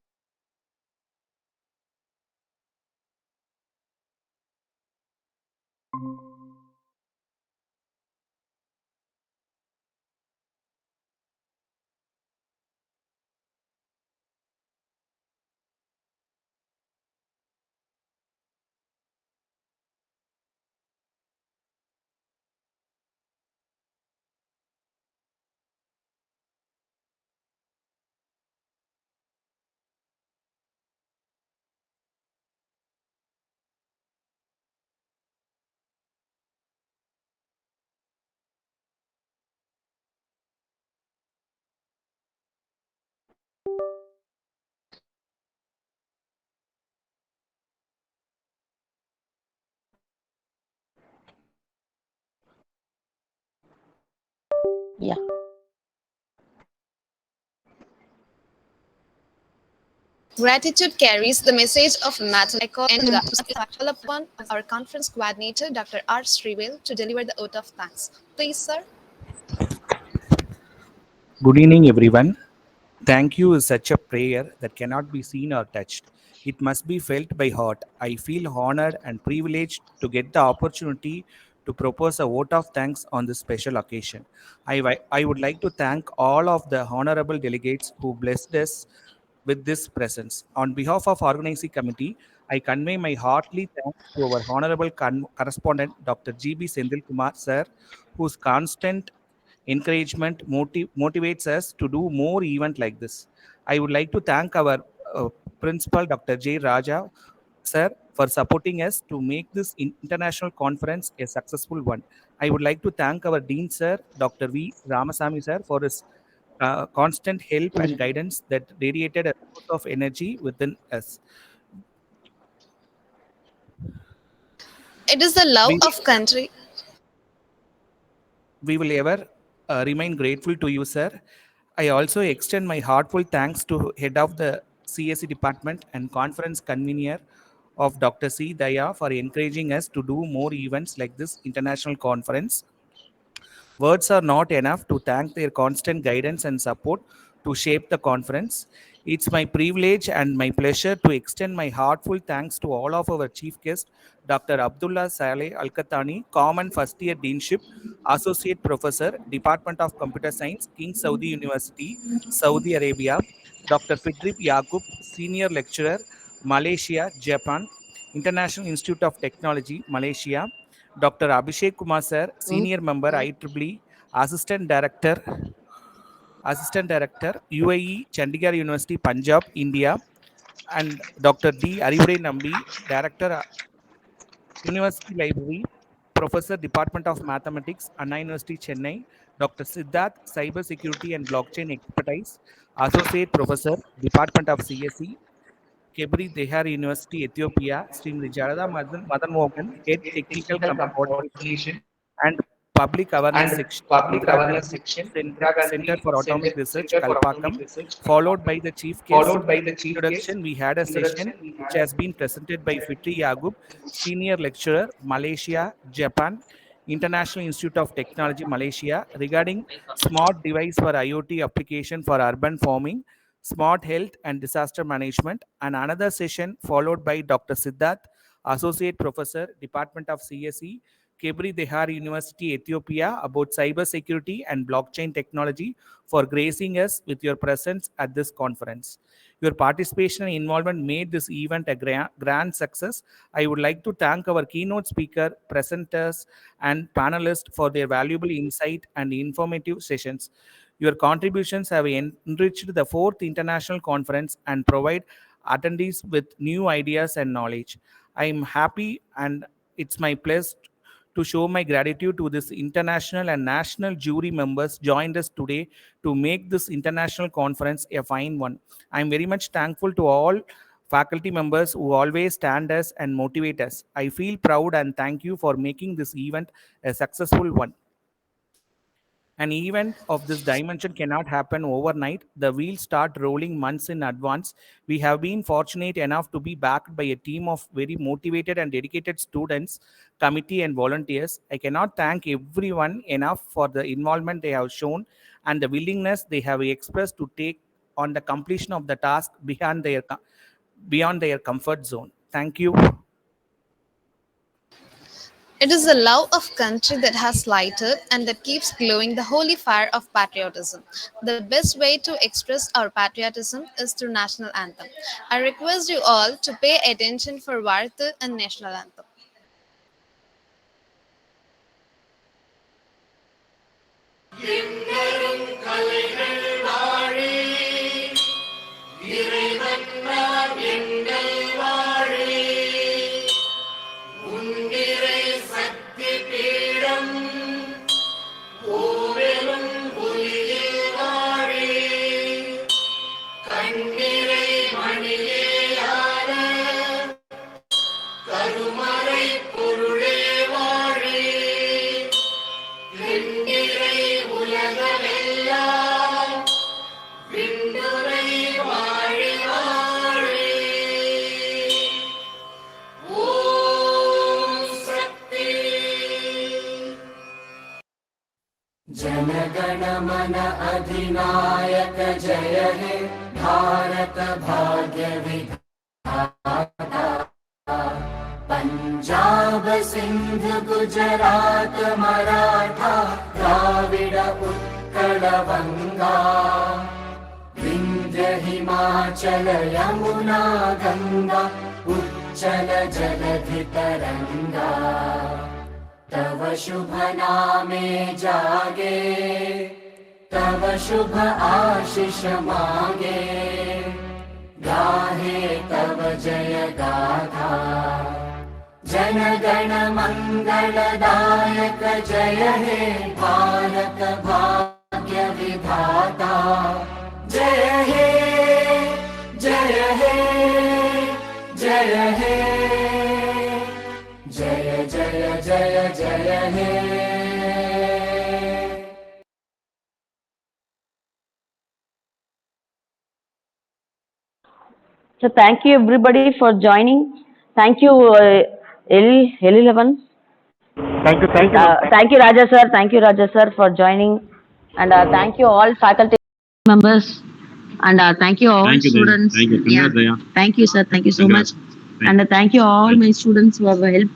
Yeah. Gratitude carries the message of matter and to call upon our conference coordinator, Dr. R. Srivel, to deliver the oath of thanks. Please, sir. Good evening, everyone. Thank you is such a prayer that cannot be seen or touched. It must be felt by heart. I feel honored and privileged to get the opportunity to propose a vote of thanks on this special occasion. I would like to thank all of the honorable delegates who blessed us with this presence. On behalf of organizing committee, I convey my heartily thanks to our honorable correspondent, Dr. G.B. Sendil Kumar, sir, whose constant encouragement motivates us to do more event like this. I would like to thank our uh, principal, Dr. J. Raja, sir, for supporting us to make this international conference a successful one. I would like to thank our dean, sir, Dr. V. Ramasamy, sir, for his constant help and guidance that radiated a source of energy within us. It is the love We, of country. we will ever remain grateful to you, sir. I also extend my heartfelt thanks to head of the CSE department and conference convener of Dr. C. Daya for encouraging us to do more events like this international conference. Words are not enough to thank their constant guidance and support to shape the conference. It's my privilege and my pleasure to extend my heartfelt thanks to all of our chief guests, Dr. Abdullah Saleh Al Katani, Common First Year Deanship, Associate Professor, Department of Computer Science, King Saudi University, Saudi Arabia, Dr. Fidrip Yaqub, Senior Lecturer, Malaysia, Japan, International Institute of Technology, Malaysia, Dr. Abhishek Kumar sir, Senior Member IEEE, Assistant Director, UAE, Chandigarh University, Punjab, India, and Dr. D. Arivurai Nambi, Director, University Library, Professor, Department of Mathematics, Anna University, Chennai, Dr. Siddharth, Cyber Security and Blockchain Expertise, Associate Professor, Department of CSE, Kebri Dehar University, Ethiopia, Srimati Jarada Madan Mohan, Head Technical Coordination and Public Awareness Section, Indira Gandhi Center for Atomic Research, Kalpakkam, followed by the chief guest introduction. We had a session which has been presented by Fitri Yagub, Senior Lecturer, Malaysia, Japan, International Institute of Technology, Malaysia, regarding smart device for IoT application for urban farming, smart health and disaster management, and another session followed by Dr. Siddharth, Associate Professor, Department of CSE, Kebri Dehar University, Ethiopia, about cyber security and blockchain technology for gracing us with your presence at this conference. Your participation and involvement made this event a grand success. I would like to thank our keynote speaker, presenters, and panelists for their valuable insight and informative sessions. Your contributions have enriched the fourth international conference and provide attendees with new ideas and knowledge. I am happy and it's my pleasure to show my gratitude to this international and national jury members joined us today to make this international conference a fine one. I am very much thankful to all faculty members who always stand us and motivate us. I feel proud and thank you for making this event a successful one. An event of this dimension cannot happen overnight. The wheels start rolling months in advance. We have been fortunate enough to be backed by a team of very motivated and dedicated students, committee, and volunteers. I cannot thank everyone enough for the involvement they have shown and the willingness they have expressed to take on the completion of the task beyond their comfort zone. Thank you. It is the love of country that has lighted and that keeps glowing the holy fire of patriotism. The best way to express our patriotism is through national anthem. I request you all to pay attention for Varthu and national anthem. எண்ணரும் கலைகள் வாழி இறைவன் நாம் எங்கள் வாழி உன்னிறை சக்தி பீடம் ஓவெலும் ஒளியில் வாழி नायक जय हे भारत भाग्य विधाता पंजाब सिंध गुजरात मराठा द्राविड उत्कल बंगा विंध्य हिमाचल यमुना गंगा उच्चल जलधि तरंगा तव शुभ नामे जागे तव शुभ आशीष मागे गाहे तव जय गाथा जन गण मंगलदायक जय हे भारत भाग्य विधाता जय हे जय हे जय हे जय जय जय जय हे So thank you everybody for joining. Thank you, L11. Thank you, Thank you, Raja sir. Thank you, Raja sir, for joining. And thank you all faculty members. And thank you all students. Thank you. Congrats, Daya. Thank you, sir. Thank you so Congrats. much. And thank you all my students who have helped.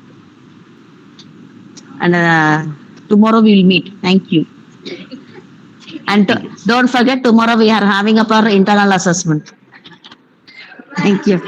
And tomorrow we will meet. Thank you. And don't forget, tomorrow we are having up our internal assessment. Thank you.